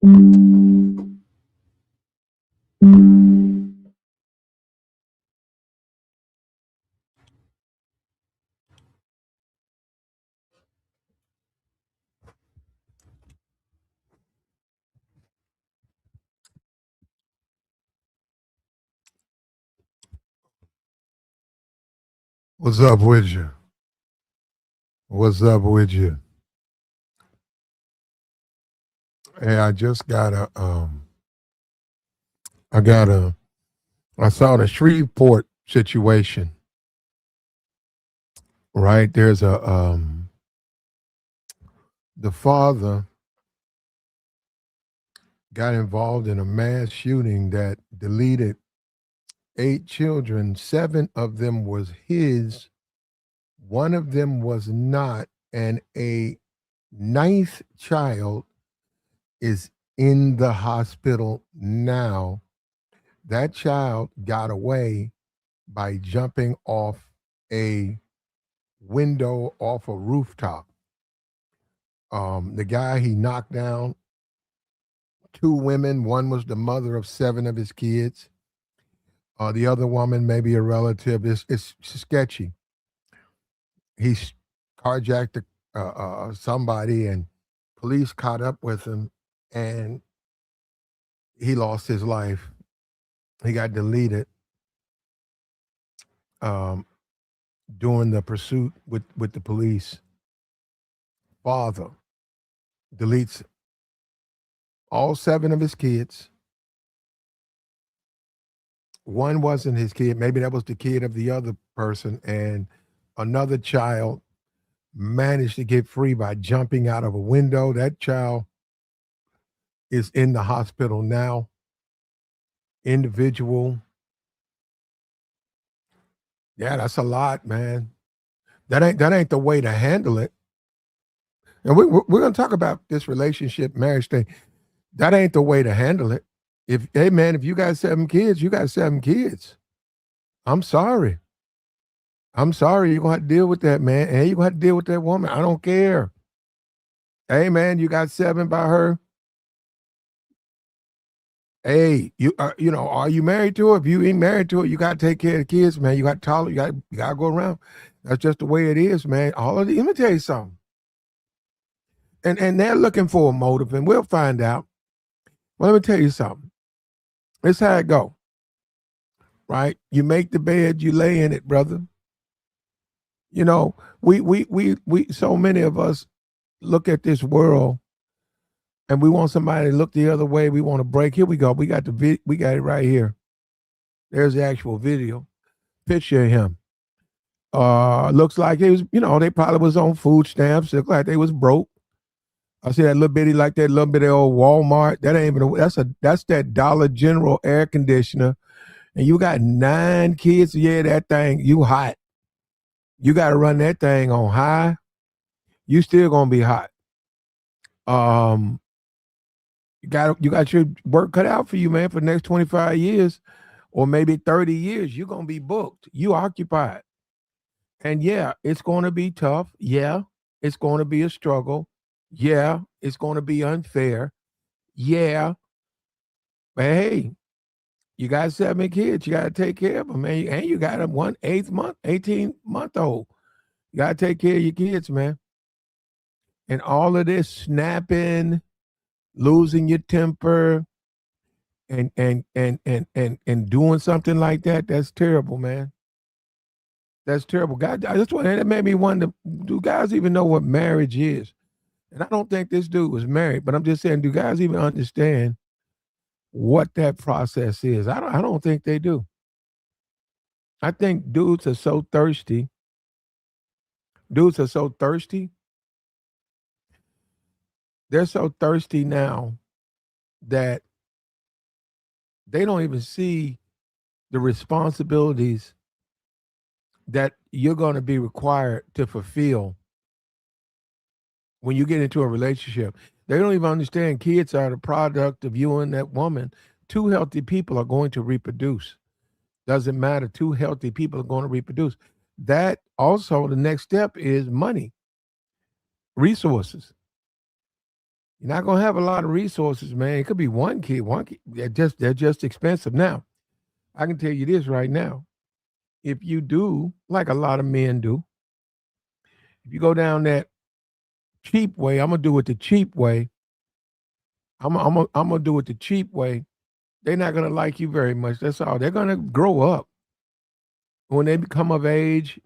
What's up with you? What's up with you? Hey, I just got I got a, I saw the Shreveport situation, right? The father got involved in a mass shooting that deleted 8 children. 7 of them was his, one of them was not, and a ninth child is in the hospital now. That child got away by jumping off a window off a rooftop. The guy, he knocked down 2 women. One was the mother of 7 of his kids. The other woman, maybe a relative. It's sketchy. He carjacked somebody, and police caught up with him, and he lost his life. He got deleted um, during the pursuit with the police. Father deletes all 7 of his kids. One wasn't his kid. Maybe that was the kid of the other person. And another child managed to get free by jumping out of a window. That child is in the hospital now. Individual. Yeah, that's a lot, man. That ain't the way to handle it. And we're gonna talk about this relationship, marriage thing. That ain't the way to handle it. If hey man, if you got 7 kids, you got 7 kids. I'm sorry. I'm sorry. You're gonna have to deal with that, man. And you're gonna have to deal with that woman. I don't care. Hey man, you got 7 by her. Hey, are you married to her? If you ain't married to her, you gotta take care of the kids, man. You got to tolerate, you gotta go around. That's just the way it is, man. Let me tell you something. And they're looking for a motive, and we'll find out. Well, let me tell you something. This how it go, right? You make the bed, you lay in it, brother. You know, we so many of us look at this world and we want somebody to look the other way. We want to break. Here we go. We got it right here. There's the actual video. Picture of him. Looks like he was, they probably was on food stamps. Looked like they was broke. I see that little bitty, like that little bitty old Walmart. That ain't even that's that Dollar General air conditioner. And you got 9 kids. Yeah, that thing, you hot. You got to run that thing on high. You still gonna be hot. Um, you got your work cut out for you, man, for the next 25 years or maybe 30 years. You're gonna be booked. You occupied. And yeah, it's gonna be tough. Yeah, it's gonna be a struggle. Yeah, it's gonna be unfair. Yeah. But hey, you got 7 kids. You gotta take care of them, man. And you got a 1/8 month, 18-month old. You gotta take care of your kids, man. And all of this snapping, losing your temper, and doing something like that, that's terrible, man. That's terrible. God, I just want that made me wonder, do guys even know what marriage is? And I don't think this dude was married, but I'm just saying, do guys even understand what that process is? I don't think they do. I think dudes are so thirsty. Dudes are so thirsty. They're so thirsty now that they don't even see the responsibilities that you're going to be required to fulfill when you get into a relationship. They don't even understand kids are the product of you and that woman. 2 healthy people are going to reproduce. Doesn't matter. 2 healthy people are going to reproduce. That also, the next step is money, resources. You're not gonna have a lot of resources, man. It could be one kid, one kid. They're just expensive. Now, I can tell you this right now. If you do, like a lot of men do, if you go down that cheap way, I'm gonna do it the cheap way. I'm gonna do it the cheap way. They're not gonna like you very much. That's all. They're gonna grow up. When they become of age,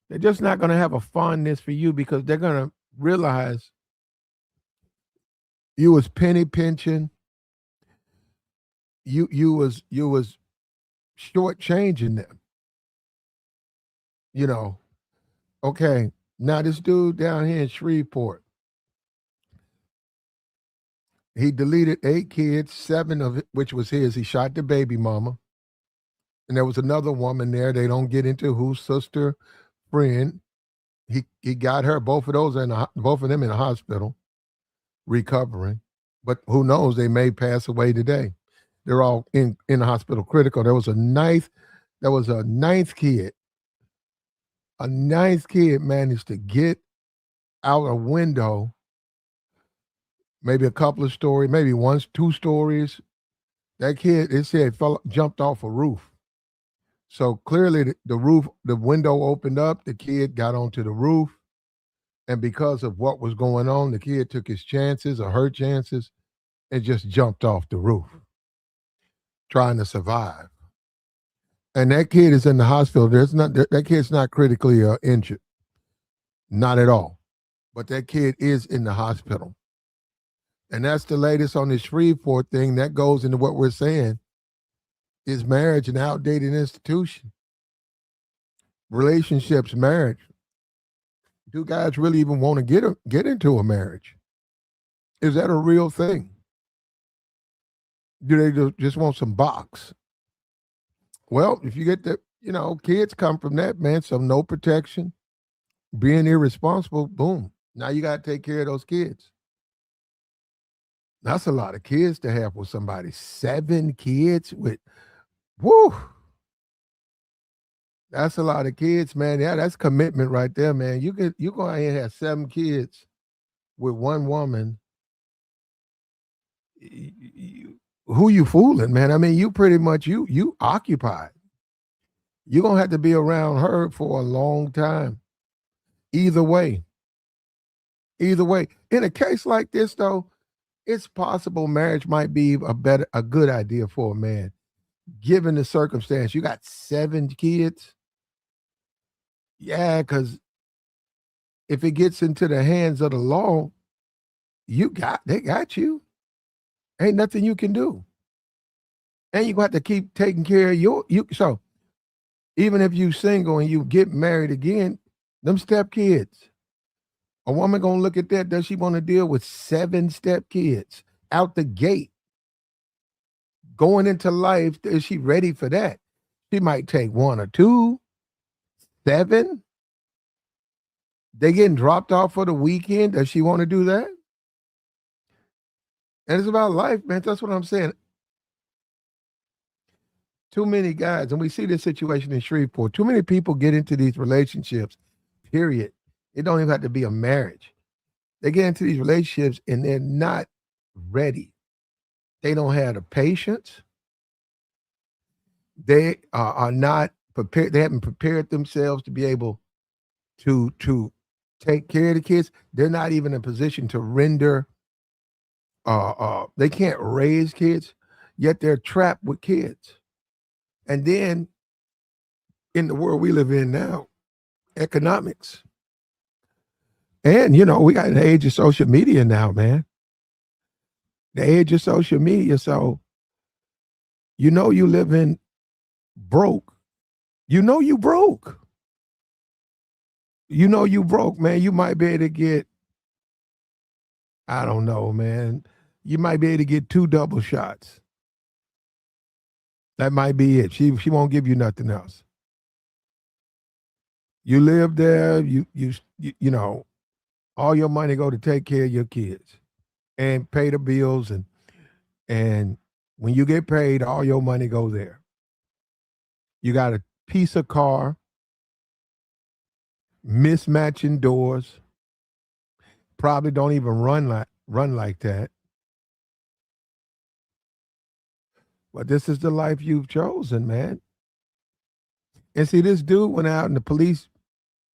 they're just not gonna have a fondness for you because they're gonna realize you was penny pinching, you was shortchanging them. You know, okay. Now this dude down here in Shreveport, he deleted 8 kids, 7 of it, which was his. He shot the baby mama, and there was another woman there. They don't get into whose sister, friend. He got her. Both of those are both of them in the hospital recovering, but who knows? They may pass away today. They're all in the hospital critical. There was a ninth kid. A ninth kid managed to get out a window, maybe a couple of stories, maybe 2 stories. That kid, it said, jumped off a roof. So clearly, the window opened up. The kid got onto the roof, and because of what was going on, the kid took his chances or her chances and just jumped off the roof, trying to survive. And that kid is in the hospital. That kid's not critically injured, not at all. But that kid is in the hospital. And that's the latest on this Shreveport thing. That goes into what we're saying. Is marriage an outdated institution? Relationships, marriage. Do guys really even want to get into a marriage? Is that a real thing? Do they just want some box? Well, if you get kids come from that, man, some no protection, being irresponsible, boom. Now you got to take care of those kids. That's a lot of kids to have with somebody. 7 kids with, whoo. That's a lot of kids, man. Yeah, that's commitment right there, man. You go out here and have 7 kids with one woman. Who you fooling, man? I mean, you pretty much you occupied. You're gonna have to be around her for a long time. Either way. Either way. In a case like this, though, it's possible marriage might be a good idea for a man, given the circumstance. You got 7 kids. Yeah, because if it gets into the hands of the law, they got you. Ain't nothing you can do. And you got to keep taking care of you. So even if you single and you get married again, them step kids. A woman gonna look at that. Does she want to deal with 7 step kids out the gate? Going into life, is she ready for that? She might take 1 or 2, 7. They getting dropped off for the weekend. Does she want to do that? And it's about life, man. That's what I'm saying. Too many guys, and we see this situation in Shreveport. Too many people get into these relationships, period. It don't even have to be a marriage. They get into these relationships and they're not ready. They don't have the patience. They are not prepared. They haven't prepared themselves to be able to take care of the kids. They're not even in a position to render. They can't raise kids, yet they're trapped with kids. And then in the world we live in now, economics. And, we got an age of social media now, man. The age of social media. So, you live in broke. You broke. You broke, man. You might be able to get, I don't know, man. You might be able to get 2 double shots. That might be it. She won't give you nothing else. You live there, you all your money go to take care of your kids and pay the bills, and when you get paid, all your money goes there. You got a piece of car, mismatching doors, probably don't even run run like that. But this is the life you've chosen, man. And see, this dude went out and the police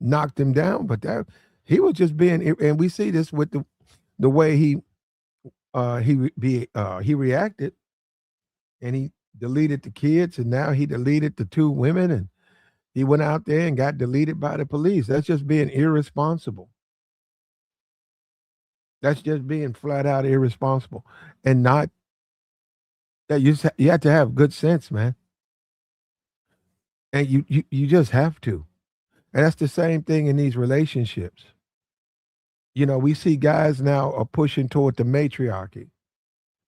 knocked him down, but that he was just being, and we see this with the way he reacted, and he deleted the kids, and now he deleted the two women, and he went out there and got deleted by the police. That's just being irresponsible. That's just being flat out irresponsible, and not that you have to have good sense, man, and you just have to. And that's the same thing in these relationships. We see guys now are pushing toward the matriarchy.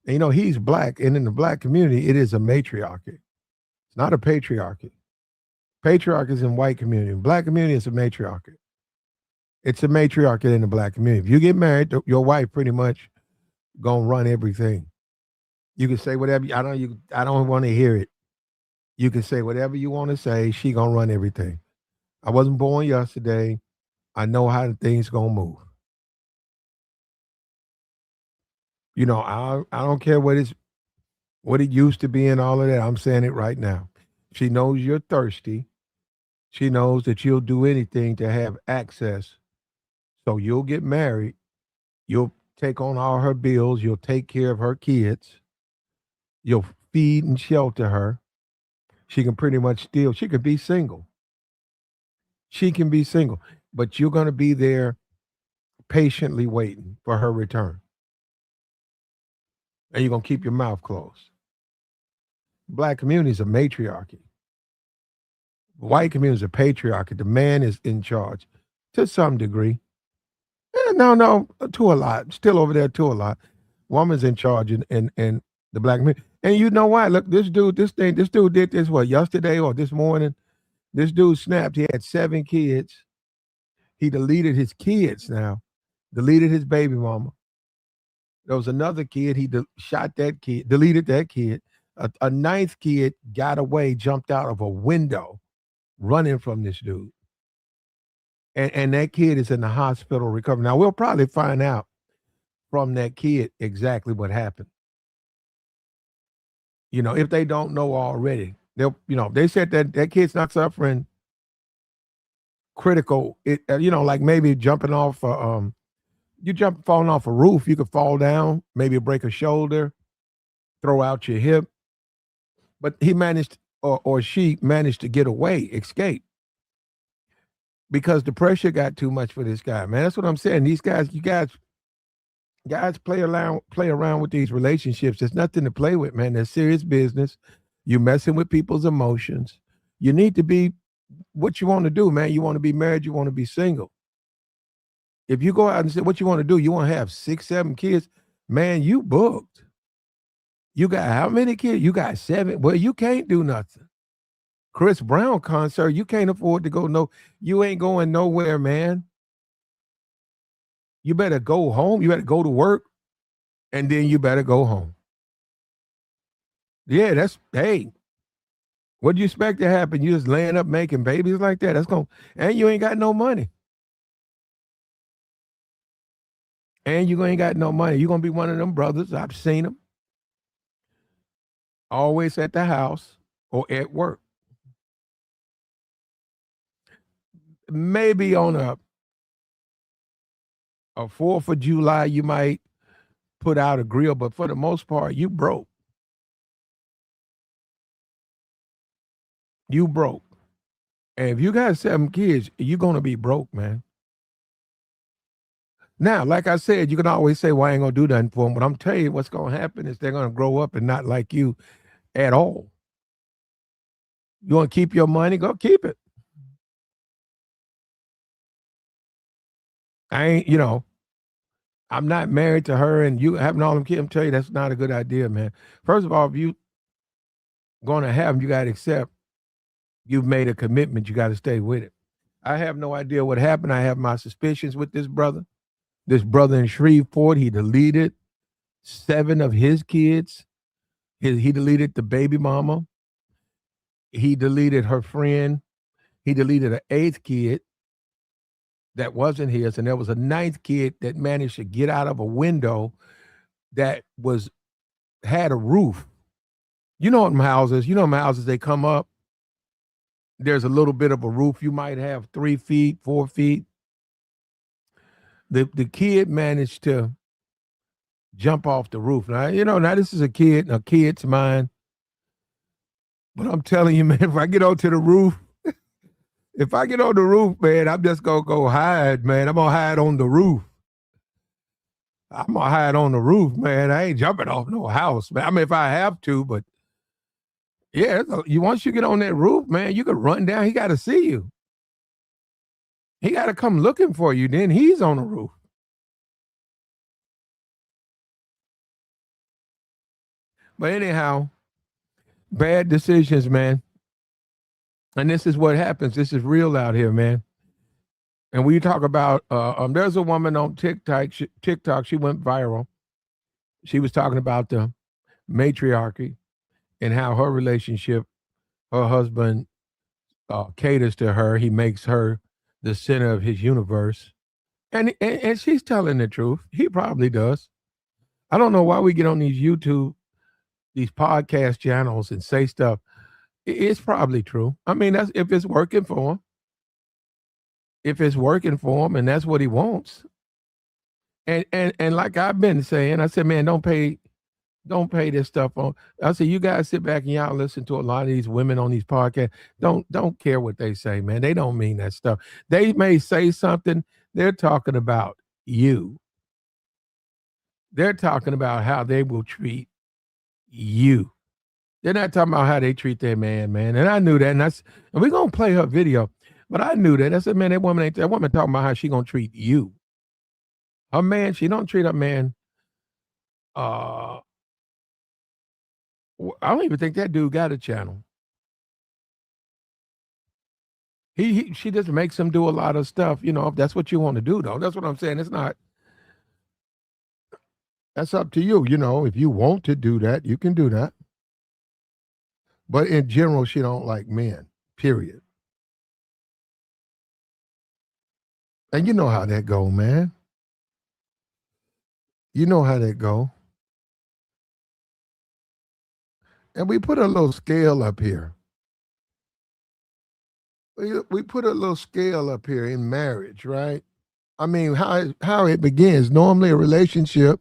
And, he's black, and in the black community, it is a matriarchy. It's not a patriarchy. Patriarchy is in white community. In black community, it's a matriarchy. It's a matriarchy in the black community. If you get married, your wife pretty much gonna run everything. You can say whatever. I don't want to hear it. You can say whatever you want to say. She gonna run everything. I wasn't born yesterday. I know how the things gonna move. I don't care what it used to be and all of that. I'm saying it right now. She knows you're thirsty. She knows that you'll do anything to have access. So you'll get married. You'll take on all her bills. You'll take care of her kids. You'll feed and shelter her. She can pretty much she can be single. She can be single, but you're going to be there patiently waiting for her return. And you're going to keep your mouth closed. Black community is a matriarchy. White community is a patriarchy. The man is in charge to some degree. No, to a lot. Still over there to a lot. Woman's in charge in the black community. And you know why? Look, this dude did this, yesterday or this morning? This dude snapped. He had 7 kids. He deleted his kids now. Deleted his baby mama. There was another kid. He shot that kid, deleted that kid. A 9th kid got away, jumped out of a window, running from this dude. And that kid is in the hospital recovering. Now, we'll probably find out from that kid exactly what happened. If they don't know already, they said that kid's not suffering critical, like maybe jumping off, falling off a roof, you could fall down, maybe break a shoulder, throw out your hip. But he managed, or she managed to get away, escape. Because the pressure got too much for this guy, man. That's what I'm saying. These guys, guys play around with these relationships. There's nothing to play with, man. There's serious business. You're messing with people's emotions. You need to be what you want to do, man. You want to be married, you want to be single. If you go out and say what you want to do, you want to have 6, 7 kids, man, you booked. You got how many kids? You got 7. Well, you can't do nothing. Chris Brown concert, you can't afford to go. You ain't going nowhere, man. You better go home. You better go to work, and then you better go home. Yeah, hey, what do you expect to happen? You just laying up making babies like that? And you ain't got no money. And you ain't got no money. You're going to be one of them brothers. I've seen them. Always at the house or at work. Maybe on a 4th of July, you might put out a grill, but for the most part, you broke. You broke. And if you got 7 kids, you're going to be broke, man. Now, like I said, you can always say, well, I ain't going to do nothing for them. But I'm telling you, what's going to happen is they're going to grow up and not like you at all. You want to keep your money? Go keep it. I'm not married to her and you having all them kids. I'm telling you, that's not a good idea, man. First of all, if you going to have them, you got to accept you've made a commitment. You got to stay with it. I have no idea what happened. I have my suspicions with this brother. This brother in Shreveport, he deleted 7 of his kids. He deleted the baby mama. He deleted her friend. He deleted an 8th kid. that wasn't his, and there was a ninth kid that managed to get out of a window that had a roof. You know them houses, they come up, there's a little bit of a roof. You might have 3 feet, 4 feet. The kid managed to jump off the roof. Now this is a kid's mind. But I'm telling you, man, if I get onto the roof, if I get on the roof, man, I'm just gonna go hide, man. I'm gonna hide on the roof. I'm gonna hide on the roof, man. I ain't jumping off no house, man. I mean, if I have to, but yeah, once you get on that roof, man, you could run down. He got to see you. He got to come looking for you. Then he's on the roof. But anyhow, bad decisions, man. And this is what happens. This is real out here, man. And we talk about, there's a woman on TikTok. She went viral. She was talking about the matriarchy and how her relationship, her husband caters to her. He makes her the center of his universe. And she's telling the truth. He probably does. I don't know why we get on these podcast channels and say stuff. It's probably true. I mean, that's if it's working for him. If it's working for him and that's what he wants. And like I've been saying, I said, man, don't pay this stuff on. I said, you guys sit back and y'all listen to a lot of these women on these podcasts. Don't care what they say, man. They don't mean that stuff. They may say something. They're talking about you. They're talking about how they will treat you. They're not talking about how they treat their man. And I knew that. And we're gonna play her video. But I knew that. I said, man, that woman talking about how she gonna treat you. Her man, she don't treat her man. I don't even think that dude got a channel. She just makes him do a lot of stuff, if that's what you want to do, though. That's what I'm saying. It's not. That's up to you. If you want to do that, you can do that. But in general, she don't like men, period. And you know how that go, man. You know how that go. And we put a little scale up here. We put a little scale up here in marriage, right? I mean, how it begins. Normally a relationship,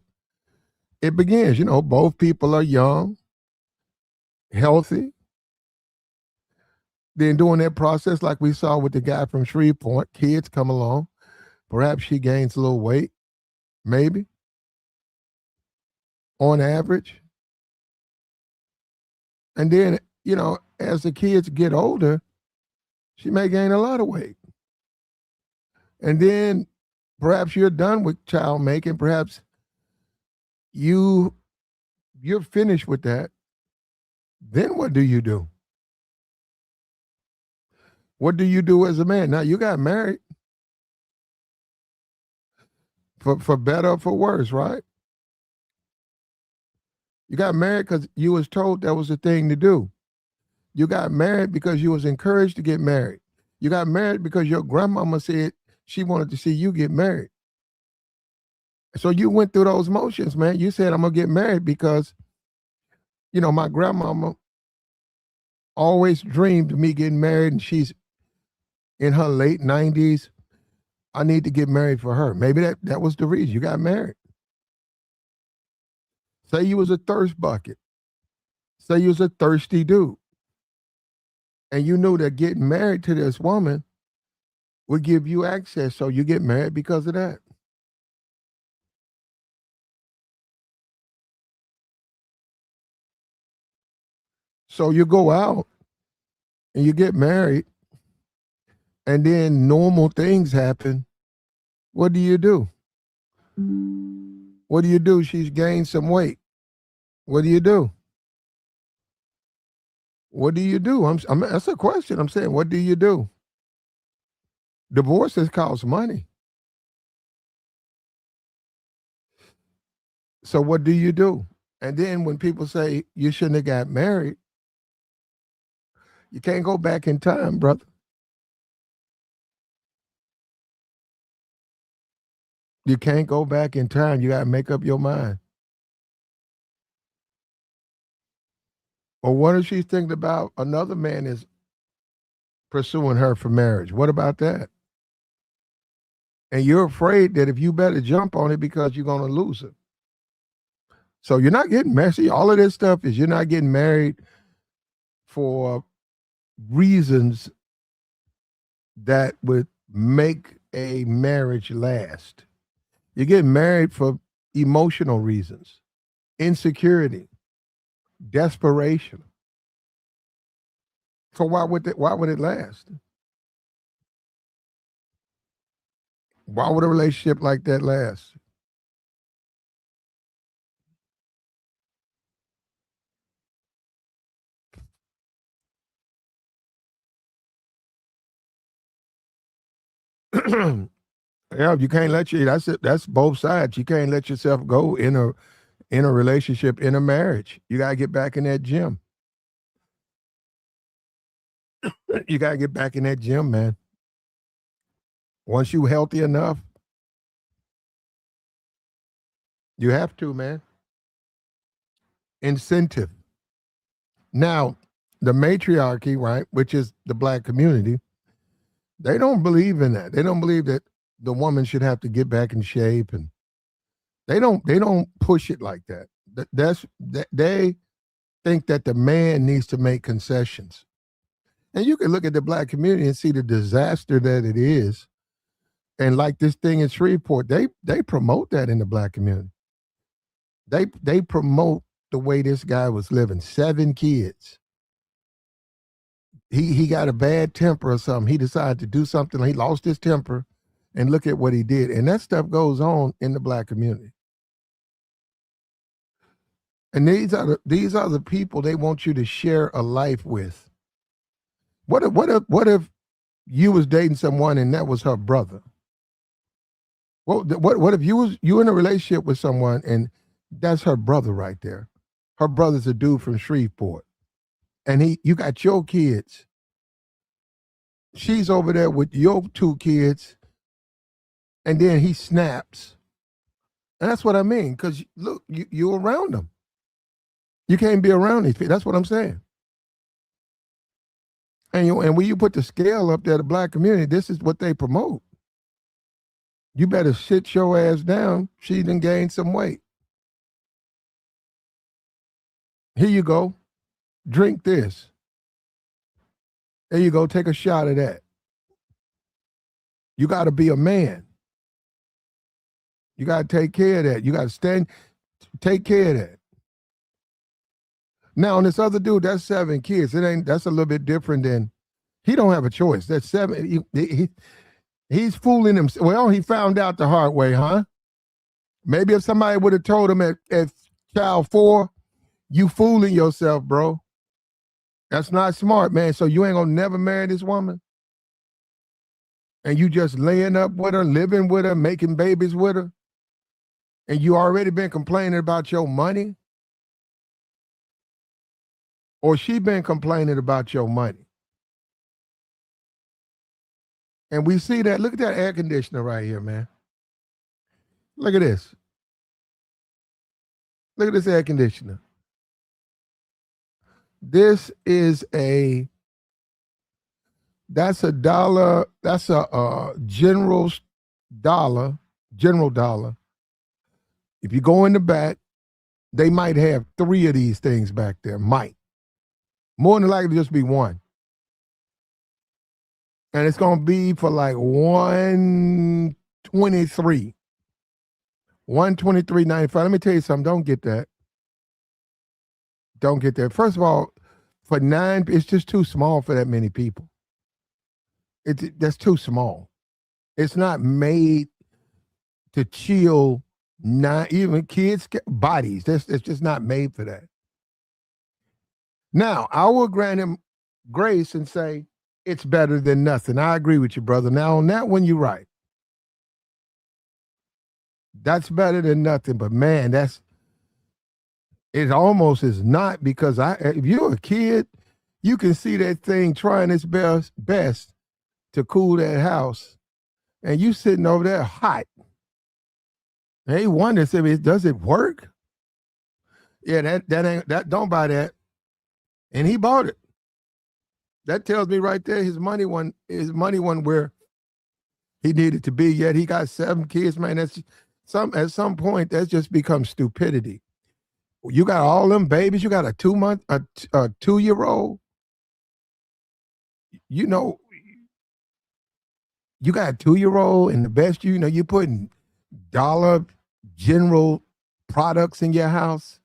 it begins, both people are young, healthy. Then during that process, like we saw with the guy from Shreveport, kids come along. Perhaps she gains a little weight, maybe, on average. And then, as the kids get older, she may gain a lot of weight. And then perhaps you're done with child making. Perhaps you're finished with that. Then what do you do? What do you do as a man? Now you got married. For better or for worse, right? You got married because you was told that was the thing to do. You got married because you was encouraged to get married. You got married because your grandmama said she wanted to see you get married. So you went through those motions, man. You said, I'm going to get married because, my grandmama always dreamed of me getting married, and she's in her late 90s. I need to get married for her. Maybe that was the reason you got married. Say you was a thirst bucket. Say you was a thirsty dude. And you knew that getting married to this woman would give you access. So you get married because of that. So you go out and you get married, and then normal things happen. What do you do? What do you do? She's gained some weight. What do you do? What do you do? That's a question. I'm saying, what do you do? Divorces cost money. So what do you do? And then when people say you shouldn't have got married, you can't go back in time, brother. You can't go back in time. You got to make up your mind. Or what if she's thinking about another man is pursuing her for marriage? What about that? And you're afraid that if you better jump on it because you're going to lose it. So you're not getting messy. All of this stuff is you're not getting married for reasons that would make a marriage last. You're getting married for emotional reasons, insecurity, desperation. So why would it last? Why would a relationship like that last? Yeah, you can't let you. That's it. That's both sides. You can't let yourself go in a relationship, in a marriage. You gotta get back in that gym. You gotta get back in that gym, man. Once you healthy enough, you have to, man. Incentive. Now, the matriarchy, right, which is the black community, they don't believe in that. They don't believe that the woman should have to get back in shape, and they don't push it like that. They think that the man needs to make concessions. And you can look at the black community and see the disaster that it is. And like this thing in Shreveport, they promote that in the black community. They promote the way this guy was living. 7 kids. He got a bad temper or something. He decided to do something. He lost his temper, and look at what he did. And that stuff goes on in the black community. And these are the people they want you to share a life with. What if you was dating someone and that was her brother? What if you in a relationship with someone and that's her brother right there? Her brother's a dude from Shreveport, and you got your kids. She's over there with your 2 kids, and then he snaps. And that's what I mean. Because look, you're around them. You can't be around these people. That's what I'm saying. And when you put the scale up there, the black community, this is what they promote. You better sit your ass down. She done gained some weight. Here you go. Drink this. There you go. Take a shot of that. You got to be a man. You got to take care of that. You got to take care of that. Now, on this other dude, that's 7 kids. That's a little bit different than, he don't have a choice. That's 7. He's fooling himself. Well, he found out the hard way, huh? Maybe if somebody would have told him at child 4, you fooling yourself, bro. That's not smart, man. So you ain't gonna never marry this woman? And you just laying up with her, living with her, making babies with her? And you already been complaining about your money? Or she been complaining about your money? And we see that. Look at that air conditioner right here, man. Look at this. Look at this air conditioner. This is that's a dollar. That's a general dollar. If you go in the back, they might have 3 of these things back there. Might. More than likely just be 1. And it's going to be for like 123. 123.95. Let me tell you something. Don't get that. Don't get that. First of all, for 9, it's just too small for that many people. That's too small. It's not made to chill not even kids' bodies. It's just not made for that. Now, I will grant him grace and say it's better than nothing. I agree with you, brother. Now, on that one, you're right. That's better than nothing. But man, it almost is not, because if you're a kid, you can see that thing trying its best to cool that house, and you sitting over there hot. And he wonders if does it work? Yeah, that ain't that. Don't buy that. And he bought it. That tells me right there his money went where he needed to be. Yet he got 7 kids, man. That's at some point that's just become stupidity. You got all them babies. You got a 2 month, a 2 year old. You know, you got a 2 year old, and the best you putting Dollar General products in your house,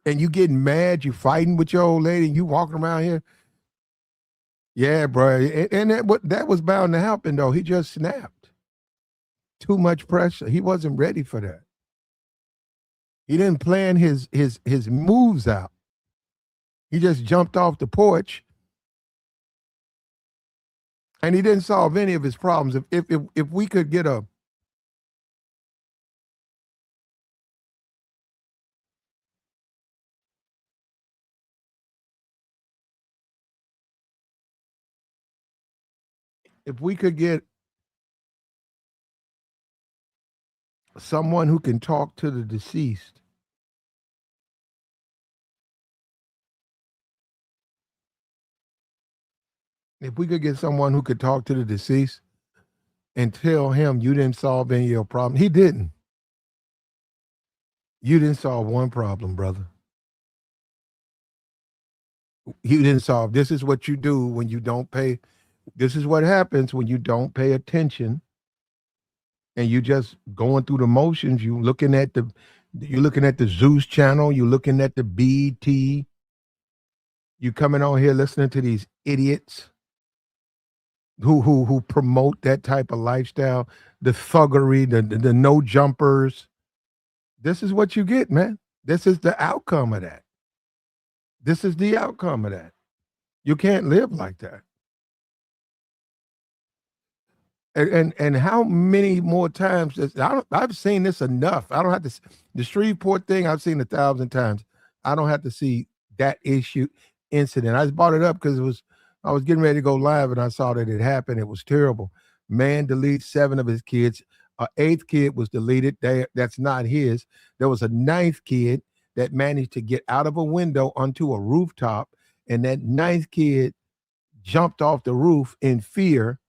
and you getting mad. You fighting with your old lady, and you walking around here. Yeah, bro, and that was bound to happen though. He just snapped. Too much pressure. He wasn't ready for that. He didn't plan his moves out. He just jumped off the porch, and he didn't solve any of his problems. If we could get a if we could get someone who can talk to the deceased, if we could get someone who could talk to the deceased and tell him you didn't solve any of your problem. He didn't. You didn't solve one problem, brother. You didn't solve. This is what you do when you don't pay. This is what happens when you don't pay attention and you just going through the motions. You're looking at the Zeus channel, you're looking at the BT, you coming on here listening to these idiots who promote that type of lifestyle, the thuggery, the no jumpers. This is what you get, man. This is the outcome of that. This is the outcome of that. You can't live like that. And how many more times? I've seen this enough. I don't have to. The Shreveport thing I've seen 1,000 times. I don't have to see that incident. I just brought it up because I was getting ready to go live and I saw that it happened. It was terrible. Man deleted 7 of his kids. A 8th kid was deleted. That's not his. There was a 9th kid that managed to get out of a window onto a rooftop, and that 9th kid jumped off the roof in fear.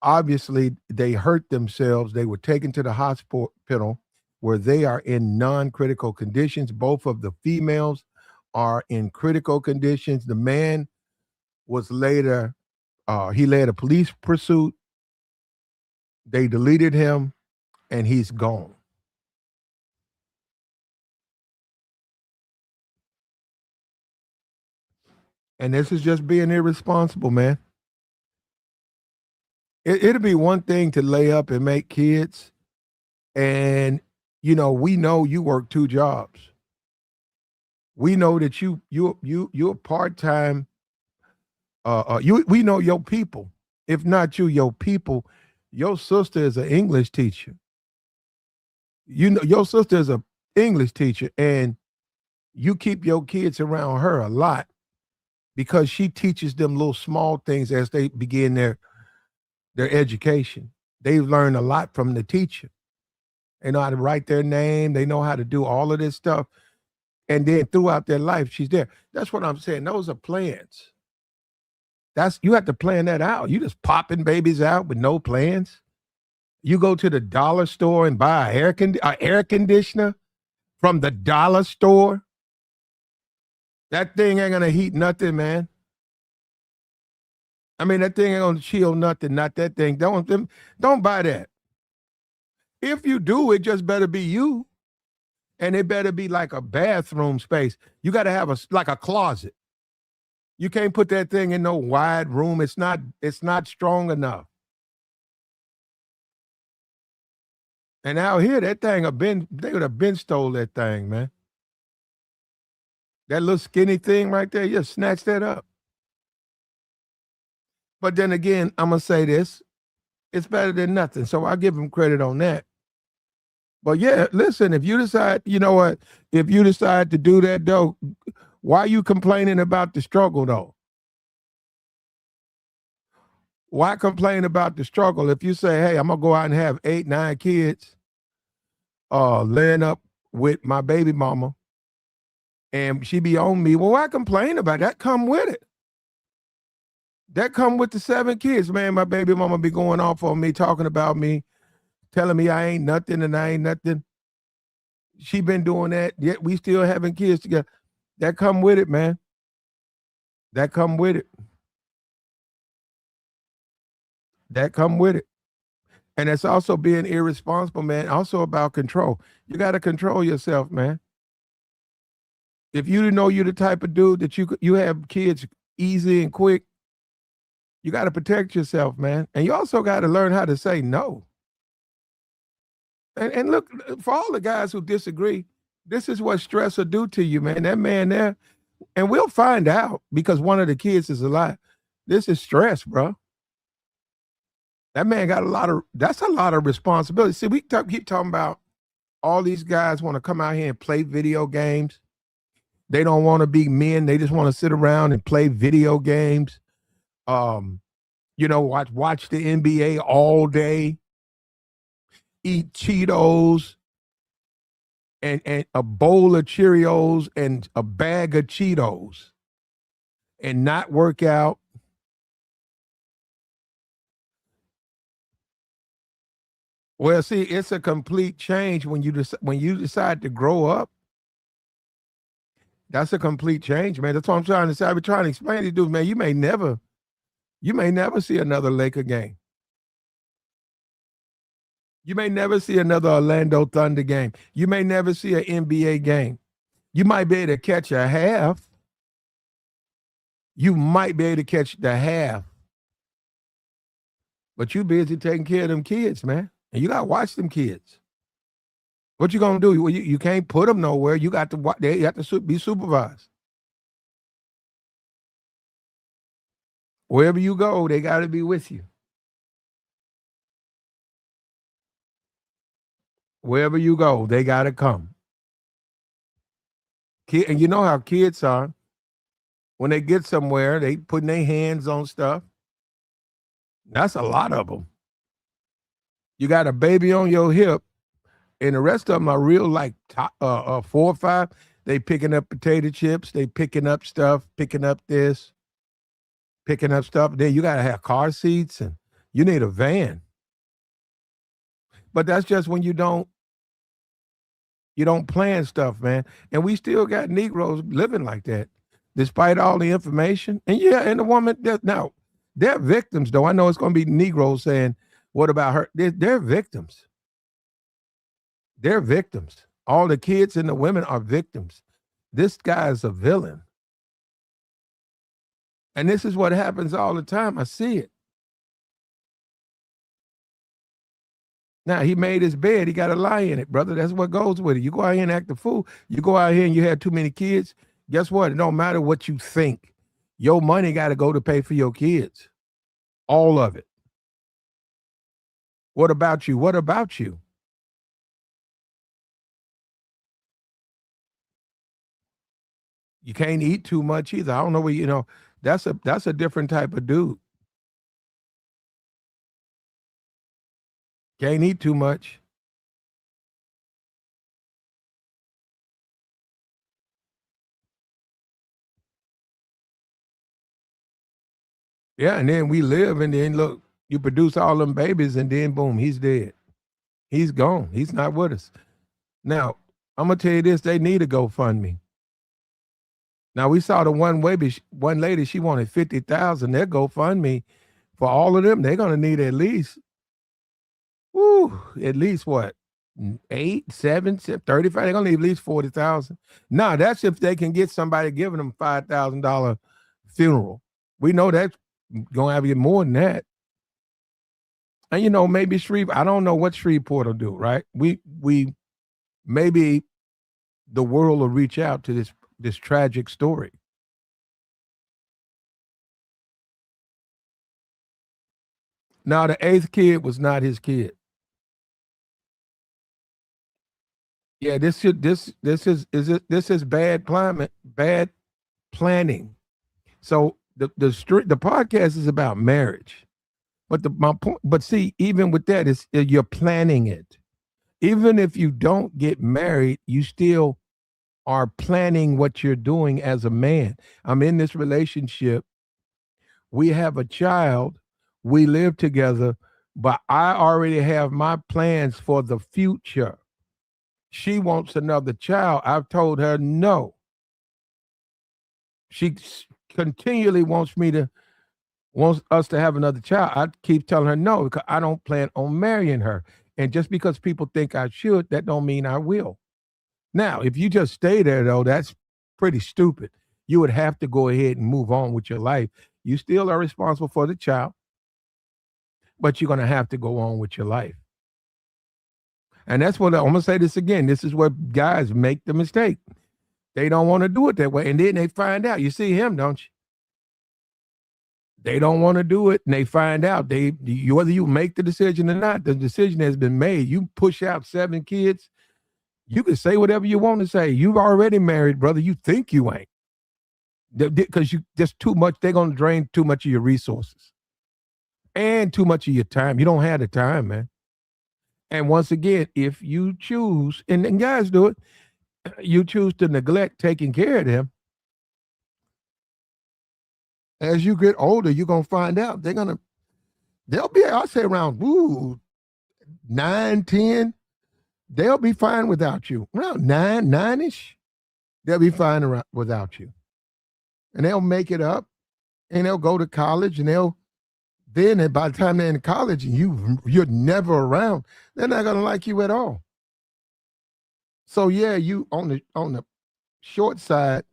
Obviously, they hurt themselves. They were taken to the hospital where they are in non-critical conditions. Both of the females are in critical conditions. The man was later, he led a police pursuit. They deleted him, and he's gone. And this is just being irresponsible, man. It'll be one thing to lay up and make kids, and we know you work 2 jobs. We know that you're part time. We know your people. If not you, your people. Your sister is an English teacher. You know your sister is an English teacher, and you keep your kids around her a lot because she teaches them little small things as they begin their education. They've learned a lot from the teacher. They know how to write their name. They know how to do all of this stuff. And then throughout their life, she's there. That's what I'm saying. Those are plans. You have to plan that out. You just popping babies out with no plans. You go to the dollar store and buy a air conditioner from the dollar store. That thing ain't gonna heat nothing, man. I mean, that thing ain't gonna chill nothing. Not that thing. Don't buy that. If you do, it just better be you, and it better be like a bathroom space. You got to have like a closet. You can't put that thing in no wide room. It's not strong enough. And out here, that thing they would have been stole that thing, man. That little skinny thing right there, you just snatch that up. But then again, I'm gonna say this: it's better than nothing. So I give him credit on that. But yeah, listen, if you decide, you know what, if you decide to do that though, why are you complaining about the struggle though? Why complain about the struggle if you say, hey, I'm gonna go out and have 8, 9 kids, laying up with my baby mama and she be on me? Well, why complain about that? Come with it. That come with the 7 kids, man. My baby mama be going off on me, talking about me, telling me I ain't nothing and I ain't nothing. She been doing that, yet we still having kids together. That come with it, man. That come with it. That come with it. And it's also being irresponsible, man. Also about control. You got to control yourself, man. If you know you're the type of dude that you have kids easy and quick, you got to protect yourself, man. And you also got to learn how to say no. And look, for all the guys who disagree, this is what stress will do to you, man. That man there, and we'll find out because one of the kids is alive. This is stress, bro. That man got that's a lot of responsibility. See, we keep talking about all these guys want to come out here and play video games. They don't want to be men. They just want to sit around and play video games. Watch the NBA all day, eat Cheetos and a bowl of Cheerios and a bag of Cheetos and not work out. Well, see, it's a complete change when you decide to grow up. That's a complete change, man. That's what I'm trying to say. I've been trying to explain to you, dude, man. You may never see another Laker game. You may never see another Orlando Thunder game. You may never see an NBA game. You might be able to catch a half. You might be able to catch the half. But you busy taking care of them kids, man. And you got to watch them kids. What you going to do? You can't put them nowhere. You got to watch. They have to be supervised. Wherever you go, they got to be with you. Wherever you go, they got to come. And you know how kids are. When they get somewhere, they putting their hands on stuff. That's a lot of them. You got a baby on your hip, and the rest of them are real, like 4 or 5. They picking up potato chips. They picking up stuff, picking up this, picking up stuff. Then you got to have car seats, and you need a van. But that's just when you don't plan stuff, man. And we still got Negroes living like that, despite all the information. And and the woman, now, they're victims, though. I know it's going to be Negroes saying, what about her? They're victims. They're victims. All the kids and the women are victims. This guy is a villain. And this is what happens all the time. I see it. Now, he made his bed. He got to lie in it, brother. That's what goes with it. You go out here and act a fool. You go out here and you have too many kids. Guess what? It don't matter what you think. Your money got to go to pay for your kids. All of it. What about you? What about you? You can't eat too much either. I don't know what that's a different type of dude. Can't eat too much. Yeah, and then we live, and then look, you produce all them babies, and then boom, he's dead. He's gone. He's not with us. Now, I'm gonna tell you this: they need a GoFundMe. Now we saw the one lady, she wanted 50,000. Their GoFundMe for all of them, they're gonna need at least what? 8, 7, 35. They're gonna need at least 40,000. Now that's if they can get somebody giving them $5,000 funeral. We know that's gonna have to get more than that. And maybe I don't know what Shreveport will do, right? We maybe the world will reach out to this tragic story. Now the 8th kid was not his kid. Yeah, this is bad climate, bad planning. So the podcast is about marriage. But my point, but see, even with that, it's you're planning it. Even if you don't get married, you still are planning what you're doing as a man. I'm in this relationship. We have a child. We live together, but I already have my plans for the future. She wants another child. I've told her no. She continually wants us to have another child. I keep telling her no because I don't plan on marrying her. And just because people think I should, that don't mean I will. Now, if you just stay there though, that's pretty stupid. You would have to go ahead and move on with your life. You still are responsible for the child, but you're going to have to go on with your life. And that's what I'm going to say this again. This is where guys make the mistake. They don't want to do it that way. And then they find out. You see him, don't you? They don't want to do it, and they find out. Whether you make the decision or not, the decision has been made. You push out 7 kids, you can say whatever you want to say. You've already married, brother. You think you ain't. Because you just too much, they're going to drain too much of your resources and too much of your time. You don't have the time, man. And once again, if you choose, and guys do it, you choose to neglect taking care of them, as you get older, you're going to find out they'll be, I'll say around 9, 10, they'll be fine without you. Around 9-ish, they'll be fine without you. And they'll make it up, and they'll go to college, and then by the time they're in college and you're never around, they're not going to like you at all. So yeah, you on the short side,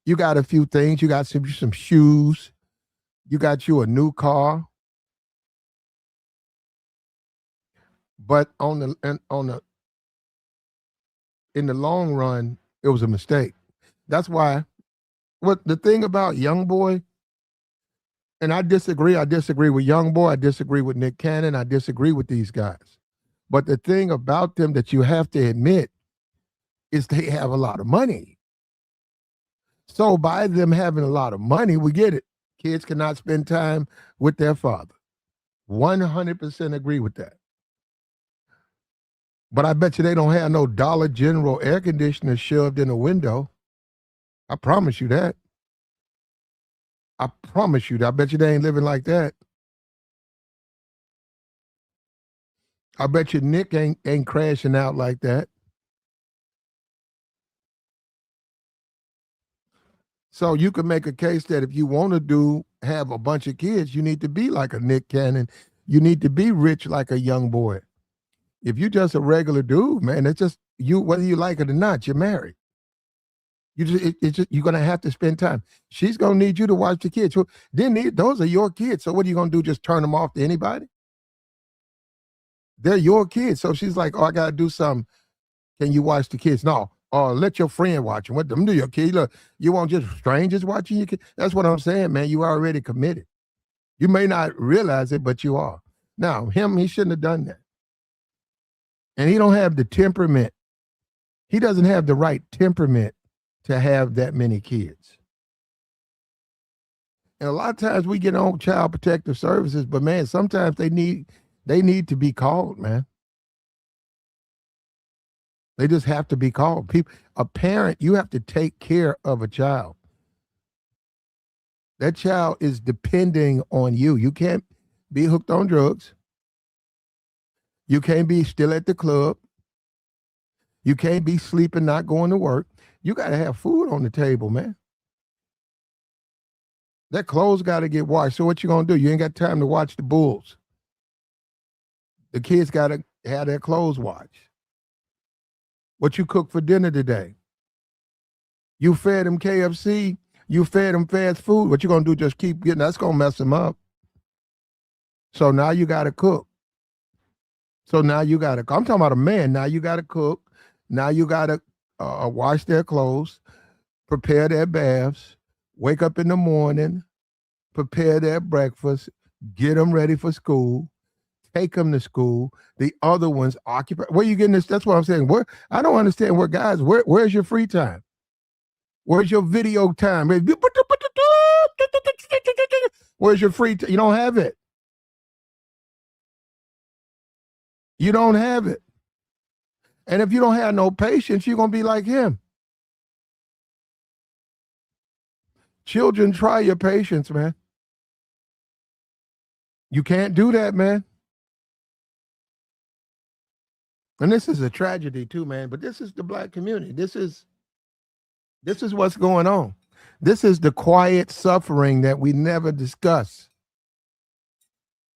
you got a few things. You got some shoes. You got you a new car. But in the long run, it was a mistake. That's why what the thing about Young Boy, and I disagree with Young Boy, I disagree with Nick Cannon, I disagree with these guys. But the thing about them that you have to admit is they have a lot of money. So by them having a lot of money, we get it. Kids cannot spend time with their father. 100% agree with that. But I bet you they don't have no Dollar General air conditioner shoved in a window. I promise you that. I promise you that. I bet you they ain't living like that. I bet you Nick ain't crashing out like that. So you can make a case that if you want to have a bunch of kids, you need to be like a Nick Cannon. You need to be rich like a Young Boy. If you're just a regular dude, man, it's just you, whether you like it or not, you're married. You're gonna have to spend time. She's gonna need you to watch the kids. Those are your kids. So what are you gonna do? Just turn them off to anybody? They're your kids. So she's like, oh, I gotta do something. Can you watch the kids? No. Or let your friend watch them. What them do your kid? Look, you want just strangers watching your kid? That's what I'm saying, man. You already committed. You may not realize it, but you are. Now, he shouldn't have done that. And he don't have the temperament. He doesn't have the right temperament to have that many kids. And a lot of times we get on child protective services, but man, sometimes they need to be called, man. They just have to be called. A parent, you have to take care of a child. That child is depending on you. You can't be hooked on drugs. You can't be still at the club. You can't be sleeping, not going to work. You got to have food on the table, man. That clothes got to get washed. So what you going to do? You ain't got time to watch the Bulls. The kids got to have their clothes washed. What you cook for dinner today? You fed them KFC. You fed them fast food. What you going to do? Just keep getting, that's going to mess them up. So now you got to cook. I'm talking about a man. Now you got to cook. Now you got to wash their clothes, prepare their baths, wake up in the morning, prepare their breakfast, get them ready for school, take them to school. The other ones occupy. Where you getting this? That's what I'm saying. I don't understand where's your free time? Where's your video time? Where's your free time? You don't have it. You don't have it. And if you don't have no patience, you're going to be like him. Children, try your patience, man. You can't do that, man. And this is a tragedy too, man. But this is the black community. This is what's going on. This is the quiet suffering that we never discuss.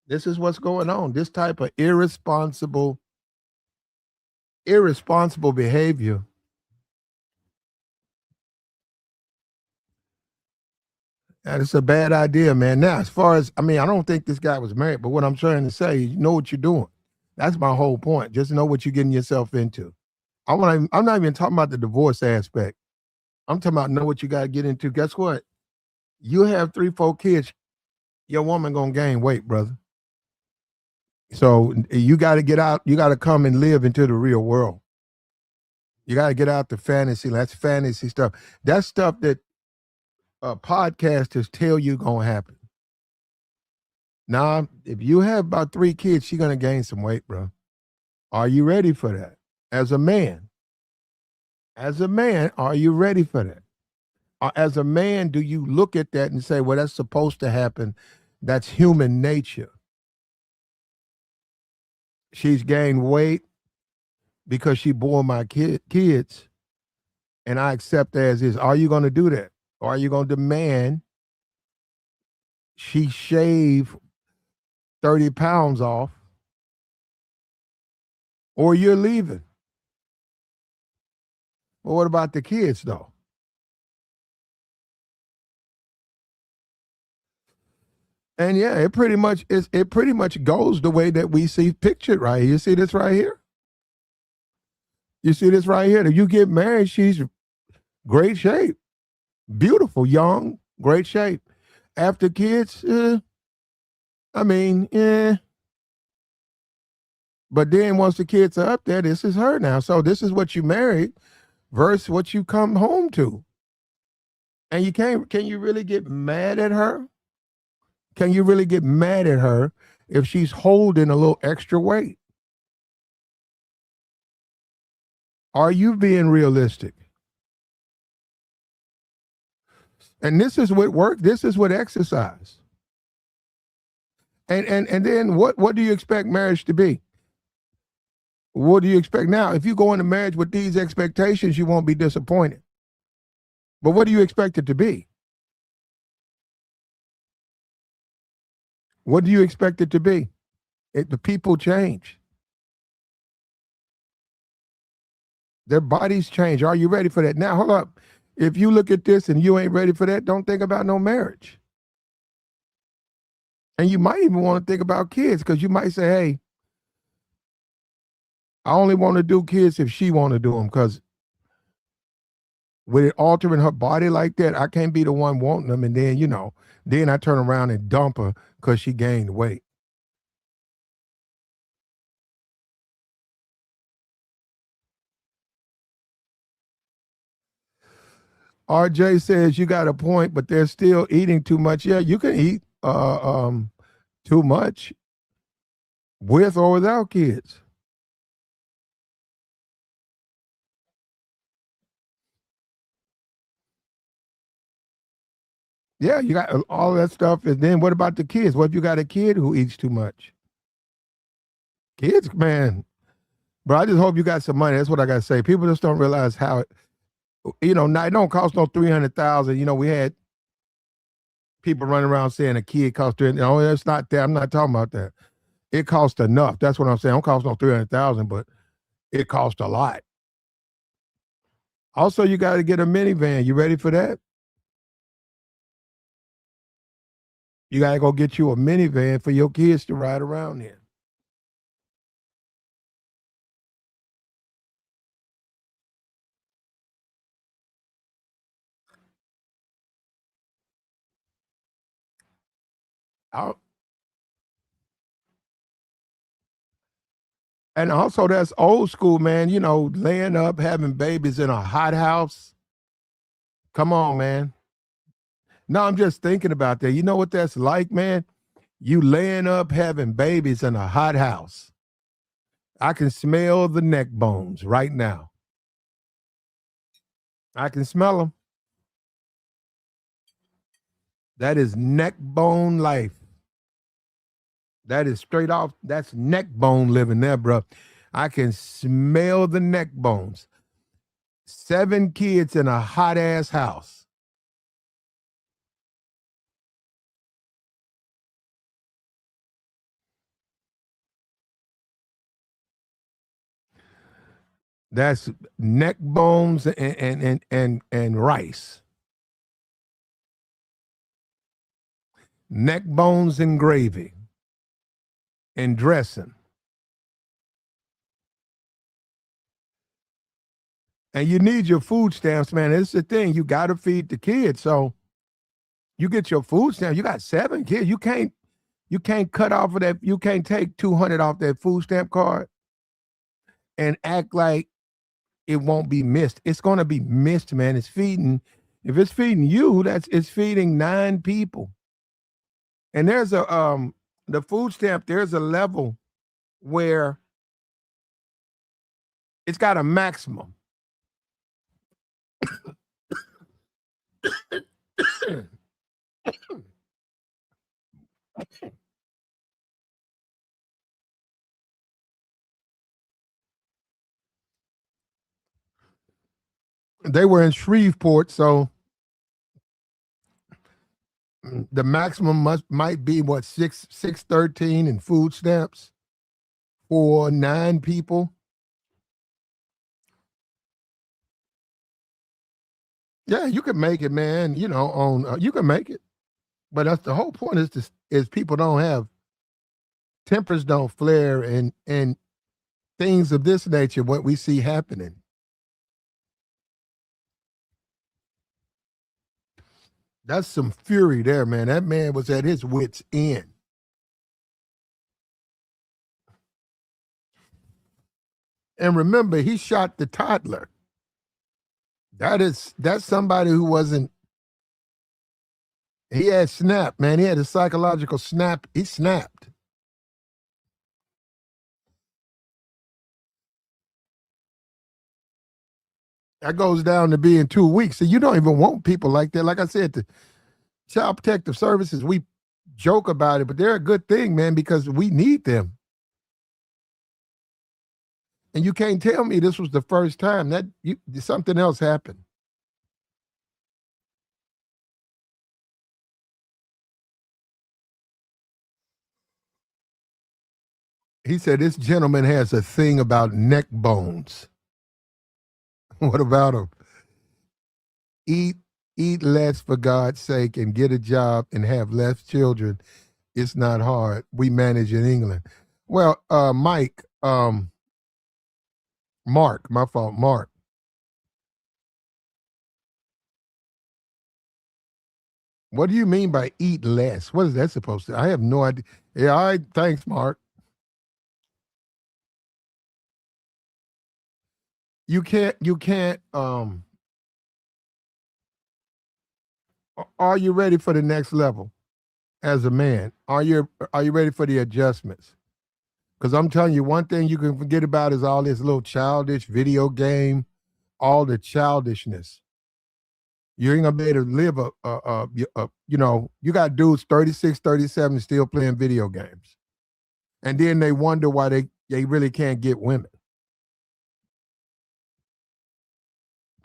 This is what's going on. This type of irresponsible behavior. And it's a bad idea, man. Now, as far as, I don't think this guy was married, but what I'm trying to say, you know what you're doing. That's my whole point. Just know what you're getting yourself into. I'm not even talking about the divorce aspect. I'm talking about know what you got to get into. Guess what? You have 3, 4 kids, your woman gonna gain weight, brother. So you got to get out. You got to come and live into the real world. You got to get out the fantasy. That's fantasy stuff. That's stuff that podcasters tell you gonna happen. Now, if you have about 3 kids, she's gonna gain some weight, bro. Are you ready for that? As a man, are you ready for that? As a man, do you look at that and say, well, that's supposed to happen? That's human nature. She's gained weight because she bore my kids, and I accept her as is. Are you going to do that? Or are you going to demand she shave 30 pounds off, or you're leaving? Well, what about the kids, though? And yeah, it pretty much goes the way that we see pictured right here. You see this right here? You see this right here? If you get married, she's great shape, beautiful, young, great shape. After kids, But then once the kids are up there, this is her now. So this is what you married versus what you come home to. And you can you really get mad at her? Can you really get mad at her if she's holding a little extra weight? Are you being realistic? And this is what work. This is what exercise. And then what do you expect marriage to be? What do you expect now? If you go into marriage with these expectations, you won't be disappointed. But what do you expect it to be? What do you expect it to be? The people change. Their bodies change. Are you ready for that? Now, hold up. If you look at this and you ain't ready for that, don't think about no marriage. And you might even want to think about kids, because you might say, hey, I only want to do kids if she want to do them, because with it altering her body like that, I can't be the one wanting them. And then, then I turn around and dump her because she gained weight. RJ says you got a point, but they're still eating too much. Yeah, you can eat too much with or without kids. Yeah, you got all that stuff. And then what about the kids? What if you got a kid who eats too much? Kids, man. Bro, I just hope you got some money. That's what I got to say. People just don't realize how it, now it don't cost no 300,000. We had people running around saying a kid costs 300. No, that's not that. I'm not talking about that. It costs enough. That's what I'm saying. It don't cost no 300,000, but it costs a lot. Also, you got to get a minivan. You ready for that? You got to go get you a minivan for your kids to ride around in. Out. And also, that's old school, man. Laying up, having babies in a hot house. Come on, man. No, I'm just thinking about that. You know what that's like, man? You laying up, having babies in a hot house. I can smell the neck bones right now. I can smell them. That is neck bone life. That is straight off. That's neck bone living there, bro. I can smell the neck bones. 7 kids in a hot ass house. That's neck bones and rice. Neck bones and gravy and dressing. And you need your food stamps, man. It's the thing. You got to feed the kids. So you get your food stamps. You got 7 kids. You can't cut off of that. You can't take 200 off that food stamp card and act like it won't be missed. It's going to be missed, man. It's feeding. If it's feeding you, it's feeding 9 people. And there's the food stamp. There's a level where it's got a maximum. They were in Shreveport, so the maximum might be what 613 in food stamps for 9 people. Yeah, you can make it, man. You know, on you can make it, but that's the whole point. Is people don't have tempers don't flare and things of this nature. What we see happening. That's some fury there, man. That man was at his wits' end. And remember, he shot the toddler. That's somebody who wasn't. He had snapped, man. He had a psychological snap. He snapped. That goes down to being 2 weeks. So you don't even want people like that. Like I said, the Child Protective Services, we joke about it, but they're a good thing, man, because we need them. And you can't tell me this was the first time that something else happened. He said this gentleman has a thing about neck bones. What about him? Eat eat less for God's sake and get a job and have less children. It's not hard. We manage in England. Well, Mike, Mark, my fault, Mark. What do you mean by eat less? What is that supposed to? I have no idea. Yeah, all right, thanks, Mark. You can't. Are you ready for the next level as a man? Are you ready for the adjustments? Because I'm telling you, one thing you can forget about is all this little childish video game, all the childishness. You ain't gonna be able to live you got dudes 36, 37 still playing video games. And then they wonder why they really can't get women.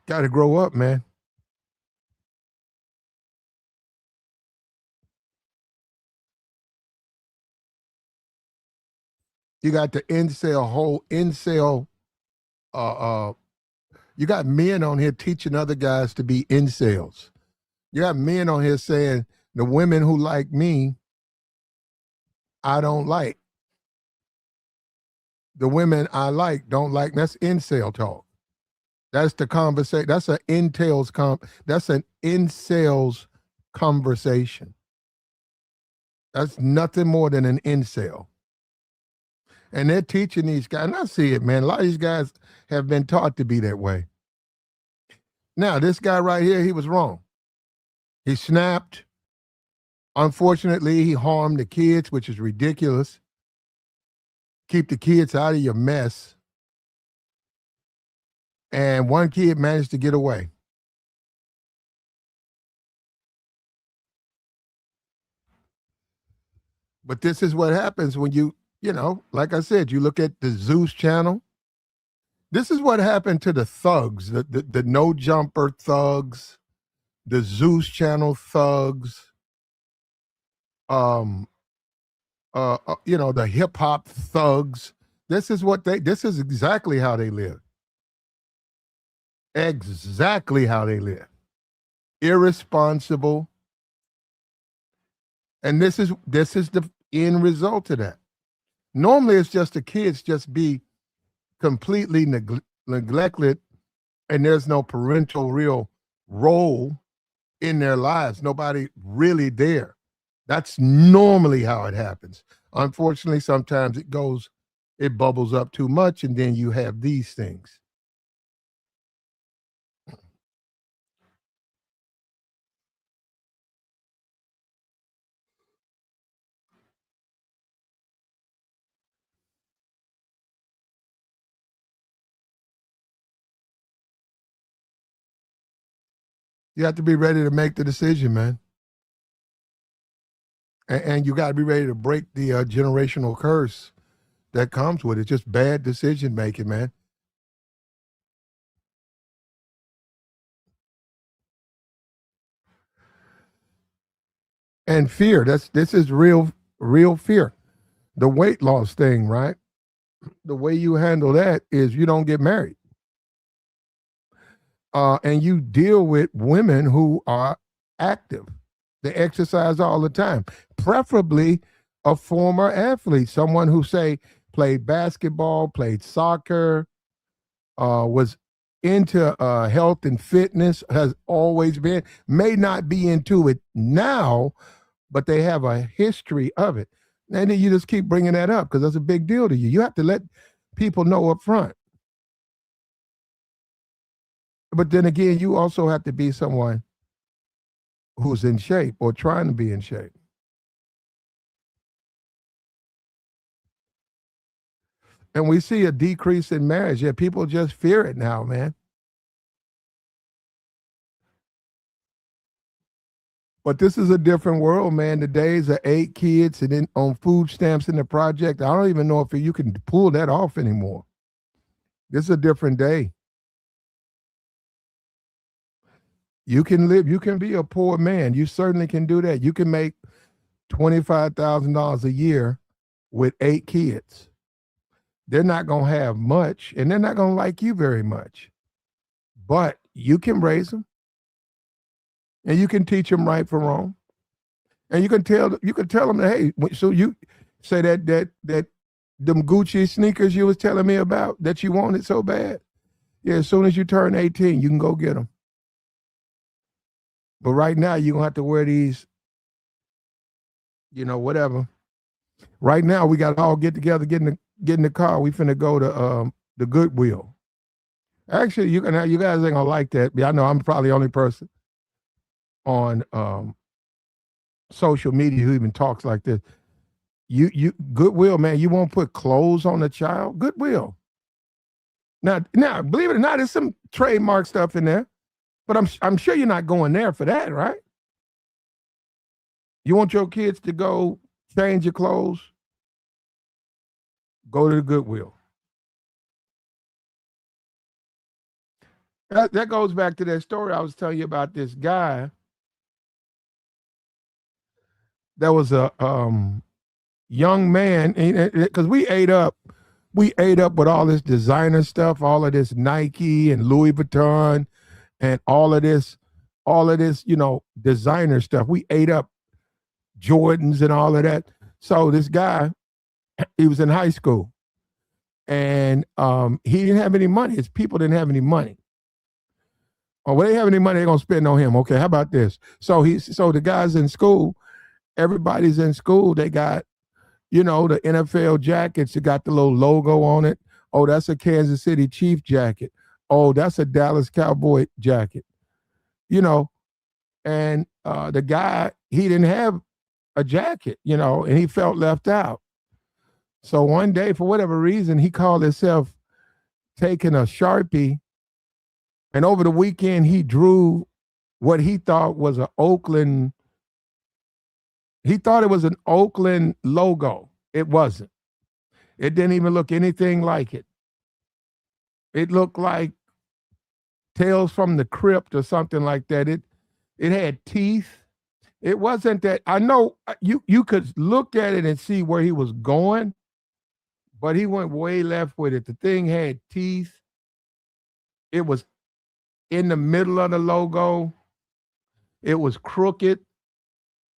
Gotta grow up, man. You got the whole incel uh you got men on here teaching other guys to be incels. You got men on here saying the women who like me, I don't like. The women I like don't like. That's incel talk. That's the conversation. That's an incels conversation. That's nothing more than an incel. And they're teaching these guys, and I see it, man. A lot of these guys have been taught to be that way. Now, this guy right here, he was wrong. He snapped. Unfortunately, he harmed the kids, which is ridiculous. keep the kids out of your mess. And one kid managed to get away. But this is what happens when like I said, you look at the Zeus channel. This is what happened to the thugs, the no jumper thugs, the Zeus channel thugs, um, the hip hop thugs. This is exactly how they live. Exactly how they live. Irresponsible. And this is the end result of that. Normally it's just the kids just be completely neglected, and there's no parental real role in their lives. Nobody really there. That's normally how it happens. Unfortunately, sometimes it bubbles up too much, and then you have these things. You have to be ready to make the decision, man. And you got to be ready to break the generational curse that comes with it. Just bad decision making, man. And fear. This is real fear. The weight loss thing, right? The way you handle that is you don't get married. And you deal with women who are active. They exercise all the time, preferably a former athlete, someone who, say, played basketball, played soccer, was into health and fitness, has always been, may not be into it now, but they have a history of it. And then you just keep bringing that up because that's a big deal to you. You have to let people know up front. But then again, you also have to be someone who's in shape or trying to be in shape. And we see a decrease in marriage. Yeah, people just fear it now, man. But this is a different world, man. The days of 8 kids and then on food stamps in the project, I don't even know if you can pull that off anymore. This is a different day. You can be a poor man. You certainly can do that. You can make $25,000 a year with 8 kids. They're not going to have much, and they're not going to like you very much. But you can raise them, and you can teach them right from wrong, and you can tell them that, hey, so you say that them Gucci sneakers you was telling me about that you wanted so bad. Yeah, as soon as you turn 18, you can go get them. But right now, you're going to have to wear these, whatever. Right now, we got to all get together, get in the car. We finna go to the Goodwill. Actually, you guys ain't gonna like that. I know I'm probably the only person on social media who even talks like this. You Goodwill, man. You won't put clothes on a child. Goodwill. Now, believe it or not, there's some trademark stuff in there, but I'm sure you're not going there for that, right? You want your kids to go change your clothes? Go to the Goodwill. That goes back to that story I was telling you about this guy that was a young man, because we ate up with all this designer stuff, all of this Nike and Louis Vuitton and all of this, designer stuff. We ate up Jordans and all of that. So this guy, he was in high school, and he didn't have any money. His people didn't have any money. Oh, well, they have any money they're gonna spend on him. Okay, how about this? So the guys in school, everybody's in school. They got, the NFL jackets. It got the little logo on it. Oh, that's a Kansas City Chief jacket. Oh, that's a Dallas Cowboy jacket. And the guy, he didn't have a jacket, and he felt left out. So one day, for whatever reason, he called himself taking a Sharpie, and over the weekend he drew what he thought was an Oakland. He thought it was an Oakland logo. It wasn't. It didn't even look anything like it. It looked like Tales from the Crypt or something like that. It had teeth. It wasn't that. I know you could look at it and see where he was going, but he went way left with it. The thing had teeth. It was in the middle of the logo. It was crooked.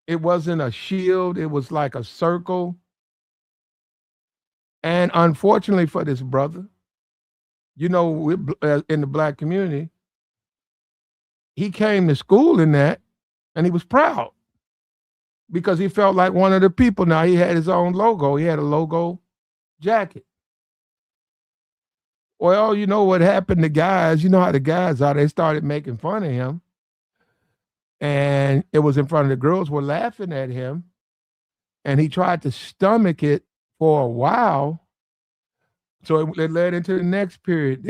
It wasn't a shield. It was like a circle. And unfortunately for this brother, in the black community, he came to school in that, and he was proud because he felt like one of the people. Now he had his own logo. He had a logo jacket. Well, you know what happened to guys? You know how the guys are. They started making fun of him, and it was in front of the girls were laughing at him, and he tried to stomach it for a while. So it led into the next period.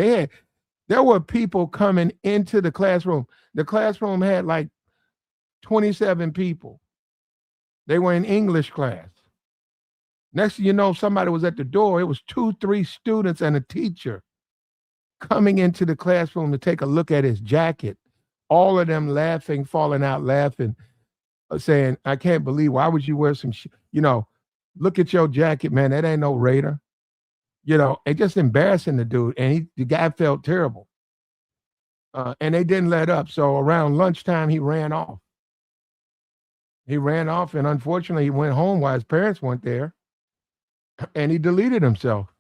There were people coming into the classroom. The classroom had like 27 people. They were in English class. Next thing you know, somebody was at the door. It was 2, 3 students and a teacher coming into the classroom to take a look at his jacket. All of them laughing, falling out laughing, saying, I can't believe, why would you wear some, look at your jacket, man. That ain't no Raider. And just embarrassing the dude. And the guy felt terrible. And they didn't let up. So around lunchtime, he ran off. And unfortunately, he went home while his parents weren't there, and he deleted himself.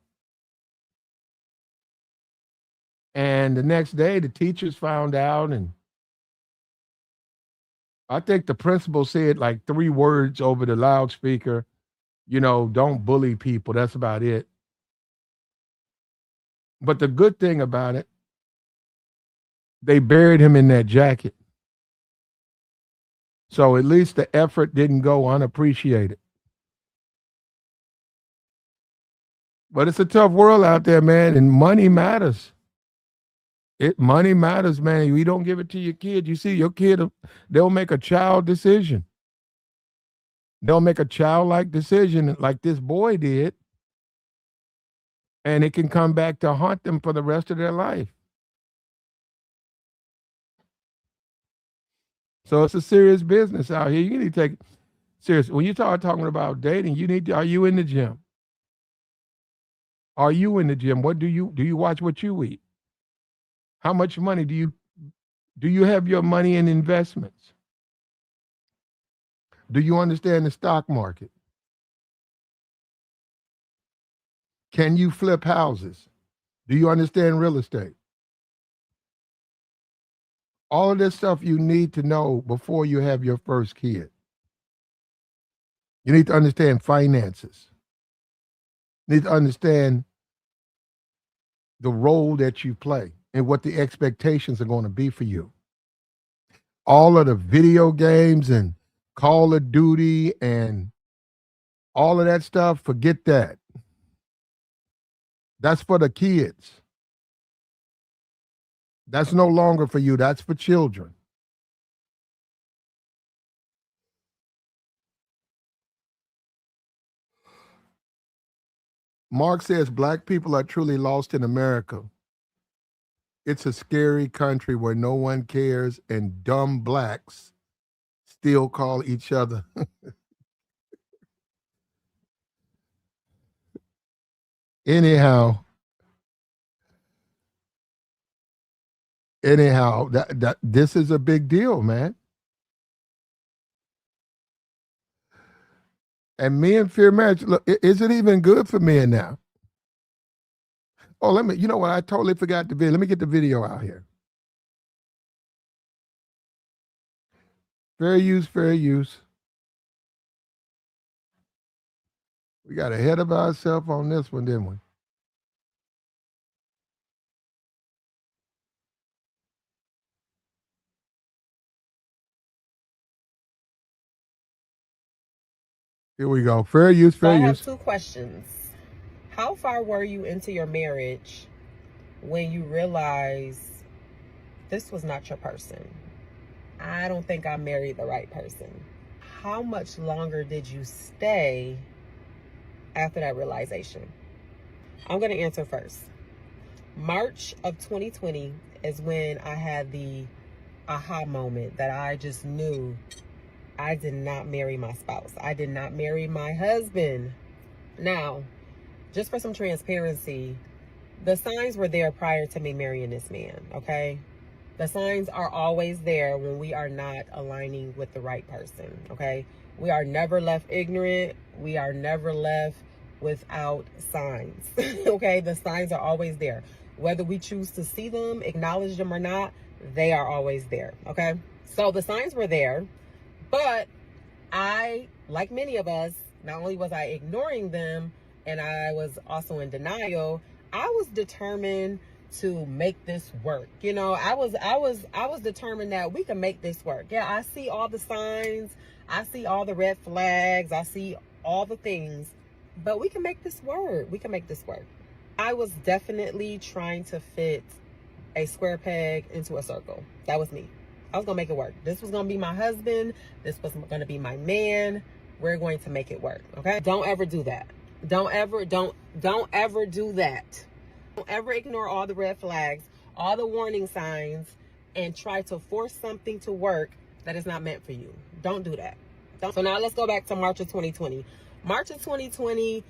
And the next day, the teachers found out, and I think the principal said like 3 words over the loudspeaker, don't bully people. That's about it. But the good thing about it, they buried him in that jacket. So at least the effort didn't go unappreciated. But it's a tough world out there, man, and money matters. Money matters, man. You don't give it to your kid. You see, your kid, they'll make a child decision. They'll make a childlike decision like this boy did, and it can come back to haunt them for the rest of their life. So it's a serious business out here. You need to take it serious. When you start talking about dating, are you in the gym? Are you in the gym? What do you watch what you eat? How much money do you have your money in investments? Do you understand the stock market? Can you flip houses? Do you understand real estate? All of this stuff you need to know before you have your first kid. You need to understand finances. You need to understand the role that you play and what the expectations are going to be for you. All of the video games and Call of Duty and all of that stuff, forget that. That's for the kids. That's no longer for you. That's for children. Mark says black people are truly lost in America. It's a scary country where no one cares and dumb blacks still call each other. anyhow, that this is a big deal, man. And men fear marriage. Look, is it even good for men now? Oh, you know what? I totally forgot the video. Let me get the video out here. Fair use, fair use. We got ahead of ourselves on this one, didn't we? Here we go. Fair use, fair I have use. 2 questions. How far were you into your marriage when you realized this was not your person? I don't think I married the right person. How much longer did you stay after that realization? I'm going to answer first. March of 2020 is when I had the aha moment that I just knew I did not marry my spouse. I did not marry my husband. Now, just for some transparency, the signs were there prior to me marrying this man, okay? The signs are always there when we are not aligning with the right person, okay? We are never left ignorant. We are never left without signs, okay? The signs are always there. Whether we choose to see them, acknowledge them or not, they are always there, okay? So the signs were there, but I, like many of us, not only was I ignoring them and I was also in denial, I was determined to make this work. You know, I was determined that we can make this work. Yeah, I see all the signs, I see all the red flags, I see all the things, but we can make this work. We can make this work. I was definitely trying to fit a square peg into a circle. That was me. I was gonna make it work. This was gonna be my husband. This was gonna be my man. We're going to make it work. Okay? Don't ever do that. Don't ever do that. Don't ever ignore all the red flags, all the warning signs, and try to force something to work that is not meant for you. Don't do that. So now let's go back to March of 2020. March of 2020,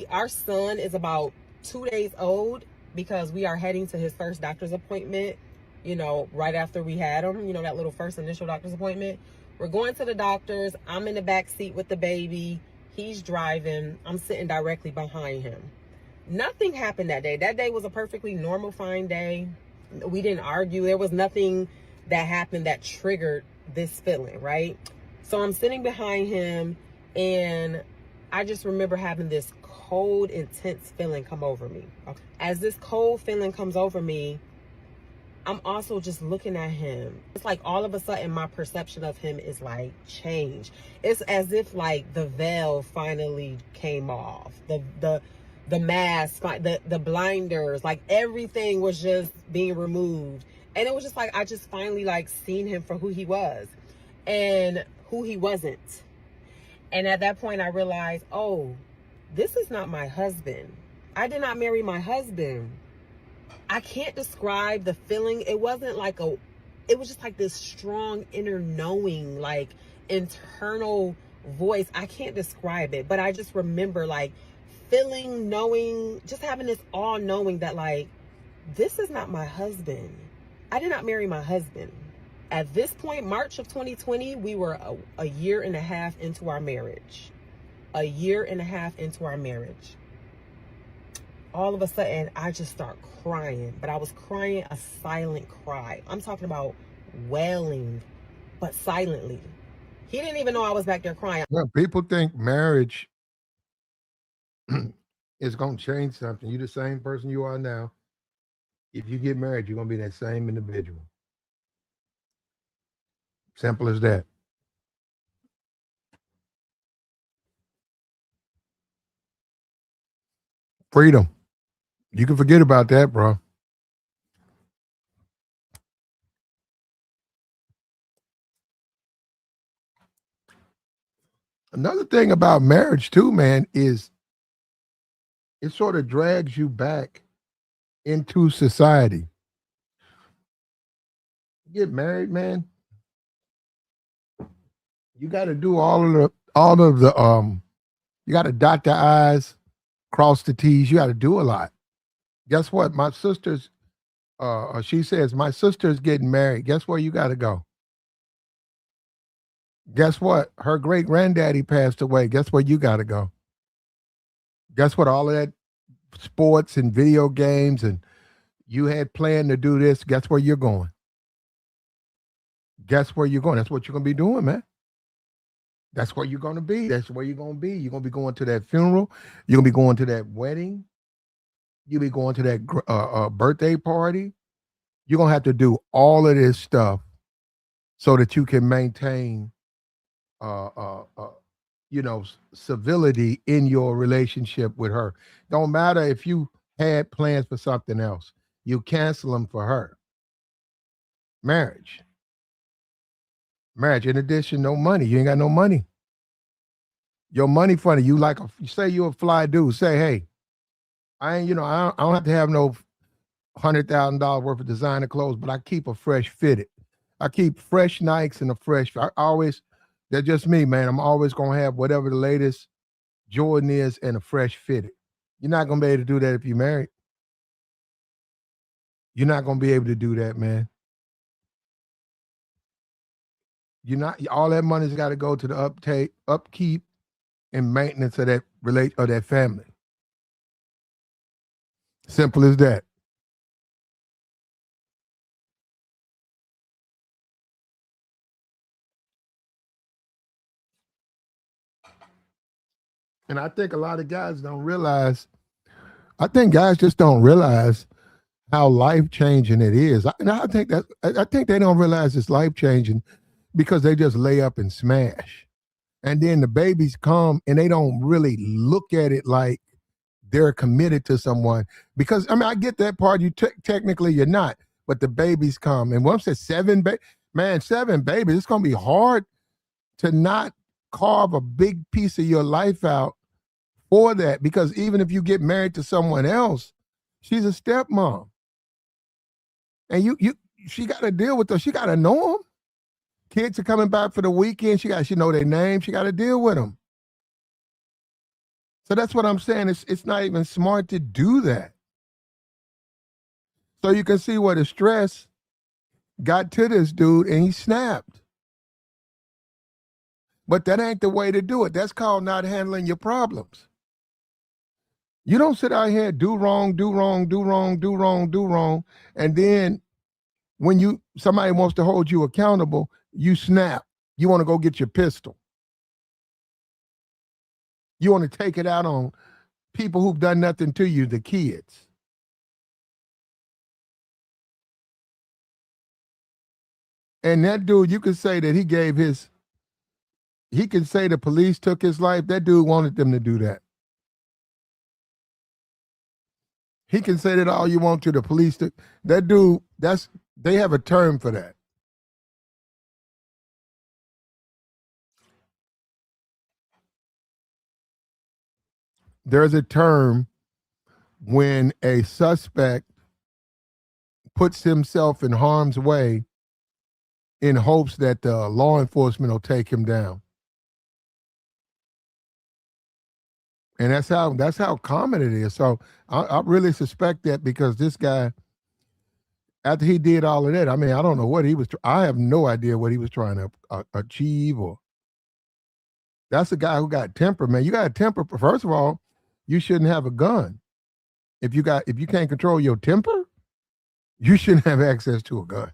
our son is about 2 days old because we are heading to his first doctor's appointment, you know, right after we had him, you know, that little first initial doctor's appointment. We're going to the doctor's. I'm in the back seat with the baby. He's driving. I'm sitting directly behind him. Nothing happened that day. That day was a perfectly normal, fine day. We didn't argue. There was nothing that happened that triggered this feeling, right? So I'm sitting behind him, and I just remember having this cold, intense feeling come over me. As this cold feeling comes over me, I'm also just looking at him. It's like all of a sudden my perception of him is like changed. It's as if like the veil finally came off. The mask, the blinders, like everything was just being removed. And it was just like I just finally like seen him for who he was and who he wasn't. And at that point I realized, oh, this is not my husband. I did not marry my husband. I can't describe the feeling. It wasn't like it was just like this strong inner knowing, like internal voice. I can't describe it, but I just remember like feeling, knowing, just having this all knowing that like, this is not my husband. I did not marry my husband. At this point, March of 2020, we were a year and a half into our marriage. A year and a half into our marriage. All of a sudden, I just start crying. But I was crying a silent cry. I'm talking about wailing, but silently. He didn't even know I was back there crying. Yeah, people think marriage is going to change something. You're the same person you are now. If you get married, you're going to be that same individual. Simple as that. Freedom. You can forget about that, bro. Another thing about marriage, too, man, is it sort of drags you back into society. You get married, man. You got to do all of the you got to dot the I's, cross the T's. You got to do a lot. Guess what? My sister's she says, my sister's getting married. Guess where you got to go? Guess what? Her great granddaddy passed away. Guess where you got to go? Guess what? All of that sports and video games, and you had planned to do this. Guess where you're going? Guess where you're going? That's what you're going to be doing, man. That's where you're going to be. That's where you're going to be. You're going to be going to that funeral. You're going to be going to that wedding. You'll be going to that birthday party. You're going to have to do all of this stuff so that you can maintain uh, uh, uh, civility in your relationship with her. Don't matter if you had plans for something else. You cancel them for her. Marriage. Marriage. In addition, no money. You ain't got no money. Your money funny. You say you're a fly dude. Say, hey, I don't have to have no $100,000 worth of designer clothes, but I keep a fresh fitted. I keep fresh Nikes and a fresh. That's just me, man. I'm always gonna have whatever the latest Jordan is and a fresh fitted. You're not gonna be able to do that if you're married. You're not gonna be able to do that, man. You're not. All that money's got to go to the upkeep, and maintenance of that family. Simple as that. And I think a lot of guys don't realize. I think guys just don't realize how life changing it is. I think they don't realize it's life changing because they just lay up and smash. And then the babies come and they don't really look at it like they're committed to someone. Because I get that part. Technically you're not, but the babies come. And once it's seven babies, it's gonna be hard to not carve a big piece of your life out for that. Because even if you get married to someone else, she's a stepmom. And she got to deal with them. She got to know them. Kids are coming back for the weekend. She know their name. She got to deal with them. So that's what I'm saying. It's not even smart to do that. So you can see where the stress got to this dude and he snapped. But that ain't the way to do it. That's called not handling your problems. You don't sit out here, do wrong, and then when somebody wants to hold you accountable, you snap. You want to go get your pistol. You want to take it out on people who've done nothing to you, the kids. And that dude, you could say that he can say the police took his life. That dude wanted them to do that. He can say that all you want to. The police took that dude. They have a term for that. There's a term when a suspect puts himself in harm's way in hopes that the law enforcement will take him down. And that's how common it is. So I really suspect that because this guy, after he did all of that, I don't know what he was. I have no idea what he was trying to achieve. Or that's a guy who got temper, man. You got a temper. First of all, you shouldn't have a gun. If you can't control your temper, you shouldn't have access to a gun.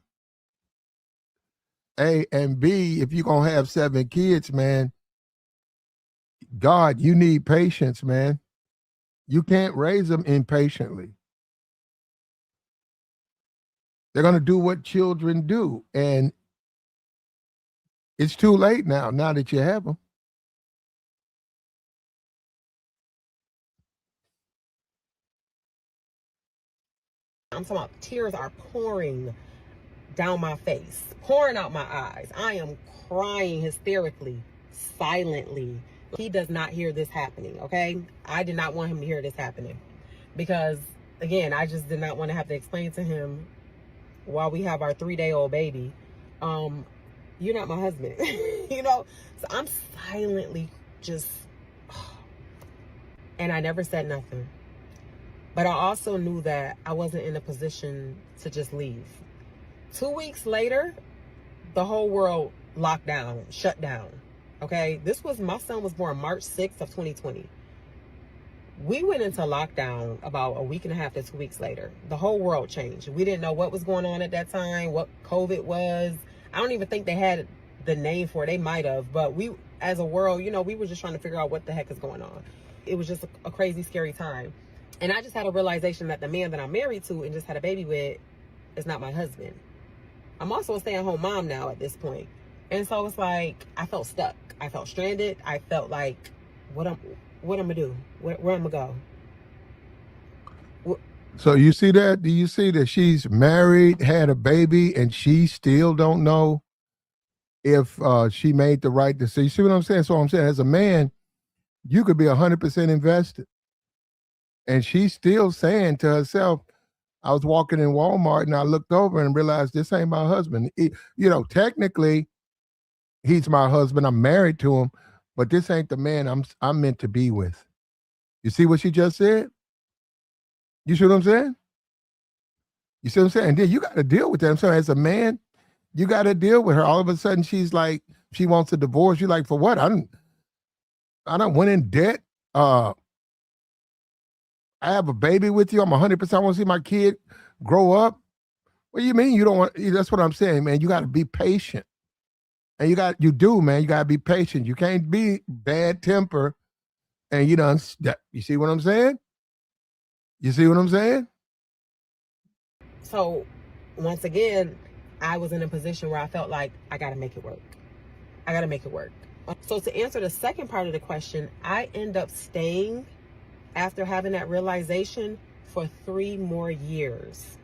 A and B, if you're gonna have 7 kids, man, God, you need patience, man. You can't raise them impatiently. They're going to do what children do. And it's too late now that you have them. I'm talking about tears are pouring down my face, pouring out my eyes. I am crying hysterically, silently. He does not hear this happening, okay? I did not want him to hear this happening because, again, I just did not want to have to explain to him while we have our 3-day-old baby, you're not my husband, So I'm silently just, and I never said nothing. But I also knew that I wasn't in a position to just leave. 2 weeks later, the whole world locked down, shut down. Okay, my son was born March 6th of 2020. We went into lockdown about a week and a half to 2 weeks later. The whole world changed. We didn't know what was going on at that time, what COVID was. I don't even think they had the name for it. They might have, but we, as a world, we were just trying to figure out what the heck is going on. It was just a crazy, scary time. And I just had a realization that the man that I'm married to and just had a baby with is not my husband. I'm also a stay-at-home mom now at this point. And so it's like I felt stuck. I felt stranded. I felt like, what I'm gonna do? Where I'm gonna go? So you see that? Do you see that she's married, had a baby, and she still don't know if she made the right decision? You see what I'm saying? So I'm saying, as a man, you could be 100% invested, and she's still saying to herself, I was walking in Walmart and I looked over and realized this ain't my husband. Technically, he's my husband. I'm married to him, but this ain't the man I'm meant to be with. You see what she just said? You see what I'm saying? You see what I'm saying? And then you got to deal with that. I'm saying, as a man, you got to deal with her. All of a sudden, she's like, she wants a divorce. You're like, for what? I don't went in debt. I have a baby with you. I'm 100%. I want to see my kid grow up. What do you mean you don't want? That's what I'm saying, man. You got to be patient, and you do, man. You got to be patient. You can't be bad temper, and you see what I'm saying? You see what I'm saying? So, once again, I was in a position where I felt like I got to make it work. I got to make it work. So to answer the second part of the question, I end up staying after having that realization for 3 more years.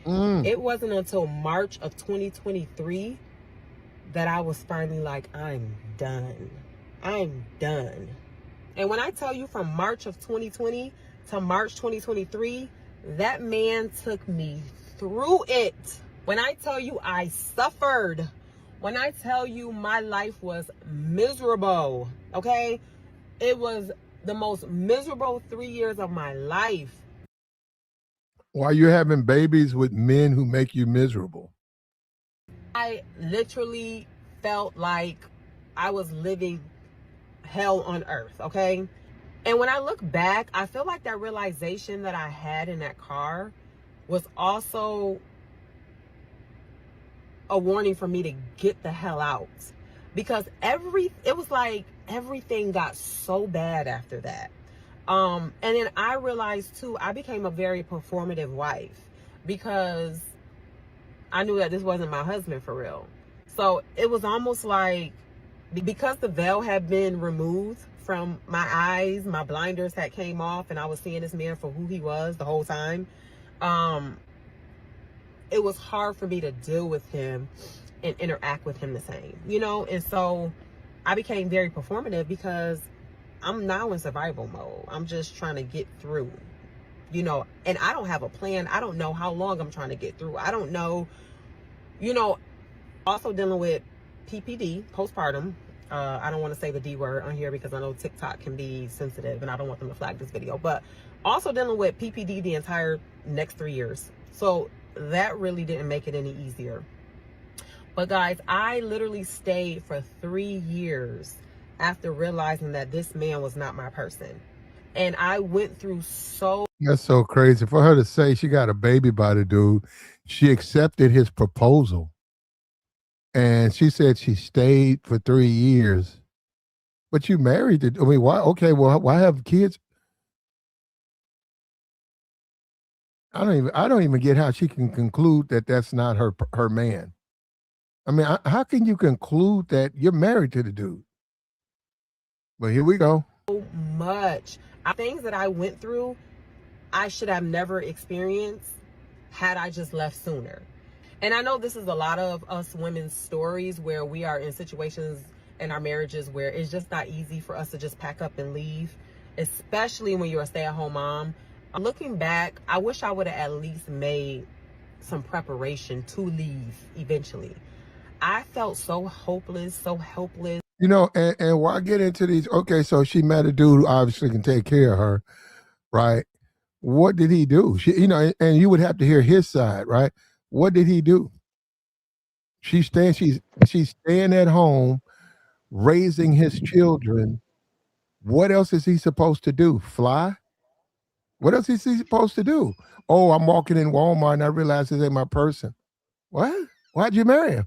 It wasn't until March of 2023 that I was finally like, I'm done. I'm done. And when I tell you, from March of 2020 to March 2023, that man took me through it. When I tell you I suffered, when I tell you my life was miserable, okay? It was the most miserable 3 years of my life. Why you having babies with men who make you miserable? I literally felt like I was living hell on earth, okay? And when I look back, I feel like that realization that I had in that car was also a warning for me to get the hell out, because it was like everything got so bad after that. And then I realized too, I became a very performative wife because I knew that this wasn't my husband for real. So it was almost like, because the veil had been removed from my eyes, my blinders had came off, and I was seeing this man for who he was the whole time. It was hard for me to deal with him and interact with him the same, And so I became very performative because I'm now in survival mode. I'm just trying to get through, and I don't have a plan. I don't know how long I'm trying to get through. I don't know, also dealing with PPD, postpartum. I don't want to say the D word on here because I know TikTok can be sensitive and I don't want them to flag this video, but also dealing with PPD the entire next 3 years. So that really didn't make it any easier. But guys, I literally stayed for 3 years after realizing that this man was not my person. And I went through so... That's so crazy. For her to say she got a baby by the dude, she accepted his proposal. And she said she stayed for 3 years. But you married it. I mean, why? Okay, well, why have kids? I don't even get how she can conclude that that's not her man. I mean, how can you conclude that you're married to the dude? But here we go. So much. Things that I went through, I should have never experienced had I just left sooner. And I know this is a lot of us women's stories where we are in situations in our marriages where it's just not easy for us to just pack up and leave, especially when you're a stay-at-home mom. Looking back, I wish I would have at least made some preparation to leave eventually. I felt so hopeless, so helpless. And why get into these? Okay, so she met a dude who obviously can take care of her, right? What did he do? And you would have to hear his side, right? What did he do? She's staying at home, raising his children. What else is he supposed to do? Fly? What else is he supposed to do? Oh, I'm walking in Walmart and I realize this ain't my person. What? Why'd you marry him?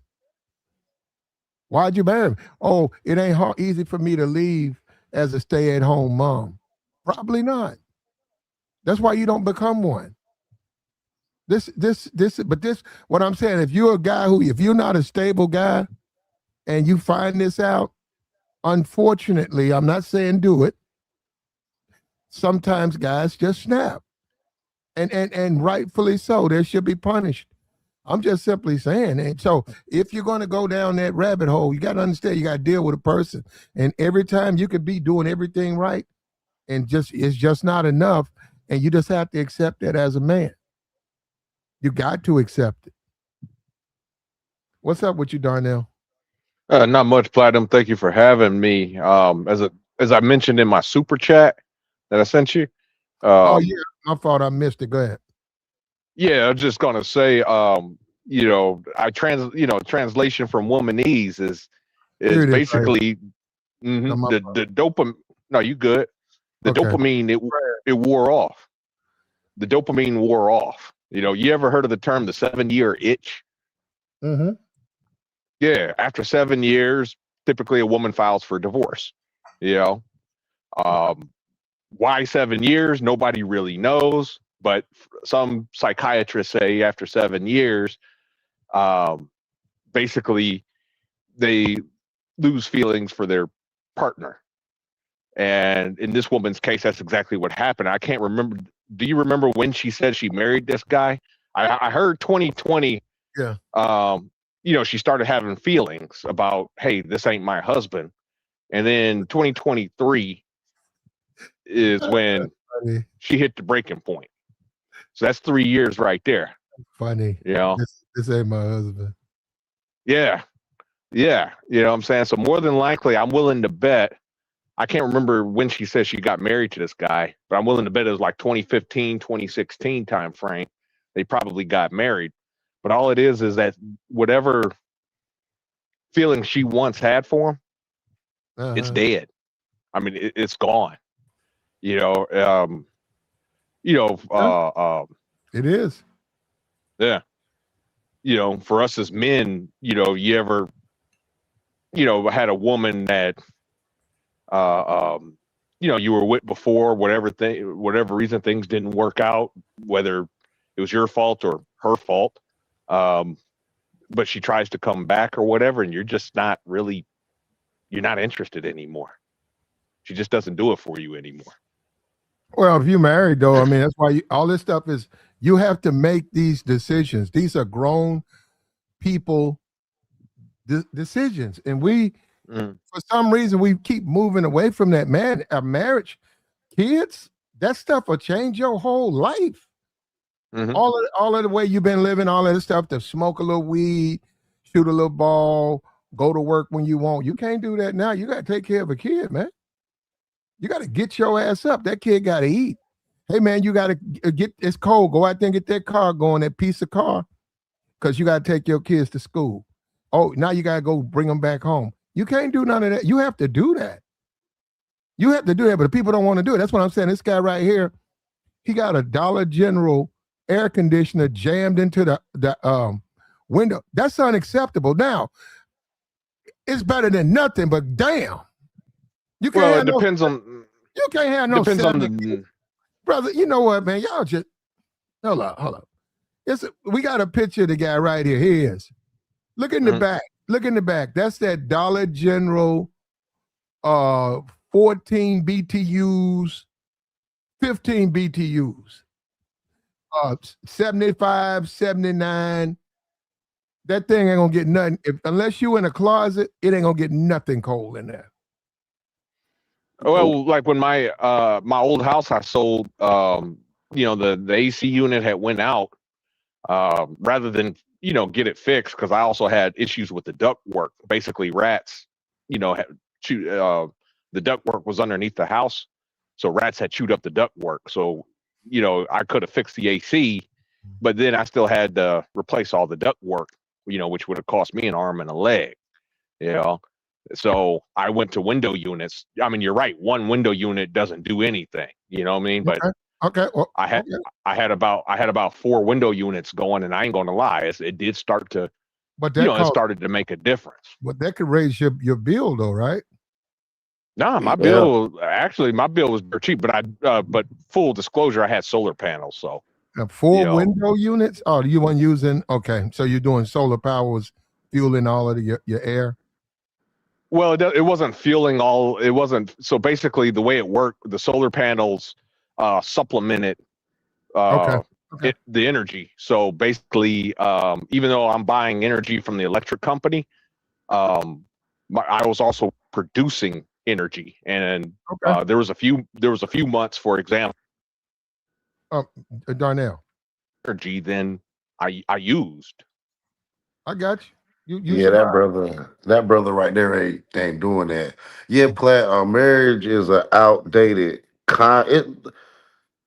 Why'd you marry him? Oh, it ain't easy for me to leave as a stay-at-home mom. Probably not. That's why you don't become one. What I'm saying, if you're a guy if you're not a stable guy, and you find this out, unfortunately, I'm not saying do it. Sometimes guys just snap. And rightfully so. They should be punished. I'm just simply saying. And so if you're going to go down that rabbit hole, you got to understand you got to deal with a person. And every time you could be doing everything right and just it's just not enough. And you just have to accept that as a man. You got to accept it. What's up with you, Darnell? Not much, Platinum. Thank you for having me. As I mentioned in my super chat that I sent you. Oh Um, yeah, my fault. I missed it. Go ahead. yeah, I was just gonna say, translation from womanese Here is it is right here. basically No, my the dopamine. No, you good. The okay. dopamine it wore off. The dopamine wore off. You ever heard of the term the 7-year itch? Mm-hmm. Yeah, after 7 years, typically a woman files for divorce. You know, um, why 7 years? Nobody really knows, but some psychiatrists say after 7 years, um, basically they lose feelings for their partner. And in this woman's case, that's exactly what happened. I can't remember. Do you remember when she said she married this guy? I heard 2020. Yeah. She started having feelings about, hey, this ain't my husband. And then 2023 is when Funny. she hit the breaking point. So that's 3 years right there. Funny. You know? This ain't my husband. Yeah. Yeah. You know what I'm saying? So more than likely, I'm willing to bet. I can't remember when she said she got married to this guy, but I'm willing to bet it was like 2015, 2016 time frame. They probably got married. But all it is that whatever feeling she once had for him, it's dead. I mean, it's gone. You know, it is. Yeah. For us as men, you ever, had a woman that, you were with before, whatever reason things didn't work out, whether it was your fault or her fault. But she tries to come back or whatever, and you're just not really, you're not interested anymore. She just doesn't do it for you anymore. Well, if you're married, though, I mean, that's why all this stuff is, you have to make these decisions. These are grown people decisions. And for some reason, we keep moving away from that. Man, a marriage, kids, that stuff will change your whole life. Mm-hmm. All of the way you've been living, all of this stuff, to smoke a little weed, shoot a little ball, go to work when you want. You can't do that now. You got to take care of a kid, man. You got to get your ass up. That kid got to eat. Hey, man, you got to it's cold. Go out there and get that car going, that piece of car, because you got to take your kids to school. Oh, now you got to go bring them back home. You can't do none of that. You have to do that. You have to do that, but the people don't want to do it. That's what I'm saying. This guy right here, he got a Dollar General air conditioner jammed into the window. That's unacceptable. Now, it's better than nothing, but damn. You can't It depends on. You can't have no. Depends on the brother. You know what, man? Y'all just hold up. We got a picture of the guy right here. Here he is. Look in the back. Look in the back. That's that Dollar General 14 BTUs, 15 BTUs, 75, 79. That thing ain't gonna get nothing. Unless you in a closet, it ain't gonna get nothing cold in there. Well, like when my old house I sold, the AC unit had went out. Rather than get it fixed, because I also had issues with the duct work. Basically, rats, the duct work was underneath the house, so rats had chewed up the duct work. So, I could have fixed the AC, but then I still had to replace all the duct work, which would have cost me an arm and a leg. So I went to window units. I mean, you're right. One window unit doesn't do anything. You know what I mean? But okay. Well, I had about 4 window units going, and I ain't gonna lie, it did start to, but that it started to make a difference. But that could raise your bill, though, right? No, my bill was dirt cheap, but full disclosure, I had solar panels, so 4 window units. Oh, you weren't using? Okay, so you're doing solar power was fueling all of your air. Well, it wasn't fueling all. It wasn't. So basically, the way it worked, the solar panels supplemented Okay. uh, Okay. the energy. So basically, even though I'm buying energy from the electric company, um, I was also producing energy, and Okay. there was a few months, for example, Uh, Darnell, energy than I used. I got you. You Yeah, survived. that brother right there ain't doing that. Yeah, plat marriage is a outdated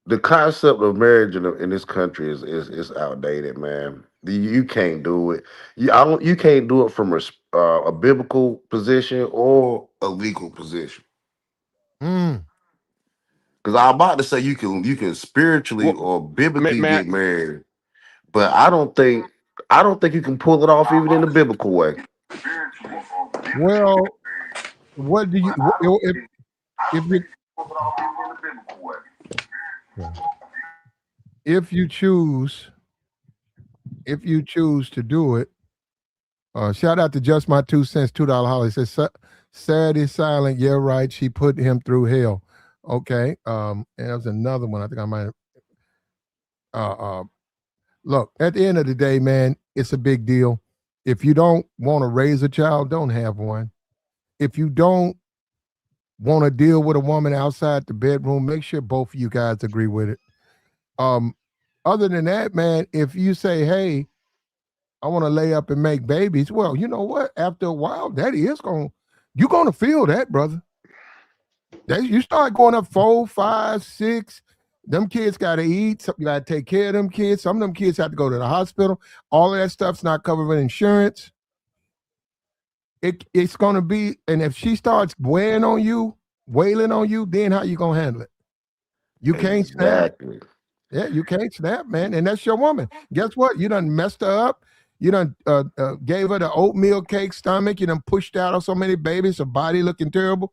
the concept of marriage in this country is outdated, man. You can't do it. You can't do it from a biblical position or a legal position. Mm. Because I'm about to say you can spiritually Well, or biblically Matt, get married, but I don't think you can pull it off even in the biblical way. Well, what do you if you if you choose if you choose to do it? Shout out to Just My 2 cents, $2 Holly says sad is silent. Yeah, right. She put him through hell. Okay. And there was another one. I think I might. Uh, uh, Look, at the end of the day, man, it's a big deal. If you don't want to raise a child, don't have one. If you don't want to deal with a woman outside the bedroom, make sure both of you guys agree with it. Um, Other than that, man, if you say, "Hey, I want to lay up and make babies," well, you know what? After a while, that is going you're gonna feel that, brother. You start going up 4, 5, 6. Them kids got to eat. You got to take care of them kids. Some of them kids have to go to the hospital. All of that stuff's not covered with insurance. It's gonna be, and if she starts wailing on you, then how you gonna handle it? You can't snap. Exactly. Yeah, you can't snap, man. And that's your woman. Guess what? You done messed her up. You done gave her the oatmeal cake stomach. You done pushed out on so many babies, her body looking terrible.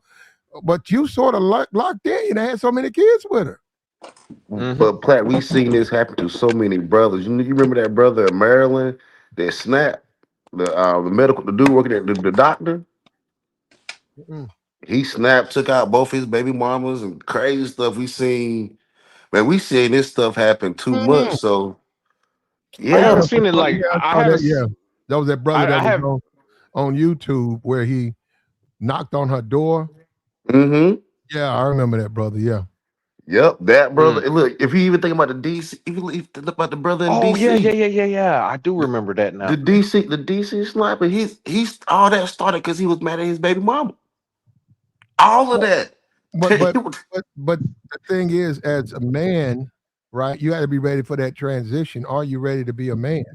But you sort of locked in. You done had so many kids with her. hmm But Platt, we seen this happen to so many brothers. You remember that brother in Maryland that snapped the dude working at the doctor. Mm-mm. He snapped, took out both his baby mamas and crazy stuff. We seen this stuff happen too much. Mm. So I Yeah, haven't yeah, seen it like yeah, I I saw haven't. that. Yeah, that was that brother I that was have. on YouTube where he knocked on her door. mm-hmm. Yeah, I remember that brother. Yeah. Yep, that brother. Mm. And look, if you even think about the DC, if you think about the brother in Oh yeah, yeah, DC, yeah, yeah, yeah. I do the, remember that the now. DC, the DC sniper, he's all that started because he was mad at his baby mama. All of But that. but but but the thing is, as a man, right? You got to be ready for that transition. Are you ready to be a man?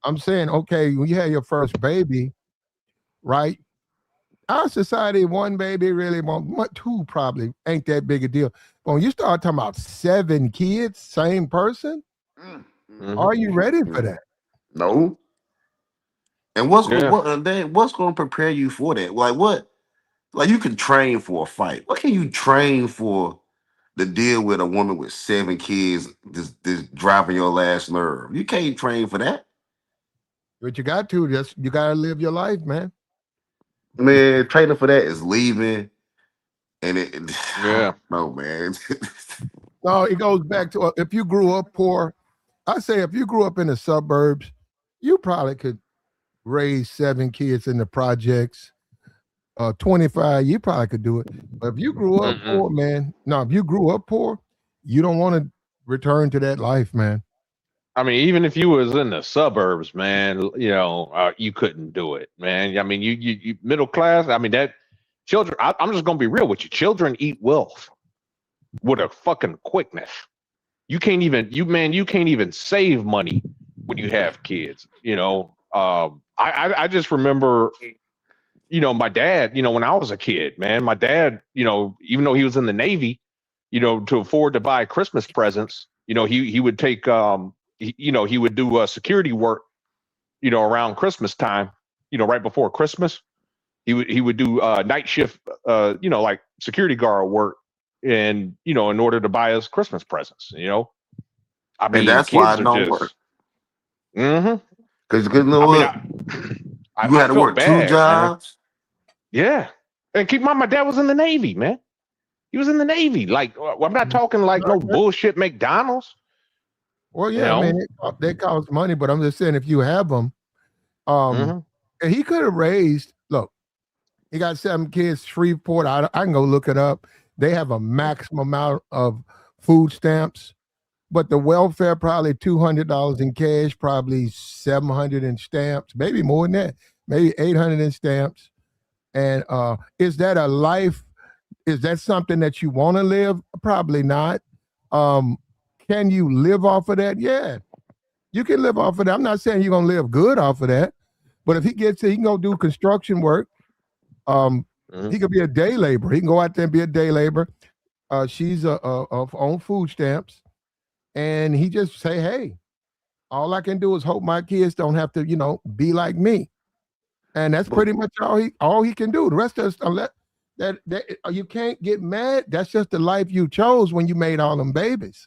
I'm saying, okay, when you have your first baby, right? Our society, one baby really won't, two probably ain't that big a deal. But when you start talking about 7 kids, same person, Mm, hmm are you ready for mm. that? No. And Yeah. what's going to prepare you for that? Like what? Like you can train for a fight. What can you train for to deal with a woman with 7 kids just driving your last nerve? You can't train for that. But you got to, just you got to live your life, man. Man, training for that is leaving and Yeah. no man. No, it goes back to if you grew up poor. I say if you grew up in the suburbs, you probably could raise 7 kids in the projects. 25, you probably could do it. But if you grew up Mm-mm. poor, man, no, if you grew up poor, you don't want to return to that life, man. I mean, even if you was in the suburbs, man, you couldn't do it, man. I mean, you middle class. I mean, that children. I'm just gonna be real with you. Children eat wealth with a fucking quickness. You can't even save money when you have kids. I just remember, my dad. When I was a kid, man, my dad. Even though he was in the Navy, to afford to buy Christmas presents, he would take he would do security work, around Christmas time, right before Christmas. He would do night shift, like security guard work, and in order to buy us Christmas presents. I And mean, that's why kids it are don't work. just. hmm Because you know I mean, what? I You I had to felt work two bad, man. jobs. Yeah. And keep in mind, my dad was in the Navy, man. He was in the Navy. Like, I'm not talking like no bullshit McDonald's. Well, You yeah, I mean, know. they cost money, but I'm just saying if you have them, um, Hmm. and he could have raised. Look, he got 7 kids. Shreveport. I can go look it up. They have a maximum amount of food stamps, but the welfare probably $200 in cash, probably 700 in stamps, maybe more than that, maybe 800 in stamps. And is that a life? Is that something that you want to live? Probably not. Um, can you live off of that? Yeah, you can live off of that. I'm not saying you're gonna live good off of that, but if he gets it, he can go do construction work. Um, Hmm. he could be a day laborer. He can go out there and be a day laborer. She's on food stamps, and he just say, "Hey, all I can do is hope my kids don't have to, be like me." And that's But pretty much all he can do. The rest of us, unless that you can't get mad. That's just the life you chose when you made all them babies.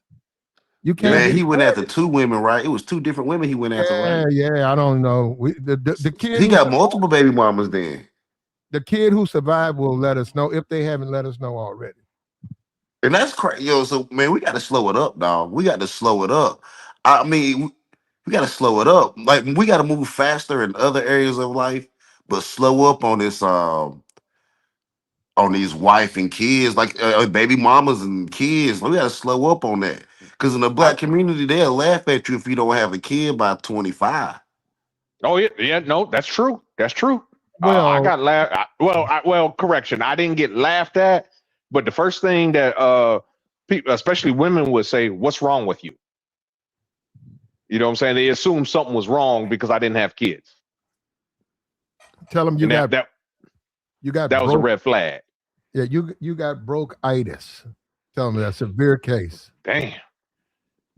You can't Yeah. man, get he went mad. after 2 women, right? It was 2 different women he went after, Yeah, right? yeah. I don't know. The kid He who got multiple baby mamas then. survived will let us know if they haven't let us know already. And that's crazy. Yo, so man, we got to slow it up, dog. We got to slow it up. I mean, we got to slow it up. Like we got to move faster in other areas of life, but slow up on these wife and kids, like baby mamas and kids. We got to slow up on that because in the I black community, they'll laugh at you if you don't have a kid by 25. Oh yeah. Yeah. No, that's true. That's true. I well, got laughed. Well, correction. I didn't get laughed at, but the first thing that people, especially women, would say, "What's wrong with you?" You know what I'm saying? They assumed something was wrong because I didn't have kids, tell them you and got you got that was a broke. red flag. Yeah, you got broke itis. Tell them that severe case. Damn.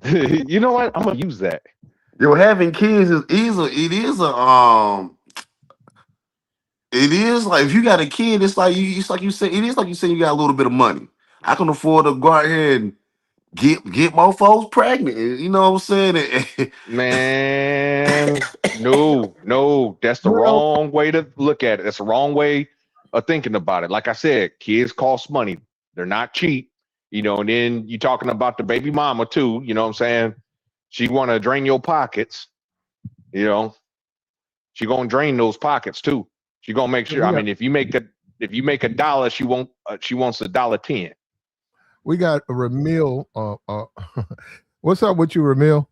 You know what? I'm gonna use that. Yo, having kids is easy. It is like if you got a kid, it's like you said. It is like you said you got a little bit of money. I can afford to go out here and get more folks pregnant. You know what I'm saying? Man, no, no, that's the Well, wrong way to look at it. That's the wrong way of thinking about it. Like I said, kids cost money. They're not cheap, and then you talking about the baby mama too, you know what I'm saying? She want to drain your pockets, you know. She going to drain those pockets too. She going to make sure, I we got mean, if you make a dollar, she wants $1.10. we got Ramil. What's up with you, Ramil?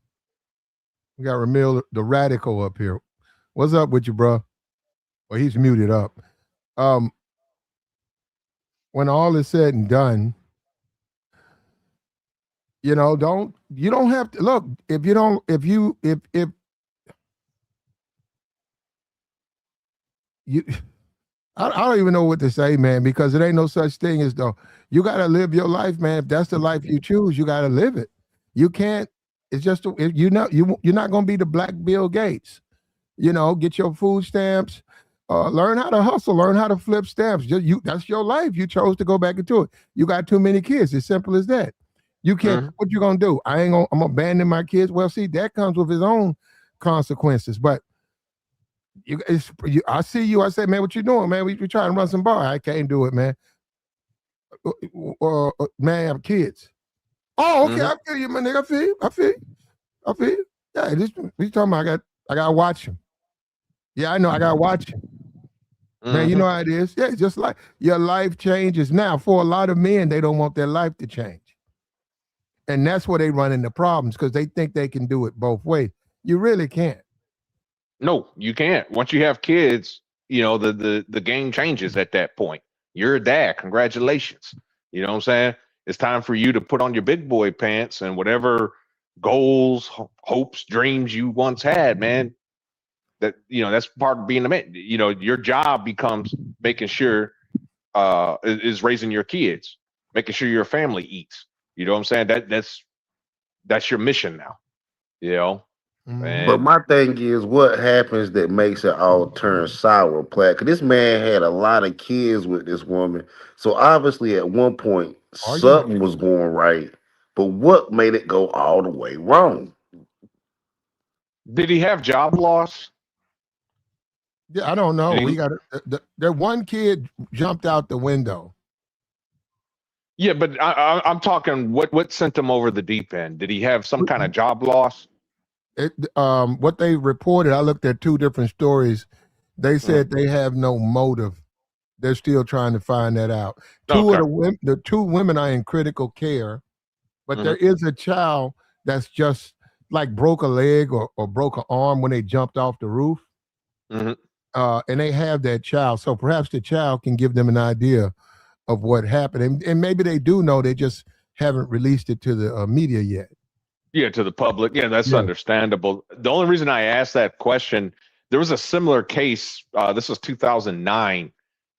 We got Ramil, the radical, up here. What's up with you, bro? Well, he's muted up. Um, when all is said and done, don't you don't have to look if you don't if you I don't even know what to say, man, because it ain't no such thing as though you got to live your life, man. If that's the life you choose, you got to live it. You can't. It's just you're not going to be the Black Bill Gates. Get your food stamps. Learn how to hustle. Learn how to flip stamps. Just you. That's your life. You chose to go back into it. You got too many kids. It's simple as that. You can't. Mm-hmm. What you gonna do? I ain't gonna. I'm abandoning my kids. Well, see, that comes with its own consequences. But I see you. I say, man, what you doing, man? We trying to run some bar. I can't do it, man. Man, I have kids. Oh, okay. Mm-hmm. I feel you, my nigga. I feel you. I feel you. I feel you. Yeah, this we talking about. I got to watch him. Yeah, I know. I got to watch him. Man, you Mm-hmm. know how it is. Yeah, it's just like your life changes now. For a lot of men, they don't want their life to change. And that's where they run into problems because they think they can do it both ways. You really can't. No, you can't. Once you have kids, the game changes at that point. You're a dad. Congratulations. You know what I'm saying? It's time for you to put on your big boy pants and whatever goals, hopes, dreams you once had, man. That's part of being a man. Your job becomes making sure is raising your kids, making sure your family eats. You know what I'm saying? That's your mission now. You know, Hmm. But and my thing is, what happens that makes it all turn sour, Platt? 'Cause this man had a lot of kids with this woman, so obviously at one point Are you something was going right. But what made it go all the way wrong? did he have job loss? Yeah, I don't know. And We got the one kid jumped out the window. yeah, but I'm talking what sent him over the deep end? Did he have some kind of job loss? What they reported, I looked at two different stories. They said they have no motive. They're still trying to find that out. Okay. The two women are in critical care, but Mhm. there is a child that's just like broke a leg or broke an arm when they jumped off the roof. Mhm. And they have that child. So perhaps the child can give them an idea of what happened. And maybe they do know, they just haven't released it to the media yet. Yeah, to the public. Yeah, that's Yeah. understandable. The only reason I asked that question, there was a similar case. This was 2009.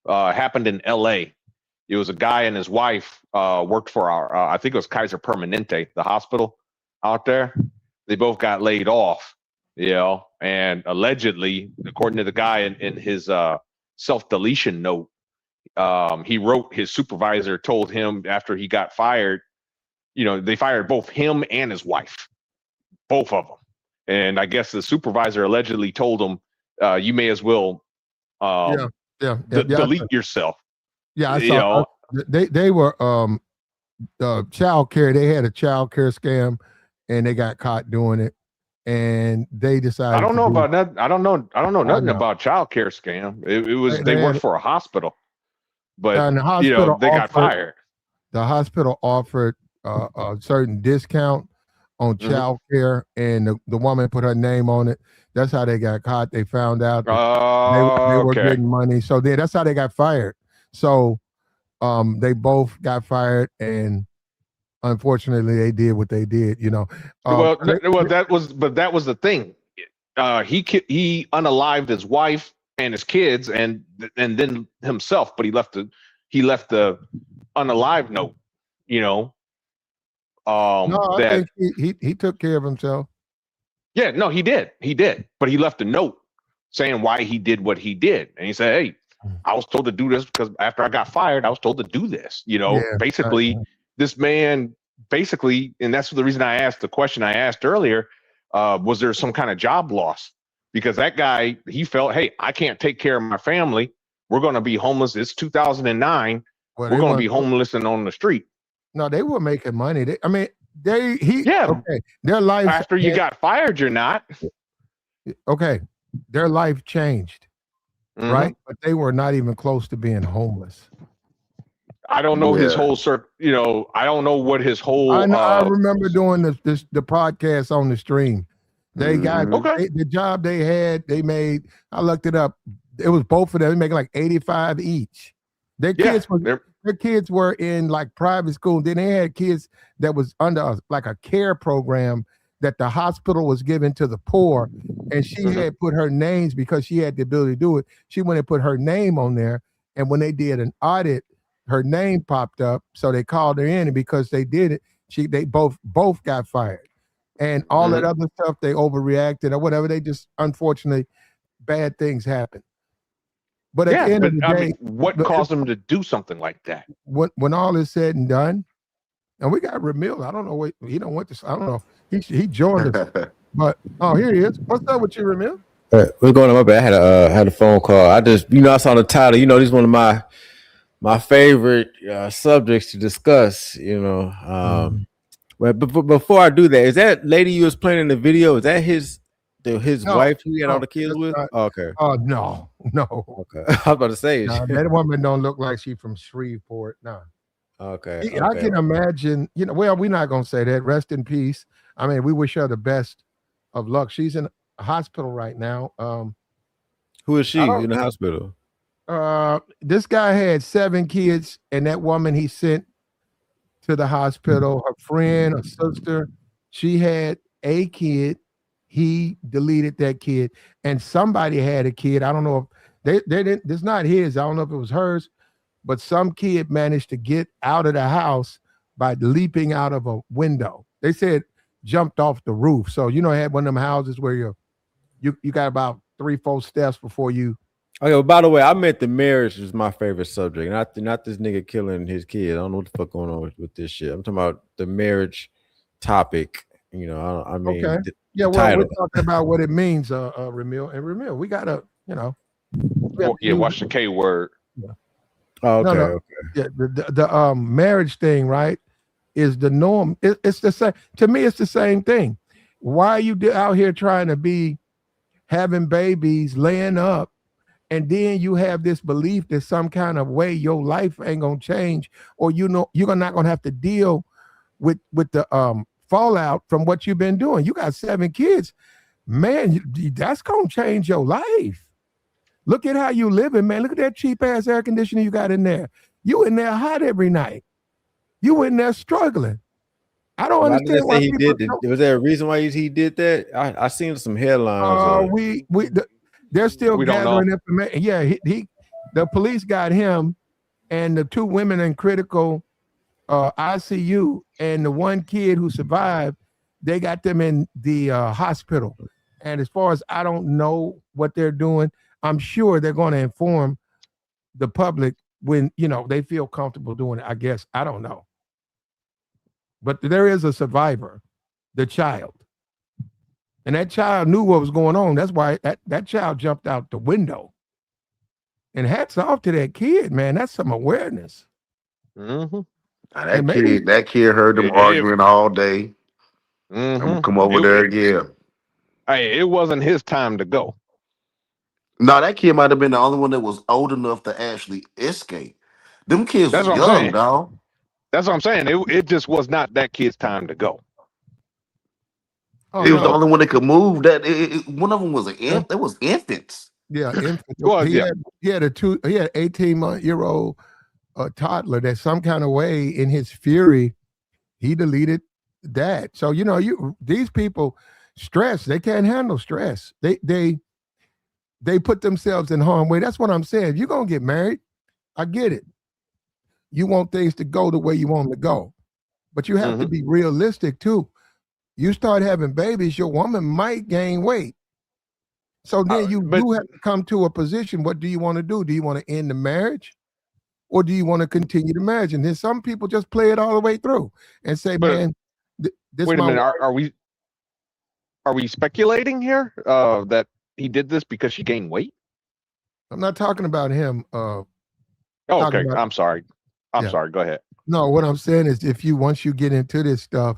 Happened in L.A. It was a guy and his wife worked for our, I think it was Kaiser Permanente, the hospital out there. They both got laid off, and allegedly, according to the guy in his self-deletion note, he wrote his supervisor told him after he got fired, they fired both him and his wife, both of them. And I guess the supervisor allegedly told him, you may as well Yeah. delete yourself. Yeah, I saw. They were child care. They had a child care scam, and they got caught doing it. And they decided. I don't know about that. I don't know nothing know. about child care scam. It was They worked had, for a hospital, but and the hospital they got fired. The hospital offered a certain discount on child care, and the woman put her name on it. That's how they got caught. They found out that they were getting money, so that's how they got fired. So they both got fired, and unfortunately, they did what they did. That was the thing. He unalived his wife and his kids, and then himself, but he left the unalive note. No, I think he took care of himself. Yeah, no, he did, but he left a note saying why he did what he did, and he said, "Hey, I was told to do this because after I got fired, I was told to do this." Basically, this man, and that's the reason I asked the question I asked earlier. Was there some kind of job loss? Because that guy, he felt, hey, I can't take care of my family. We're going to be homeless. It's 2009. We're going to be homeless and on the street. No, they were making money. Okay, their life. After you got fired, you're not. Okay, their life changed, right? But they were not even close to being homeless. I don't know his whole I don't know what his whole. I remember doing the podcast on the stream. They got the job they had. They made. I looked it up. It was both of them. They making like 85 each. Their kids were in like private school. Then they had kids that was under like a care program that the hospital was giving to the poor, and she had put her names because she had the ability to do it. She went and put her name on there, and when they did an audit, her name popped up, so they called her in, and because they did it, they both got fired, and all that other stuff. They overreacted or whatever. They just, unfortunately, bad things happen. But at the end of the day, what caused them to do something like that? When all is said and done, and we got Ramil. I don't know what he don't want this. I don't know. He joined us, but here he is. What's up with you, Ramil? What's going on? My bad. I had a phone call. I just I saw the title. This is one of my favorite subjects to discuss. But before I do that, is that lady you was playing in the video? Is that his wife who he had all the kids with? Okay. Oh no. Okay. I was about to say that woman don't look like she from Shreveport. No. Okay. I can imagine. Well, we're not gonna say that. Rest in peace. I mean, we wish her the best of luck. She's in a hospital right now. Who is she in the hospital? This guy had 7 kids, and that woman he sent to the hospital, her friend, her sister, she had a kid. He deleted that kid, and somebody had a kid. I don't know if they didn't. It's not his. I don't know if it was hers, but some kid managed to get out of the house by leaping out of a window. They said jumped off the roof. So I had one of them houses where you got about 3-4 steps before you. Okay, well, by the way, I meant the marriage was my favorite subject, not this nigga killing his kid. I don't know what the fuck going on with this shit. I'm talking about the marriage topic. I mean, okay. We're talking about what it means, Ramil. And Ramil, we gotta, Watch the K word. Oh, No, okay, no. okay. Yeah, the marriage thing, right, is the norm. It's the same. To me, it's the same thing. Why are you out here trying to be having babies, laying up, and then you have this belief that some kind of way your life ain't gonna change, or you're not gonna have to deal with the fallout from what you've been doing. You got 7 kids, man. That's gonna change your life. Look at how you living, man. Look at that cheap ass air conditioning you got in there. You in there hot every night. You in there struggling. I don't Why did they understand say why he people did don't. Was there a reason why he did that? I seen some headlines. They're still We don't know. gathering information. Yeah, the police got him and the 2 women in critical ICU, and the 1 kid who survived. They got them in the hospital. And as far as I don't know what they're doing, I'm sure they're going to inform the public when they feel comfortable doing it. I guess I don't know, but there is a survivor, the child, and that child knew what was going on. That's why that child jumped out the window. And hats off to that kid, man. That's some awareness. Mm-hmm. And maybe That kid heard them arguing all day. I'm gonna come over there again. Hey, it wasn't his time to go. No, that kid might have been the only one that was old enough to actually escape. Them kids That's was what I'm young, saying. dog. That's what I'm saying. It just was not that kid's time to go. oh He was the no, only one that could move. One of them was yeah, They was infants. yeah, infant. Well, He yeah. had he had 18-month-year-old toddler that some kind of way in his fury he deleted that. So these people stress. They can't handle stress. They put themselves in harm's way. That's what I'm saying. If you're gonna get married, I get it. You want things to go the way you want them to go, but you have to Mm-hmm. be realistic too. You start having babies, your woman might gain weight. So then you But do have to come to a position. What do you want to do? Do you want to end the marriage, or do you want to continue the marriage? And then some people just play it all the way through and say, "Man, this wait a my minute. wife." Are we speculating here that he did this because she gained weight? I'm not talking about him. Oh, Talking okay. about I'm sorry. I'm yeah. sorry. Go ahead. No, what I'm saying is, once you get into this stuff,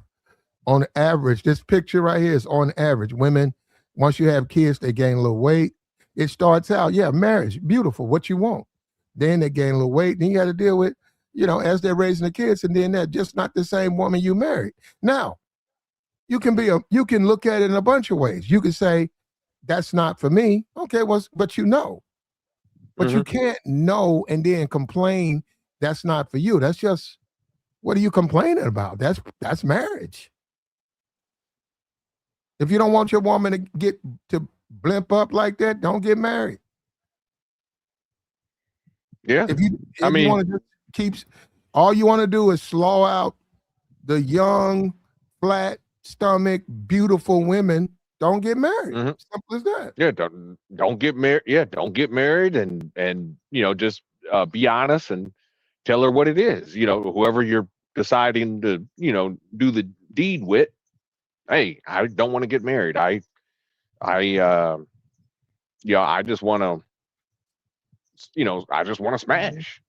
on average, this picture right here is on average. Women, once you have kids, they gain a little weight. It starts out, yeah, marriage, beautiful, what you want. Then they gain a little weight. Then you got to deal with, as they're raising the kids, and then they're just not the same woman you married. Now, you can look at it in a bunch of ways. You can say, that's not for me. Okay, but but Mm-hmm. you can't know and then complain that's not for you. That's just, what are you complaining about? That's marriage. If you don't want your woman to blimp up like that, don't get married. Yeah. If you I mean, want to just keep, all you want to do is slow out the young, flat stomach, beautiful women. Don't get married. Mm-hmm. Simple as that. Yeah. Don't get married. Yeah. Don't get married, and just be honest and tell her what it is. Whoever you're deciding to do the deed with. Hey, I don't want to get married. I I just want to I just want to smash,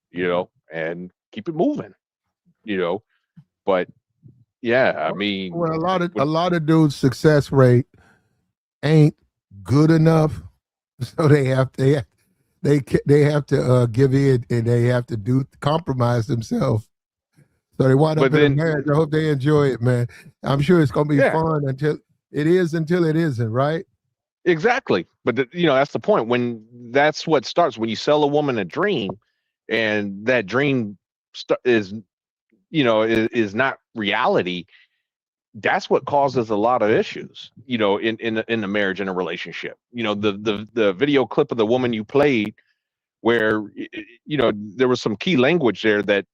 and keep it moving, but yeah, I mean, Well, a lot of dudes' success rate ain't good enough, so they have to give in, and they have to compromise themselves. So they wind up in a marriage. I hope they enjoy it, man. I'm sure it's gonna be fun until it isn't, right? Exactly. But that's the point. When that's what starts, when you sell a woman a dream, and that dream is not reality. That's what causes a lot of issues, in the marriage and a relationship. The video clip of the woman you played, where there was some key language there that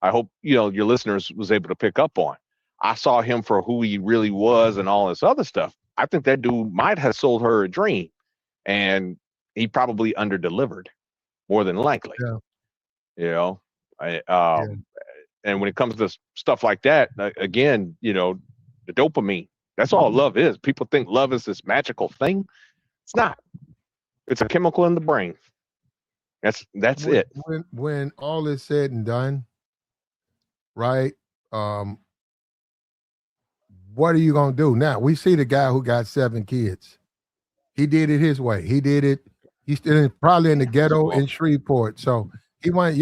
I hope your listeners was able to pick up on. I saw him for who he really was and all this other stuff. I think that dude might have sold her a dream, and he probably underdelivered, more than likely. Yeah. And when it comes to stuff like that, again, the dopamine, that's all love is. People think love is this magical thing. It's not. It's a chemical in the brain. That's it. When all is said and done, right? Um, what are you gonna do now? We see the guy who got 7 kids. He did it his way. He did it. He's still probably in the ghetto in Shreveport. So he went,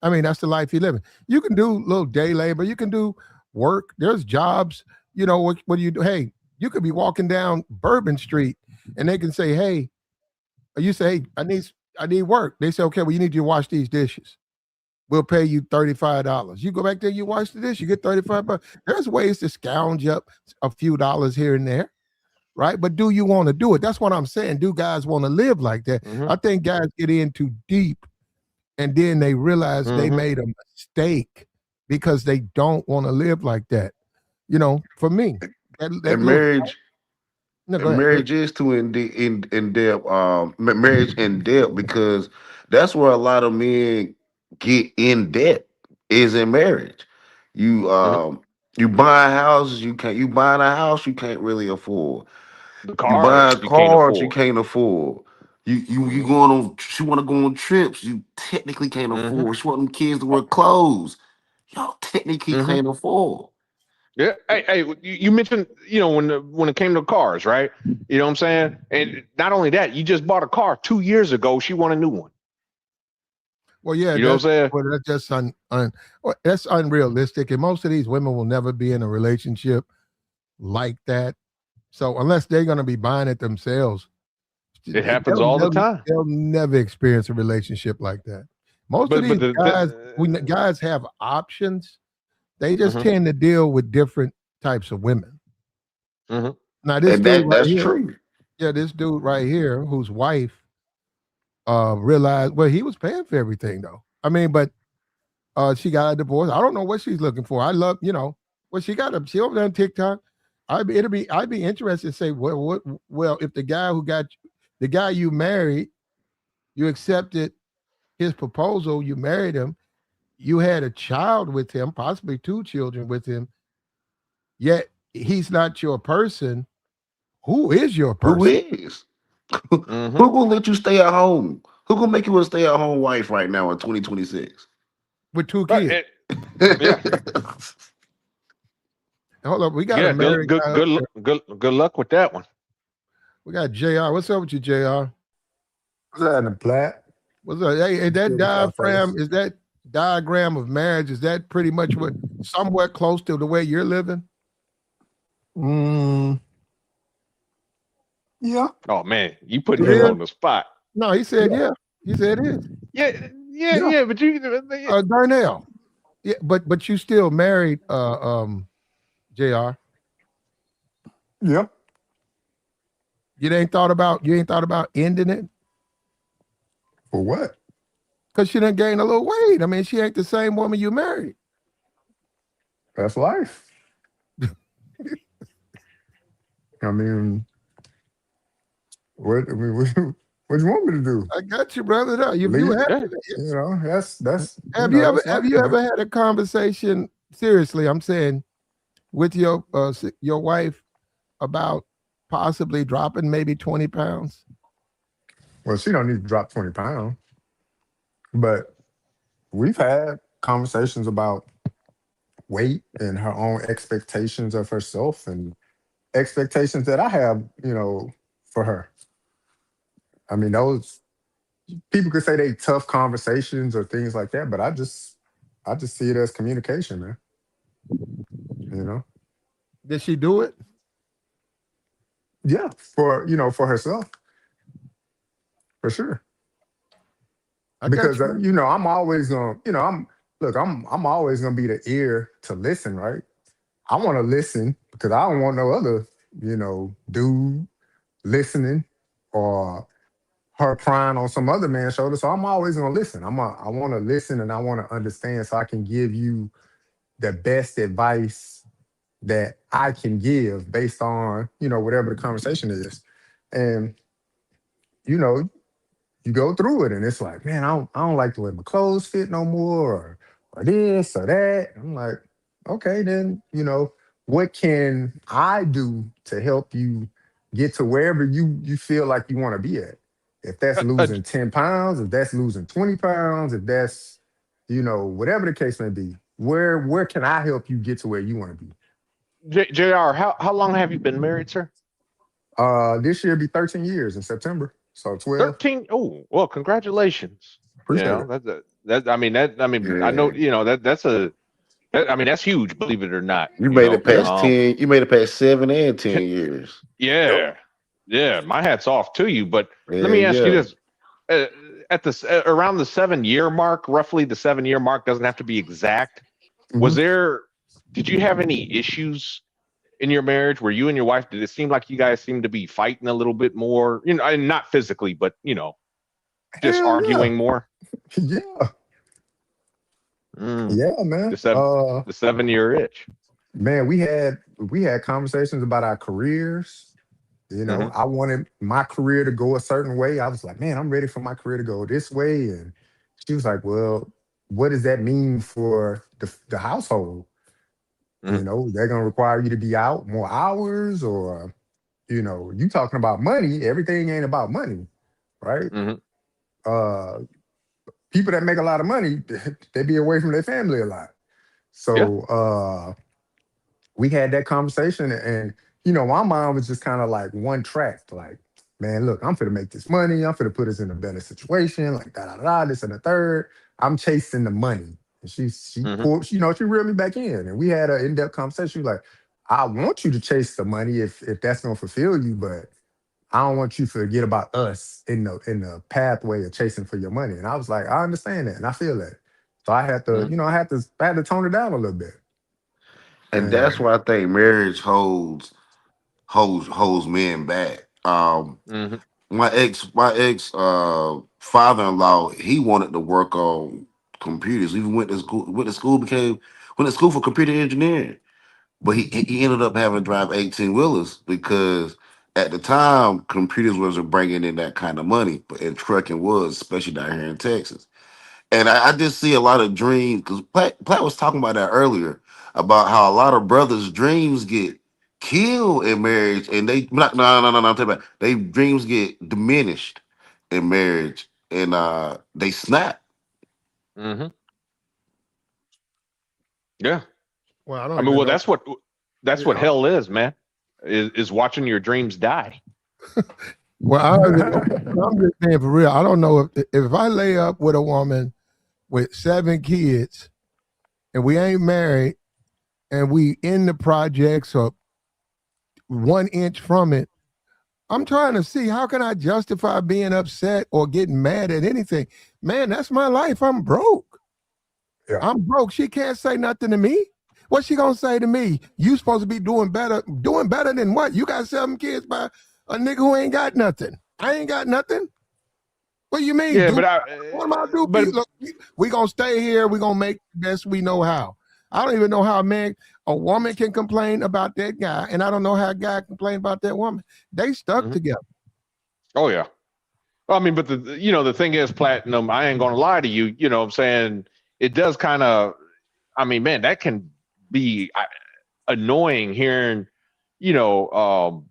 I mean, that's the life he living. You can do little day labor. You can do work. There's jobs. What do you do? Hey, you could be walking down Bourbon Street and they can say, hey, you say, hey, I need work. They say, okay, well, you need to wash these dishes. We'll pay you $35. You go back there, you wash the dish, you get $35. There's ways to scrounge up a few dollars here and there, right? But do you want to do it? That's what I'm saying. Do guys want to live like that? I think guys get in too deep and then they realize they made a mistake because they don't want to live like that. For me, marriage. No, go marriage ahead. is too in depth. Marriage in depth because that's where a lot of men get in debt is in marriage. You you buy houses you buying a house you can't really afford. The You buy cars you can't cars you afford. can't afford. You going on. She want to go on trips. You technically can't afford. She want them kids to wear clothes. Y'all technically can't afford. Yeah. Hey, you mentioned, when it came to cars, right? You know what I'm saying? And not only that, you just bought a car 2 years ago. She want a new one. Well, yeah, You know what I'm saying? that's just that's unrealistic, and most of these women will never be in a relationship like that. So unless they're going to be buying it themselves, It happens all the time. they'll never experience a relationship like that. Most of But these guys, when the guys have options, they just tend to deal with different types of women. Now, this And dude right that's here, true. this dude right here, whose wife realized, well, he was paying for everything though. I mean, but she got a divorce. I don't know what she's looking for. I love, well, she over there on TikTok. I'd be interested to say, well, if the guy you married, you accepted his proposal, you married him, you had a child with him, possibly 2 children with him, yet he's not your person. Who is your Who person? is? Who gonna let you stay at home? Who gonna make you a stay at home wife right now in 2026? With 2 kids. Yeah. Hold up, we got a Yeah. married guy up there. Good luck with that one. We got JR. What's up with you, JR? What's that in the plat? What's up? Hey, that Good stuff, diaphragm, fellas. is that diagram of marriage, is that pretty much somewhat close to the way you're living? Yeah. Oh man, you putting It him is? on the spot. No, he said Yeah. yeah. He said it is. Yeah. But you, Darnell. Yeah, but you still married JR. Yeah. You ain't thought about ending it? For what? Because she done gained a little weight. I mean, she ain't the same woman you married. That's life. I mean, what do you want me to do? I got you, brother. No, you Leave. have That's have you ever that's life, ever had a conversation, seriously, I'm saying, with your wife about possibly dropping maybe 20 pounds? Well, she don't need to drop 20 pounds, but we've had conversations about weight and her own expectations of herself and expectations that I have, for her. I mean, those people could say they tough conversations or things like that, but I just see it as communication, man. You know? Did she do it? Yeah, for herself. For sure. I got Because you. I'm always going, I'm always going to be the ear to listen, right? I want to listen because I don't want no other, dude listening or her crying on some other man's shoulder. So I'm always gonna listen. I want to listen and I want to understand so I can give you the best advice that I can give based on, whatever the conversation is. And, you know, you go through it and it's like, man, I don't like the way my clothes fit no more or this or that. I'm like, okay, then, what can I do to help you get to wherever you feel like you want to be at? If that's Uh, losing 10 pounds, if that's losing 20 pounds, if that's, whatever the case may be, where can I help you get to where you want to be? JR, how long have you been married, sir? This year be 13 years in September. So 12. 13. Oh, well, congratulations. You Appreciate know, it. I mean, I know, Yeah. I mean, that's huge, believe it or not, You made it Yeah. past 10. You made it past 7 and 10 years. Yep. yeah, yeah, my hat's off to you. But let Yeah, me ask you yeah. this. Uh, around the 7 year mark, roughly the 7 year mark, doesn't have to be exact. Hmm. Was there, did you have any issues in your marriage where you and your wife, did it seem like you guys seemed to be fighting a little bit more, and not physically, but, just Hell yeah. arguing more? Yeah. Mm, Yeah, man. the the 7 year itch. Man, we had conversations about our careers. Hmm. I wanted my career to go a certain way. I was like, man, I'm ready for my career to go this way. And she was like, well, what does that mean for the household? Hmm. They're gonna require you to be out more hours, or you talking about money. Everything ain't about money, right? Hmm. Uh People that make a lot of money, they be away from their family a lot. Yeah. So we had that conversation, and my mom was just kind of like one track, like, man, look, I'm finna make this money, I'm finna put us in a better situation, like da da da, this and the third. I'm chasing the money. And she Hmm. pulled, she reeled me back in, and we had an in-depth conversation. She was like, I want you to chase the money if that's gonna fulfill you, but I don't want you to forget about us in the pathway of chasing for your money. And I was like, I understand that and I feel that. So I had to, Hmm. I had to tone it down a little bit. And that's And why I think marriage holds men back. Hmm. My ex father-in-law, he wanted to work on computers. He even went to school for computer engineering. But he ended up having to drive 18 wheelers because at the time computers wasn't bringing in that kind of money, but and trucking was, especially down here in Texas. And I just see a lot of dreams because Platt was talking about that earlier about how a lot of brothers' dreams get killed in marriage, and they not no, I'm talking about they dreams get diminished in marriage, and they snap. Hmm. Yeah. Well, I I don't mean, even well, know. that's what Yeah. hell is, man. Is watching your dreams die. Well, I don't even know. I'm just saying for real. I don't know if I lay up with a woman with 7 kids and we ain't married and we in the projects or 1 inch from it. I'm trying to see how can I justify being upset or getting mad at anything. Man, that's my life. I'm broke. yeah, I'm broke. She can't say nothing to me. What's she gonna say to me? You supposed to be doing better. Doing better than what? You got 7 kids by a nigga who ain't got nothing. I ain't got nothing. What do you mean? Yeah, Do but what am I do? but Look, we gonna stay here. We gonna make the best we know how. I don't even know how a woman can complain about that guy, and I don't know how a guy complain about that woman. They stuck Mhm. together. Oh yeah. I mean, but the thing is, platinum. I ain't gonna lie to you. You know, what I'm saying it does kind of. I mean, man, that can be annoying hearing, you know,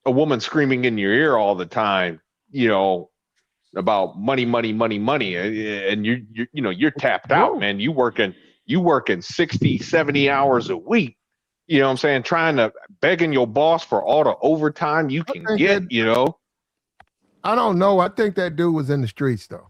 a woman screaming in your ear all the time. You know, about money, money, money, money, and you're tapped out, Bro, man. You working 60, 70 hours a week. You know what I'm saying? Trying to begging your boss for all the overtime you I can think get. that I don't know. I think that dude was in the streets though.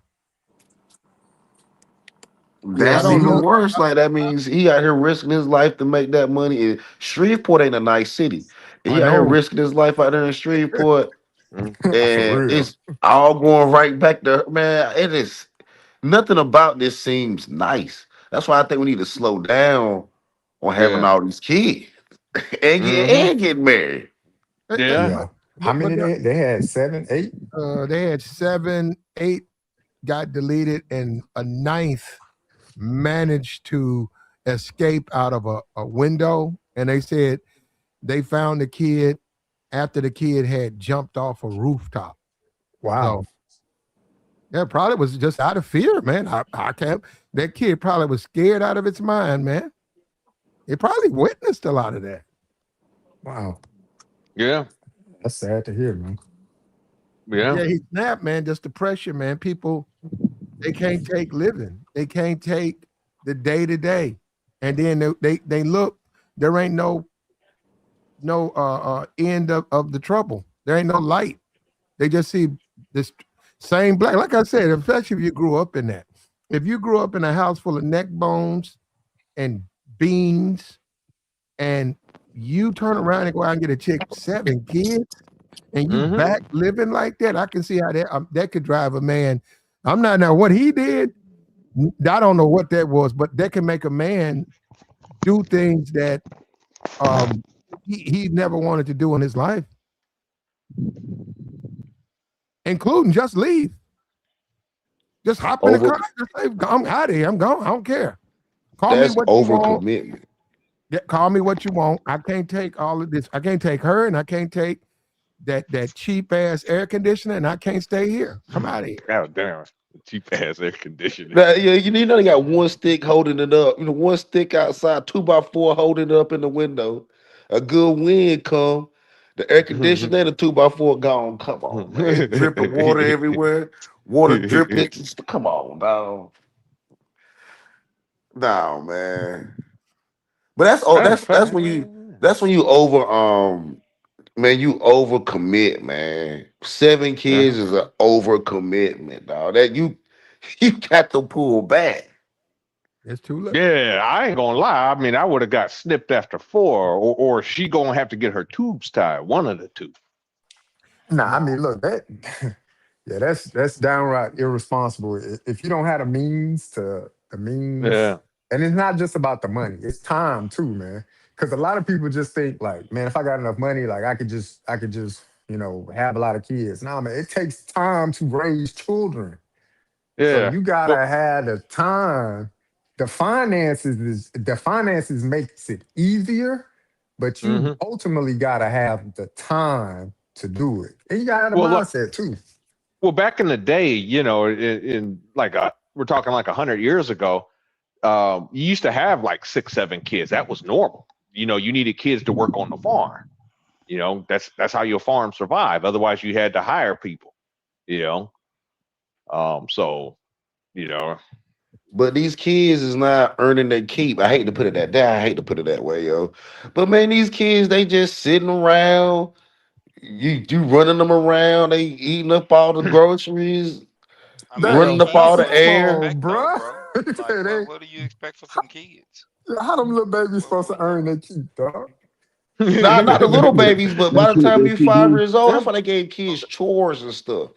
yeah. I That's don't even know. worse. Like that means he out here risking his life to make that money. And Shreveport ain't a nice city. And I he out here know. risking his life out there in Shreveport, Mhm. For and real. it's all going right back to man. It is nothing about this seems nice. That's why I think we need to slow down on having Yeah. all these kids Hmm. and get married. Yeah. Yeah. How many they had? 7, 8? They had 7, 8 got deleted, and a ninth managed to escape out of a window. And they said they found the kid after the kid had jumped off a rooftop. Wow. So yeah, probably was just out of fear, man. I can't. That kid probably was scared out of its mind, man. It probably witnessed a lot of that. Wow. Yeah. That's sad to hear, man. Yeah. Yeah, he snapped, man. Just the pressure, man. People, they can't take living. They can't take the day to day. And then they look, there ain't no end of the trouble. There ain't no light. They just see this same black. Like I said, especially if you grew up in that. If you grew up in a house full of neck bones and beans, and you turn around and go out and get a chick 7 kids, and you Mm-hmm. back living like that, I can see how that could drive a man. I'm not now what he did. I don't know what that was, but that can make a man do things that um he never wanted to do in his life, including just leave. Just hop in the Over car. Just say, I'm out of here. I'm gone. I don't care. Call me that's what you want. overcommitment. Call me what you want. I can't take all of this. I can't take her, and I can't take that cheap ass air conditioner, and I can't stay here. I'm out of here. God damn. Cheap ass air conditioning. Now, yeah, you know they got one stick holding it up. You know, one stick outside, 2x4 holding it up in the window. A good wind come, the air conditioner and the 2x4 gone. Come on, man. It's dripping water everywhere. Water driplets. Come on, dog. No, man. But that's oh, That's a that's fact. when you over man, you overcommit, man. 7 kids Uh-huh. is an overcommitment, dog. That you got to pull back. It's too late. Yeah, I ain't gonna lie. I mean, I would have got snipped after 4, or she gonna have to get her tubes tied. One of the two. Nah, I No. mean, look, that yeah, that's downright irresponsible. If you don't have the means, Yeah. and it's not just about the money, it's time too, man. Because a lot of people just think like, man, if I got enough money, like I could just have a lot of kids. Nah, man, it takes time to raise children. So Yeah. you Well, gotta have the time. The finances makes it easier, but you hmm ultimately gotta have the time to do it. And you gotta have the well, look, mindset too. well, back in the day, in like we're talking like 100 years ago, you used to have like 6, 7 kids. That was normal. You needed kids to work on the farm. That's how your farm survived. Otherwise, you had to hire people. You know, so you know, But these kids is not earning their keep. I hate to put it I hate to put it that way, yo. But man, these kids, they just sitting around. You running them around. They eating up all the groceries, I mean, Damn, they running up fam, all kids. the What do come you air. on, expect though, bruh. bro? Like, It what ain't- what do you expect for some kids? how them little babies supposed to earn What? their keep, dog? Nah, not the little babies, but by That's the what time they you should 5 years old, that's yeah, why they gave kids chores and stuff.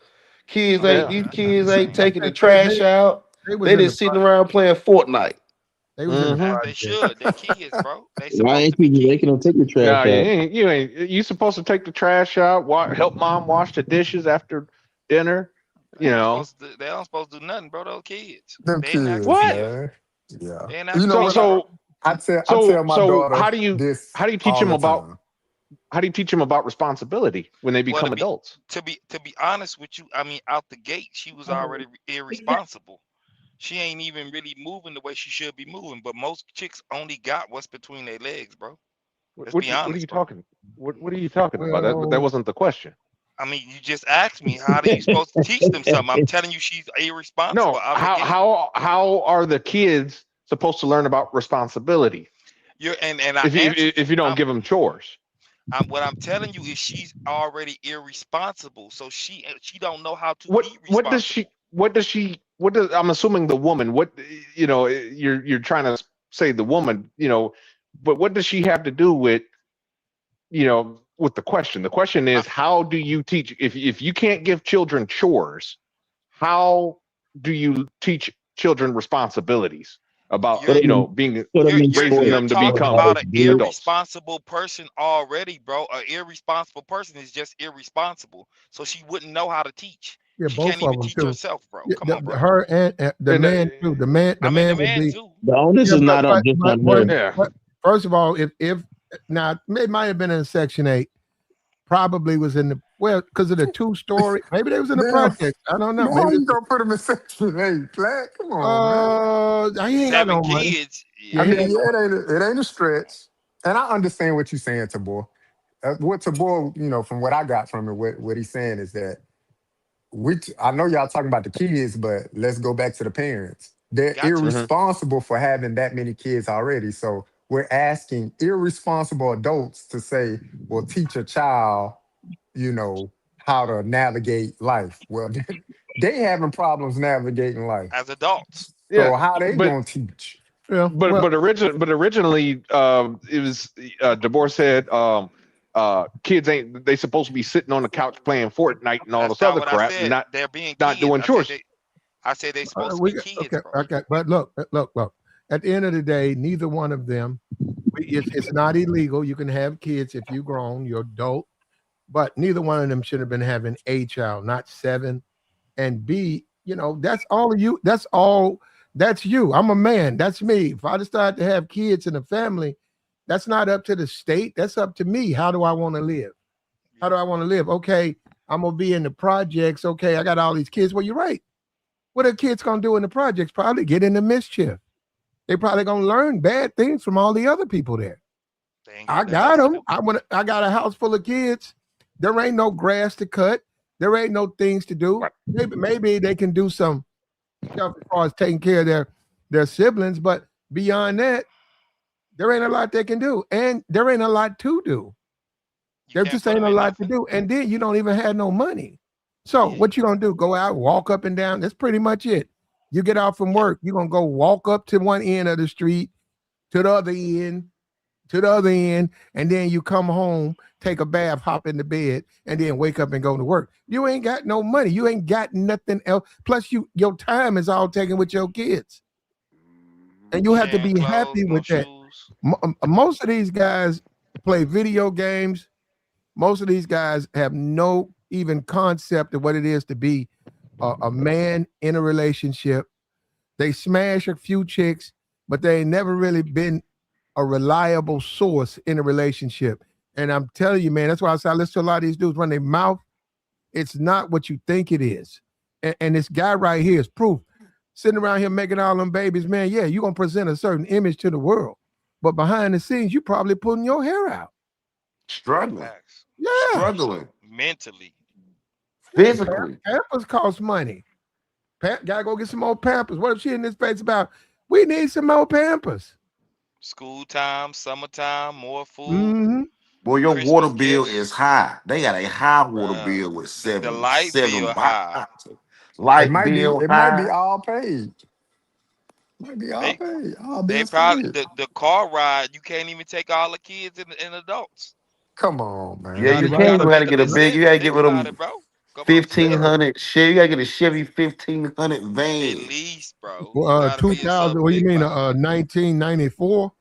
Kids Oh ain't no, yeah, these that's not the kids ain't same. I taking the think they trash out. they was They in the just sitting around playing Fortnite. they was in the hmm As they project. should. They kids, bro. They why supposed to ain't be you just making them kids. take the No, trash you out? ain't. You supposed to take the trash out, help mom wash the dishes after dinner. They You ain't know supposed to. They don't supposed to do nothing, bro. Those kids. Them They ain't asked to kids, be what? here. man. Yeah. They ain't You asked to know be So what? here, bro. so I tell so my so daughter this how do you teach all them the about time. responsibility when they Well, become adults? to be honest with you, I mean, out the gate, she was already irresponsible. She ain't even really moving the way she should be moving. But most chicks only got what's between their legs, bro. Let's be What are you honest, bro. talking? What are you talking about? That Well, wasn't the question. I mean, you just asked me how do you supposed to teach them something. I'm telling you, she's irresponsible No, out the gate. how are the kids supposed to learn about responsibility You're and I answered if you. you don't give them chores? What I'm telling you is she's already irresponsible, so she don't know how to be What does she responsible. what does she what does I'm assuming the woman what you're trying to say the woman but what does she have to do with with the question? The question I, is how do you teach if you can't give children chores, how do you teach children responsibilities about you're Put them in, being put them you're in you're raising sports. you're them to Show 'em talking how become to about an do it. adults? irresponsible person already, bro. An irresponsible person is just irresponsible. So she wouldn't know how to teach. yeah, She both can't of even them teach too. herself, bro. Yeah, Come on, bro. her and the And man too. The I mean, the man would man be. too. The onus Yeah, is but not on just on her. yeah. first of all, if now it might have been in Section 8, probably was in the because of the 2 story. Maybe they was in the Damn, project. I don't know. man, how Maybe you gonna put them in Section 8, Black? Come on, man. he ain't got Seven no money. kids. Yeah, I he Yeah. mean, ain't. yeah, it ain't a stretch, and I understand what you're saying, Tabor. What Tabor, from what I got from it, what he's saying is that I know y'all talking about the kids, but let's go back to the parents. They're Got to. Mhm. irresponsible for having that many kids already. So we're asking irresponsible adults to say, well, teach a child, you know, how to navigate life. Well, they having problems navigating life. As adults. Yeah, So how they but gonna teach? Yeah. but Well, but originally, it was DeBoer said, kids ain't they supposed to be sitting on the couch playing Fortnite and all That's this not other what I crap, said. and They're being not kids. doing chores. I said they supposed to be kids, okay, bro. okay. But look. At the end of the day, neither one of them. It's not illegal. You can have kids if you're grown, you're adult. But neither one of them should have been having a child, not seven. And B, that's all of you. That's all. That's you. I'm a man. That's me. If I decide to have kids in a family, that's not up to the state. That's up to me. How do I want to live? How Yeah. do I want to live? Okay, I'm gonna be in the projects. Okay, I got all these kids. Well, you're right. What are kids gonna do in the projects? Probably get into mischief. They probably gonna learn bad things from all the other people there. They ain't I got nothing got else to them. do. I got a house full of kids. There ain't no grass to cut. There ain't no things to do. Right. Maybe they can do some stuff as far as taking care of their siblings, but beyond that, there ain't a lot they can do, and there ain't a lot to do. You There can't just put ain't them a in lot to nothing. do, and then you don't even have no money. So Yeah. what you gonna do? Go out, walk up and down. That's pretty much it. You get off from work, you're gonna go walk up to one end of the street, to the other end, to the other end, and then you come home, take a bath, hop in the bed, and then wake up and go to work. You ain't got no money. You ain't got nothing else. Plus, your time is all taken with your kids, and you have to Sharing be clothes, happy no with that. shoes. Most of these guys play video games. Most of these guys have no even concept of what it is to be a man in a relationship. They smash a few chicks, but they ain't never really been a reliable source in a relationship. And I'm telling you, man, that's why I listen to a lot of these dudes run their mouth. It's not what you think it is. And this guy right here is proof. Sitting around here making all them babies, man, yeah, you're going to present a certain image to the world. But behind the scenes, you probably pulling your hair out. Struggling, Facts. Yeah. struggling Mentally. Yeah, physically. Pampers cost money. Gotta go get some more Pampers. What if she in this space about? We need some more Pampers. School time, summertime, more food, Mm-hmm. Boy, your water Christmas bill gifts. is high. They got a high water Bruh. bill with The seven light seven bill high. boxes. Light bill It might be high. all paid. Might be all They paid. All they bills probably paid. the car ride, you can't even take all the kids and adults. Come on, Yeah, Got man. it you You right. can't. gotta You got to make a get a big. You decision. got to get Think with about them it, bro. Couple of fifteen Yeah. hundred. Shit, you got to get a Chevy 1500 at van. least, bro. You gotta be 2000. something What do you big mean? about it. 1994.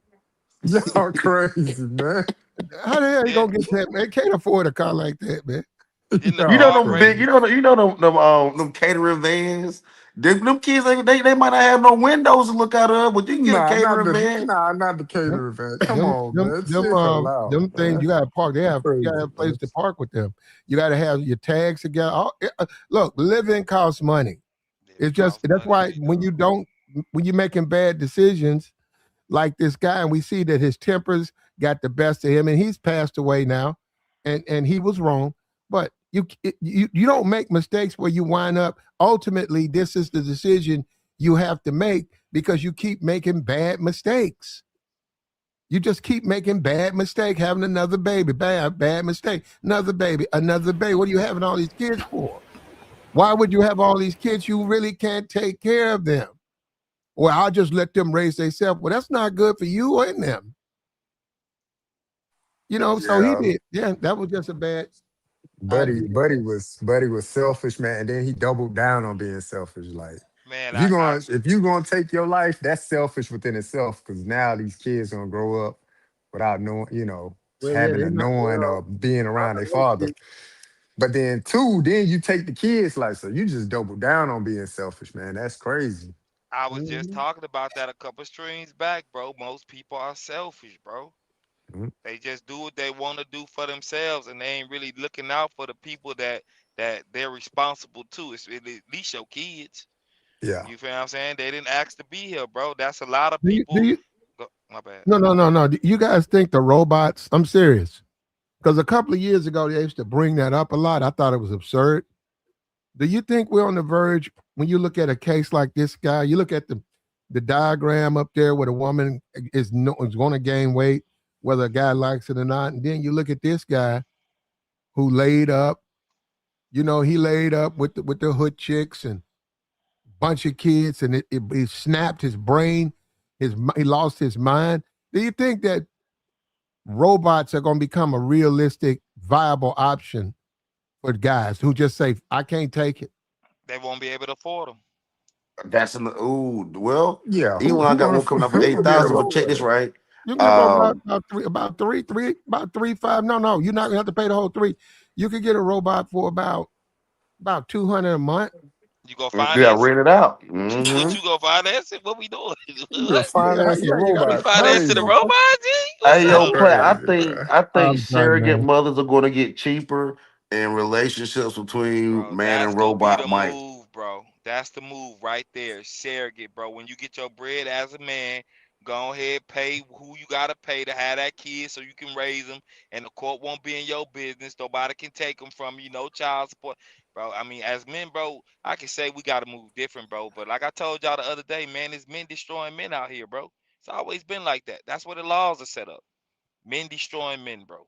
Y'all crazy, man. How the hell you Yeah. gonna get that? Man, can't afford a car like that, man. Then the You know Y'all car them break. big. crazy. You know them catering vans. Them kids, they might not have no windows to look out of, but you can get a catering van. Not the Them, catering van. Come on, man. Chill out, them things man. you gotta park. You gotta Crazy, have a place man. to park with them. You gotta have your tags together. Look, living costs money. Living It's just costs that's money, why big dog. when you're making bad decisions like this guy, and we see that his tempers got the best of him, and he's passed away now, and he was wrong. But you don't make mistakes where you wind up. Ultimately, this is the decision you have to make because you keep making bad mistakes. You just keep making bad mistake, having another baby, bad mistake, another baby, another baby. What are you having all these kids for? Why would you have all these kids? You really can't take care of them. Well, I'll just let them raise themselves. Well, that's not good for you and them. So he Yeah. did. Yeah, that was just a bad Buddy, idea. Buddy was selfish, man, and then he doubled down on being selfish. Like Man, if you gonna take your life, that's selfish within itself. Because now these kids gonna grow up without knowing, Well, yeah, having they a not knowing well. or being I around their know father. they But then two, then you take the kids life, so you just double down on being selfish, man. That's crazy. I was just Mhm. talking about that a couple streams back, bro. Most people are selfish, bro. Mhm. They just do what they want to do for themselves, and they ain't really looking out for the people that they're responsible to. It's at least your kids. Yeah. You feel what I'm saying? They didn't ask to be here, bro. That's a lot of Do people. you? My bad. No, no, no, no. Do you guys think the robots? I'm serious. Because a couple of years ago, they used to bring that up a lot. I thought it was absurd. Do you think we're on the verge when you look at a case like this guy? You look at the diagram up there where the woman is no, is going to gain weight, whether a guy likes it or not, and then you look at this guy who laid up. You know, he laid up with the hood chicks and bunch of kids, and it snapped his brain. He lost his mind. Do you think that robots are going to become a realistic, viable option for guys who just say, "I can't take it"? They won't be able to afford them. That's in the ooh. Well, Yeah, even when I who got gonna one coming out for who eight gonna be able thousand, to but check afford this it? right. You can get Um, about three, 5. No, you're not gonna have to pay the whole three. You could get a robot for about 200 a month. You go you got finance it? rent it out. What you go finance it? What we doing? You're What? financing a Yeah, you got We to robot. financing the Crazy. robot, G? What's Hey That's yo, up? Pat, I crazy, think bro. I think I'm done, surrogate man. mothers are gonna get cheaper and relationships between Bro, man that's and gonna be the robot might. move, bro. That's the move right there. Surrogate, bro. When you get your bread as a man, go ahead, pay who you gotta pay to have that kid so you can raise them, and the court won't be in your business. Nobody can take them from you. No child support, bro. I mean, as men, bro, I can say we gotta move different, bro. But like I told y'all the other day, man, it's men destroying men out here, bro. It's always been like that. That's where the laws are set up. Men destroying men, bro.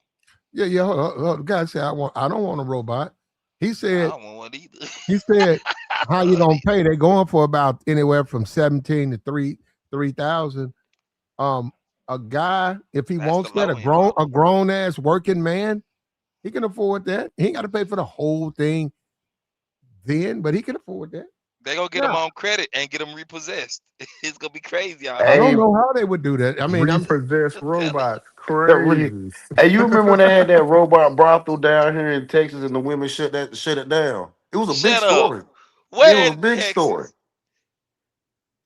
Yeah. Hold on. The guy said, I don't want a robot. He I said, don't want one either. he said, I how don't you want gonna it. pay? They're going for about anywhere from 17 to 3,000. Um, a guy, if he That's the wants that, low end, bro. a grown ass working man, he can afford that. He ain't got to pay for the whole thing then, but he can afford that. They gonna get them Now, on credit and get them repossessed. It's gonna be crazy out I here. don't Hey, know how they would do that. I mean, Repossessed I'm telling you. robots. look, Crazy. hey, you remember when they had that robot brothel down here in Texas and the women shut it down? It was a big Shut up. story. Yeah, it Where was a in big story. Texas?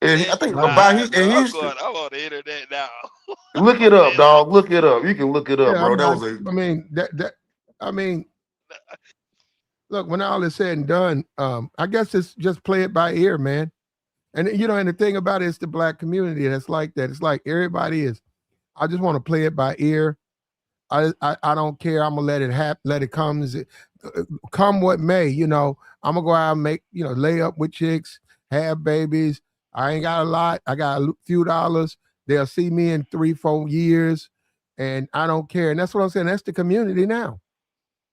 And Man, I you think um, about lying, bro. in I'm Houston. going. I'm on the internet now. Look I'm it on the up, internet. dog. Look it up. You can look it up, yeah, bro. I'm That not. was a I mean, I mean, look, when all is said and done, I guess it's just play it by ear, man. And and the thing about it is the black community that's like that. It's like everybody is. I just want to play it by ear. I don't care. I'm gonna let it happen. Let it come. Come what may. I'm gonna go out and make lay up with chicks, have babies. I ain't got a lot. I got a few dollars. They'll see me in 3, 4 years, and I don't care. And that's what I'm saying. That's the community now.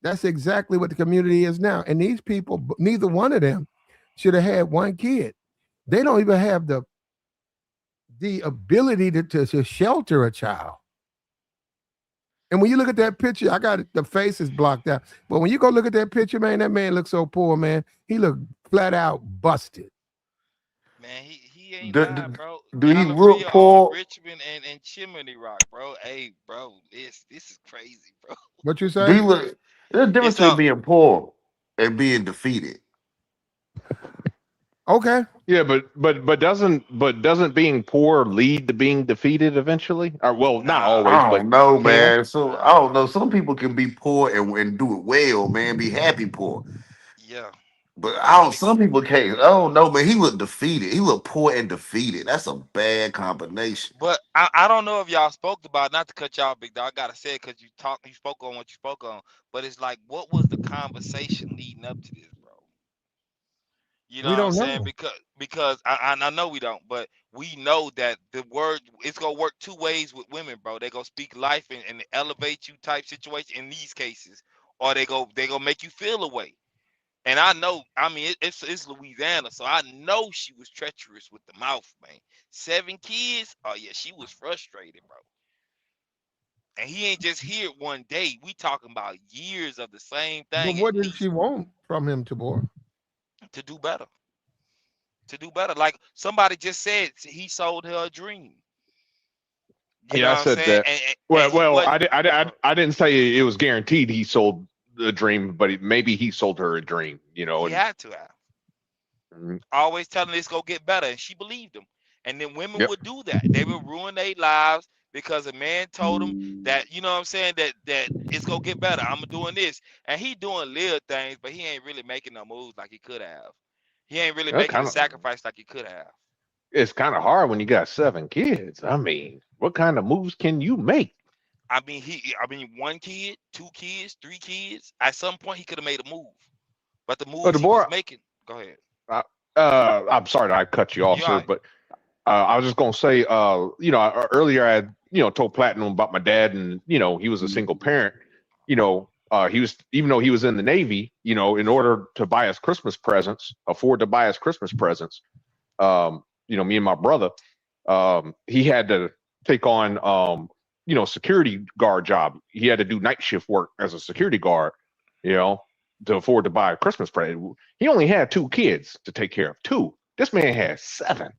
That's exactly what the community is now. And these people, neither one of them should have had one kid. They don't even have the ability to shelter a child. And when you look at that picture, I got the face is blocked out. But when you go look at that picture, man, that man looks so poor, man. He looked flat out busted. Man, he ain't do, lying, do, bro. do he look Galleria on poor? Richmond and Chimney Rock, bro. Hey, bro, this is crazy, bro. What you Do he say? look? There's a difference It's between a being poor and being defeated. Okay. Yeah, but doesn't being poor lead to being defeated eventually? Or well, not nah, always, I but don't know, can. man. So I nah. don't know. Some people can be poor and do it well, man. Be happy poor. Yeah, But but I don't. when it Some people can't. I don't know, man. He looked defeated. He looked poor and defeated. That's a bad combination. But I don't know if y'all spoke about, not to cut y'all big dog. I gotta say it because you spoke on what you spoke on. But it's like, what was the conversation leading up to this, bro? You know We what I'm don't saying? know. Because I know we don't, but we know that the word it's gonna work two ways with women, bro. They gonna speak life and elevate you type situation in these cases, or they gonna make you feel away. And I know, I mean, it's Louisiana, so I know she was treacherous with the mouth, man. 7 kids, oh yeah, she was frustrated, bro. And he ain't just here one day. We talking about years of the same But thing at what did she least want from him, Tabor? to do better. To do better. Like somebody just said, he sold her a dream. You know Yeah, I what I'm said saying? that. And Well, he well, wasn't. I didn't say it was guaranteed he sold the dream, but maybe he sold her a dream, He and had to have. mm, Always telling this go get better, and she believed him. And then women yep. would do that. They would ruin their lives because a man told them that, you know what I'm saying, that it's gonna get better. I'm doing this, and he doing little things, but he ain't really making no moves like he could have. He ain't really Well, making the kind of. sacrifice like he could have. It's kind of hard when you got 7 kids. I mean, what kind of moves can you make? I mean, 1 kid, 2 kids, 3 kids. At some point, he could have made a move, But the The moves he was more, making. Go ahead. I'm sorry that I cut you off, You all sir, right? but I was just gonna say, earlier I had, told Platinum about my dad, and he was a single parent. He was, even though he was in the Navy, in order to buy us Christmas presents, afford to buy us Christmas presents. Me and my brother, he had to take on, security guard job. He had to do night shift work as a security guard, you know, to afford to buy a Christmas present. He only had 2 kids to take care of. Two. This man had 7.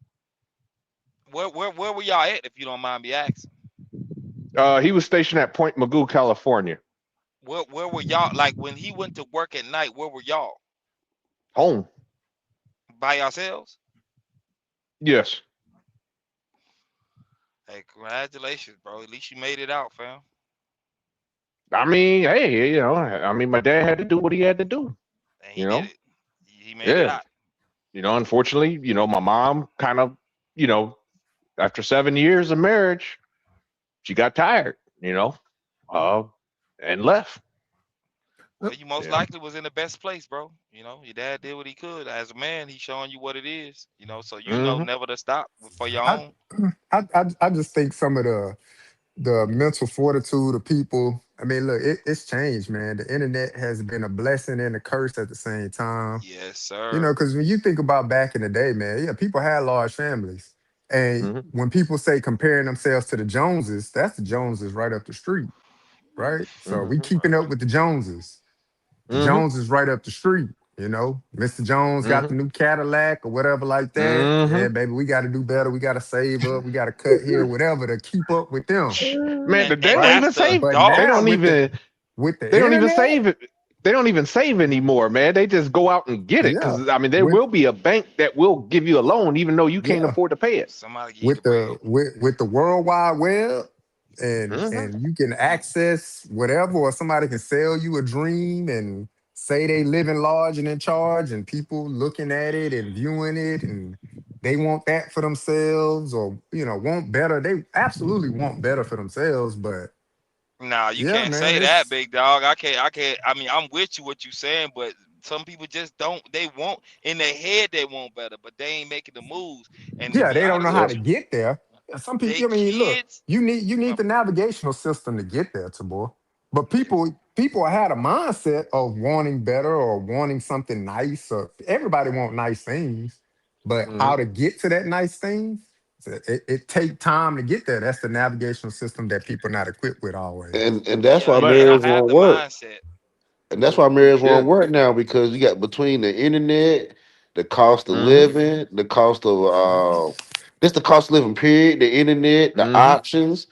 Where were y'all at, if you don't mind me asking? He was stationed at Point Magoo, California. Where were y'all? Like when he went to work at night, where were y'all? Home. By yourselves? Yes. Hey, congratulations, bro. At least you made it out, fam. I mean, hey, my dad had to do what he had to do. And he You did know, it. He made it yeah. out. Unfortunately, my mom kind of, after 7 years of marriage, she got tired, uh, and left. Well, you most Yeah. likely was in the best place, bro. Your dad did what he could. As a man, he's showing you what it is. So Hmm. never to stop for your I, own. I just think some of the mental fortitude of people. I mean, look, it's changed, man. The internet has been a blessing and a curse at the same time. Yes, sir. Because when you think about back in the day, man, yeah, people had large families. And Hmm. when people say comparing themselves to the Joneses, that's the Joneses right up the street, right? So we Hmm. keeping up with the Joneses. The Hmm. Jones is right up the street, Mr. Jones got Hmm. the new Cadillac or whatever like that. Hmm. Yeah, baby, we got to do better. We got to save up. We got to cut here, whatever, to keep up with them, Man, And they and don't right? that's even the save. But They dog. now don't even. with the They don't even internet, save it. They don't even save anymore, man. They just go out and get it, yeah, because I mean, there with will be a bank that will give you a loan even though you can't yeah, afford to pay it. Somebody give you the with bread. the World Wide Web, and Hmm. you can access whatever, or somebody can sell you a dream and say they living large and in charge, and people looking at it and viewing it, and they want that for themselves, or want better. They absolutely want better for themselves, but Nah, you yeah, can't man, say that, it's big dog. I can't. I mean, I'm with you what you saying, but some people just don't. They want in their head they want better, but they ain't making the moves. And to yeah, be they don't know honest how Yep. with to you, get there. Some they people, I mean, look, kids. you need Well, the navigational system to get there, to boy. But people had a mindset of wanting better or wanting something nice. Or everybody want nice things, but Hmm. how to get to that nice thing, it take time to get there. That's the navigational system that people not equipped with always. And that's yeah, why you But gotta marriage have won't the work. mindset. And that's why marriage yeah. won't work now, because you got between the internet, the cost of Hmm. living, the cost of just the cost of living period, the internet, the Hmm. options,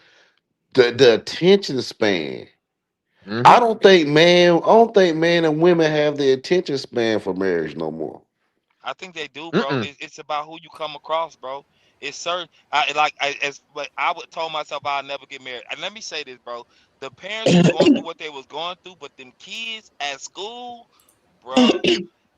the attention span. Hmm. I don't think man and women have the attention span for marriage no more. I think they do, bro. Mm-mm. It's about who you come across, bro. It's certain. As like I would told myself I'll never get married. And let me say this, bro. The parents was going through what they was going through, but them kids at school, bro.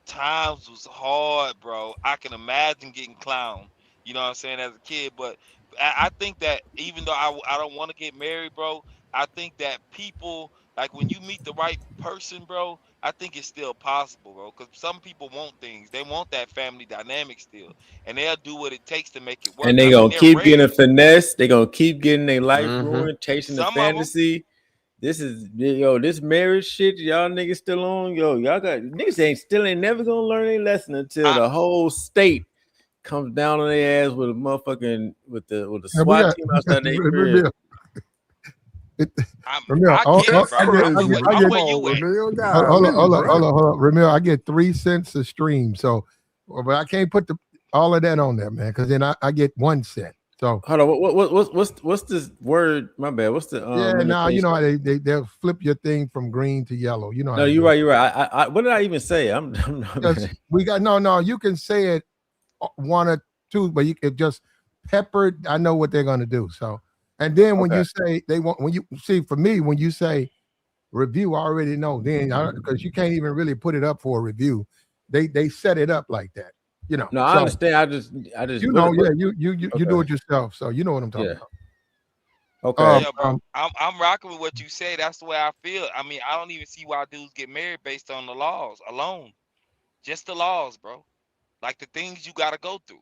Times was hard, bro. I can imagine getting clowned. You know what I'm saying, as a kid. But I think that even though I don't want to get married, bro, I think that people like when you meet the right person, bro. I think it's still possible, bro. Because some people want things. They want that family dynamic still, and they'll do what it takes to make it work. And they I mean, gonna they're keep getting raised. finesse. They gonna keep getting their life Hmm. ruined, chasing the Some of them. fantasy. This is this marriage shit y'all niggas still on. Y'all got niggas ain't never gonna learn a lesson until I the whole state comes down on their ass with a motherfucking with the Yeah, we SWAT got team outside their crib. Ramil. It- I'm. Ramil, I get it, That's I bro. get, I'm I the crazy, get, way. I bro. I'm get. Come where you on, at. Ramil. Hold on, Golly, hold on, hold bro. on, hold on. Ramil, I get 3 cents a stream, so, but I can't put all of that on there, man, because then I get 1 cent. So Hold on, what's this word? My bad. What's the yeah, now you know limitation? how they'll flip your thing from green to yellow. You know how No, to you're do it. right. You're right. What did I even say? I'm Just not. we got no. You can say it one or two, but you can just peppered. I know what they're gonna do. So, and then when Okay. you say they want, when you see for me, when you say review, I already know. Then because you can't even really put it up for a review, they set it up like that. No, I So understand. I just yeah, what? you do Okay. it yourself. So you know what I'm talking Yeah. about. Okay. Um, Yeah, bro. um, I'm rocking with what you say. That's the way I feel. I mean, I don't even see why dudes get married based on the laws alone. Just the laws, bro. Like the things you gotta go through.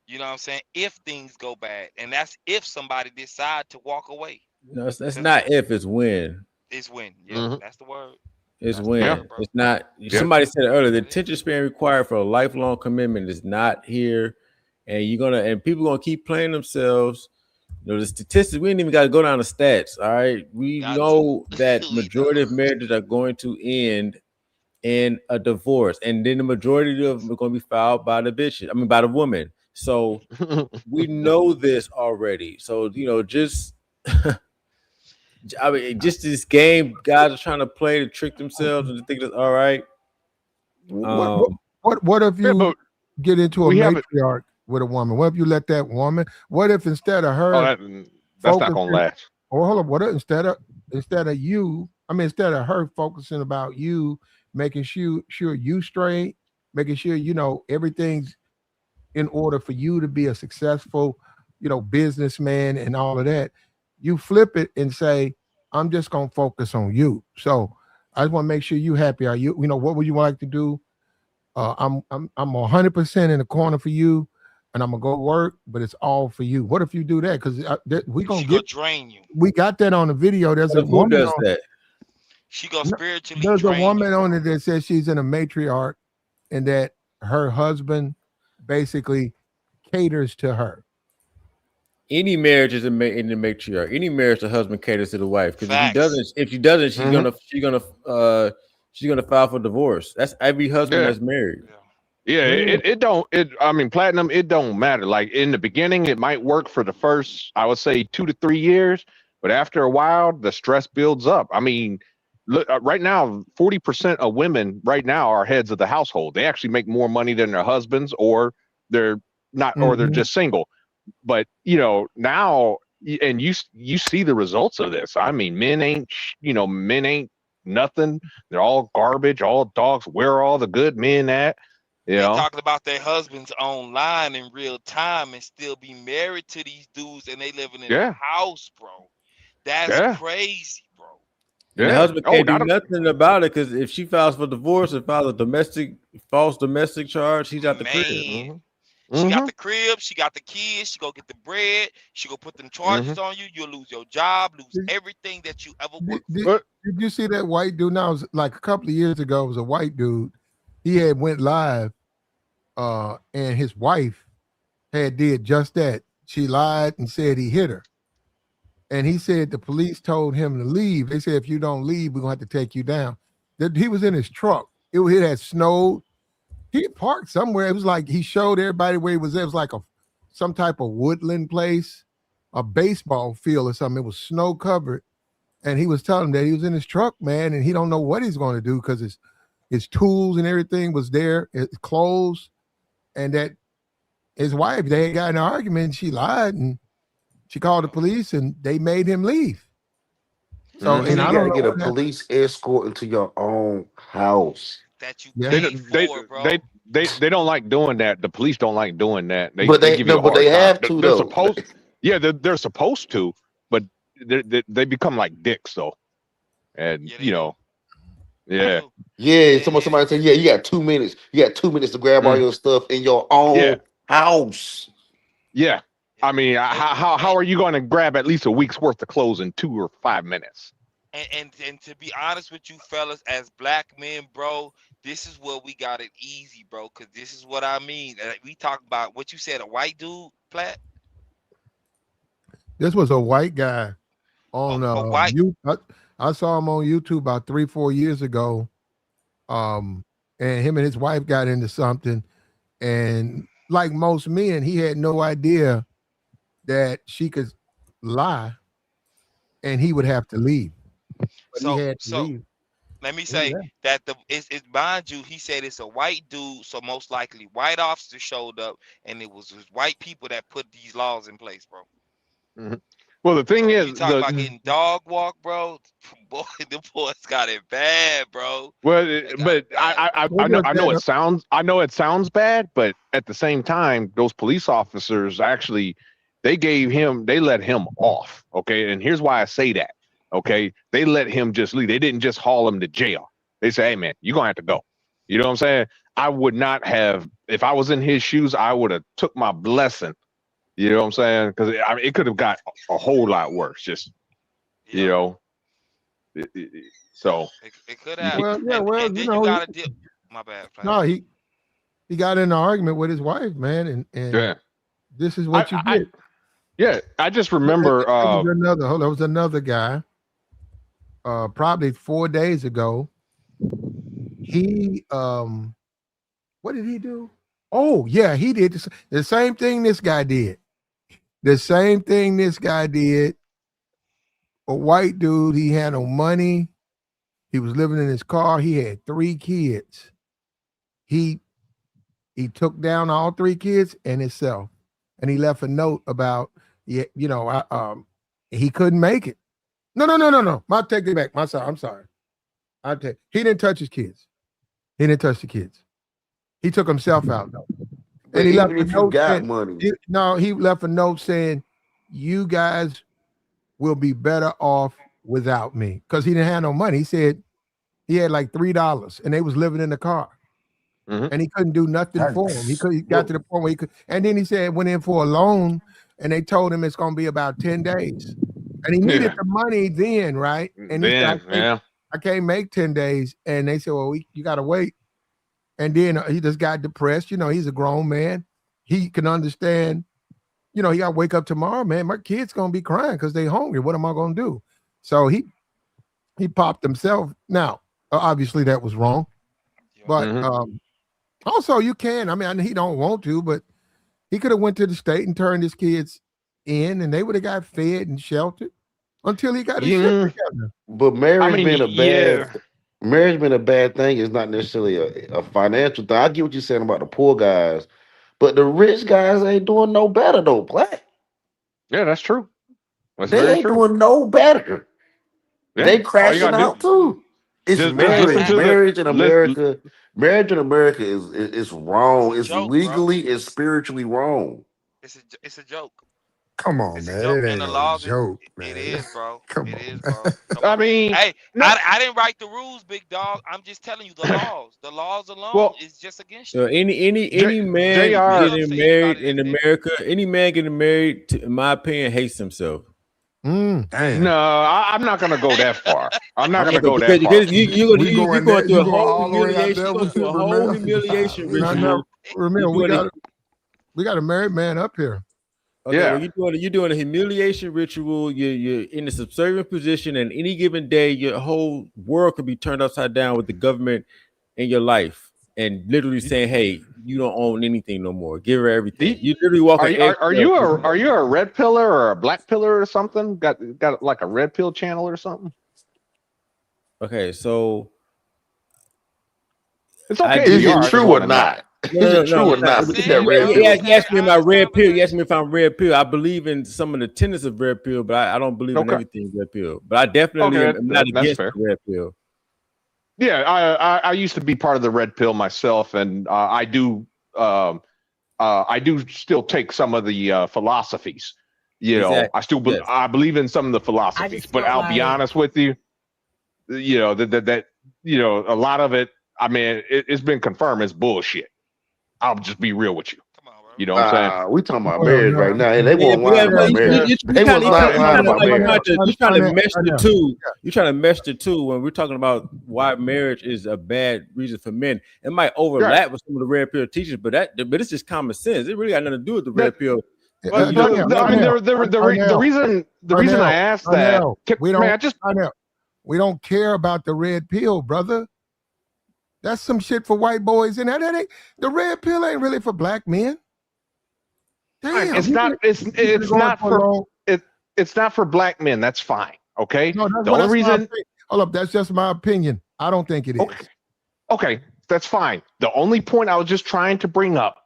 You know what I'm saying? If things go bad, and that's if somebody decide to walk away. No, it's Cause not if, it's when. it's when. Yep, Hmm. that's the word. It's That's the Yeah. when. word, bro. It's not. Yeah. Somebody said it earlier. The That is. attention span required for a lifelong commitment is not here, and people gonna keep playing themselves. You know the statistics. We ain't even got to go down the stats. All right, we Got to. know that We know. majority of marriages are going to end in a divorce, and then the majority of them are going to be filed by the bitch. I mean, by the woman. So we know this already. So just I mean, just this game guys are trying to play to trick themselves and to think that's all right. What what Um, what if Yeah, you but get into a we haven't. matriarch with a woman? What if you let that woman? What if instead of Oh, her that's not gonna focusing, last. or hold up, what if instead of you, I mean, instead of her focusing about you, making sure you straight, making sure you know everything's in order for you to be a successful, businessman and all of that, you flip it and say, I'm just gonna focus on you. So I just want to make sure you happy. Are you, what would you like to do? I'm 100% in the corner for you, and I'm gonna go work, but it's all for you. What if you do that? Because we gonna She gonna get drain you. we got that on the video. There's a who woman does on that? She gonna no, spiritually there's a drain you. woman on it that says she's in a matriarch and that her husband basically caters to her. Any marriage is in the matriarch. Any marriage, the husband caters to the wife. Because Facts. if she doesn't, Hmm. she's gonna file for divorce. That's every husband Yeah. that's married. Yeah. Yeah, Yeah. it don't it I mean platinum, it don't matter. Like in the beginning, it might work for the first, I would say 2 to 3 years, but after a while, the stress builds up. I mean, look, right now, 40% of women right now are heads of the household. They actually make more money than their husbands, or they're not, or they're Mhm. just single. But now, and you see the results of this. I mean, men ain't nothing. They're all garbage, all dogs. Where are all the good men at? You They know? talking about their husbands online in real time and still be married to these dudes and they living in a Yeah, house, bro. That's yeah, crazy, bro. And the yeah. husband Oh, can't do not a, nothing about it because if she files for divorce and files a false domestic charge, he's out the crib. Man. mm-hmm, She got mm-hmm, the crib, she got the kids, she go get the bread, she go put them mm-hmm. charges on you, you'll lose your job, lose Did, everything that you ever did, worked for. did, But did you see that white dude? Now, it was like a couple of years ago, it was a white dude. He had went live, and his wife had did just that. She lied and said he hit her. And he said the police told him to leave. They said, if you don't leave, we're gonna have to take you down. That he was in his truck. It had snowed. He parked somewhere. It was like he showed everybody where he was. It was like some type of woodland place, a baseball field or something. It was snow covered, and he was telling them that he was in his truck, man, and he don't know what he's going to do because his tools and everything was there, his clothes, and that his wife, they had got in an argument. And she lied, and she called the police, and they made him leave. So, But and Man, mm-hmm. you I see, don't gotta know get a what happened. police escort into your own house. that you Yeah. They paid don't- they for, they bro. they don't like doing that. The police don't like doing that. They But they they give you no, a but they hard time. have to They're though. supposed, yeah, they're supposed to, but they become like dicks though, and Yeah, they do. They yeah, do. Yeah, And somebody say, yeah, you got 2 minutes. You got 2 minutes to grab all mm, your stuff in your yeah, own house. yeah. I mean, and, how are you going to grab at least a week's worth of clothes in 2 or 5 minutes? and to be honest with you, fellas, as black men, bro, this is where we got it easy, bro. Cause this is what I mean. We talk about what you said, a white dude, Plat, This was a white guy on a white. you. I saw him on YouTube about 3-4 years ago. Um, and him and his wife got into something, and like most men, he had no idea that she could lie, and he would have to leave. But he So had to so leave. let me He say left. that it's mind you, he said it's a white dude, so most likely white officers showed up, and it was white people that put these laws in place, bro. Mhm. Well, the thing So is, you talk about getting dog walk, bro. Boy, the boys got it bad, bro. They got it but bad. What does that? I know it sounds bad, but at the same time, those police officers actually, they let him off. Okay, and here's why I say that. Okay, they let him just leave. They didn't just haul him to jail. They say, hey man, you're gonna have to go. You know what I'm saying? I would not have, if I was in his shoes, I would have took my blessing. You know what I'm saying? Because I mean, it could have got a whole lot worse. Just you Yeah, know, so it could have. Well, yeah, And well, then you gotta deal. My bad, no, Flash. he got in an argument with his wife, man, and yeah, this is what you I get. yeah, I just There remember. was another. Hold on, there was another guy. Probably 4 days ago. He what did he do? Oh yeah, he did the same thing this guy did. The same thing this guy did. A white dude. He had no money. He was living in his car. He had 3 kids. He took down all 3 kids and himself, and he left a note about he couldn't make it. No. I take it back. I'm sorry. He didn't touch his kids. He didn't touch the kids. He took himself out though. But And he left even a if you note got saying, money, he left a note saying, "You guys will be better off without me," because he didn't have no money. He said he had like $3, and they was living in the car, and he couldn't do nothing for him. He got to the point where he could, and then he said went in for a loan, and they told him it's going to be about 10 days, and he needed the money then, right? And he said, I can't make 10 days, and they said, well, you got to wait. And then he just got depressed. He's a grown man. He can understand, he got to wake up tomorrow, man. My kid's going to be crying because they hungry. What am I going to do? So he popped himself. Now, obviously that was wrong. But also you can. I mean, he don't want to, but he could have went to the state and turned his kids in, and they would have got fed and sheltered until he got his shit together. But marriage being a bad thing is not necessarily a financial thing. I get what you're saying about the poor guys, but the rich guys ain't doing no better though, Black. Yeah, that's true. That's They very ain't true. doing no better. Yeah. They crashing out too. It's marriage. Marriage in America. Marriage in America is wrong. It's joke, legally and spiritually wrong. It's a joke. Come on, man. It ain't no joke, man. It is, bro. Come It on, is, man. bro. I mean, hey, I didn't write the rules, big dog. I'm just telling you the laws. The laws alone is just against you. So any man getting married in America, any man getting married, in my opinion, hates himself. Damn. No, I'm not gonna go that far. I'm not gonna go that far. Because you're going through a whole humiliation. You're going through a whole humiliation ritual. Remember, we got a married man up here. Okay, well, you're doing a humiliation ritual. You're in a subservient position, and any given day, your whole world could be turned upside down with the government in your life, and literally saying, "Hey, you don't own anything no more. Give her everything." You literally walk. Are you a red pillar or a black pillar or something? Got like a red pill channel or something? Okay, so it's okay. Is it true or not? Is it true or not? You asked me about red pill. You asked me if I'm red pill. I believe in some of the tenets of red pill, but I don't believe in everything red pill. But I definitely am not against the red pill. Yeah, I used to be part of the red pill myself, and I do still take some of the philosophies. I believe in some of the philosophies, but I'll be honest with you. That a lot of it. I mean, it's been confirmed it's bullshit. I'll just be real with you. You know what I'm saying? We talking about marriage right now, and they won't lie about marriage. They won't lie about marriage. You're trying to mesh the two. You're trying to mesh the two when we're talking about why marriage is a bad reason for men. It might overlap with some of the red pill teachers, but it's just common sense. It really got nothing to do with the red pill. I mean, the reason I asked that, we don't care about the red pill, brother. That's some shit for white boys, and the red pill ain't really for black men. Damn, it's not for black men. That's fine. Okay. No, the only reason. Hold up, that's just my opinion. I don't think it is. Okay, that's fine. The only point I was just trying to bring up,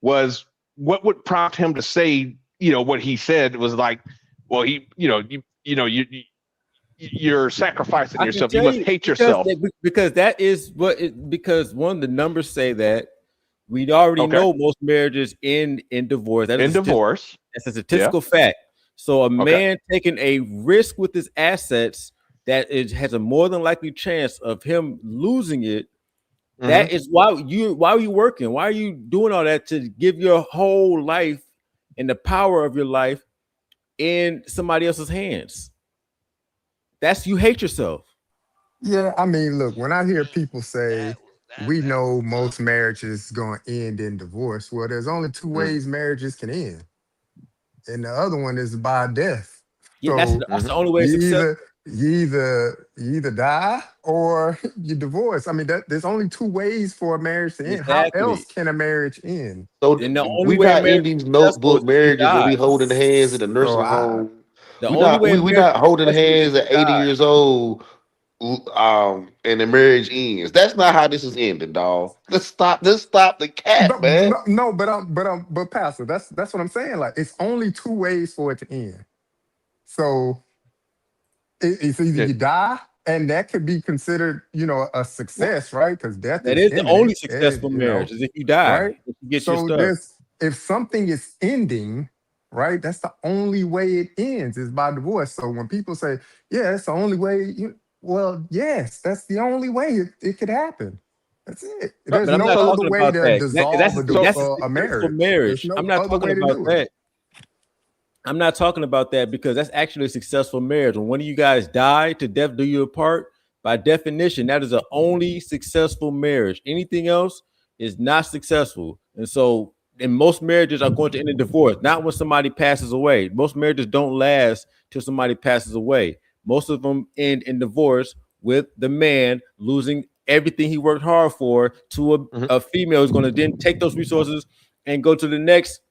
was what would prompt him to say, what he said was like, well, you're sacrificing yourself. You must hate yourself. Because that is because one, the numbers say that. We already know most marriages end in divorce. That's a statistical fact. So a man taking a risk with his assets that has a more than likely chance of him losing it That is why are you working? Why are you doing all that to give your whole life and the power of your life in somebody else's hands? That's you hate yourself. Yeah, I mean, look, when I hear people That say we that know was tough. most marriages going to end in divorce, well, there's only two ways marriages can end, and the other one is by death. Yeah, So that's the only way you success. either die or you divorce. I mean, there's only two ways for a marriage to end. How else Exactly. can a marriage end? So And the only we way a not marriage in these is successful notebook is if you marriages where die. we holding hands in the So nursing I home. The only way a We marriage not is holding successful is hands if at you 80 die. years old, and the marriage ends. That's not how this is ending, dog. Let's stop the cat, but man. no, but Pastor, that's what I'm saying. Like it's only two ways for it to end. So it's either Yeah. you die, and that could be considered, a success, right? Because death That is is the imminent, only successful marriage is if you right? die, if you get your So stuff. if something is ending, right, that's the only way it ends is by divorce. So when people say, yeah, it's the only way, well, yes, that's the only way it could happen. That's it. There's But I'm no not So other talking way about to that. dissolve That's a a successful marriage. There's marriage. I'm no not other talking way to about do it. that. I'm not talking about that because that's actually a successful marriage. When one of you guys die to death do you apart, by definition, that is the only successful marriage. Anything else is not successful. And so, and most marriages are going to end in divorce, not when somebody passes away. Most marriages don't last till somebody passes away. Most of them end in divorce with the man losing everything he worked hard for to a female who's going to then take those resources and go to the next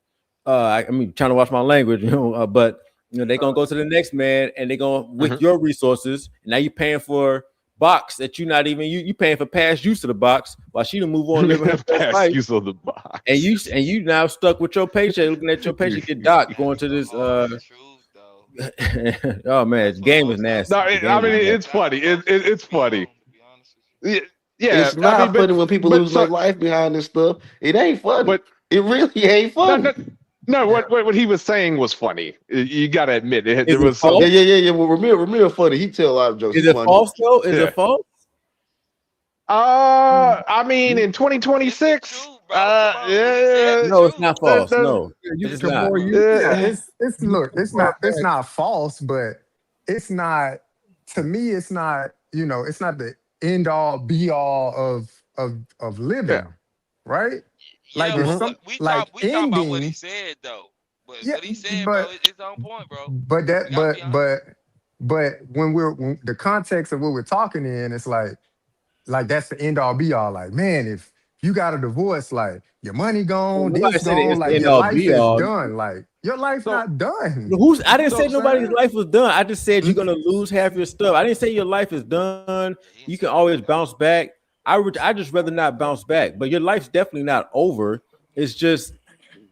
I mean, trying to watch my language, but they're gonna go to the next man and they're gonna with your resources. And now you're paying for box that you're not even you paying for past use of the box while she done move on living her best Past life. use of the box. And you now stuck with your paycheck, looking at your paycheck get docked, going That's to the this hard truth, though. oh man, That's the what game is most of No, nasty. The I game mean is nasty. it's funny. It's be on. funny. To be honest with you. Yeah, yeah. It's I mean, not funny when people but lose their so life behind this stuff. It ain't funny. but It really ain't no, funny. no, no. What he was saying was funny. You got to admit it. Is There it was some. false? Yeah. Well, Ramir funny. He tell a lot of jokes. Is He it funny. false though? Is Yeah. it false? I mean, in It's the 2026. truth, bro. Come on. He said the No, it's truth. not false. The, No, You it's the not. more Yeah, uh, it's you look, more it's that not false, but it's not, to me, it's not, it's not the end all be all of yeah. living, right? Like Yeah, if hmm but some we like talk about what he ending, said though. But yeah, what he said, bro, but it's on point, bro. but We that gotta be honest. but when the context of what we're talking in, it's like that's the end all be all. Like, man, if you got a divorce, like your money Well, gone, nobody this said that gone, it's the like end your all life be is all. done. Like your life So not done. I didn't You know say what I'm nobody's saying? life was done. I just said you're gonna lose half your stuff. I didn't say your life is done. Yeah, he You didn't can say that always either. bounce back. I just rather not bounce back. But your life's definitely not over. It's just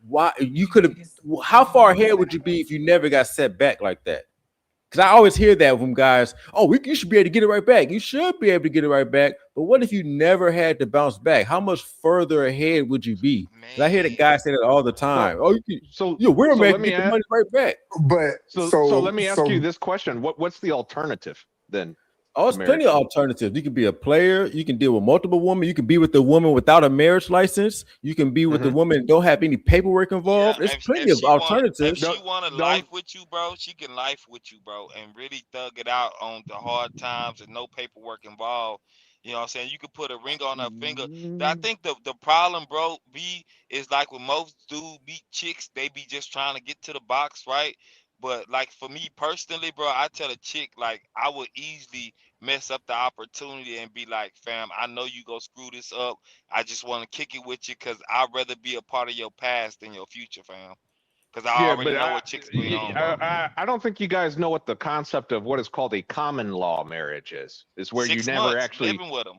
why you could have. How far ahead would you be if you never got set back like that? Because I always hear that from guys. Oh, you should be able to get it right back. You should be able to get it right back. But what if you never had to bounce back? How much further ahead would you be? Because I hear the Man, guys say that all the so time. Oh, so you're a real so man let can me get the ask. money right back. But So let me ask you this question: what's the alternative then Oh, to it's plenty of marriage? alternatives. You can be a player. You can deal with multiple women. You can be with a woman without a marriage license. You can be with a hmm woman and don't have any paperwork yeah. involved. There's If plenty of she want alternatives. to Don't. life with you, bro, she can life with you, bro, and really thug it out on the hard times and no paperwork involved. You know what I'm saying? You could put a ring on her finger. I think the problem, bro, is like when most dudes meet chicks, they be just trying to get to the box, right? But like for me personally, bro, I tell a chick like I would easily mess up the opportunity and be like, fam, I know you go screw this up. I just want to kick it with you because I'd rather be a part of your past than your future, fam. Because I Yeah, already but know what chicks put on, bro. I don't think you guys know what the concept of what is called a common law marriage is. It's where you Six never months actually. living with them.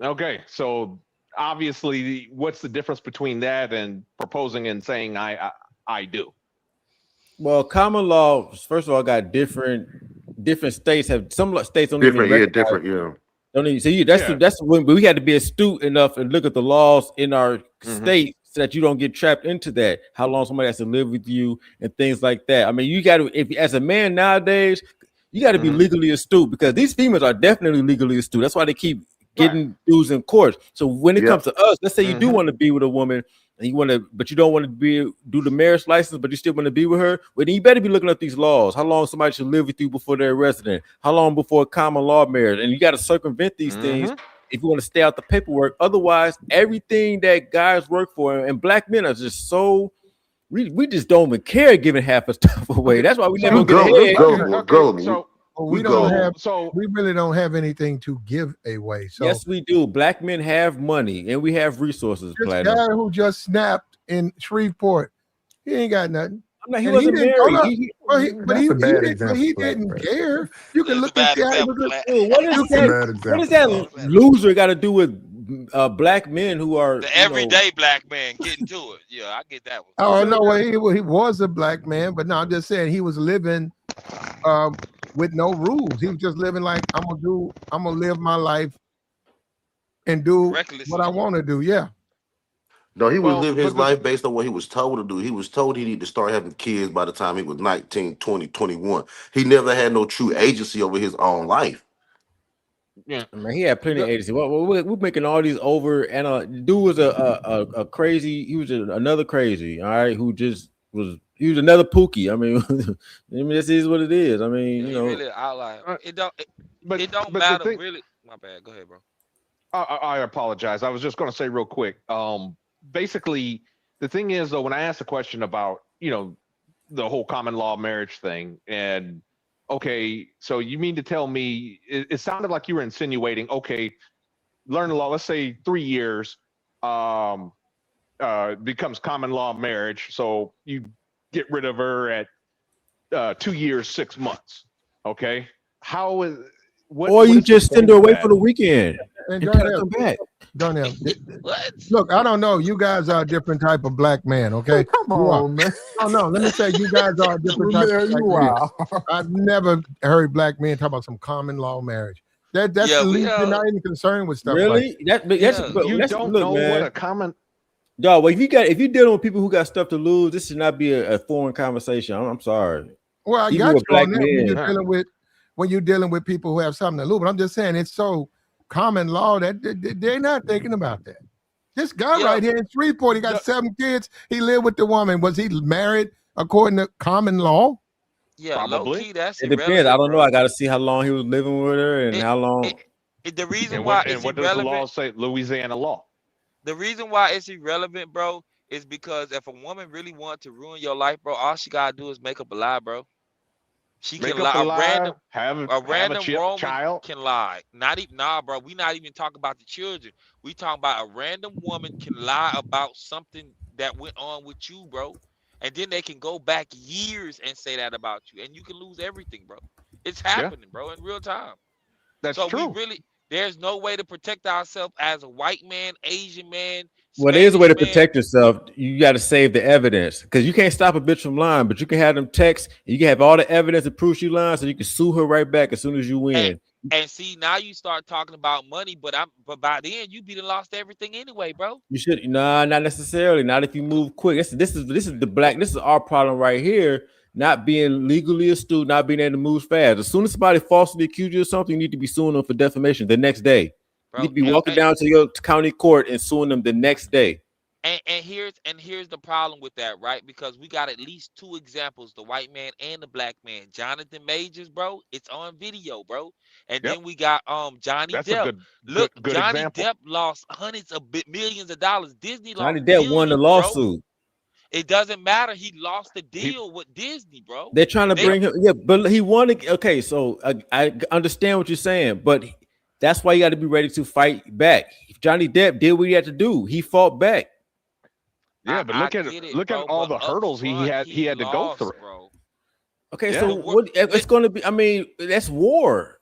Okay, so obviously, what's the difference between that and proposing and saying I do? Well, common law, first of all, got different states have some states don't even Different, yeah, recognize. different, yeah. Don't even see Yeah. that's when we had to be astute enough and look at the laws in our Mhm. state so that you don't get trapped into that. How long somebody has to live with you and things like that. I mean, you got to if as a man nowadays, you got to be Mhm. legally astute because these females are definitely legally astute. That's why they keep getting dudes in court. So when it comes to us, let's say you do want to be with a woman and you want to, but you don't want to do the marriage license, but you still want to be with her. Well, then you better be looking up these laws. How long somebody should live with you before they're a resident? How long before a common law marriage? And you got to circumvent these things if you want to stay out the paperwork. Otherwise, everything that guys work for and black men are just so. We just don't even care giving half of stuff away. That's why we never get ahead. So we don't have. So we really don't have anything to give away. So yes, we do. Black men have money and we have resources. This guy who just snapped in Shreveport, he ain't got nothing. He wasn't married. But he didn't care. You can look at that. What does that loser got to do with black men who are the everyday black man getting to it? Yeah, I get that one. Oh no, well, he was a black man, but no, I'm just saying he was living with no rules. He was just living like I'm gonna live my life and do what I want to do. Yeah. No, he was living his life based on what he was told to do. He was told he needed to start having kids by the time he was 19, 20, 21. He never had no true agency over his own life. Yeah, man, he had plenty of agency. We're making all these over, and dude was a crazy. He was another crazy. All right, he was another Pookie. I mean, this is what it is. I mean, really outline. It don't matter really. My bad. Go ahead, bro. I apologize. I was just going to say real quick. Basically, the thing is, though, when I asked the question about, the whole common law marriage thing, and okay, so you mean to tell me it sounded like you were insinuating, okay, learn the law, let's say 3 years, becomes common law marriage. So you get rid of her at 2 years, 6 months. Okay. How is or you just send her away for the weekend and come back. Darnell, look, I don't know. You guys are a different type of black man, okay? Come on, man. No, let me say you guys are a different type of black man. I've never heard black men talk about some common law marriage. That's the least. You're not even concerned with stuff. Really? Like you don't know what a common. Dog, well, if you're dealing with people who got stuff to lose, this should not be a foreign conversation. I'm sorry. Well, I got you on that when you're dealing with people who have something to lose. But I'm just saying it's so common law that they're not thinking about that. This guy right here in Shreveport, he got 7 kids. He lived with the woman. Was he married according to common law? Yeah, probably. Low-key, that's it depends. I don't know. I got to see how long he was living with her and how long. The reason why it's what does the law say? Louisiana law. The reason why it's irrelevant, bro, is because if a woman really wants to ruin your life, bro, all she gotta do is make up a lie, bro. She can lie. A random Roman child can lie. Bro. We not even talking about the children. We talking about a random woman can lie about something that went on with you, bro. And then they can go back years and say that about you, and you can lose everything, bro. It's happening, bro, in real time. That's true. There's no way to protect ourselves as a white man, Asian man. Well, there's a way to protect yourself. You got to save the evidence because you can't stop a bitch from lying, but you can have them text. And you can have all the evidence that proves she lying, so you can sue her right back as soon as you win. And see, now you start talking about money, but by then you lost everything anyway, bro. You should not necessarily. Not if you move quick. This is our problem right here. Not being legally astute, not being able to move fast. As soon as somebody falsely accuses you of something, you need to be suing them for defamation the next day. Bro, you need to be walking down to your county court and suing them the next day. And here's the problem with that, right? Because we got at least 2 examples, the white man and the black man. Jonathan Majors, bro, it's on video, bro. And then we got Johnny Depp. Look, Johnny Depp lost hundreds of millions of dollars. Disney lost Johnny Depp won the lawsuit. Bro. It doesn't matter. He lost the deal with Disney, bro. They're trying to bring him. Yeah, but he won. Okay, so I understand what you're saying, but that's why you got to be ready to fight back. If Johnny Depp did what he had to do, he fought back. Yeah, but look at all the hurdles he had to go through. Bro. Okay, so what it's going to be? I mean, that's war.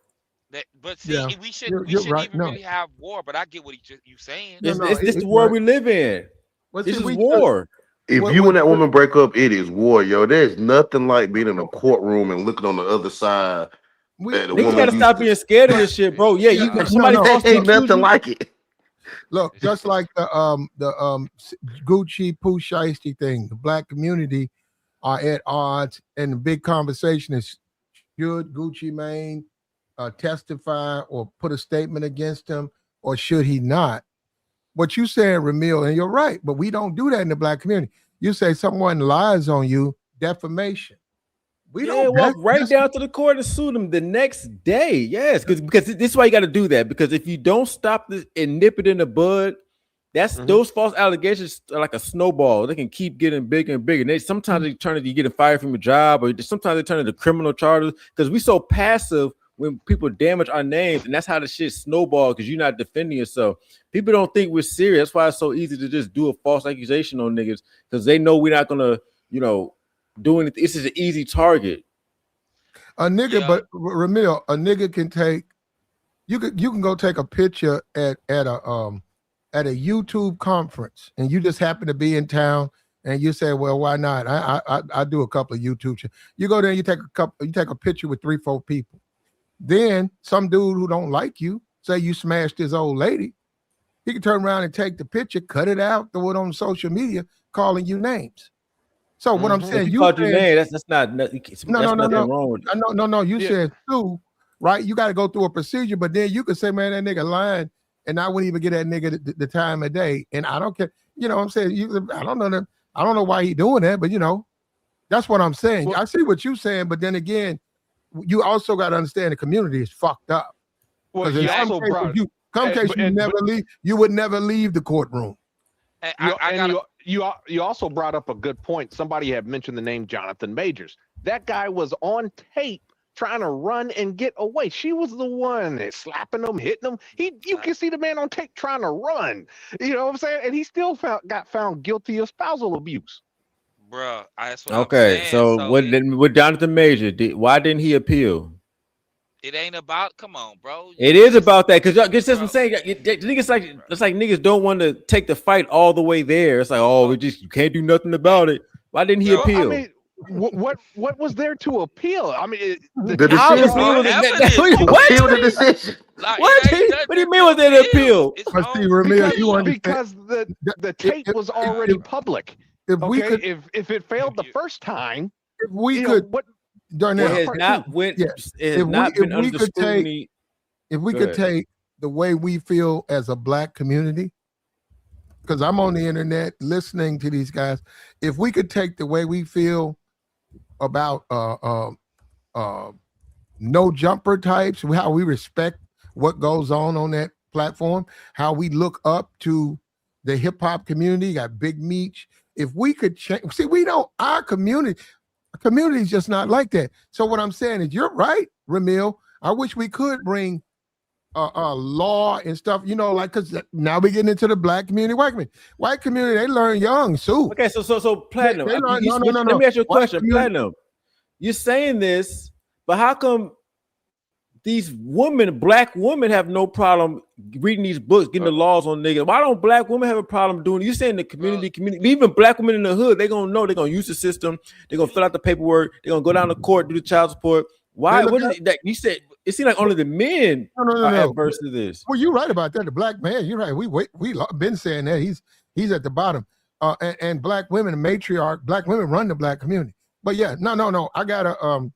But see, we shouldn't really have war. But I get what you saying. It's the world we live in. This is war. If you and that woman break up, it is war, yo. There's nothing like being in a courtroom and looking on the other side. You gotta stop being scared of this shit, bro. Yeah, you somebody ain't nothing like it. Look, just like the Gucci Pooh Shiesty thing, the black community are at odds, and the big conversation is should Gucci Mane testify or put a statement against him, or should he not? What you saying, Ramil, and you're right, but we don't do that in the black community. You say someone lies on you, defamation. We don't walk right down to the court and sue them the next day. Yes, because this is why you got to do that. Because if you don't stop this and nip it in the bud, that's those false allegations are like a snowball. They can keep getting bigger and bigger. And sometimes they turn into you getting fired from your job, or sometimes they turn into criminal charges because we so passive when people damage our names, and that's how the shit snowball because you're not defending yourself. People don't think we're serious. That's why it's so easy to just do a false accusation on niggas because they know we're not gonna, do anything. This is an easy target. A nigga, but Ramil, a nigga can take. You can go take a picture at a YouTube conference, and you just happen to be in town, and you say, "Well, why not?" I do a couple of YouTube. You go there, and you take a picture with 3-4 people. Then some dude who don't like you, say you smashed his old lady, he can turn around and take the picture, cut it out, throw it on social media, calling you names. So what I'm saying, you called your name. That's not nothing. Nothing wrong with it. No. You said sue, right? You got to go through a procedure, but then you could say, man, that nigga lying, and I wouldn't even get that nigga the time of day, and I don't care. You know what I'm saying? I don't know why he doing that, but that's what I'm saying. Well, I see what you're saying, but then again, you also got to understand the community is fucked up. Well, you also you would never leave the courtroom. You also brought up a good point. Somebody had mentioned the name Jonathan Majors. That guy was on tape trying to run and get away. She was the one that slapping him, hitting him. You can see the man on tape trying to run. You know what I'm saying? And he still got found guilty of spousal abuse. Bruh, that's what okay, I'm saying. With Jonathan Major, why didn't he appeal? It ain't about. Come on, bro. It is about that because that's what I'm saying. Niggas it's like niggas don't want to take the fight all the way there. It's like, you can't do nothing about it. Why didn't he appeal? I mean, what was there to appeal? I mean, the decision. Appeal the decision. Like, what do you mean was there to appeal? Because the tape was already public. If it failed the first time, if we could. If we could take the way we feel as a black community, because I'm on the internet listening to these guys, if we could take the way we feel about no jumper types, how we respect what goes on that platform, how we look up to the hip hop community, got Big Meech. If we could change, our community is just not like that. So what I'm saying is, you're right, Ramil. I wish we could bring law and stuff, because now we're getting into the black community, white community. They learn young, Sue. Okay, so Platinum. Let me ask you a question, Platinum. You're saying this, but how come these black women have no problem reading these books, getting the laws on niggas? Why don't black women have a problem doing it? You're saying the community, even black women in the hood, they're going to know, they're going to use the system, they're going to fill out the paperwork, they're going to go down to court, do the child support. Why? What is it that you said? It seems like only the men are adverse to this. Well, you're right about that. The black man, you're right. We been saying that he's at the bottom. And black women, black women run the black community. But yeah, no. I gotta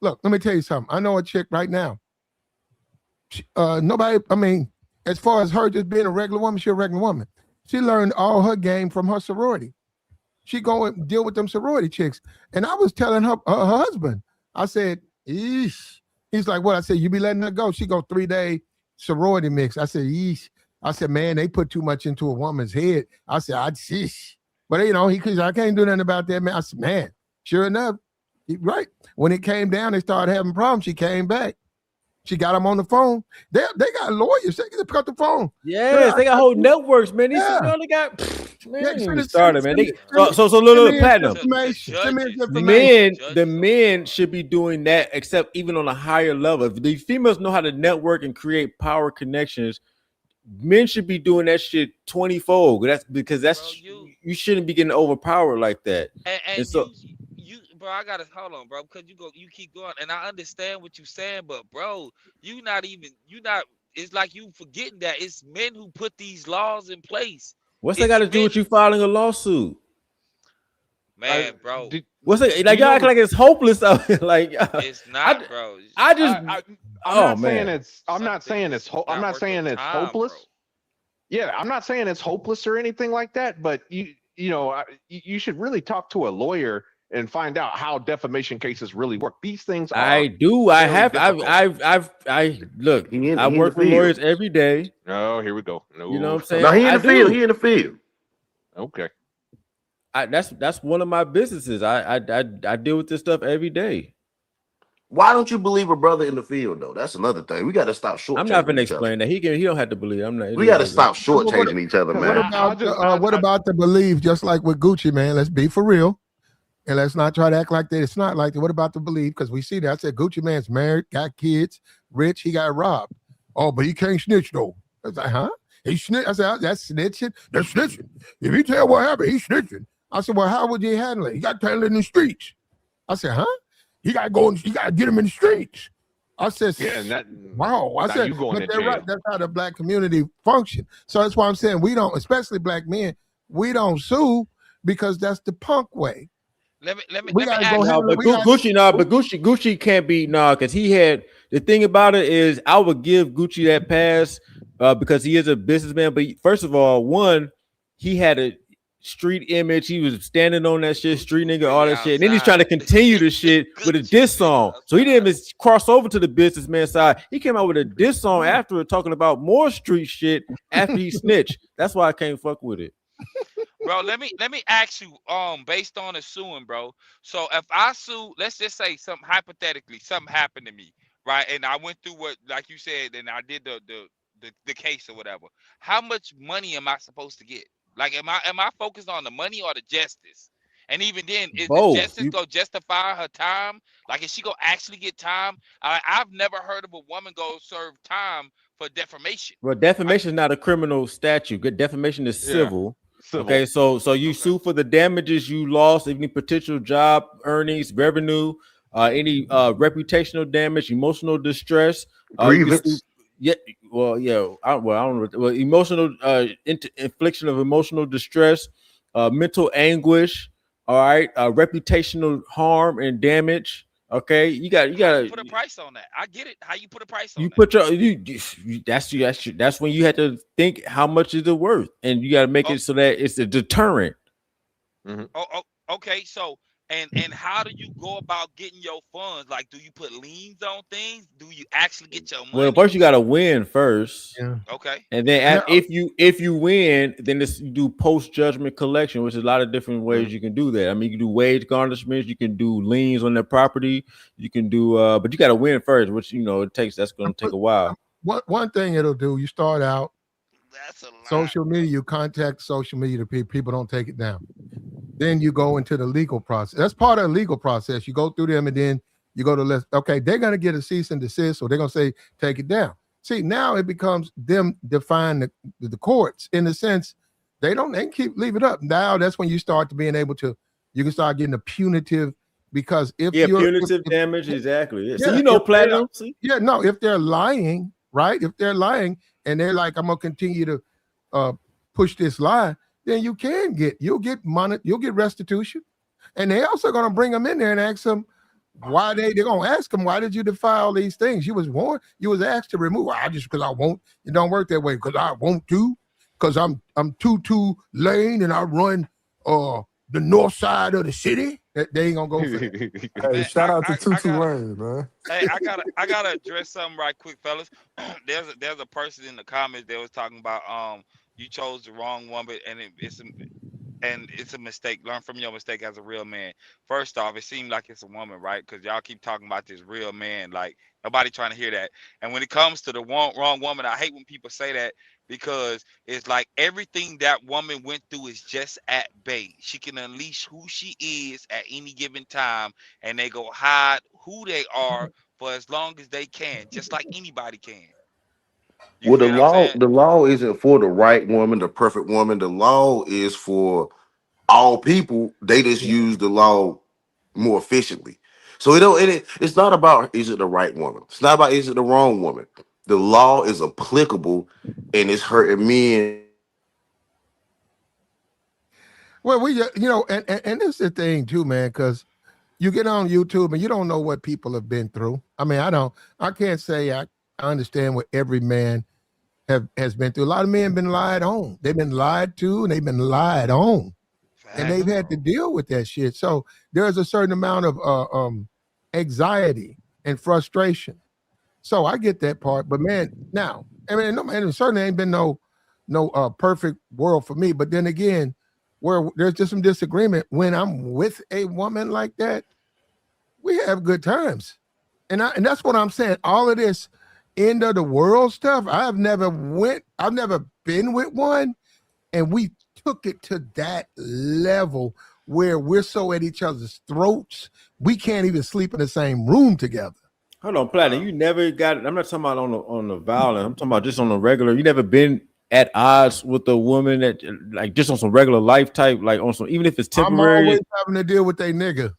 look. Let me tell you something. I know a chick right now. Nobody. I mean, as far as her just being a regular woman, she's a regular woman. She learned all her game from her sorority. She go and deal with them sorority chicks. And I was telling her husband. I said, eesh. He's like, what? I said, you be letting her go. She go 3-day sorority mix. I said, eesh. I said, man, they put too much into a woman's head. I said, sheesh. But I can't do nothing about that, man. I said, man, sure enough, right. When it came down, they started having problems. She came back. She got them on the phone. They got lawyers. They can pick up the phone. Yes, they got whole networks, man. They got started, man. So little Platinum. The men should be doing that, except even on a higher level. If the females know how to network and create power connections, men should be doing that shit 20-fold. That's because you shouldn't be getting overpowered like that. And so. Bro, I gotta hold on, bro, because you keep going, and I understand what you're saying, but bro, it's like you forgetting that it's men who put these laws in place. What's that got to do with you filing a lawsuit? Man, bro. What's it like? Y'all act like it's hopeless out here. Like it's not, bro. I'm Oh not saying man, it's. I'm not Something saying is it's. I'm not not worth your saying it's time, bro. hopeless. Yeah, I'm not saying it's hopeless or anything like that. But you should really talk to a lawyer and find out how defamation cases really work. These things I are do. I very have. difficult. I look. I He in the work with field. lawyers every day. Oh, here we go. You know what No. I'm No, saying? he in I the field. do. He in the field. Okay. That's one of my businesses. I deal with this stuff every day. Why don't you believe a brother in the field though? That's another thing. We got to stop I'm not shortchanging gonna each other. explain that. He don't have to believe. I'm not. It We is got to what it is. stop What, shortchanging each other, Because what man. about what I about the belief? Just like with Gucci, man. Let's be for real, and let's not try to act like that. It's not like that. What about the belief? Because we see that. I said Gucci man's married, got kids, rich. He got robbed. Oh, but he can't snitch though. I was like, huh? He snitch. I said, that's snitching. That's snitching. If he tell what happened, he's snitching. I said, well, how would you handle it? He got to handle it in the streets. I said, huh? He got to go. He got to get him in the streets. I said, yeah, and that wow. I now said, you going but to they're right. jail. That's how the black community function. So that's why I'm saying we don't, especially black men, we don't sue because that's the punk way. Let me We got to go ask No, you. handle it. but We got Gucci, no, but Gucci can't be because he had the thing about it is I would give Gucci that pass because he is a businessman. But first of all, one, he had a street image. He was standing on that shit, street nigga, all Really that shit. And then he's trying to outside. continue the shit with a Gucci diss really song. So he didn't outside. even cross over to the businessman side. He came out with a diss song after talking about more street shit after he snitched. That's why I can't fuck with it. Bro, let me ask you, based on the suing, bro. So if I sue, let's just say something hypothetically, something happened to me, right? And I went through what, like you said, and I did the case or whatever. How much money am I supposed to get? Like, am I focused on the money or the justice? And even then, is the Both. justice gonna justify her time? Like, is she gonna actually get time? I've never heard of a woman go serve time for defamation. Well, I, defamation is not a criminal statute. Good defamation is Yeah, civil. Okay, civil. so you okay. sue for the damages you lost, any potential job earnings, revenue, any reputational damage, emotional distress. You can sue. Grievance. Yeah, I don't know. Well, emotional infliction of emotional distress, mental anguish. All right, reputational harm and damage. Okay, you How you got put a price on that? I get it. How you put a price on you that? put your that's when you have to think how much is it worth, and you got to make Oh, it so that it's a deterrent. Hmm. oh, okay. So, and how do you go about getting your funds? Like, do you put liens on things? Do you actually get your Well, money? first you got to win first, yeah. Okay. and then Now, if you win, then you do post judgment collection, which is a lot of different ways you can do that. I mean, you can do wage garnishments, you can do liens on their property, you can do, but you got to win first, which that's going to take a while. one thing it'll do, you start out That's a lot, social bro. media, you contact social media to people don't take it down. Then you go into the legal process. That's part of the legal process. You go through them and then you go to list. Okay, they're gonna get a cease and desist, or they're gonna say take it down. See, now it becomes them define the courts in the sense they keep leave it up. Now that's when you start to being able to you can start getting a punitive because if Yeah, you're punitive damage, exactly. Yeah. So yeah, if they are platinum. See, yeah, no, if they're lying, right? If they're lying and they're like, I'm gonna continue to uh push this lie, then you'll get money, you'll get restitution. And they also gonna bring them in there and ask them why they're gonna ask them, why did you defy all these things? You was warned, you was asked to remove. I just because I won't, it don't work that way, because I want to, because I'm two lane and I run the north side of the city. They ain't gonna go for that. Hey, Man, shout out to I Tutu gotta. Lane, man. Hey, I gotta address something right quick, fellas. There's a person in the comments that was talking about you chose the wrong woman, and it's a mistake. Learn from your mistake as a real man. First off, it seemed like it's a woman, right? Because y'all keep talking about this real man. Like, nobody trying to hear that. And when it comes to the wrong woman, I hate when people say that, because it's like everything that woman went through is just at bay. She can unleash who she is at any given time, and they go hide who they are for as long as they can, just like anybody can. You Well, feel what I'm saying? the law isn't for the right woman, the perfect woman. The law is for all people. They just Yeah. use the law more efficiently. So it's not about is it the right woman. It's not about is it the wrong woman. The law is applicable, and it's hurting men. Well, we and this is the thing too, man, because you get on YouTube and you don't know what people have been through. I mean, I can't say I understand what every man has been through. A lot of men have been lied on. They've been lied to and they've been lied on. And Facts, they've had to bro. deal with that shit. So there's a certain amount of anxiety and frustration. So I get that part. But man, now, I mean, no, man, it certainly ain't been no perfect world for me. But then again, where there's just some disagreement when I'm with a woman like that, we have good times. And that's what I'm saying. All of this end of the world stuff, I've never been with one, and we took it to that level where we're so at each other's throats, we can't even sleep in the same room together. Hold on, Platinum. You never got it. I'm not talking about on the violent. I'm talking about just on the regular. You never been at odds with a woman that like just on some regular life type, like on some, even if it's I'm temporary. always having to deal with a nigga.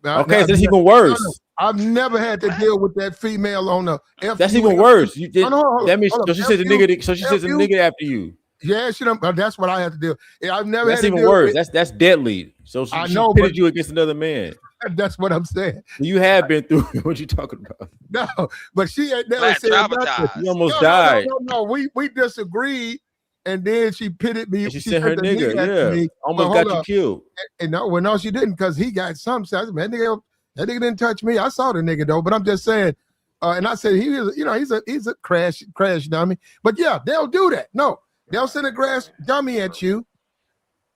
Okay, that's even worse. I've never had to deal with that female on the F. That's even worse. You did that means so she said the nigga. So she says the nigga after you. Yeah, that's what I have to do. I've never. That's had to even deal worse. with, That's deadly. So she pitted you against another man. That's what I'm saying. You have been through what you talking about. No, but she ain't never said nothing. You almost died. No. We disagreed, and then she pitted me. And she said her nigga, yeah, me. Almost got you killed. And no, she didn't, because he got some sense. Man, that nigga didn't touch me. I saw the nigga though, but I'm just saying. And I said he was, he's a crash dummy. But yeah, they'll do that. No, they'll send a crash dummy at you,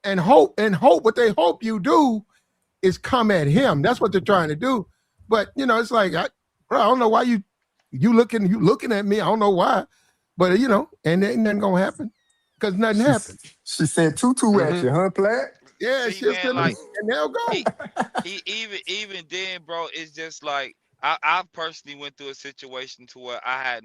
and hope what they hope you do is come at him. That's what they're trying to do. But it's like, bro, I don't know why you looking at me. I don't know why, but and ain't nothing gonna happen because nothing happened. She said tutu at you, huh, Platt? Yeah, See, man, like, and they'll go. Even then, bro, it's just like I personally went through a situation to where I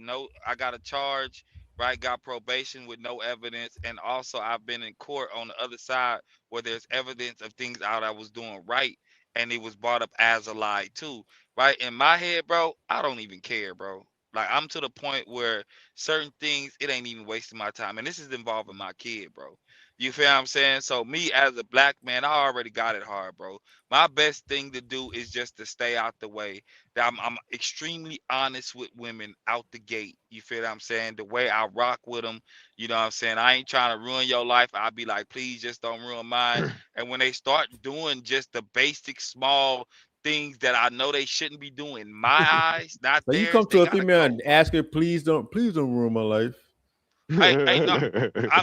got a charge, right? Got probation with no evidence, and also I've been in court on the other side where there's evidence of things out I was doing right, and it was brought up as a lie too, right? In my head, bro, I don't even care, bro. Like, I'm to the point where certain things, it ain't even wasting my time, and this is involving my kid, bro. You feel what I'm saying? So me as a black man, I already got it hard, bro. My best thing to do is just to stay out the way. I'm extremely honest with women out the gate. You feel what I'm saying? The way I rock with them, you know what I'm saying? I ain't trying to ruin your life. I'll be like, please just don't ruin mine. And when they start doing just the basic small things that I know they shouldn't be doing in my eyes, not so theirs, you come to a female and go. ask her, please don't ruin my life. Hey, no,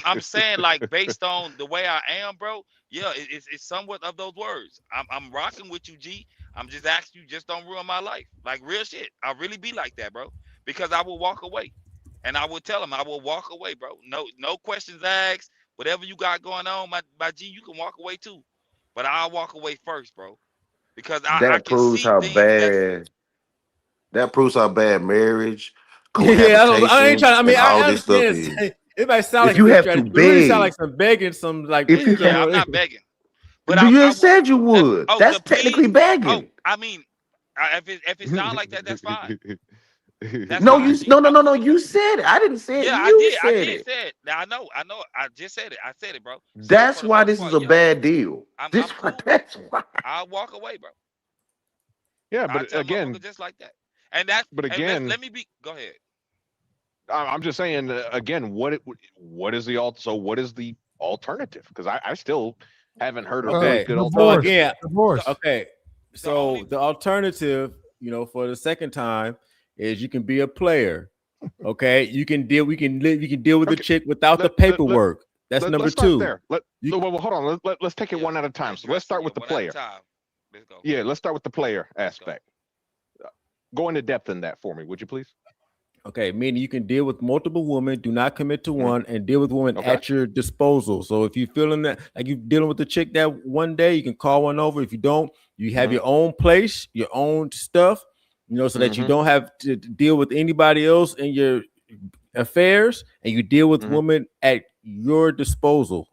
I'm saying, like, based on the way I am, bro. Yeah, it's somewhat of those words. I'm rocking with you, G. I'm just asking you, just don't ruin my life. Like, real shit. I really be like that, bro. Because I will walk away, and I will tell him I will walk away, bro. No questions asked. Whatever you got going on, my G, you can walk away too. But I'll walk away first, bro. Because I That can proves see how things bad. That proves how bad marriage, Yeah, I ain't cohabitation, trying. I mean, and all I this stuff understand. is. It might sound If like you you're have trying to to. It really sound beg, like some begging, some like if you please yeah, don't. I'm not begging. But you I just said you would. That's the technically please. begging. I mean, if it sounds like that, that's fine. That's No, fine, you G. no. You said it. I didn't say it. Yeah, You I said did it. say it. Now, I know. I just said it. I said it, bro. So That's for the why most this is part, a yeah, bad deal. I'm cool with it. That's why. I'll walk away, bro. Yeah, I but tell again, motherfucker just like that. but And again, let me be. Go ahead. I'm just saying again, what is the alternative? Because I still haven't heard a really Okay, good so alternative. again, Divorce. okay, so the alternative, for the second time is you can be a player. Okay, you can deal. We can deal with the chick without the paperwork. That's number let's start two. there. Well, hold on. Let's take it one at a time. So let's start with the player. Let's go. Yeah, let's start with the player aspect. Go into depth in that for me, would you please? Okay, meaning you can deal with multiple women, do not commit to one, and deal with women at your disposal. So if you're feeling that, like you're dealing with the chick that one day, you can call one over. If you don't, you have your own place, your own stuff, so that you don't have to deal with anybody else in your affairs, and you deal with women at your disposal.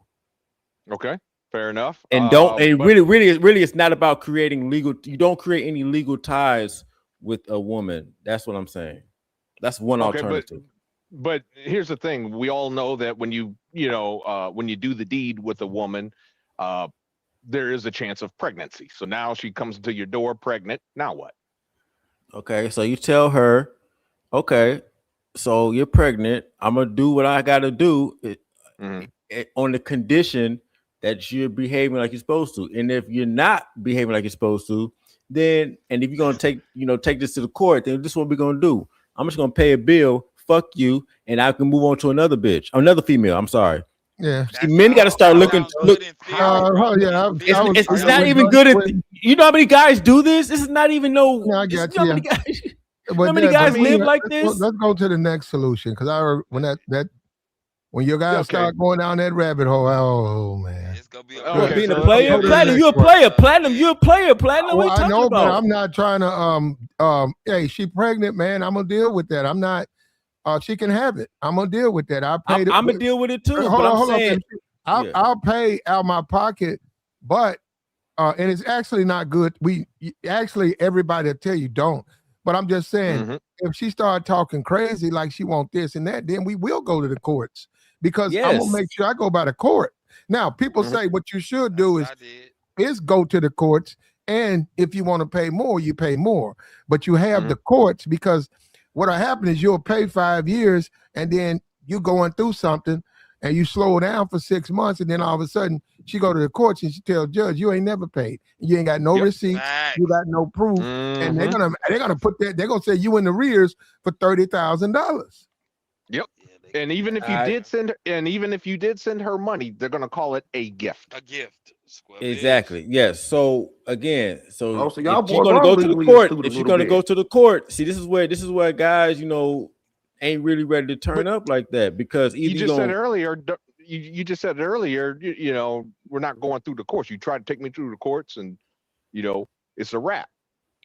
Okay, fair enough. And really, it's not about creating legal. You don't create any legal ties with a woman. That's what I'm saying. That's one alternative. But here's the thing: we all know that when you do the deed with a woman, there is a chance of pregnancy. So now she comes to your door pregnant. Now what? Okay, so you tell her, okay, so you're pregnant. I'm gonna do what I gotta do Mhm. on the condition that you're behaving like you're supposed to. And if you're not behaving like you're supposed to, then and if you're gonna take this to the court, then this is what we're gonna do. I'm just gonna pay a bill, fuck you, and I can move on to another bitch, another female. I'm sorry. Yeah. See, men got to start looking. Good Look, in theory, bro. Yeah, In it's, I was, theory, it's, I it's bro. not was even going good at. with, You know how many guys do this? This is not even no. yeah, I You got know how you. many guys? You know But how many that, but guys see, live like this? let's go to the next solution because I when when your guys Okay. start going down that rabbit hole, oh man. It's gonna be a What, Okay. being a So Let's let's player? go to the Platinum, next you a one. player. Platinum, you a player. Platinum, what Well, are you I talking know, but about? I'm not trying to hey, she pregnant, man. I'm gonna deal with that. I'm not she can have it. I'm gonna deal with that. I paid it. I'm gonna deal with it too. But I'm Hold on, saying, baby. I'll pay out my pocket, but and it's actually not good. Actually everybody will tell you don't. But I'm just saying, Mhm. if she started talking crazy like she want this and that, then we will go to the courts because I'm gonna yes, make sure I go by the court. Now, people Mhm. say what you should That's do what is I did. go to the courts, and if you want to pay more, you pay more. But you have the Mhm. courts because what'll happen is you'll pay 5 years, and then you going through something, and you slow down for 6 months, and then all of a sudden she go to the courts and she tell judge you ain't never paid, you ain't got no Yep. receipts, you Facts. got no proof, and they're Mhm. gonna put that they're gonna say you in the rears for $30,000. Yep. Yeah, they And can do even that if for you I did real. send, and even if you did send her money, they're gonna call it a gift. A gift. Square is. exactly. Yes. So again, so Oh, so if y'all she's boys gonna are go to the legally court, astute a if she's little gonna go bit. to the court, see, this is where guys, ain't really ready to turn But up like that because you either you just said gonna earlier, you just said earlier, we're not going through the courts. You tried to take me through the courts, and you know, it's a wrap.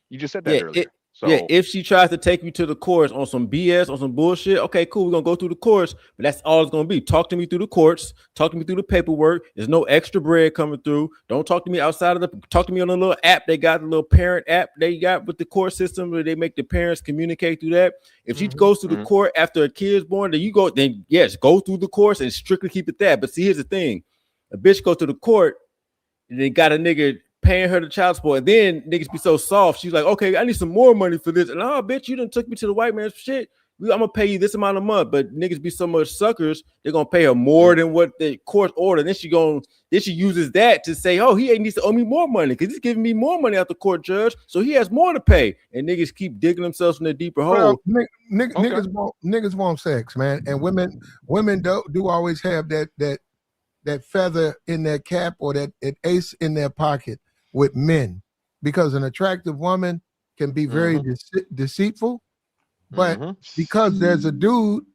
You just said that yeah, earlier. yeah, So if she tries to take you to the courts on some BS, on some bullshit, okay, cool, we're gonna go through the courts, but that's all it's gonna be. Talk to me through the courts, talk to me through the paperwork. There's no extra bread coming through. Don't talk to me outside of talk to me on a little app they got, the little parent app they got with the court system where they make the parents communicate through that. If she Mhm. goes to the mhm. court after a kid's born, then yes, go through the course and strictly keep it that. But see, here's the thing: a bitch go to the court and they got a nigga paying her the child support. And then niggas be so soft. She's like, okay, I need some more money for this. And oh, bitch, you done took me to the white man's shit. I'm gonna pay you this amount a month. But niggas be so much suckers, they're gonna pay her more than what the court ordered. Then she uses that to say, oh, he ain't needs to owe me more money because he's giving me more money out the court judge, so he has more to pay. And niggas keep digging themselves in a deeper Well, hole. Okay. niggas want sex, man, and women do always have that feather in their cap or that ace in their pocket with men because an attractive woman can be very Mhm. deceitful, but Mhm. because there's a dude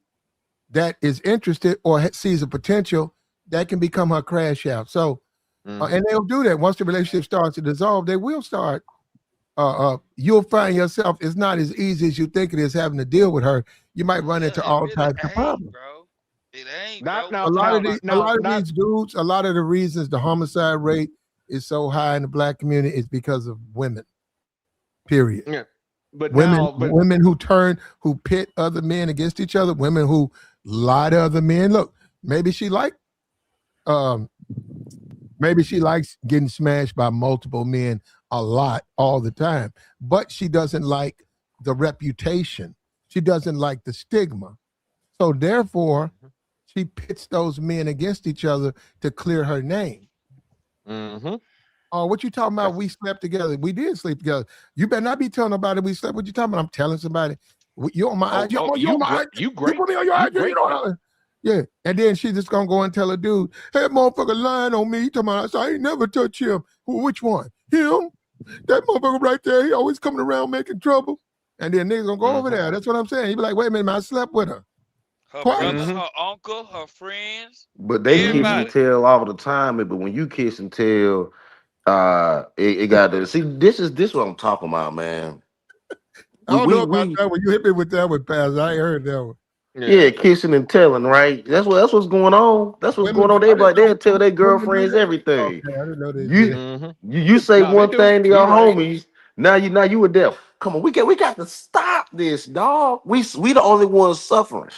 that is interested or sees a potential, that can become her crash out. So, Mhm. and they'll do that once the relationship starts to dissolve. They will start. You'll find yourself. It's not as easy as you think it is having to deal with her. You might run Yeah, into it all really types of ain't, problems. bro. It ain't, Not bro. now, A We lot talking of now, about not. these dudes, a lot of the reasons the homicide rate is so high in the black community is because of women. Period. Yeah. But Women, now, but women who pit other men against each other. Women who lie to other men. Look, maybe she um, maybe she likes getting smashed by multiple men a lot all the time, but she doesn't like the reputation. She doesn't like the stigma. So therefore, she pits those men against each other to clear her name. Mhm. Oh, what you talking about? That's We slept together. We did sleep together. You better not be telling nobody we slept. What you talking about? I'm telling somebody. You on my IG? oh, You on my IG? you You great, put me on your you IG? You great. know how? Yeah. And then she just gonna go and tell a dude, "Hey, motherfucker, lying on me." He talking about, I ain't never touch him. Which one? Him? That motherfucker right there. He always coming around making trouble. And then niggas gonna go over Mhm. there. That's what I'm saying. He be like, "Wait a minute, man, I slept with her her brother, twice." Mhm. her uncle, her friends, But they kiss Mhm. and everybody. tell all the time. But when you kiss and tell, it got to see. This what I'm talking about, man. I don't know about We that one. You hit me with that one, Paz. I ain't heard that one. Yeah. yeah, kissing and telling, right? That's what's going on. That's what's Women, going on. I didn't Everybody know they'll tell their women do girlfriends that. everything. Okay, I didn't know they You did. Mhm. you say No, they one do. thing to You your right. homies. Now you were deaf. Come on, we got to stop this, dog. We the only ones suffering.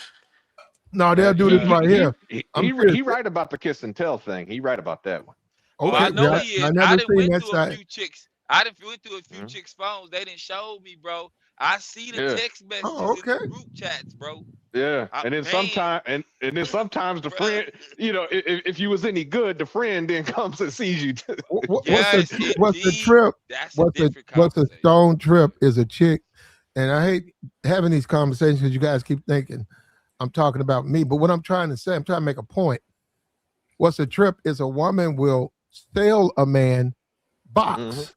No, they'll Hell do this He yeah. right here. I'm serious. he right about the kiss and tell thing. He right about that one. Oh, I Okay, know yeah, he I is. I never done seen went that through a side. few chicks. I done went through a few Mhm. chicks' phones. They didn't show me, bro. I see the Yeah. text Oh, messages in the okay. group chats, bro. Yeah, I, and then man, sometimes, and then sometimes the bro. friend, if you was any good, the friend then comes and sees you. Too. Yes, What's the indeed. trip? That's a different What's the conversation. stone trip is a chick, and I hate having these conversations because you guys keep thinking I'm talking about me. But what I'm trying to say, I'm trying to make a point. What's a trip is a woman will sell a man Hmm. box.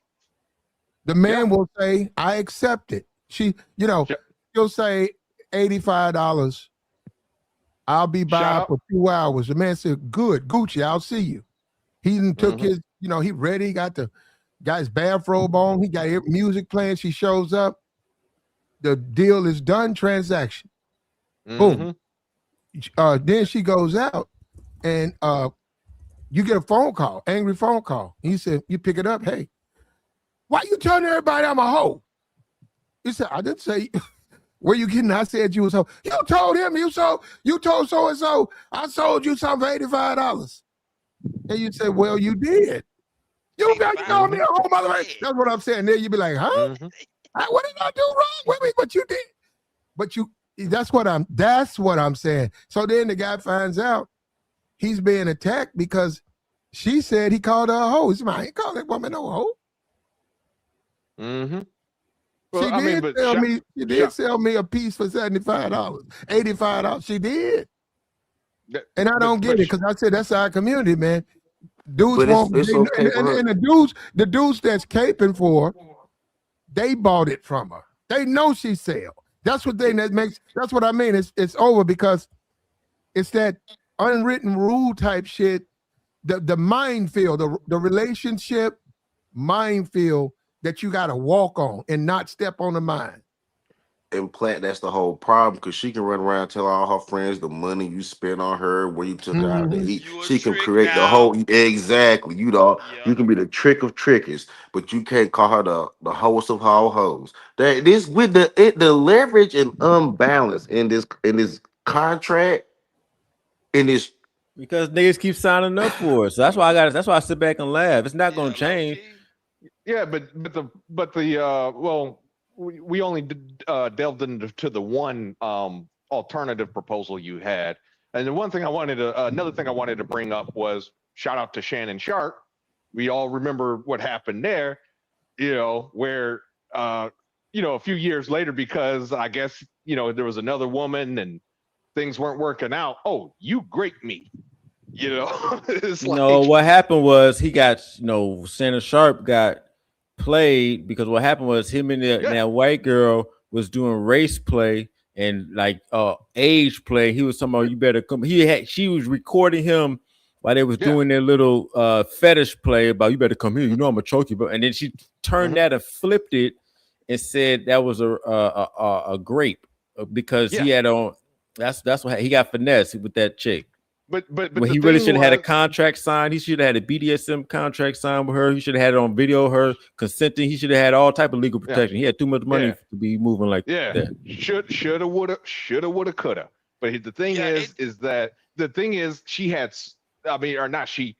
The Yeah. man will say, I accept it. Sh- She'll say $85. I'll be Shout by out. for 2 hours. The man said, good, Gucci, I'll see you. He done took Hmm. his, he ready, got his bathrobe on, he got music playing. She shows up, the deal is done, transaction. Boom. Hmm. Then she goes out and you get a phone call, angry phone call. He said, you pick it up, hey, why you telling everybody I'm a hoe? He said, I didn't say where you getting? I said you was hoe. You told him you told so and so I sold you something for $85. And you said, well, you did. You called me Hmm. a hoe, mother. Yeah. That's what I'm saying. Then you be like, huh? Hmm. What did I do wrong? Wait, but you did. But that's what I'm saying. So then the guy finds out he's being attacked because she said he called her a hoe. He's like, I ain't call that woman no hoe. Hmm. She Well, I mean, did but sell me, she did shot. sell me a piece for $75, $85. She did. And I don't get it But because I said that's our community, man. Dudes But won't it's okay for her. and the dudes that's caping for, they bought it from her. They know she sell. That's what that's what I mean. It's over because it's that unwritten rule type shit, the minefield, the relationship minefield that you gotta walk on and not step on the mine. And Plat, that's the whole problem because she can run around tell all her friends the money you spent on her, where you took her out to Mhm. eat. You a She can trick create the now. whole exactly. You Yep. can be the trick of trickers, but you can't call her the host of all hoes. That this with the leverage and unbalance in this contract in this. Because niggas keep signing up for it. So that's why I sit back and laugh. It's not Yeah, gonna low change. key. yeah, but the well, we only delved into the one alternative proposal you had, and the one thing another thing I wanted to bring up was shout out to Shannon Sharp. We all remember what happened there, where a few years later, because I guess there was another woman and things weren't working out. Oh, you grape me, it's No, like what happened was he got, Shannon Sharp got played because what happened was him and yeah, that white girl was doing race play and like age play. He was talking about you better come. She was recording him while they was yeah. doing their little fetish play about you better come here. You know I'm gonna choke you, but and then she turned Hmm. that and flipped it and said that was a grape because Yeah. he had on. That's what he got finesse with that chick. But When the he really thing should have had a was, contract signed. He should have had a BDSM contract signed with her. He should have had it on video, her consenting. He should have had all type of legal yeah, protection. He had too much money yeah, to be moving like yeah. that. Shoulda, woulda, coulda. But the thing Yeah, is that she had, I mean, or not she.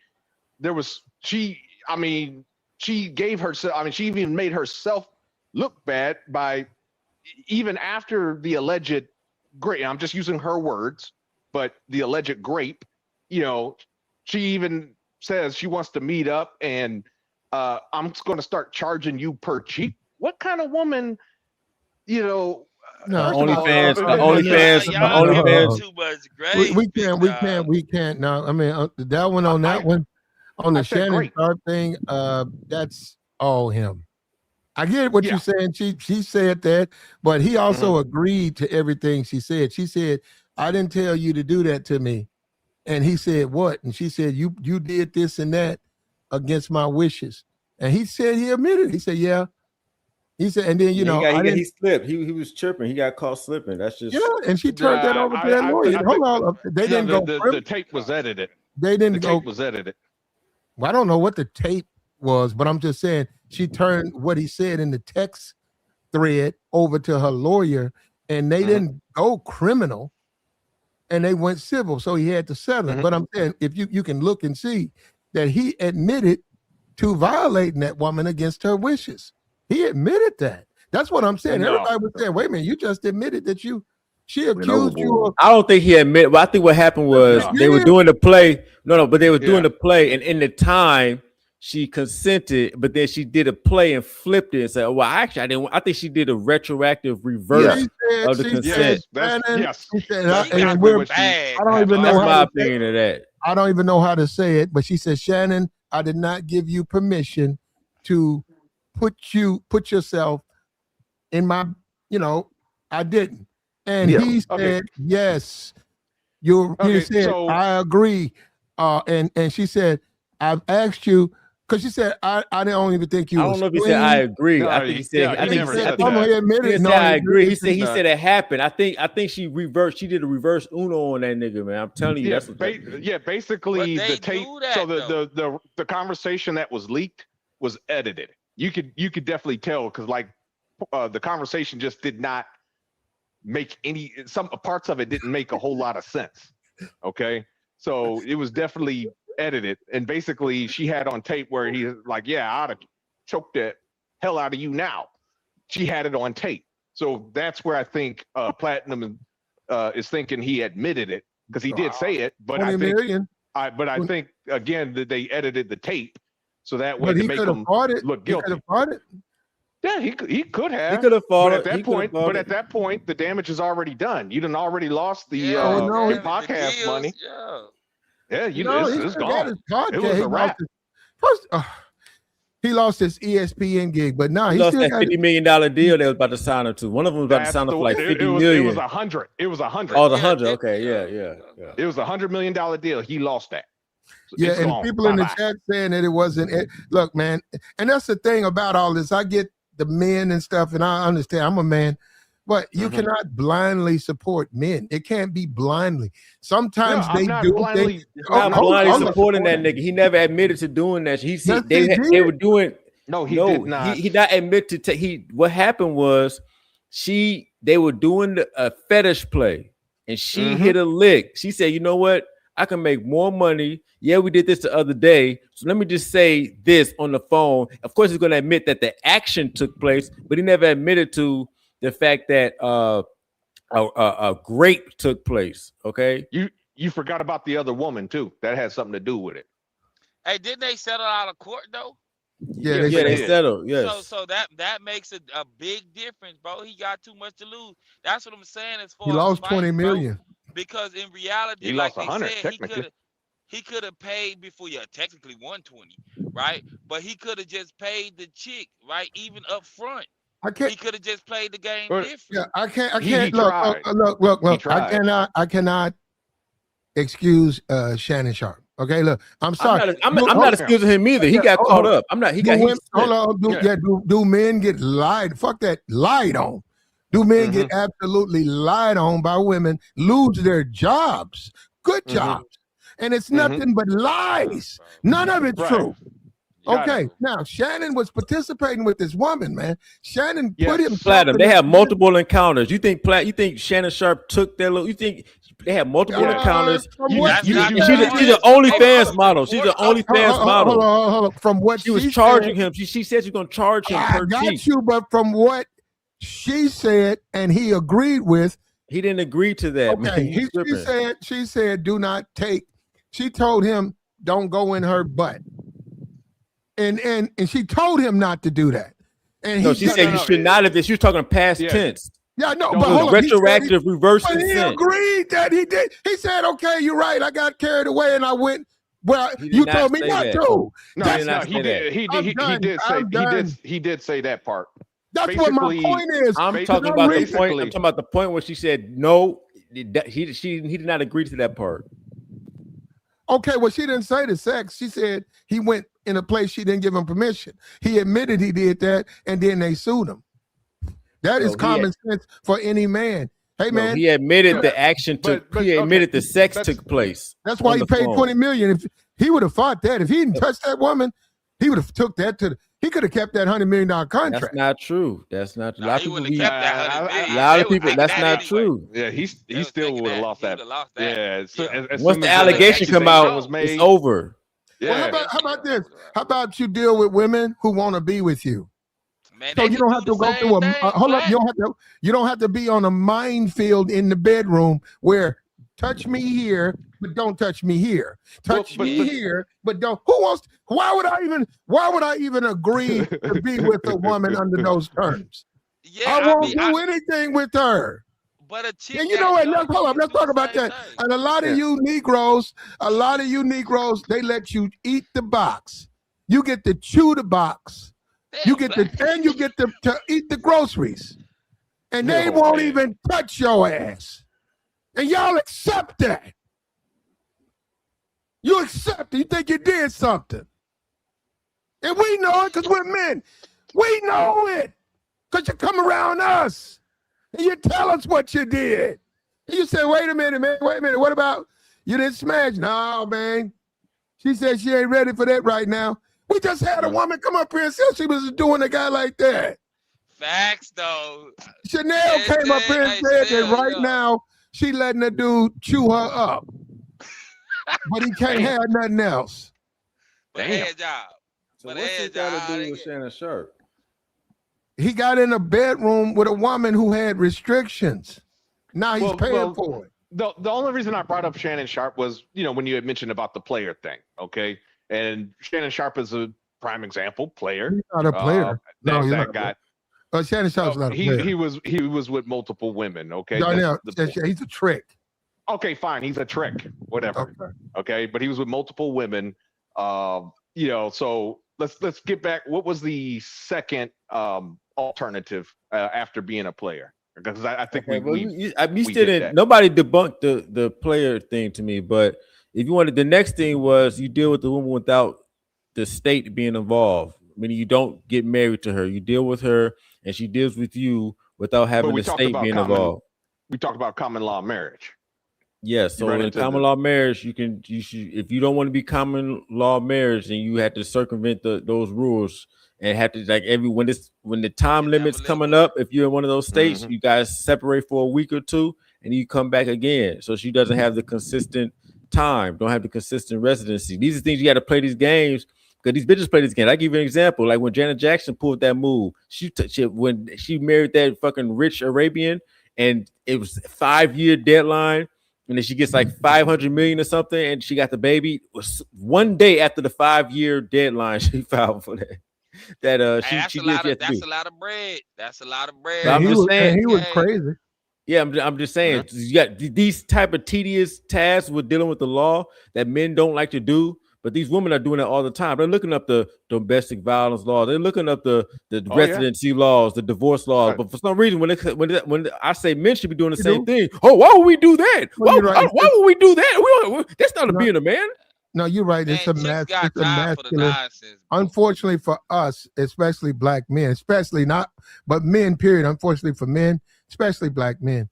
There was she. I mean, she gave herself. I mean, she even made herself look bad by even after the alleged grape. I'm just using her words, but the alleged grape. You know, she even says she wants to meet up and I'm going to start charging you per cheek. What kind of woman, you know, The No, first of all, OnlyFans, the no, no, OnlyFans, the y'all giving it OnlyFans. no. too much We grace, big can't, we dog. can't, we can't. No, I mean that one on I, that one on the I said Shannon great. Sharp thing. That's all him. I get what you're Yeah. saying. She said that, but he Hmm. also agreed to everything she said. She said, "I didn't tell you to do that to me," and he said, "What?" And she said, "You did this and that against my wishes." And he said he admitted. He said, "Yeah." He said, and then Yeah, I he didn't. slipped. He was tripping. He got caught slipping. That's Yeah, just and she turned that over to that lawyer. I Hold think on, they no, didn't go. the tape was edited. They The didn't tape go. was edited. Well, I don't know what the tape was, but I'm just saying she turned what he said in the text thread over to her lawyer, and they Hmm. didn't go criminal, and they went civil, so he had to settle it. Hmm. But I'm saying if you can look and see, that he admitted to violating that woman against her wishes. He admitted that. That's what I'm saying. No. Everybody was saying, wait a minute, you just admitted that she Went accused you overboard. of. I don't think he admitted. But I think what happened was No. they were doing the play. No, but they were doing Yeah. the play, and in the time she consented, but then she did a play and flipped it and said, "Well, actually, I didn't." I think she did a retroactive reverse Yeah. of the She consent. said, That's, yes. she said, That's He got exactly and what she bad. I don't even know That's how my to say opinion of that. I don't even know how to say it, but she said, Shannon, I did not give you permission to put yourself in my, I didn't. And Yeah. he said, yes, he said, so I agree. And she said, I've asked you, because she said, I don't even think you I was don't know if he said I agree. No, I think he said. he I think never he said. I said think I'm gonna that. admit he it. didn't No, say I agree. He didn't. said it happened. I think she reversed. She did a reverse Uno on that nigga, man. I'm telling you, Yeah, that's what that basically But the they tape. do that, So the conversation that was leaked was edited. You could definitely tell because like the conversation just did not make some parts of it didn't make a whole lot of sense. Okay, so it was definitely edited, and basically she had on tape where he's like, "Yeah, I'd have choked the hell out of you now." She had it on tape, so that's where I think Platinum is thinking he admitted it because he did say it, but 20 I think million. I think again that they edited the tape so that way But to he make could have him fought it. look He could guilty. have fought it. Yeah, he could have. he could have fought But it. at that He could have point, fought at it. that point, the damage is already done. You done already lost the Yeah, no, the he- podcast deals, money. Yeah. Yeah, No, he it's still got gone. his podcast. It was He a lost wrap. his first. He lost his ESPN gig, but now He he lost still that got $50 million deal they was about to sign him to. One of them was about to That's sign him the for like it 50 was million. it was 100. It was 100. Oh, the Yeah, 100. that- Okay, yeah. yeah. It was $100 million deal. He lost that. So Yeah, it's and gone. people in the Bye-bye. chat saying that it wasn't it. Look, man, and that's the thing about all this. I get the men and stuff, and I understand. I'm a man, but you Mhm. cannot blindly support men. It can't be blindly. Sometimes No, they I'm not do. blindly. It's not I'm blindly blindly supporting that supporting. nigga. He never admitted to doing that. He Yes, said he they did. were doing. No, he No, did not. he not admit to what happened was they were doing a fetish play and she Mhm. hit a lick. She said, you know what? I can make more money. Yeah, we did this the other day. So let me just say this on the phone. Of course, he's going to admit that the action took place, but he never admitted to the fact that a grape took place. Okay. You forgot about the other woman too. That had something to do with it. Hey, didn't they settle out of court though? Yeah, Yes, Yeah, they did. settled. Yes. So that makes a big difference, bro. He got too much to lose. That's what I'm saying as far he as lost fighting, 20 bro. million. Because in reality, He like lost they 100 said, technically. he could have paid before. Yeah, technically 120, right? But he could have just paid the chick, right? Even up front, I can't. he could have just played the game But- different. Yeah, I can't. He Look, tried. look. He I tried. cannot excuse Shannon Sharp. Okay, look, I'm sorry. I'm not excusing him either. He got caught up. I'm not. He got. Hold on. Do men get lied? Fuck that. Lied on. Do men get absolutely lied on by women? Lose their jobs, good jobs, and it's nothing but lies. None of it's Right. true. Got Okay, it. now Shannon was participating with this woman, man. Shannon Yes. put himself. Platinum. in They this have multiple encounters. You think Shannon Sharp took that little? You think they have multiple Yeah. encounters? From You- what you- she you- said- She's an OnlyFans model. She's an OnlyFans model. Hold on. From what She was said- charging him. She said she's gonna charge him I per got cheek. you, but from what she said and he agreed with, He didn't agree to that. okay, Man. He's tripping. she said, do not take. She told him, don't go in her butt, and she told him not to do that. And No, he she said you should not have. She was talking past Yeah. tense. yeah, no, Don't but do hold It on. was retroactive reverse But he consent. agreed that he did. He said, okay, you're right. I got carried away and I went. Well, He did you not told me say not that. to. No, He did no, not he say did. He I'm did. He done. did say. I'm done. He did say that part. That's what my Basically, point is. I'm Basically- talking about the point. basically- I'm talking about the point where she said no. He did not agree to that part. Okay, well, she didn't say the sex. She said he went in a place she didn't give him permission. He admitted he did that, and then they sued him. That is So he common sense for any man. Hey, No, man, he admitted the action took. but he okay, admitted the sex that's- took place. that's why on he the paid phone. 20 million. If he would have fought that, if he didn't touch that woman, he would have took that to the. He could have kept that $100 million That's contract. not true. That's not true. A Nah, lot of he people. wouldn't have kept that I- 100 million. A lot They of was people. taking That's that not anyway. true. Yeah, They he was still taking would have that. lost He that. would've lost that. Yeah. Yeah. As Once soon the as allegation come out, was made, it's over. Well, Yeah. how about this? How about you deal with women who want to be with you? Man, So they you can don't do have the to go same through thing, hold up. Black. You don't have to be on a minefield in the bedroom where touch me here, but don't touch me here. Well, Touch but me Yeah. here, but don't. Who wants? Why would I even agree to be with a woman under those terms? Yeah, I I won't mean, I do anything with her. but a chick And you know that what? love you Hold up. can Let's do the talk about same that. thing. And a lot of yeah. you Negroes, they let you eat the box. You get to chew the box. You Damn, get to, Black. and you get to eat the groceries. And they Oh won't man. even touch your ass. And y'all accept that. You accept it. You think you did something. And we know it because we're men. We know it because you come around us and you tell us what you did. And you say, wait a minute, man. Wait a minute. What about you didn't smash? No, man. She said she ain't ready for that right now. We just had a woman come up here and said she was doing a guy like that. Facts though. Chanel came up here and Hey, said that Chanel, right yeah. now she letting the dude chew her up, but he can't Damn. have nothing else. But Damn. hand job. So But what's this hand got to job. do with Shannon Sharp? He got in a bedroom with a woman who had restrictions. Now he's paying for it. The only reason I brought up Shannon Sharp was, when you had mentioned about the player thing, okay? And Shannon Sharp is a prime example player. He's not a player. No, he's not a player. Shannon Sharp's not a player. He was with multiple women, okay? Darnell, That's the point. he's a trick. Okay, fine, he's a trick, whatever. Okay, but he was with multiple women. So let's get back. What was the second alternative after being a player? Because I think you still didn't. Nobody debunked the player thing to me, but if you wanted, the next thing was you deal with the woman without the state being involved. Meaning you don't get married to her. You deal with her, and she deals with you without having the state being involved. We talked about common law marriage. Yes, so in common law marriage, you should, if you don't want to be common law marriage, then you have to circumvent those rules and have to when the time limit's coming up. If you're in one of those states, you guys separate for a week or two, and you come back again. So she doesn't have the consistent time, don't have the consistent residency. These are things you got to play these games because these bitches play these games. I give you an example, like when Janet Jackson pulled that move, when she married that fucking rich Arabian, and it was a 5-year deadline. And then she gets like 500 million or something, and she got the baby. It was one day after the 5-year deadline, she filed for that. That's a lot of bread. That's a lot of bread. I'm just saying, he was crazy. Yeah, I'm just saying, you got these type of tedious tasks with dealing with the law that men don't like to do. But these women are doing it all the time. They're looking up the domestic violence law. They're looking up the residency laws, the divorce laws. Right. But for some reason, when I say men should be doing the same thing, why would we do that? Why would we do that? That's not being a man. No, you're right. It's a masculine. Unfortunately for us, especially black men, but men, period. Unfortunately for men, especially black men,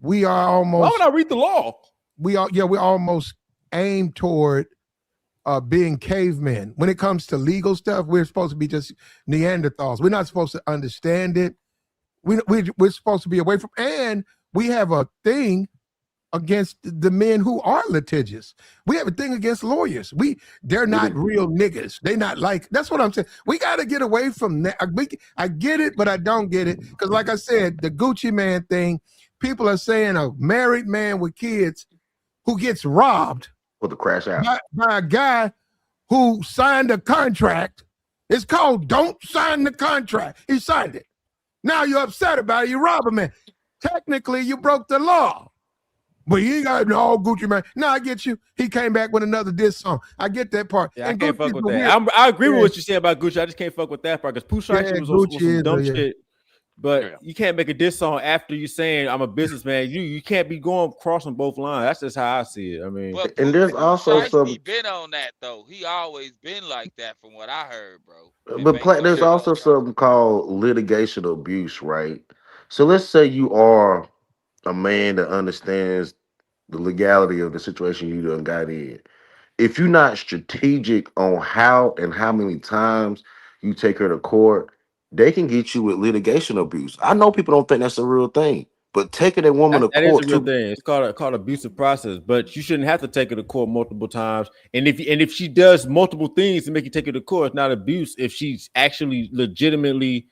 we are almost. Why would I read the law? We almost aim toward being cavemen. When it comes to legal stuff, we're supposed to be just Neanderthals. We're not supposed to understand it. We're supposed to be away from, and we have a thing against the men who are litigious. We have a thing against lawyers. They're not real niggas. They not like, that's what I'm saying. We got to get away from that. I get it, but I don't get it. Because like I said, the Gucci man thing, people are saying a married man with kids who gets robbed with the crash out by a guy who signed a contract. It's called don't sign the contract. He signed it. Now you're upset about it. You rob a man. Technically, you broke the law. But he ain't got no Gucci man. No, I get you. He came back with another diss song. I get that part. Yeah, I can't fuck with that. I agree with what you said about Gucci. I just can't fuck with that part because Pooh Shiesty was on some dumb shit. But you can't make a diss song after you saying I'm a businessman. You can't be crossing both lines. That's just how I see it. I mean, and there's also some. He been on that though. He always been like that, from what I heard, bro. But there's also something called litigation abuse, right? So let's say you are a man that understands the legality of the situation you done got in. If you're not strategic on how and how many times you take her to court, they can get you with litigation abuse. I know people don't think that's a real thing, But taking a woman to That is a court real too. thing. It's called abusive process, but you shouldn't have to take her to court multiple times. And if she does multiple things to make you take her to court, it's not abuse. If she's actually legitimately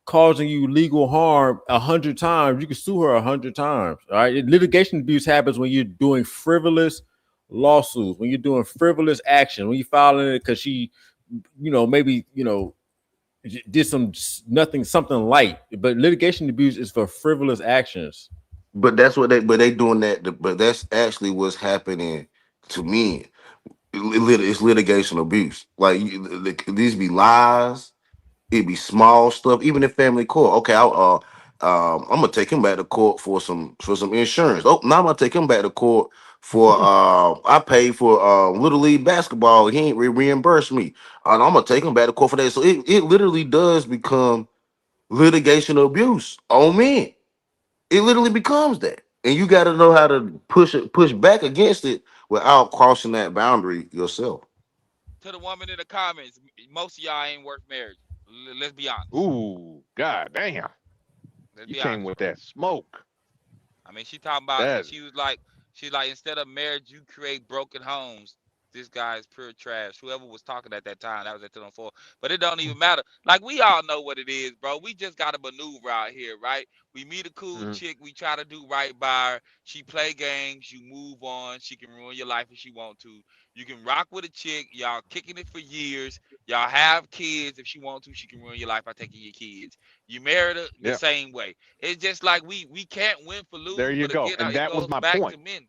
causing you legal harm 100 times, you can sue her 100 times. All right. Litigation abuse happens when you're doing frivolous lawsuits, when you're doing frivolous action, when you're filing it because she, maybe, did something light. But litigation abuse is for frivolous actions. But that's what they doing that. But that's actually what's happening to men. It's litigation abuse. Like these be lies. It be small stuff, even in family court. Okay, I'm gonna take him back to court for some insurance. Oh, now I'm gonna take him back to court for I paid for little league basketball. He ain't reimbursed me. And I'm gonna take him back to court for that. So it literally does become litigation abuse on men. It literally becomes that, and you got to know how to push back against it without crossing that boundary yourself. To the woman in the comments, most of y'all ain't worth marriage. Let's be honest. Ooh, god damn. Let's You be came honest, with bro. that smoke. I mean, she talking about, That she's like, instead of marriage, you create broken homes. This guy is pure trash. Whoever was talking at that time, that was at 10:04. But it don't even matter. Like, we all know what it is, bro. We just got to maneuver out here, right? We meet a cool mhm. chick. We try to do right by her. She play games. You move on. She can ruin your life if she want to. You can rock with a chick. Y'all kicking it for years. Y'all have kids. If she want to, she can ruin your life by taking your kids. You married her the Yeah, same way. It's just like we can't win for there lose, you but go. again, And it that was goes my back to point. men.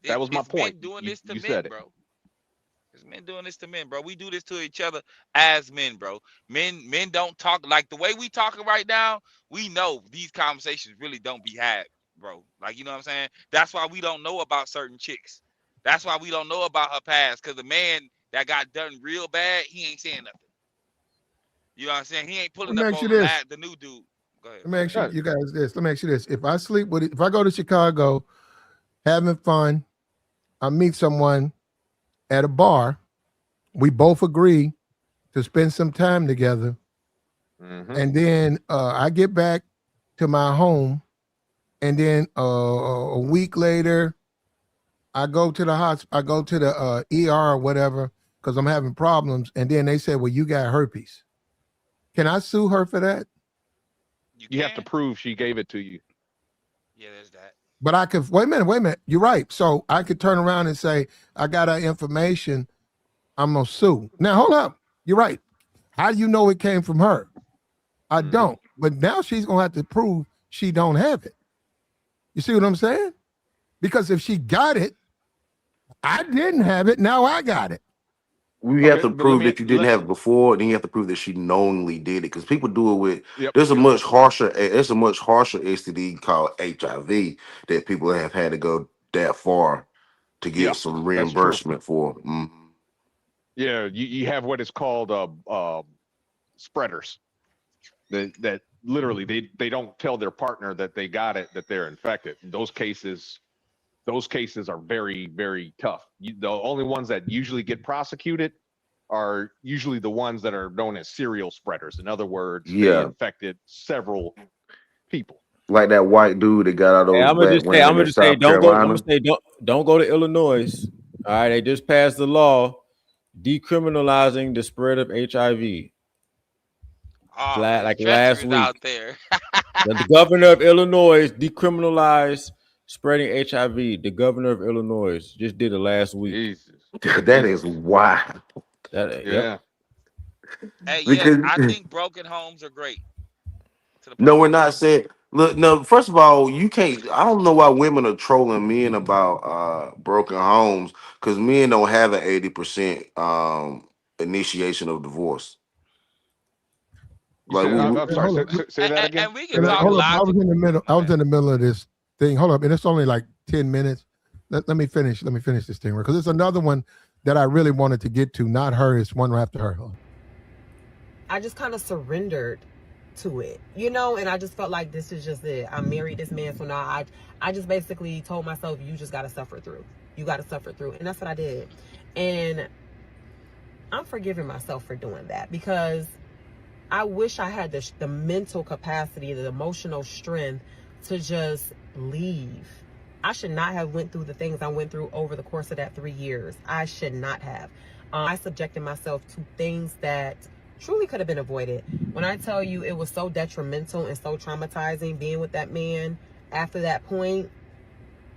That was my It's point. men doing You this to you said men, it. bro. It's men doing this to men, bro. We do this to each other as men, bro. Men don't talk like the way we talking right now. We know these conversations really don't be had, bro. Like, you know what I'm saying? That's why we don't know about certain chicks. That's why we don't know about her past. Cause the man that got done real bad, he ain't saying nothing. You know what I'm saying? He ain't Let pulling me up ask you on this. the new dude. Go ahead. Let me ask Yeah. you guys this. Let me ask you this. If I go to Chicago having fun, I meet someone at a bar, we both agree to spend some time together, Mm-hmm. and then I get back to my home, and then a week later, I go to the hospital, I go to the ER or whatever because I'm having problems, and then they say, "Well, you got herpes." Can I sue her for that? You You have to can? prove she gave it to you. Yeah, there's that. But I could wait a minute. You're right. So I could turn around and say, "I got her information. I'm gonna sue." Now hold up. You're right. How do you know it came from her? I Mm-hmm. don't. But now she's gonna have to prove she don't have it. You see what I'm saying? Because if she got it, I didn't have it. Now I got it. We have Okay, to but let prove me that you didn't let have it before. Then you have to prove that she knowingly did it. Because people do it with. yep, There's a yep. much harsher. There's a much harsher STD called HIV that people have had to go that far to Yeah, get some that's true. reimbursement for. Mhm. Yeah, you have what is called spreaders. That literally they don't tell their partner that they got it, that they're infected. Those cases are very, very tough. The only ones that usually get prosecuted are usually the ones that are known as serial spreaders. In other words, they Yeah, infected several people. like that white dude that got all Hey, those I'm gonna black just say, I'm women gonna in just say, South don't go. I'm gonna Carolina. say, don't go to Illinois. All right, they just passed the law decriminalizing the spread of HIV. Oh, it's Like last treacherous week, out there. the governor of Illinois decriminalized spreading HIV. The governor of Illinois just did it last week. Jesus, That is Jesus. wild. Yep. Yeah. Hey, yes, Because I think broken homes are great. To the no, point. we're not saying. Look, no. First of all, you can't. I don't know why women are trolling men about broken homes because men don't have an 80% initiation of divorce. You Like said we, I'm Hey, sorry. hold Say, up. say, say that again. And we can And talk hold up. I was logic. in the middle. My I was bad. in the middle of this thing. Hold up. And it's only like 10 minutes. Let me finish. Let me finish this thing because there's another one that I really wanted to get to. Not her. It's one right after her. I just kind of surrendered to it, and I just felt like this is just it. I married this man, so now I just basically told myself, you just got to suffer through. You got to suffer through, and that's what I did. And I'm forgiving myself for doing that because I wish I had the mental capacity, the emotional strength to just leave. I should not have went through the things I went through over the course of that 3 years. I should not have. I subjected myself to things that truly could have been avoided. When I tell you it was so detrimental and so traumatizing being with that man after that point,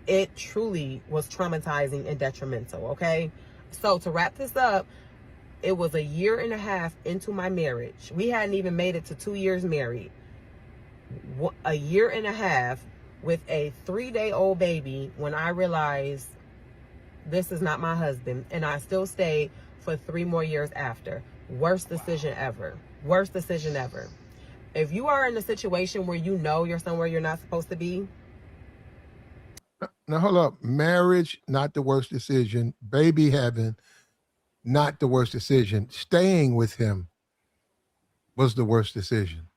it truly was traumatizing and detrimental, okay? So to wrap this up, it was a year and a half into my marriage. We hadn't even made it to 2 years married. A year and a half with a 3-day-old baby when I realized this is not my husband, and I still stayed for 3 more years after. Worst decision ever. Worst decision ever. If you are in a situation where you know you're somewhere you're not supposed to be. Now hold up. Marriage, not the worst decision. Baby having, not the worst decision. Staying with him was the worst decision.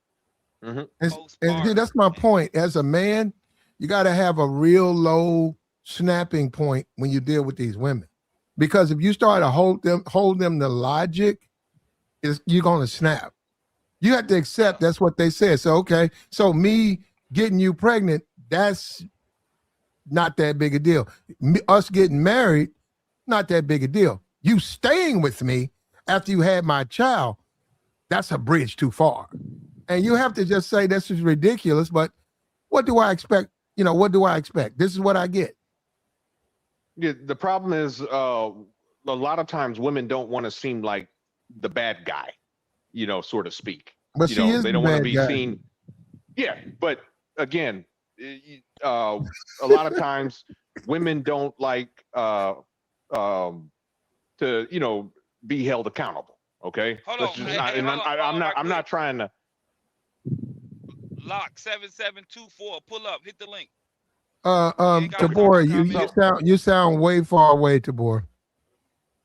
Mm-hmm. And see, that's my point. As a man, you got to have a real low snapping point when you deal with these women, because if you start to hold them to logic, you're going to snap. You have to accept that's what they said. So okay, so me getting you pregnant, that's not that big a deal. Us getting married, not that big a deal. You staying with me after you had my child, that's a bridge too far. And you have to just say this is ridiculous, but what do I expect? You know, what do I expect? This is what I get. Yeah, the problem is a lot of times women don't want to seem like the bad guy, you know, so to speak. But you she know, is they the don't want to bad be guy. seen. Yeah, but again, a lot of times women don't like to, you know, be held accountable. Okay, Hold on. I'm not trying to. Lock 7724. Pull up. Hit the link. Tabor, you sound way far away, Tabor.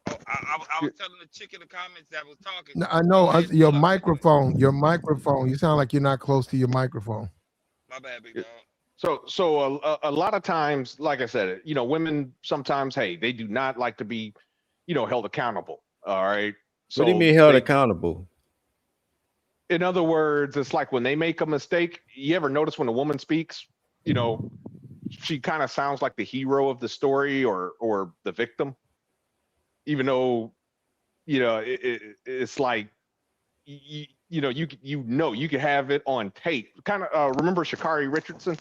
Oh, I was telling the chick in the comments that was talking. I know your microphone. You sound like you're not close to your microphone. My bad, big dog. So a lot of times, like I said, you know, women sometimes, hey, they do not like to be, you know, held accountable. All right. So what do you mean held accountable? In other words, it's like when they make a mistake. You ever notice when a woman speaks, you know, she kind of sounds like the hero of the story or the victim, even though, you know, it's like, you know, you can have it on tape. Kind of remember Sha'Carri Richardson?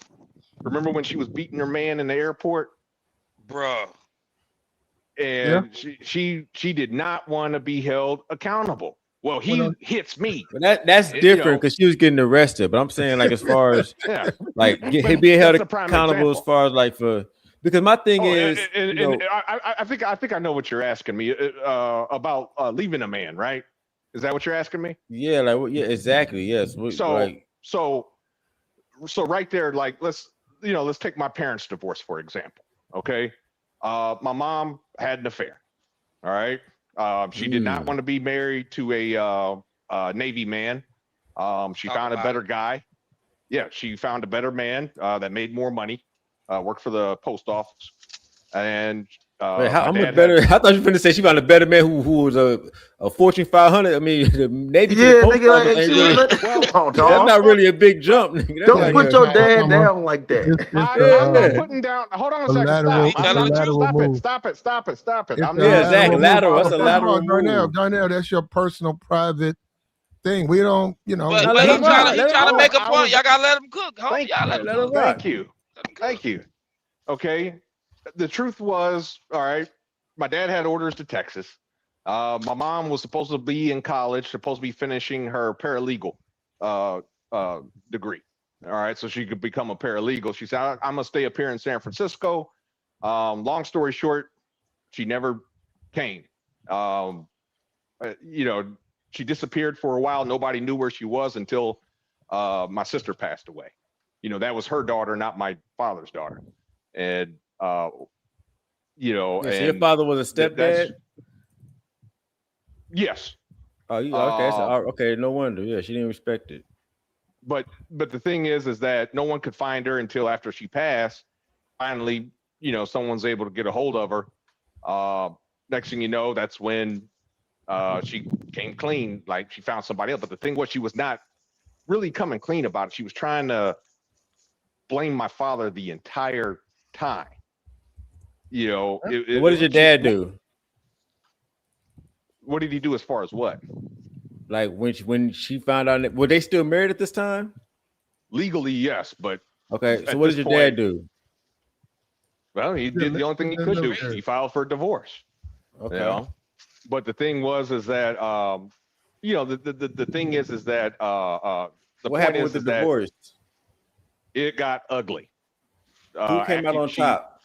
Remember when she was beating her man in the airport, bruh? And she did not want to be held accountable. Well, he hits me. But that's different because she was getting arrested. But I'm saying, like, as far as like being held accountable, as far as like for, because my thing is, I think I know what you're asking me about leaving a man, right? Is that what you're asking me? Yeah, like yeah, exactly. Yes. So right there, like let's take my parents' divorce for example. Okay, my mom had an affair. All right. She did not want to be married to a Navy man. She found a better guy. Yeah, she found a better man that made more money, worked for the post office. And I thought you were going to say she found a better man who was a Fortune 500. I mean, the Navy to the post office ain't really, that's not really a big jump. Nigga. Don't put your dad down like that. I'm not putting down. Hold on a second. Stop it. I'm not. Exactly. Lateral. That's a lateral move. Darnell, that's your personal private thing. We don't, you know. But he's trying to make a point. Y'all gotta let him cook. Thank you. Okay. The truth was, all right, my dad had orders to Texas. My mom was supposed to be in college, supposed to be finishing her paralegal degree. All right, so she could become a paralegal. She said, I'm going to stay up here in San Francisco. Long story short, she never came. She disappeared for a while. Nobody knew where she was until my sister passed away. You know, that was her daughter, not my father's daughter. And so your father was a stepdad? Yes. Oh, okay. Okay, no wonder. Yeah, she didn't respect it. But the thing is that no one could find her until after she passed. Finally, someone's able to get a hold of her. Next thing you know, that's when she came clean. Like she found somebody else. But the thing was, she was not really coming clean about it. She was trying to blamed my father the entire time. You know, What did your dad do? What did he do as far as what? Like when she found out, were they still married at this time? Legally, yes, but okay. So at what this did your point, dad do? Well, he did the only thing he could do. He filed for divorce. Okay. You know? But the thing was, is that you know, the thing is that the what point happened is, with the is divorce? That it got ugly. Who came out on top?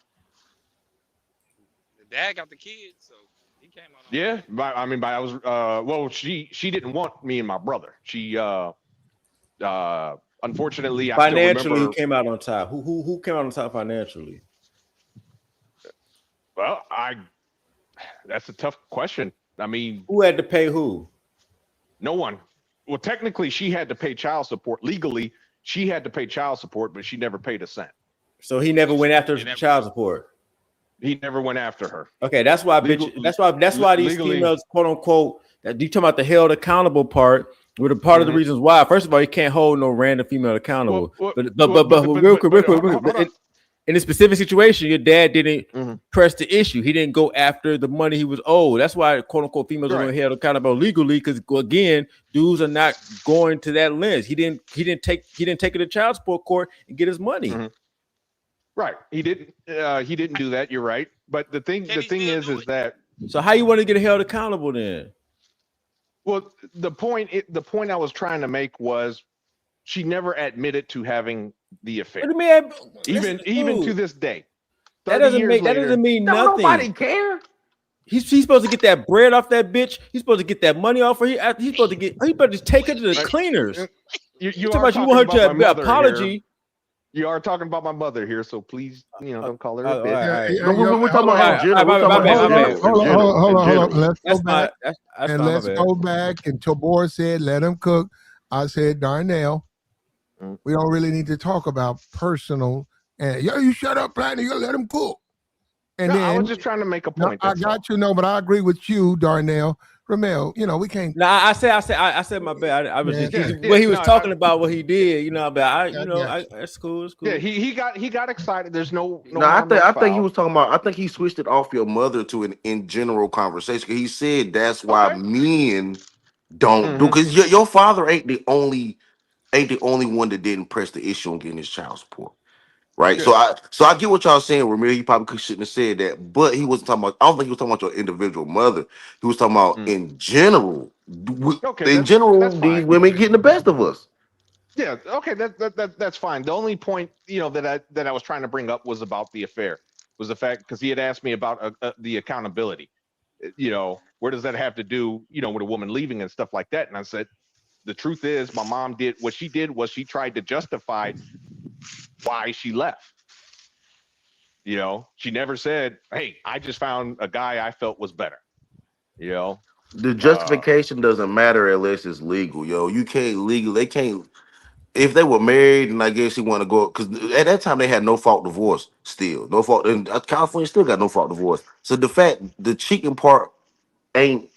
The dad got the kids, so he came out on Yeah, I mean, I was well, she didn't want me and my brother. She unfortunately, I still Financially, remember. who came out on top? Who came out on top financially? Well, that's a tough question. I mean, who had to pay who? No one. Well, technically, she had to pay child support. Legally, she had to pay child support, but she never paid a cent. So he never went after child support. He never went after her. Okay, that's why that's why these legally, females, quote unquote, that you talking about the held accountable part. With a part of the reasons why. First of all, you can't hold no random female accountable. But real quick, in this specific situation, your dad didn't press the issue. He didn't go after the money he was owed. That's why, quote unquote, females are held accountable legally, because again, dudes are not going to that lens. He didn't take it to child support court and get his money. Right. He didn't do that. You're right. But the thing is that. So how you want to get held accountable then? Well, the point I was trying to make was she never admitted to having the affair. Even to this day. That doesn't mean nothing. Nobody care. He's supposed to get that bread off that bitch. He's supposed to get that money off her. He's supposed to take her to the cleaners. You want her to apology. Here. You are talking about my mother here, so please, don't call her a bitch. We're talking about hold on. Let's go back. Let's go back. And Tabor said, let him cook. I said, Darnell, we don't really need to talk about personal. And you shut up, Platinum. You let him cook. And then I was just trying to make a point. I got you. No, but I agree with you, Darnell. Ramel, we can't. No, I said my bad. I was he was talking about what he did, but that's cool. It's cool. Yeah, he got excited. There's no. I think he was talking about. I think he switched it off your mother to an in general conversation. He said that's why men don't do, because your father ain't the only one that didn't press the issue on getting his child support. Right, yeah. So I get what y'all saying. Ramir, he probably shouldn't have said that, but he wasn't talking about. I don't think he was talking about your individual mother. He was talking about in general. These women getting the best of us. Yeah, okay, that's fine. The only point that I was trying to bring up was about the affair. Was the fact, because he had asked me about the accountability. Where does that have to do? With a woman leaving and stuff like that. And I said, the truth is, my mom did what she did was she tried to justify why she left. She never said, hey, I just found a guy I felt was better. The justification doesn't matter unless it's legal. You can't legally, they can't, if they were married and I guess you want to go, because at that time they had no fault divorce still. No fault, and California still got no fault divorce. So the cheating part ain't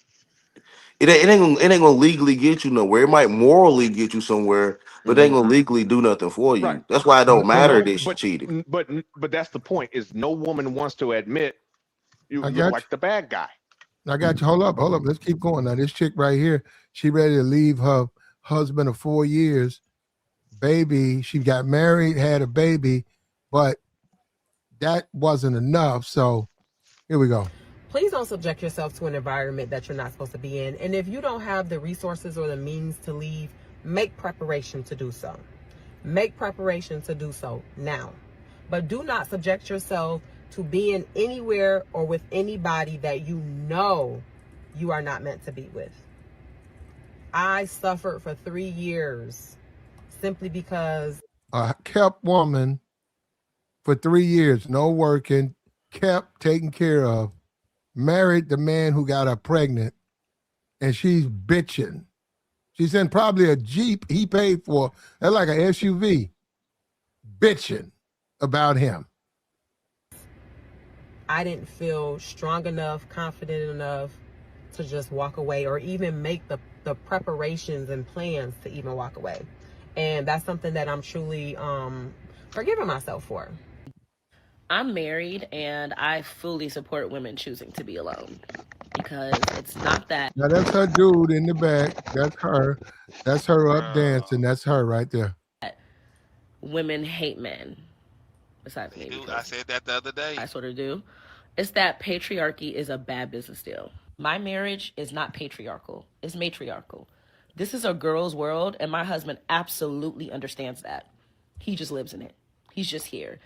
gonna legally get you nowhere. It might morally get you somewhere, but it ain't gonna legally do nothing for you. Right. That's why it don't matter that she cheated. But that's the point. Is no woman wants to admit you look like the bad guy. I got you. Hold up. Let's keep going. Now this chick right here, she ready to leave her husband of 4 years. Baby, she got married, had a baby, but that wasn't enough. So here we go. Please don't subject yourself to an environment that you're not supposed to be in. And if you don't have the resources or the means to leave, make preparation to do so. Make preparation to do so now. But do not subject yourself to being anywhere or with anybody that you are not meant to be with. I suffered for 3 years simply because a kept woman for 3 years, no working, kept taken care of. Married the man who got her pregnant, and she's bitching. She's in probably a Jeep he paid for. That's like an SUV. Bitching about him. I didn't feel strong enough, confident enough to just walk away or even make the preparations and plans to even walk away. And that's something that I'm truly forgiving myself for. I'm married and I fully support women choosing to be alone because it's not that Now that's her dude in the back. That's her. That's her up Bro, dancing. That's her right there. women hate men, besides they me, do. I because said that the other I day. sort of do. It's that patriarchy is a bad business deal. My marriage is not patriarchal, it's matriarchal. This is a girl's world, and my husband absolutely understands that. He just lives in it, he's just here.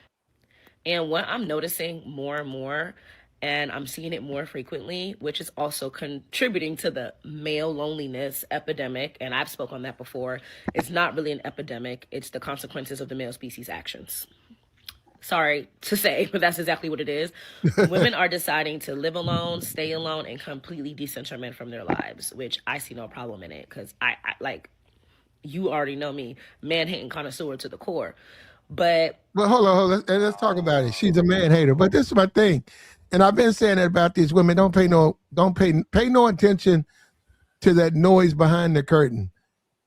And what I'm noticing more and more, and I'm seeing it more frequently, which is also contributing to the male loneliness epidemic, and I've spoken on that before, it's not really an epidemic, it's the consequences of the male species' actions. Sorry to say, but that's exactly what it is. Women are deciding to live alone, stay alone, and completely decenter men from their lives, which I see no problem in it because I like, you already know me, man hating connoisseur to the core. But Well, hold on. Let's talk about it. She's a man hater, but this is my thing, and I've been saying that about these women. Don't pay no attention to that noise behind the curtain.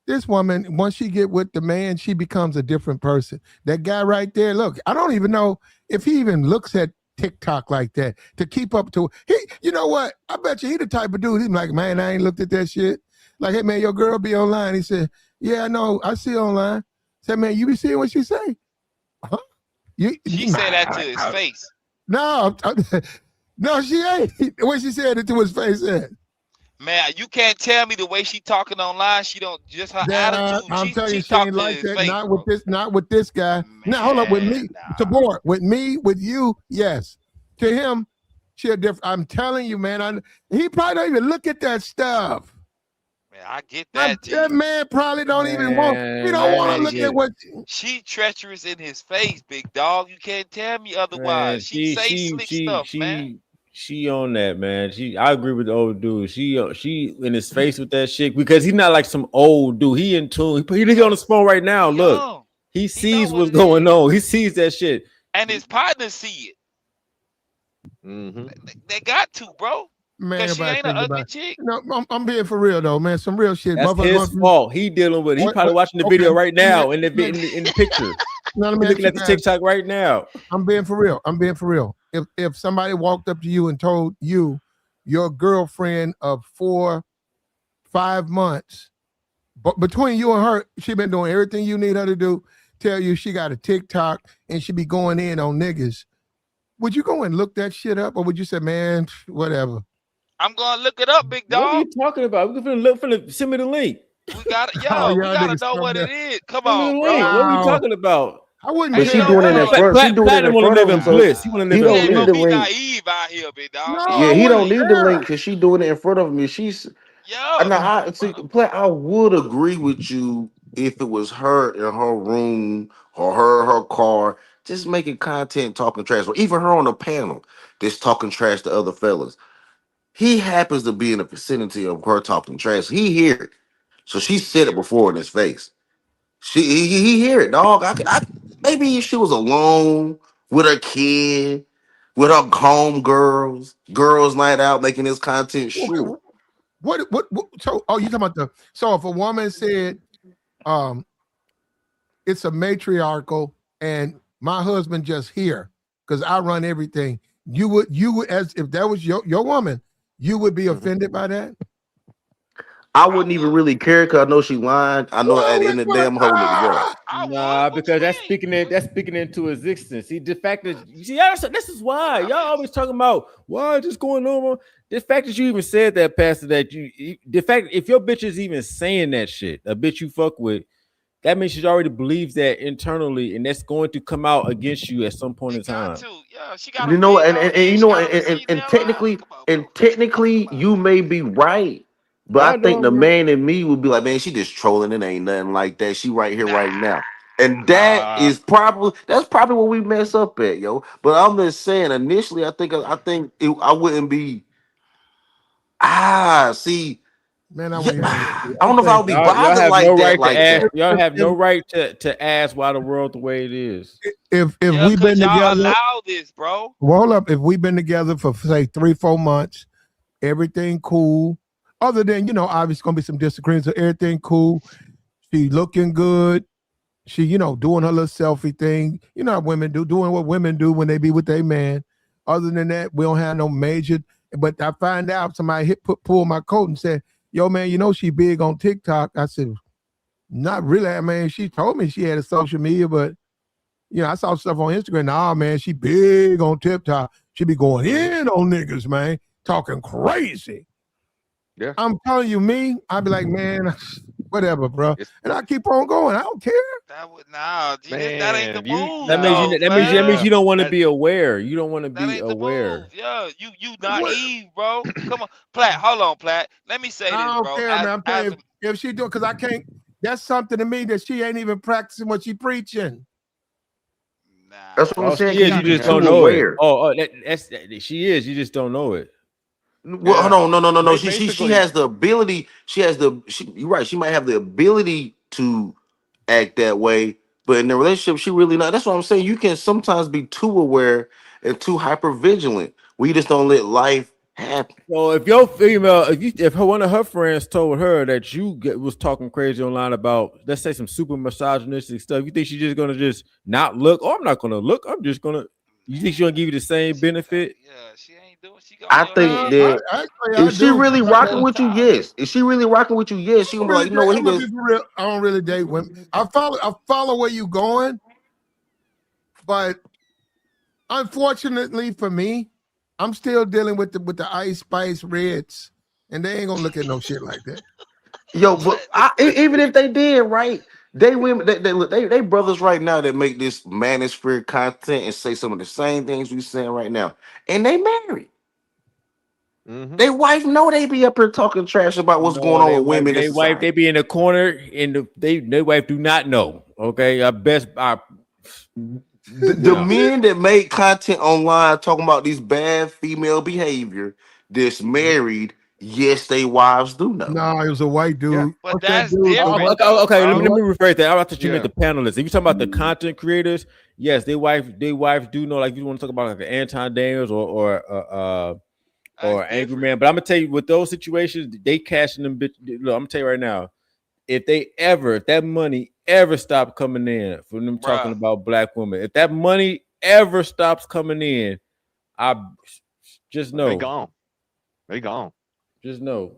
This woman, once she get with the man, she becomes a different person. That guy right there, look, I don't even know if he even looks at TikTok like that to keep up to he. You know what? I bet you he the type of dude. He's like, man, I ain't looked at that shit. Like, hey man, your girl be online. He said, yeah, I know, I see online. I said, man, you be seeing what she say? Huh? She said that to his face. No, no, she ain't. What she said it to his face said. Man, you can't tell me the way she talking online. She don't just her attitude. I'm telling you, She she talk ain't to like his that. face, bro. Not with this guy. Now hold up, with me, Man, nah. Tabor, with me, with you, yes. To him, she a different. I'm telling you, man. He probably don't even look at that stuff. Man, I get that, G. That man probably don't even want. He Man, don't you want to gotta look at get what. She treacherous in his face, big dog. You can't tell me man. otherwise. She say She slick she stuff, man. she she on that, man. I agree with the old dude. She in his face with that shit because he's not like some old dude. He in tune. He on his phone right now. He Look, young. he He know sees what what's it going is. on. He sees that shit. And his partners see it. Mm-hmm. They got to, bro. Man, Cause she everybody ain't an think ugly about. chick. No, I'm being for real though, man. Some real shit. That's Motherfucker going his through. fault. He dealing with. He probably watching the Okay. video right Let now in me, the picture. now let He me ask looking you at the guys. TikTok right now. I'm being for real. I'm being for real. If somebody walked up to you and told you your girlfriend of 5 months, but between you and her, she been doing everything you need her to do, tell you she got a TikTok and she be going in on niggas, would you go and look that shit up, or would you say, man, whatever? I'm gonna look it up, big What are dog. you talking about? We can look for the send me the link. We got Oh, yo, we y'all gotta niggas know come what there. it is. Come Send me on, the bro. link. What are we Wow. talking about? I wouldn't And But you she care. know doing it in what? front. She doing it Platinum in want to front live of him, in so bliss. He want to he live in We don't ain't need bliss. gonna the be link. naive out here, big dog. No, These Yeah, I he niggas don't wouldn't need crazy. the care. link because she doing it in front of him. And she's Yo, now I see. I would agree with you if it was her in her room or her in her car, just making content talking trash, or even her on a panel just talking trash to other fellas. He happens to be in the vicinity of her talking trash. He hear it, so she said it before in his face. He hear it, dog. Maybe if she was alone with her kid, with her home girls night out making this content, Okay, sure. what so you talking about so if a woman said um it's a matriarchal and my husband just here because I run everything, you would, as if that was your woman, you would be Mhm. offended by that? I I wouldn't even would. really care because I know she lying. I know at the end of the day I'm holding it together. I would. Nah, What you because mean? that's speaking into existence. See, the fact that see, this is why I y'all mean, always talking about why is this going on. The fact that you even said that, Pastor, that the fact if your bitch is even saying that shit, a bitch you fuck with, that means she already believes that internally, and that's going to come out against you at some point in it got time. to. Yeah, she got a You know, big and, and, and you audience. She know, got a receiving and their lives. technically, Come on, and bro. technically, you may be right, but I Y'all know think I'm the right. man in me would be like, man, she just trolling. It ain't nothing like that. She right here, Nah, right now, and that nah. is probably that's probably what we mess up at, yo. But I'm just saying, initially, I wouldn't be. See, Man, I yeah, want to hear that shit. I don't know if I would be Y'all bothered have no like that, right to like ask. that. Y'all if, have if, no right to ask why the world the way it is. if Yeah, we've cause been y'all together, allow this, bro. well, hold up, if we've been together for say 3-4 months, everything cool, other than obviously gonna be some disagreements, so everything cool, she looking good, She, doing her little selfie thing. You know how women do, doing what women do when they be with their man. Other than that, we don't have no major. But I find out somebody pulled my coat and said, "Yo, man, she big on TikTok." I said, "Not really." I mean, she told me she had a social media, but I saw stuff on Instagram. Nah, man, she big on TikTok. She be going in on niggas, man, talking crazy. Yeah. I'm telling you, I'd be like, man, whatever, bro. It's And I keep on going. I don't care. That would nah, G, that ain't the man, you move That means no, you. though, That means. That means fam. you don't want to that be aware. You don't want to That be ain't the aware. move. Yeah, you What? naive, bro. Come on, Platt. Hold on, Platt. Let me say I this, don't bro. care, man. I'm telling As a you, if she do it, because I can't. That's something to me that she ain't even practicing what she preaching. That's what I'm nah, Oh, saying. she she Cause is. you You got be just that. don't too know it. aware. She is. You just don't know it. Well, hold yeah. on, no. She Basically, has the ability. You're right. She might have the ability to act that way, but in the relationship, she really not. That's what I'm saying. You can sometimes be too aware and too hyper vigilant. We just don't let life happen. So if your female, if one of her friends told her that was talking crazy online about, let's say, some super misogynistic stuff, you think she's just gonna just not look? Oh, I'm not gonna look. I'm just gonna. You think she's gonna give you the same benefit? Yeah, she ain't doing. She gonna I go think No, ahead. that actually, I if she do. really I rocking with you, yes. If she really rocking with you, yes. She don't gonna be really like, you know date. what? He I'm gonna goes, be real. I don't really date women. I follow where you going, but unfortunately for me, I'm still dealing with the Ice Spice Reds, and they ain't gonna look at no shit like that. yo, but Platt, even if they did, right? They women, they brothers right now that make this manosphere content and say some of the same things we saying right now, and they married. hmm They wife know they be up here talking trash about what's going No, on with women in they wife, they society. be in the corner, and their wife do not know. Okay, The yeah, men that make content online talking about these bad female behavior that's hmm married, yes, they wives do know. No, it was a white yeah, dude. but What's that that's dude? The different white. though, okay. Let The me, bro. let me white. rephrase that. I thought you meant yeah, the panelists. If you talking about the content creators, yes, they wives do know. Like, you want to talk about like the Anton Daniels That's or Angry different. Man. But I'm gonna tell you, with those situations, they cashing them. Look, I'm gonna tell you right now. If that money ever stopped coming in from them talking Bruh. about black women, if that money ever stops coming in, I just they know, gone, they gone. just know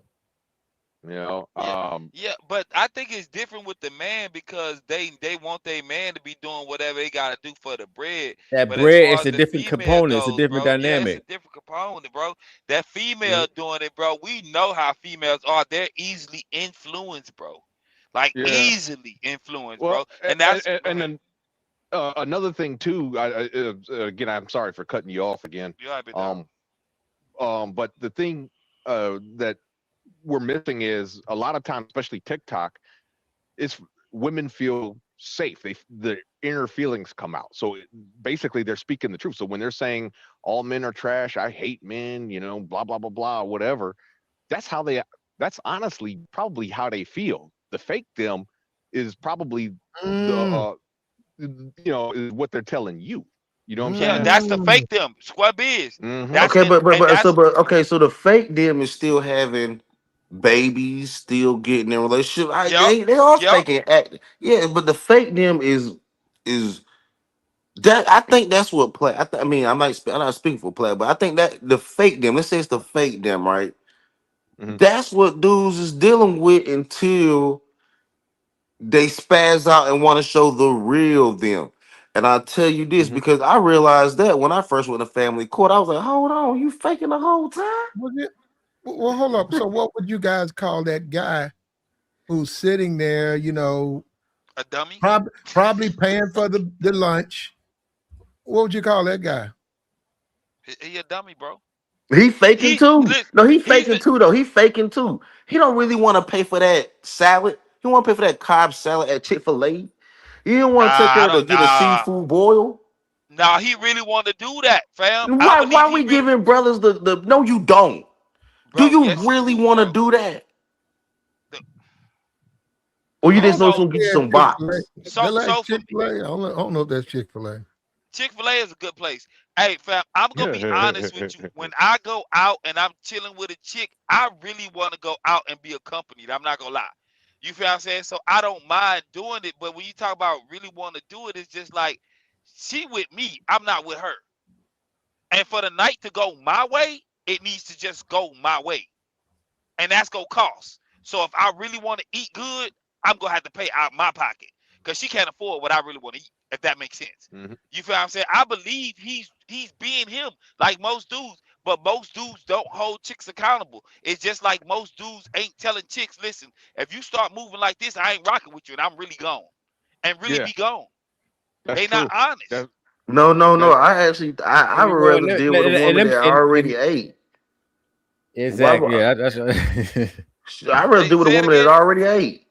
You know, Yeah, yeah, but I think it's different with the man because they want their man to be doing whatever they gotta do for the bread. that But as bread far is as a the different female component. It's a goes, different bro, yeah, it's a dynamic. different component, bro. That mhm, female doing it, bro. We know how females are. They're easily influenced, bro. Like yeah. easily influenced, Well, bro. And that's go and ahead. then another thing too. Again, I'm sorry for cutting you off again. You have it dog. Um, but the thing that we're missing is a lot of times, especially TikTok, is women feel safe. The inner feelings come out. So basically, they're speaking the truth. So when they're saying all men are trash, I hate men, blah blah blah blah, whatever. That's how they. That's honestly probably how they feel. The fake them is probably the Mm, is what they're telling you. You know what I'm Yeah, saying? that's the mm, fake them. Square biz. Mm-hmm. That's Okay, and but and but so that's but okay, so the fake them is still having babies, still getting in relationship. yep, They are yep. faking acting. Yeah, but the fake them is that I think that's what play. I mean, I'm not speaking for play, but I think that the fake them. Let's say it's the fake them, right? Mm-hmm. That's what dudes is dealing with until they spaz out and want to show the real them. And I'll tell you this Mm-hmm. because I realized that when I first went to family court, I was like, hold on, you faking the whole time? was it? Well, hold up. So, what would you guys call that guy who's sitting there? A dummy. Probably paying for the lunch. What would you call that guy? He a dummy, bro. He faking He too. listen. No, he He's faking too though. He faking too. He don't really want to pay for that salad. He want to pay for that Cobb salad at Chick-fil-A. He don't want to take I her to don't get a nah. seafood boil. Nah, he really want to do that, fam. I Why believe he we really, giving brothers the no you don't. Do bro. you Yes, you really do, want to bro. do that? The- Or you just know So, it's gonna get you Yeah, some Chick Fil A. box? so, They like so for Chick Fil A. I don't know if that's Chick Fil A. Chick-fil-A is a good place. Hey, fam, I'm gonna be honest with you. When I go out and I'm chilling with a chick, I really want to go out and be accompanied. I'm not gonna lie. You feel what I'm saying? So I don't mind doing it, but when you talk about really want to do it, it's just like she with me, I'm not with her. And for the night to go my way, it needs to just go my way. And that's gonna cost. So if I really want to eat good, I'm gonna have to pay out my pocket because she can't afford what I really want to eat. If that makes sense, you feel what I'm saying? I believe he's being him like most dudes, but most dudes don't hold chicks accountable. It's just like most dudes ain't telling chicks, listen, if you start moving like this, I ain't rocking with you, and I'm really gone, and really Yeah, be gone. that's They not true. honest. That No, no, no. that I would Well, rather deal with a woman that already and ate. Why? exactly. Yeah, that's I'd rather deal with a Say it woman that again. already ate.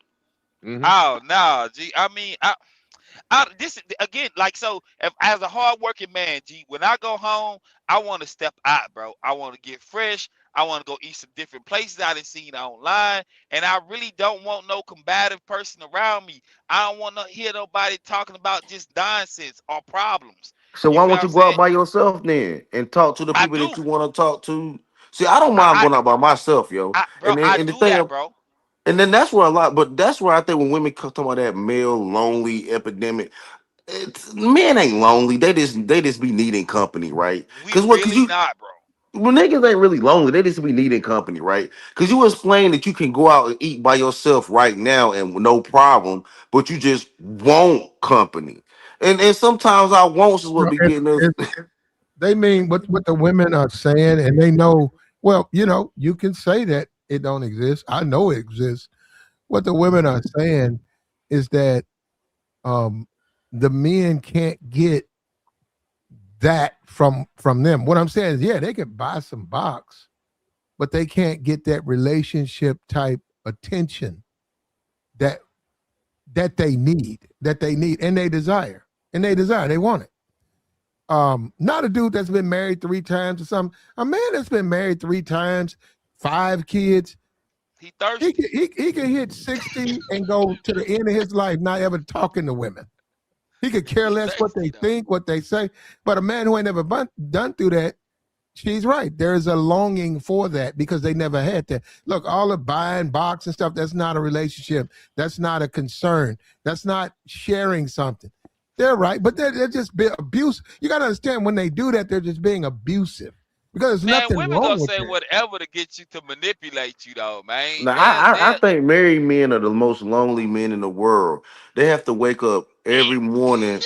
hmm Oh no, G. I mean, this again, like so. If as a hardworking man, G, when I go home, I want to step out, bro. I want to get fresh. I want to go eat some different places I done seen online, and I really don't want no combative person around me. I don't want to hear nobody talking about just nonsense or problems. So You why feel what won't I'm you go out saying? by yourself then and talk to the I people do. that you want to talk to? See, I don't I, mind I, going out by myself, yo. bro, I And the do thing, that, bro. and then that's where a lot, but that's where I think when women come talking about that male lonely epidemic, men ain't lonely. They just be needing company, right? We Cause what? Cause really you not, bro. well, niggas ain't really lonely. They just be needing company, right? Cause you explain that you can go out and eat by yourself right now and no problem, but you just want company. And sometimes our wants is what No, be getting us. they mean what the women are saying, and they know. Well, you can say that it don't exist. I know it exists. What the women are saying is that um, the men can't get that from them. What I'm saying is, yeah, they could buy some box, but they can't get that relationship type attention that that they need, and they want it. Not a dude that's been married 3 times or something. A man that's been married 3 times, 5 kids, He he thirsty. can, he can hit 60 and go to the end of his life not ever talking to women. He could care He less what thirsty they though. think, what they say. But a man who ain't never done through that, she's right. There's a longing for that because they never had that. Look, all the buying box and stuff, that's not a relationship. That's not a concern. That's not sharing something. They're right, but they're just being abuse. You got to understand when they do that, they're just being abusive because there's Man, nothing women wrong gonna with say that. whatever to get you to manipulate you, though, man. Now, I They're think married men are the most lonely men in the world. They have to wake up every morning.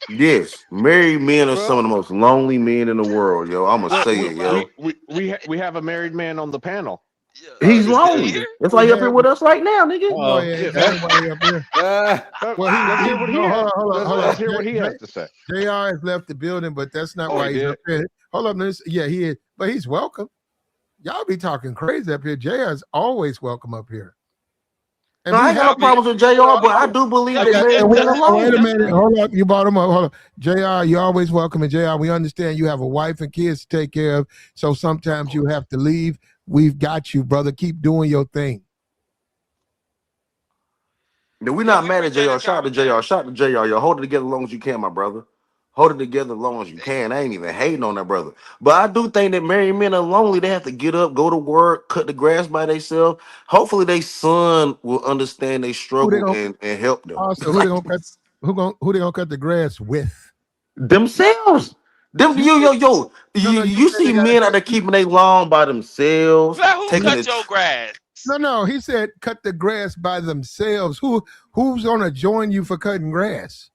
Yes, married men are some of Well, the most lonely men in the world, yo. I'ma well, say we it, we yo. we we ha- we have a married man on the panel. yeah, He's you still lonely. here? That's why We he up here have with us right now, nigga. no, oh. yeah, Yeah, that ain't why he up here. Well, let's he hear what he no, has. hold Let's on. hear what he has to say. Jr. has left the building, but that's not Oh, he why he's up did. here. Hold on, yeah, he is, but he's welcome. Y'all be talking crazy up here. Jr. is always welcome up here, No, and I we ain't got have no I mean, problems with I JR, but mean, I do believe that okay. married And men are wait a lonely. that's minute. cool. Hold up. You brought him up. Hold up. JR, you're always welcome. And JR, we understand you have a wife and kids to take care of. So Of sometimes you course. have to leave. We've got you, brother. Keep doing your thing. No, we're Yeah, not we mad at appreciate JR. this Shout out to JR. conversation. Shout out to JR. Yo, hold it together as long as you can, my brother. Hold it together as long as you can. I ain't even hating on that brother. But I do think that married men are lonely. They have to get up, go to work, cut the grass by themselves. Hopefully, their son will understand their Who they struggle gonna and help them. also who they Like gonna cut who they gonna cut the grass with? themselves. Them You yo said yo yo. no, no. You You said they see gotta men out cut. there keeping their lawn by themselves, Man, who taking cut it. your grass? No, no. He said cut the grass by themselves. Who's gonna join you for cutting grass?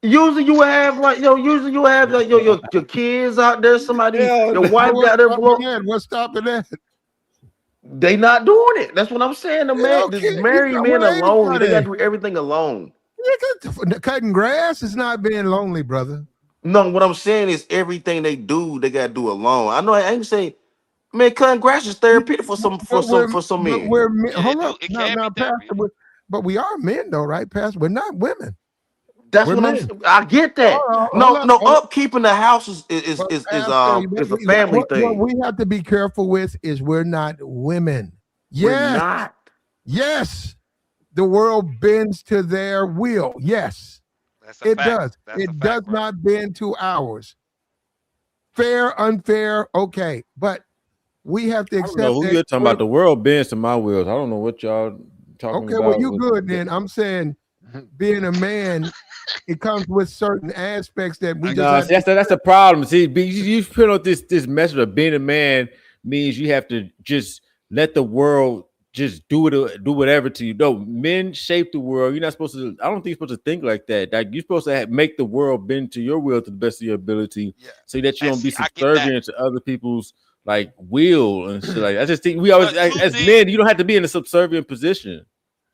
Usually you have like yo. Usually you have like your kids out there. Somebody Hell your no. So wife what's got there stopping blow. that? What's stopping that? They not doing it. That's what I'm saying. The They man, don't this care. married men are Where lonely. They got anybody? to do everything alone. Cutting grass is not being lonely, brother. No, what I'm saying is everything they got to do alone. I know I ain't saying, man, cutting grass is therapeutic for some But we're men. Yeah, hold up it now, can be Pastor. therapy. But we are men, though, right, Pastor? We're not women. That's We're what I'm men. saying. I get that. Hold No, up, no, hold up. upkeep in the house is is But is is Pastor, um is a family what thing. we have to be careful with is we're not women. We're Yes, not. yes. The world bends to their will. Yes, That's a it fact. does. That's a It does fact, bro. not bend to ours. Fair, unfair, okay. But we have to I don't know accept who that you're talking about. The world bends to my wheels. I don't know what y'all. talking Okay, well, about you was good then. I'm saying being a man, it comes with certain aspects that we just no. have See, that's the problem. See, you put on this message of being a man means you have to just let the world just do whatever to you. No, men shape the world. You're not supposed to. I don't think you're supposed to think like that. Like you're supposed to make the world bend to your will to the best of your ability, Yeah. so that you And don't be see, I get that. subservient to other people's like will and shit. Like I just think we always, But two as things. men, you don't have to be in a subservient position.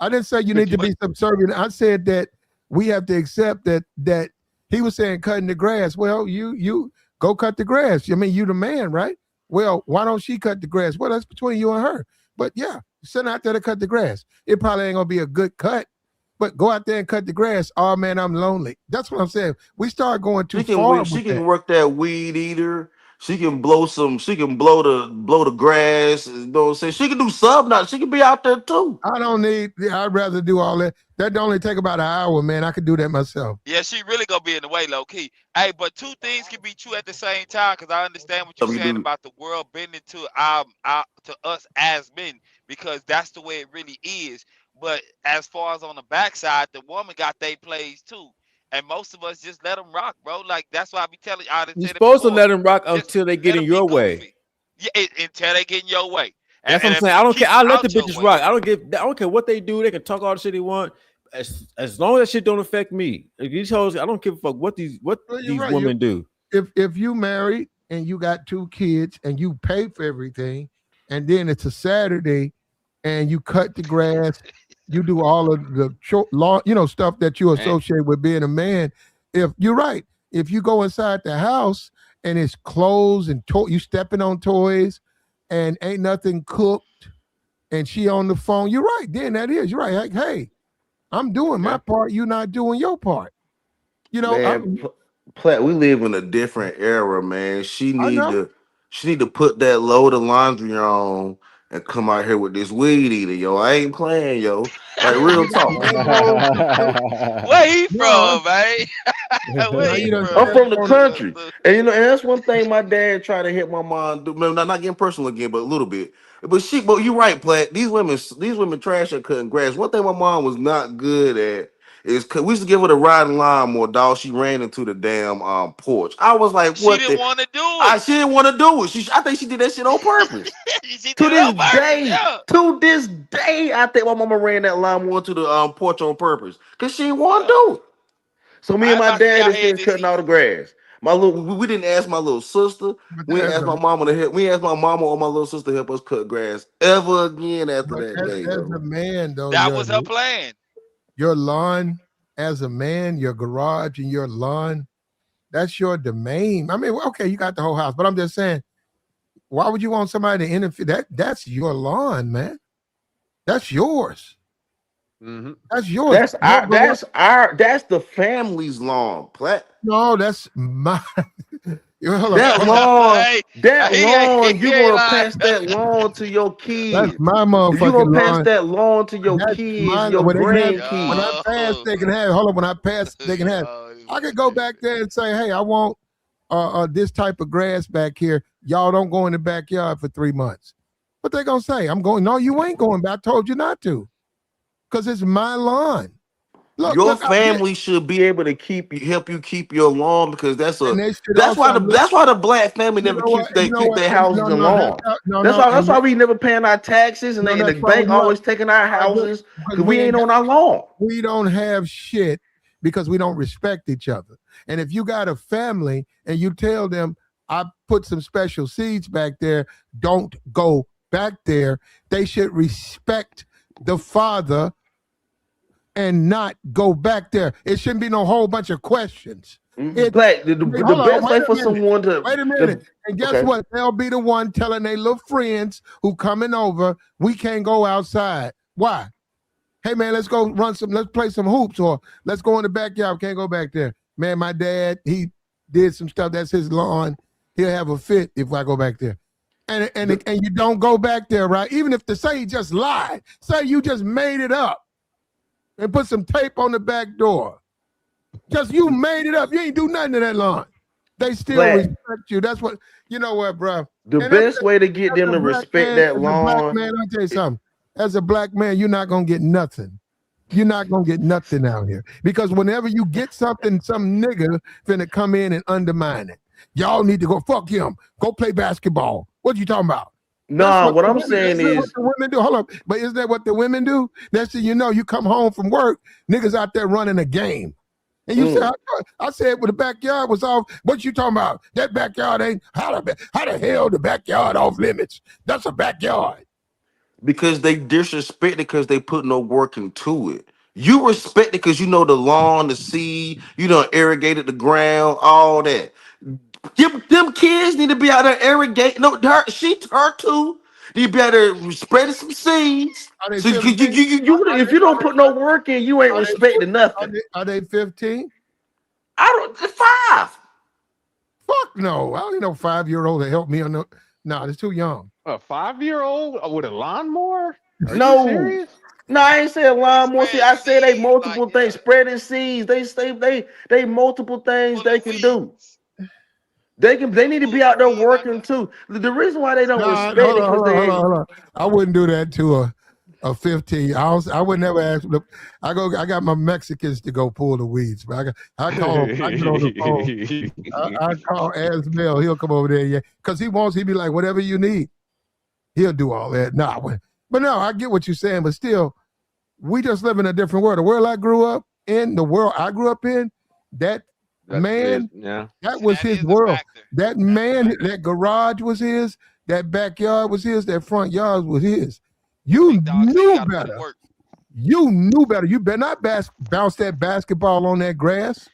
I didn't say you But need to But be subservient. I said that we have to accept that he was saying cutting the grass. Well, you go cut the grass. I mean, you the man, right? Well, why don't she cut the grass? Well, that's between you and her. But yeah, send out there to cut the grass. It probably ain't gonna be a good cut, but go out there and cut the grass. Oh man, I'm lonely. That's what I'm saying. We start going too far She with can that. work that weed eater. She can blow some. She can blow the grass. You know what I'm saying? She can do something. Now she can be out there too. I don't need. I'd rather do all that. That only take about an hour, man. I could do that myself. yeah, she really gonna be in the way, low key. Hey, but two things can be true at the same time, because I understand what you're You saying do. about the world bending to to us as men, because that's the way it really is. But as far as on the backside, the woman got they plays too, and most of us just let them rock, bro. Like that's why I be telling. I done you're said it supposed to before. let them rock Just until they let get in them be your way. goofy. Yeah, until they get in your way, That's what I'm and if saying. you I don't keep care. them I let the out your bitches way, rock. I don't care what they do. They can talk all the shit they want. As long as that shit don't affect me. Like these hoes, I don't give a fuck what Well, you're these right. You women do. if you married and you got two kids and you pay for everything, and then it's a Saturday and you cut the grass, you do all of the law, stuff that you man. associate with being a man. If you're right, if you go inside the house and it's clothes and you stepping on toys and ain't nothing cooked and she on the phone, you're right. Then that is you're right. Like, hey, I'm doing my Yeah. part. You're not doing your part. Man, Platt, we live in a different era, man. I know. She need to put that load of laundry on and come out here with this weed eater, yo. I ain't playing, yo. Like real talk. No, Where he no, from, man? no, Where he you don't I'm from? from the step on it. country. And and that's one thing my dad tried to hit my mom do. Not getting personal again, but a little bit. But you're right, Platt. These women trash at cutting grass. One thing my mom was not good at is we used to give her the riding lawnmower, dog. She ran into the damn porch. I was like, She what didn't the want to do it. she didn't want to do it. I think she did that shit on purpose. She To did it this on purpose, day, yeah. I think my mama ran that lawnmower to the porch on purpose. Cause she didn't want to Yeah. do it. So me and I my about to see dad y'all is had finished this cutting heat. all the grass. We didn't ask my little sister. But We didn't as ask a my mama to help. We didn't ask my mama or my little sister to help us cut grass ever again after but that day, as a bro. man though, That was her plan. your lawn as a man, your garage and your lawn, that's your domain. I mean, okay, you got the whole house, but I'm just saying, why would you want somebody to interfere? That's your lawn, man. That's yours. Hmm. That's yours. Your garage. That's the family's lawn, Platt. No, that's my. Hold on. That Hold on. lawn, Hey, that lawn, he you ain't gonna lying. pass that lawn to your That's kids. my You motherfucking gonna pass lawn. that lawn to your That's kids, mine. your Well, they can have when grandkids. I pass, Yo. they can have. Hold on, when I pass, they can have. Yo, I could go back there and say, "Hey, I want this type of grass back here. Y'all don't go in the backyard for 3 months." What they gonna say? I'm going. No, you ain't going back. I told you not to, because it's my lawn. Look, Your look. I get. family should be able to help you keep your lawn because And they should also look. that's why the black family You never know what? You know keep what? their And houses no, and no, lawn. no. That's why we never paying our taxes and, No, and the that's why bank always taking our houses because because we ain't on our lawn. we don't have shit because we don't respect each other. And if you got a family and you tell them, I put some special seeds back there, don't go back there, they should respect the father and not go back there. It shouldn't be no whole bunch of questions. It Black, the hold on, best way for someone wait a to minute. And guess okay. what? They'll be the one telling their little friends who coming over, we can't go outside. Why? Hey man, let's go let's play some hoops, or let's go in the backyard. Can't go back there. Man, my dad, he did some stuff. That's his lawn. He'll have a fit if I go back there. And you don't go back there, right? Even if they say he just lied, say you just made it up and put some tape on the back door. Just you made it up. You ain't do nothing to that lawn. They still Black, respect you. That's what you know what, bro. the And that's best way to get as them a to black respect man, that as a black lawn. man, I'll tell you something. as a black man, you're not gonna get nothing. You're not gonna get nothing out here because whenever you get something, some nigga finna come in and undermine it. Y'all need to go fuck him. Go play basketball. What you talking about? That's Nah, what what the I'm women. saying Isn't that what is, the women do? Hold up, but isn't that what the women do? Next thing you know, you come home from work, niggas out there running a game. And you say, I said, well, the backyard was off. What you talking about? That backyard ain't, how the hell the backyard off limits? That's a backyard. because they disrespect it because they put no work into it. You respect it because you know the lawn, the seed, you know, irrigated the ground, all that. Them kids need to be out there irrigating. No, her too. Need to be out there spreading some seeds. Are they So 15? if you don't put no work in, you ain't Are respecting nothing. are they 15? I don't. 5. Fuck no. I don't need no 5-year-old to help me on no. No, it's too young. A 5-year-old with a lawnmower? Are you No. serious? No, I ain't saying They lawnmower. See, spread I said they seeds like multiple things, spreading seeds. They multiple things full they of can do. weeds. They need to Full be of out there weeds out working there. too. The reason why they don't Nah, respect hold it on, because hold on, hold on, they hold on. I wouldn't do that to a 15. I would never ask. Look, I got my Mexicans to go pull the weeds, but I call. I get on the phone. I call Asmel. He'll come over there, yeah, because he be like, whatever you need, he'll do all that. Nah, but no, I get what you're saying, but still, we just live in a different world. The world I grew up in, the world I grew up in, that That is, man, yeah. that See, was that his is a world. factor. That That's a man, factor. that garage was his, that backyard was his, that front yard was his. The You big dog say you knew got to put in better. work. You knew better. You better not bounce that basketball on that grass.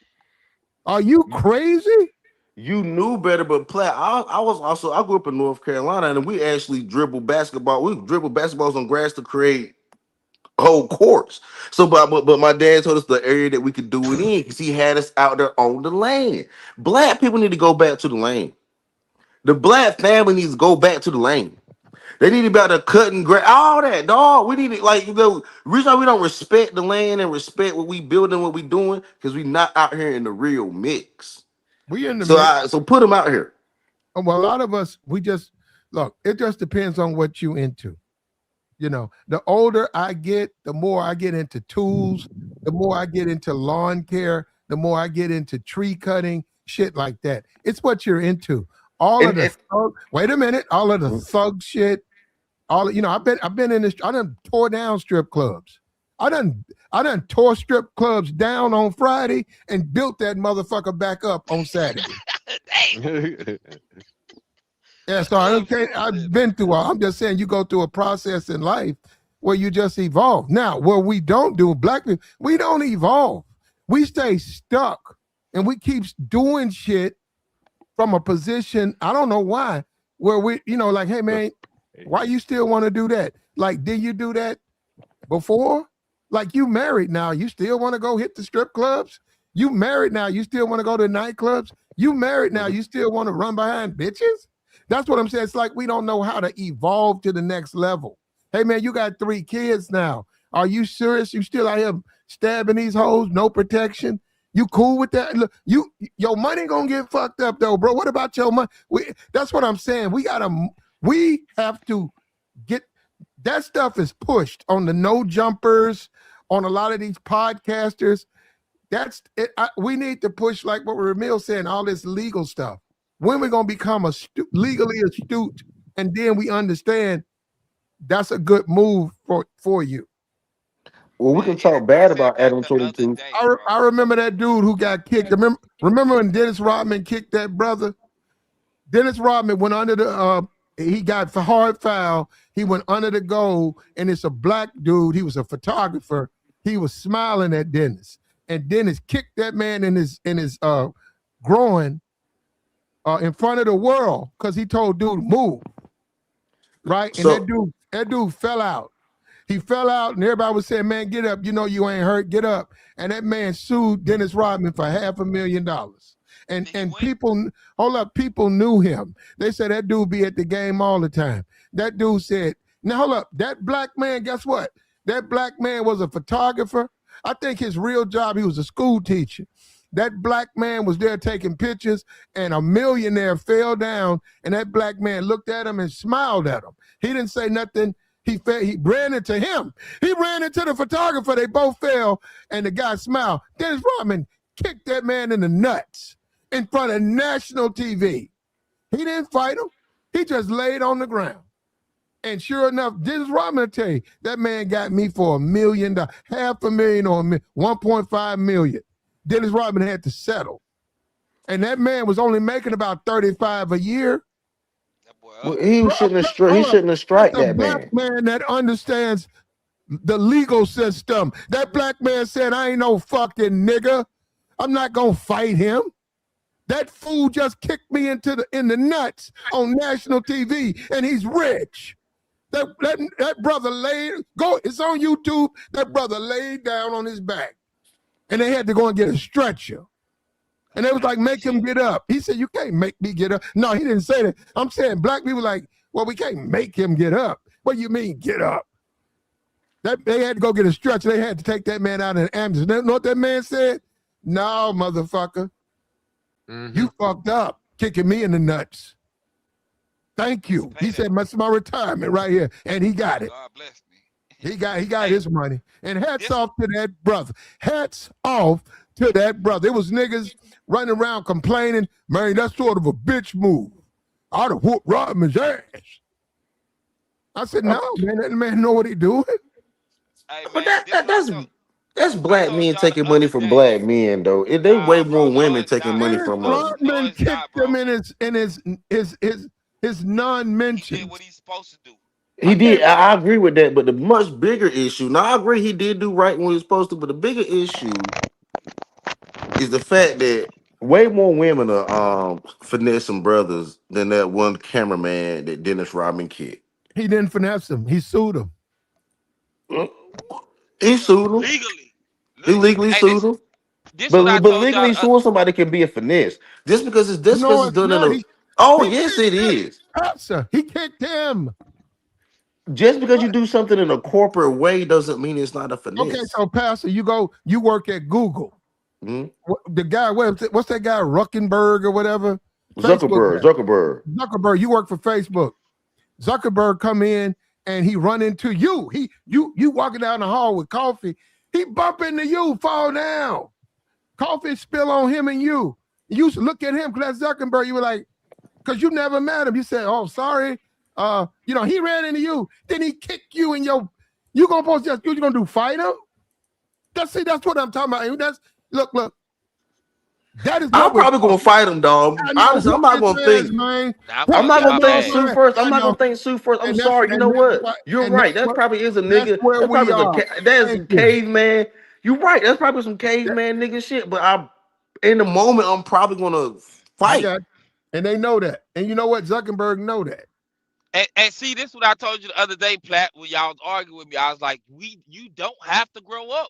Are you crazy? you knew better, but I grew up in North Carolina and we actually dribbled basketball. We dribbled basketballs on grass to create whole courts. So, but my dad told us the area that we could do it in because he had us out there on the lane. Black people need to go back to the lane. The black family needs to go back to the lane. They need to be out there cutting grass, all that, dog. We need to reason why we don't respect the land and respect what we building, what we doing, because we not out here in the real mix. We in the So mix. so put them out here. Well, a lot of us, we just look. It just depends on what you into. The older I get, the more I get into tools, the more I get into lawn care, the more I get into tree cutting, shit like that. It's what you're into. All of And, the and thug, wait a minute, all of the thug shit, I've been in this, I done tore down strip clubs. I done tore strip clubs down on Friday and built that motherfucker back up on Saturday. Damn. Yeah, I so love hearing I've that. been through I'm just saying you go through a process in life where you just evolve. Now, what we don't do, black people, we don't evolve. We stay stuck and we keep doing shit from a position, I don't know why, where we, like, hey man, why you still want to do that? Like, did you do that before? Like, you married now, you still want to go hit the strip clubs? You married now, you still want to go to nightclubs? You married now, you still want to run behind bitches? That's what I'm saying. It's like we don't know how to evolve to the next level. Hey man, you got 3 kids now. Are you serious? You still out here stabbing these hoes, no protection? You cool with that? Look, your money gonna get fucked up though, bro. What about your money? That's what I'm saying. We have to get that stuff is pushed on the no jumpers, on a lot of these podcasters. That's it. We need to push, like what Ramil saying, all this legal stuff. When we're gonna become legally astute, and then we understand that's a good move for you. well, we Man, can Eric talk B bad said about that Adam the other 22. day, I bro. remember that dude who got kicked. Remember when Dennis Rodman kicked that brother? Dennis Rodman went under the he got for hard foul. He went under the goal, and it's a black dude. He was a photographer. He was smiling at Dennis, and Dennis kicked that man in his groin in front of the world because he told dude move, right? And So that dude fell out. He fell out, and everybody was saying, "Man, get up! You know you ain't hurt. Get up!" And that man sued Dennis Rodman for $500,000. Did he And win? people knew him. They said that dude be at the game all the time. That dude said, "Now hold up, that black man. Guess what? That black man was a photographer. I think his real job, he was a school teacher. That black man was there taking pictures, and a millionaire fell down, and that black man looked at him and smiled at him. He didn't say nothing. He ran into him. He ran into the photographer. They both fell, and the guy smiled. Dennis Rodman kicked that man in the nuts in front of national TV. He didn't fight him. He just laid on the ground. And sure enough, Dennis Rodman, I tell you, that man got me for $1 million, $500,000 or 1.5 million. Dennis Rodman had to settle. And that man was only making about 35 a year. Well, he shouldn't have struck That's a that black man. man that understands the legal system. That black man said, I ain't no fucking nigga. I'm not gonna fight him. That fool just kicked me in the nuts on national TV, and he's rich. That brother it's on YouTube. That brother laid down on his back, and they had to go and get a stretcher. And they was like, make him get up. He said, you can't make me get up. No, he didn't say that. I'm saying black people like, well, we can't make him get up. What do you mean get up? They had to go get a stretcher. They had to take that man out in an ambulance. You know what that man said? No, motherfucker. You fucked up, kicking me in the nuts. Thank you. He said, that's my retirement right here. And he got it. God bless me. He got his money. And hats off to that brother. Hats off to that brother. It was niggas running around complaining, man, that's sort of a bitch move. I'd have whooped Rodman's ass. I said, no, man, that man know what he doing. Hey, But man, that's black men y'all the taking money other from day. black men, though. They way Nah, more bro, women no, it's taking not. money Dennis from No, us. Rodman it's not, kicked bro. him in his He did non-mentions. what he's supposed to do. He did. I agree with that. But the much bigger issue. Now I agree he did do right when he was supposed to. But the bigger issue is the fact that way more women are finessing brothers than that one cameraman that Dennis Rodman kicked. He didn't finesse him. He sued him. He sued him. Legally. He legally Hey, sued him. this But what I but told y'all. legally suing somebody can be a finesse. Just because No, it's it's done in not. a. Oh He yes, kicked it is. him. He kicked him. Just because you do something in a corporate way doesn't mean it's not a Okay, finesse. so Pastor, you work at Google. Mhm. The guy, what's that guy, Ruckenberg or whatever? Zuckerberg. Zuckerberg, you work for Facebook. Zuckerberg come in and he run into you. You walking down the hall with coffee. He bump into you, fall down. Coffee spill on him and you. You used to look at him because that's Zuckerberg. You were like, because you never met him. You said, oh, sorry. He ran into you. Then he kicked you in your. You gonna do fight him? That's what I'm talking about. Look. That is what I'm probably gonna fight him, dog. I know Honestly, I'm not gonna think. man. Nah, I'm I'm gonna not get gonna my think bag. sue first. I'm I not know. gonna think sue first. I'm And sorry. You know what? You're right. That's probably is a nigga. where That's we probably are. that's Thank you. caveman. You're right. That's probably some caveman nigga shit. But in the moment, I'm probably gonna fight. And they know that. And you know what? Zuckerberg know that. And see, this is what I told you the other day, Platt, when y'all was arguing with me. I was like, you don't have to grow up.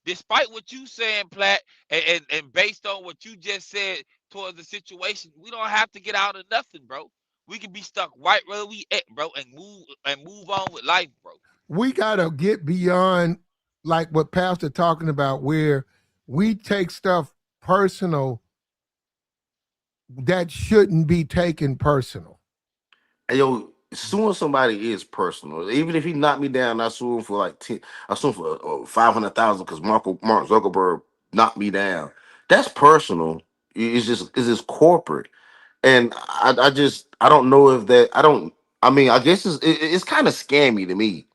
Despite what you saying, Platt, and based on what you just said towards the situation, we don't have to get out of nothing, bro. We can be stuck right where we at, bro, and move on with life, bro. We gotta get beyond like what Pastor talking about, where we take stuff personal that shouldn't be taken personal. Hey, yo, suing somebody is personal. Even if he knocked me down, I sue him for like 10. I sue him for 500,000 because Mark Zuckerberg knocked me down. That's personal. It's just corporate, and I don't know if that I don't. I mean, I guess it's kind of scammy to me.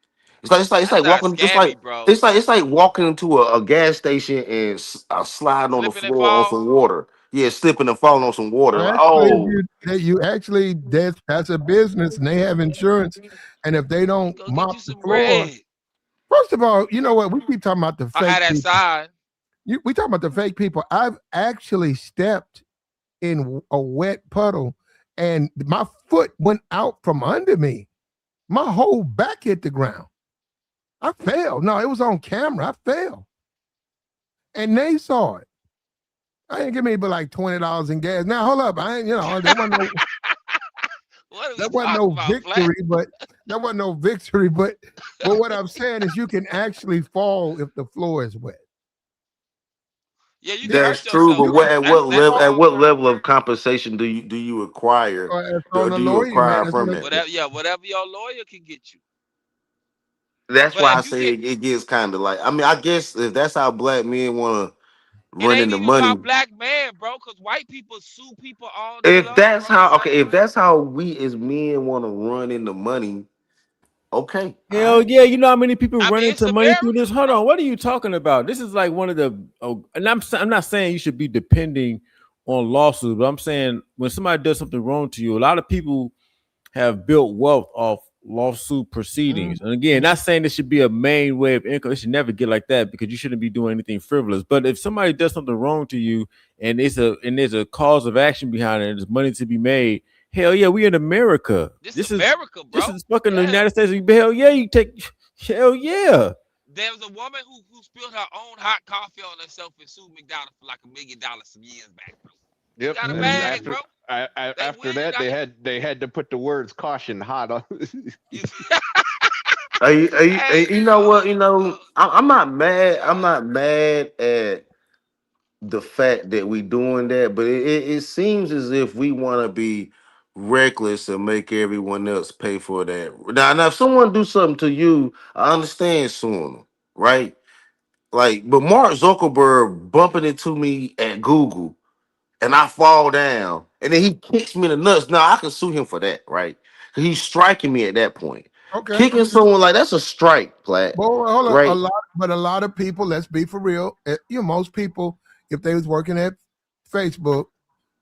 It's That's like not walking scammy, bro. it's like walking into a gas station and sliding on the Slipping and floor on fall. some water. Yeah, slipping and falling on some water. Like, Actually, oh. that's a business and they have insurance. And if they don't Go get mop you the some floor, bread. first of all, you know what? We keep talking about the I fake had that people. sign. We talking about the fake people. I've actually stepped in a wet puddle and my foot went out from under me. My whole back hit the ground. I fell. No, it was on camera. I fell. And they saw it. I ain't give me but like $20 in gas. Now hold up. I ain't, there wasn't no What are we that wasn't talking no about, Platt? victory, but what I'm saying is you can actually fall if the floor is wet. Yeah, you can That's hurt true, yourself, but You bro. can That's at all. what level of compensation do you acquire? it's on Do the you lawyer, man. acquire from it? Whatever your lawyer can get you. That's But why I if you say get, it gets kind of like. I mean, I guess if that's how black men want to it run ain't into even about money, black man, bro. Cause white people sue people all day if long, that's bro. The how same if way. that's how we as men want to run into money, okay, all Hell right. yeah, you know how many people I run mean, it's into money through this? America, Hold bro. on, what are you talking about? This is like one of the and I'm not saying you should be depending on lawsuits, but I'm saying when somebody does something wrong to you, a lot of people have built wealth off lawsuit proceedings. And again, not saying this should be a main way of income. It should never get like that because you shouldn't be doing anything frivolous. But if somebody does something wrong to you and there's a cause of action behind it and there's money to be made, hell yeah, we in America. This America, This bro. is fucking the Yeah. United States. Hell yeah, you take hell yeah. There was a woman who spilled her own hot coffee on herself and sued McDonald's for like $1 million some years back, bro. She Yep. got a And bag, bro. They after win that, out they had to put the words caution hot on. here. You Hey, know what? oh, I'm not mad. I'm God. not mad at the fact that we doing that, but it seems as if we want to be reckless and make everyone else pay for that. Now, if someone do something to you, I understand suing them, right? Like, but Mark Zuckerberg bumping into me at Google and I fall down and then he kicks me in the nuts. Now I can sue him for that, right? 'Cause he's striking me at that point. Okay. Kicking someone like that's a strike, Plat, Well, hold on. right? A lot of people. Let's be for real. Most people, if they was working at Facebook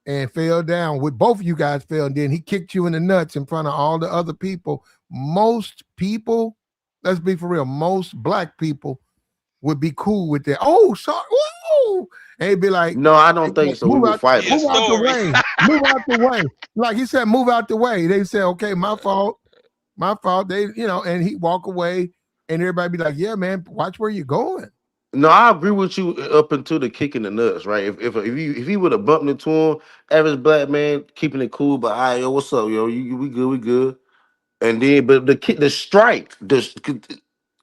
and fell down, with both of you guys fell, and then he kicked you in the nuts in front of all the other people. Most people, let's be for real. Most black people would be cool with that. Oh, sorry. Whoa. And he'd be like, No, I don't think so. We move will out, fight Be a move over out that. the story. way. Move out the way. Like he said, move out the way. They say, okay, my fault. My fault. They, and he walk away and everybody be like, yeah, man, watch where you're going. No, I agree with you up until the kick in the nuts, right? If he would have bumped into him, average black man keeping it cool, but yo, what's up, yo? We good. And then, but the strike,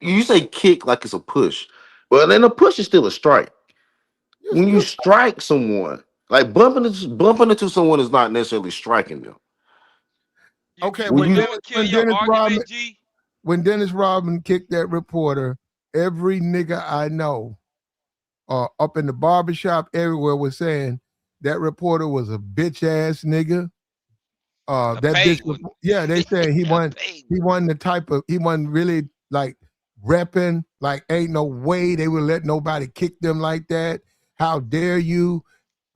you say kick like it's a push, well, then a push is still a strike. You, When you you, strike someone, like bumping into someone is not necessarily striking them. okay, When You you know what kill when your Dennis Rodman argument, G? kicked that reporter, every nigga I know up in the barbershop everywhere was saying that reporter was a bitch ass nigga. A That paid bitch, one. yeah, they said A paid he wasn't the type of, he wasn't really like repping, like ain't no way they would let nobody kick them like that. How dare you?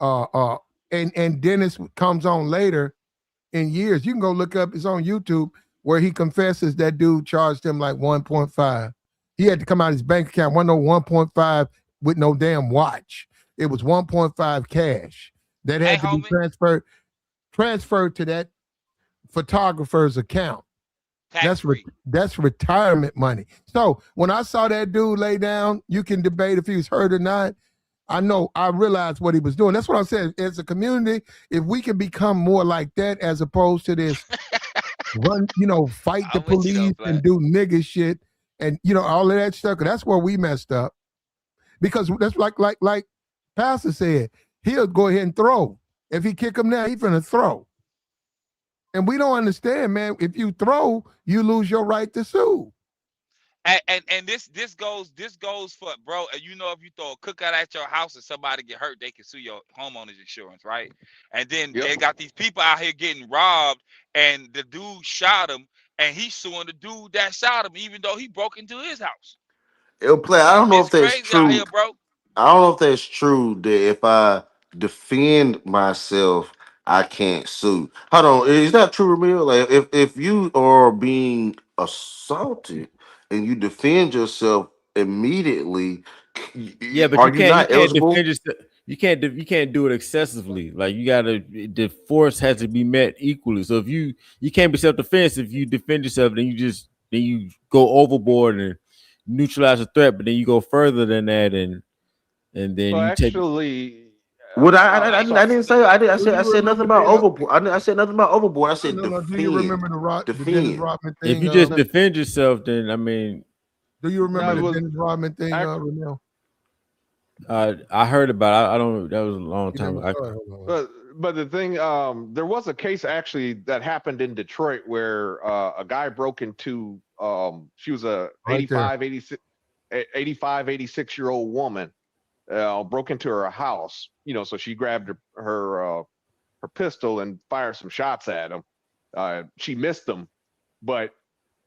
Uh, uh, and Dennis comes on later in years. You can go look up. It's on YouTube where he confesses that dude charged him like 1.5. He had to come out of his bank account. Wasn't no 1.5 with no damn watch. It was 1.5 cash that Hey, had to be homie, transferred to that photographer's account. tax free. That's retirement money. So when I saw that dude lay down, you can debate if he was hurt or not. I realized what he was doing. That's what I'm saying. As a community, if we can become more like that as opposed to this fight the I'm with you though, police Black. and do nigga shit and all of that stuff. 'Cause that's where we messed up. Because that's like Pastor said, he'll go ahead and throw. If he kick him now, he finna throw. And we don't understand, man. If you throw, you lose your right to sue. And this goes for, bro. You know, if you throw a cookout at your house and somebody get hurt, they can sue your homeowner's insurance, right? And then Yep. they got these people out here getting robbed, and the dude shot him, and he's suing the dude that shot him, even though he broke into his house. It'll play. I don't know It's if that's crazy out true. here, bro. I don't know if that's true that if I defend myself, I can't sue. Hold on, is that true, Ramil? Like if you are being assaulted and you defend yourself immediately, Yeah, but are you you not can't eligible? defend yourself. You can't do it excessively. Like you gotta the force has to be met equally. So if you can't be self defense if you defend yourself, then you go overboard and neutralize the threat, but then you go further than that and then So you take actually, What Like, so I didn't say Do you I said nothing remember about the overboard. I said nothing about overboard. I said no? Do you remember defend, the Dennis defend. Rodman if thing? you just no, defend yourself, then I mean Do you remember no, it the was Dennis Rodman thing, act, Renell? I heard about it. I don't that was a long You time never ago. saw it. Hold on. but but the thing, there was a case actually that happened in Detroit where a guy broke into, she was a Right there. 86-year-old woman, broke into her house, so she grabbed her pistol and fired some shots at him. She missed him, but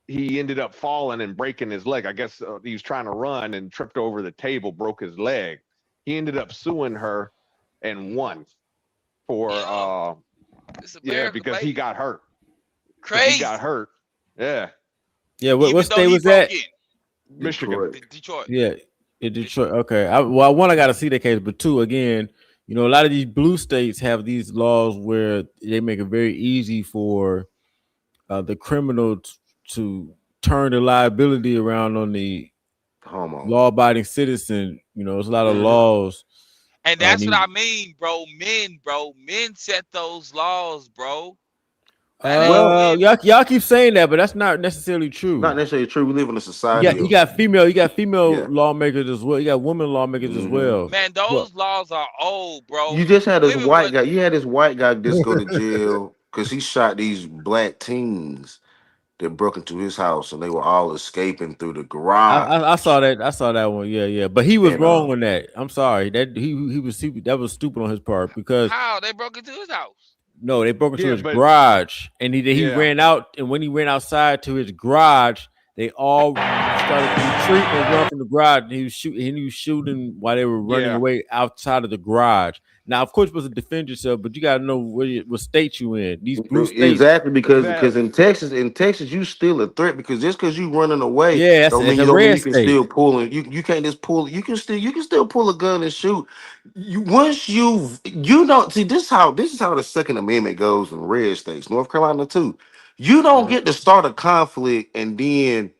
he ended up falling and breaking his leg. I guess he was trying to run and tripped over the table, broke his leg. He ended up suing her and won for because he got hurt. Crazy. He got hurt. Yeah. Yeah. What state was that? Michigan. Detroit. Yeah, in Detroit. Okay. One, I got to see the case, but two, again, a lot of these blue states have these laws where they make it very easy for the criminal to turn the liability around on the law-abiding citizen. There's a lot of laws. And that's what I mean, bro. Men set those laws, bro. Y'all keep saying that, but that's not necessarily true. Not necessarily true. We live in a society. You got female lawmakers as well. You got women lawmakers as well. Man, those laws are old, bro. You just had this white guy. You had this white guy just go to jail because he shot these black teens that broke into his house and they were all escaping through the garage. I saw that one. Yeah. But he was wrong on that. I'm sorry. That that was stupid on his part because how they broke into his house? No, they broke into his garage, and he ran out. And when he ran outside to his garage, they all started to retreat and run from the garage. And he was shooting while they were running away outside of the garage. Now, of course, you're supposed to defend yourself, but you got to know what state you in. These blue states, exactly because in Texas, you still a threat because just because you running away, don't mean you can still pull and you can't just pull. You can still pull a gun and shoot. Once you don't see this is how the Second Amendment goes in red states, North Carolina too. You don't get to start a conflict and then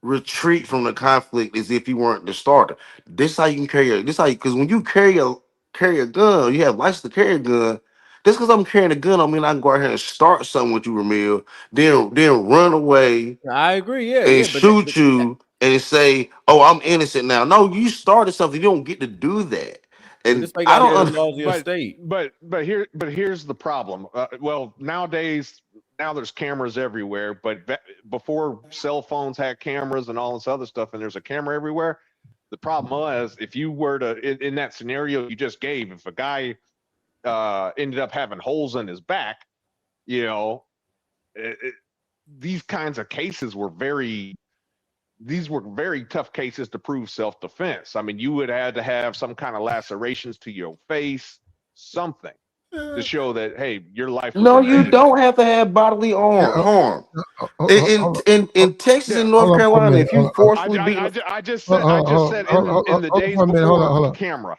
retreat from the conflict as if you weren't the starter. This is how you can carry because when you carry a gun, you have license to carry a gun. Just because I'm carrying a gun, I mean I can go out here and start something with you, Ramil, then run away. I agree, and shoot you and say, "Oh, I'm innocent now." No, you started something. You don't get to do that. And I don't understand. But here's the problem. Well, nowadays, there's cameras everywhere. But before cell phones had cameras and all this other stuff, and there's a camera everywhere. The problem was if you were to in that scenario you just gave, if a guy ended up having holes in his back, these kinds of cases were very tough cases to prove self-defense. I mean, you would have to have some kind of lacerations to your face, something to show that, hey, your life. No, you don't have to have bodily harm. In Texas and North Carolina, if you forcefully beat, I just said in the days before camera.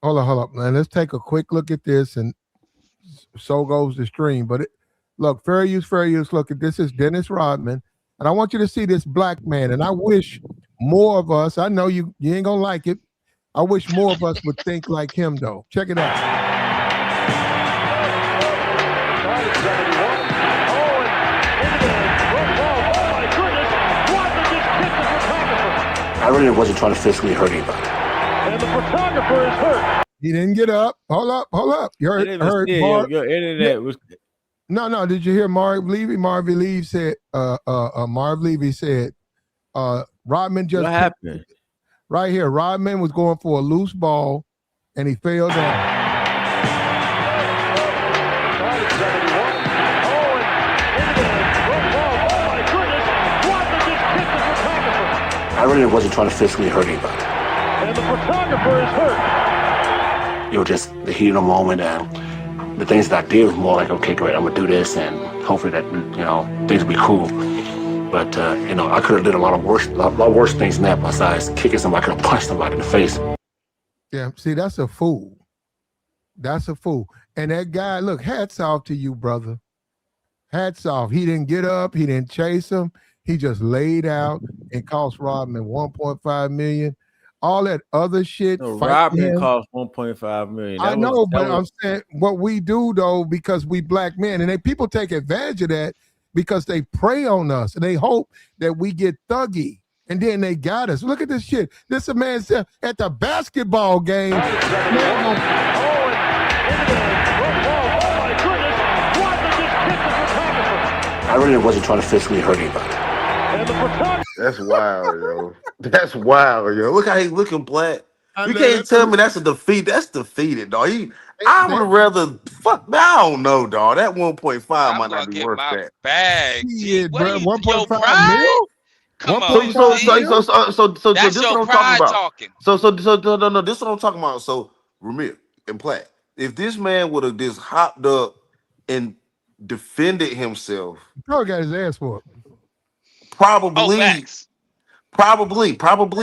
Hold on, man. Let's take a quick look at this, and so goes the stream. But look, fair use. Look, this is Dennis Rodman, and I want you to see this black man. And I wish more of us. I know you ain't gonna like it. I wish more of us would think like him, though. Check it out. I really wasn't trying to physically hurt anybody. And the photographer is hurt. He didn't get up. Hold up. You heard Marv? Your internet was. No. Did you hear Marv Levy? Marv Levy said. Marv Levy said. Rodman just. What happened? Right here, Rodman was going for a loose ball, and he fell down. I really wasn't trying to physically hurt anybody. And the photographer is hurt. It was just the heat of the moment, and the things that I did was more like, okay, great, I'm gonna do this, and hopefully that things will be cool. But I could have did a lot worse things than that. Besides kicking somebody, I could have punched somebody in the face. Yeah, see, that's a fool. And that guy, look, hats off to you, brother. Hats off. He didn't get up. He didn't chase him. He just laid out and cost Rodman $1.5 million. All that other shit. No, Rodman cost $1.5 million. I know, but I'm saying what we do though, because we black men, and people take advantage of that because they prey on us and they hope that we get thuggy. And then they got us. Look at this shit. This a man said at the basketball game. I really wasn't trying to physically hurt anybody. That's wild, yo. That's wild, yo. Look how he's looking, Black. I You know can't tell me that's a defeat. That's defeated, dog. I would that have rather fuck. I don't know, dog. That 1.5 I'm might not gonna be get worth my that. bag, G. shit, What bro. are you, your 1.5 pride? mil? Come on, 1.5 G. mil? So That's this is your what I'm talking pride about. talking. So no, this is what I'm talking about. So Ramir and Platt, if this man would have just hopped up and defended himself, Probably got his ass whooped. Oh, probably, facts.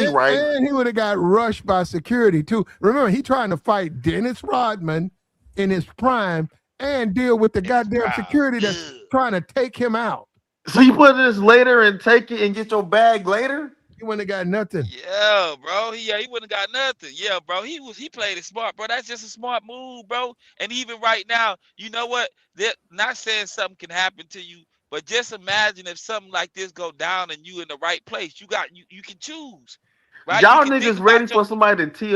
right? And he would have got rushed by security too. Remember, he trying to fight Dennis Rodman in his prime and deal with the In his goddamn prime. security that's Ugh. trying to take him out. So you put this later and take it and get your bag later. He wouldn't have got nothing. Yeah, bro. He wouldn't have got nothing. Yeah, bro. He played it smart, bro. That's just a smart move, bro. And even right now, you know what? They're not saying something can happen to you, but just imagine if something like this go down and you in the right place. You can choose, right? You Y'all can think niggas ready about your for somebody to tee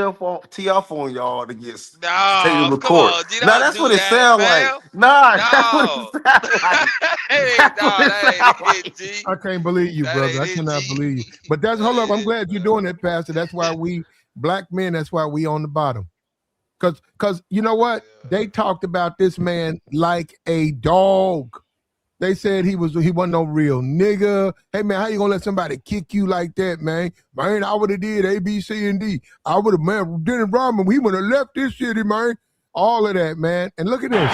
off on y'all to take them no. to Come court. on, G. Nah, Don't that's do what it that, sound like. fam. Nah, that's what it No, sound like. hey, That's what no, it that sound ain't it, like. G. I can't believe you, That brother. ain't I it, cannot G. believe you. But that's That hold up. ain't I'm it, glad you're bro. doing that, Pastor. That's why we black men, that's why we on the bottom. Cause you know what? They talked about this man like a dog. They said he wasn't no real nigga. Hey man, how you gonna let somebody kick you like that, man? Man, I would have did A, B, C, and D. I would have, man, Dennis Rodman, he would have left this city, man. All of that, man. And look at this.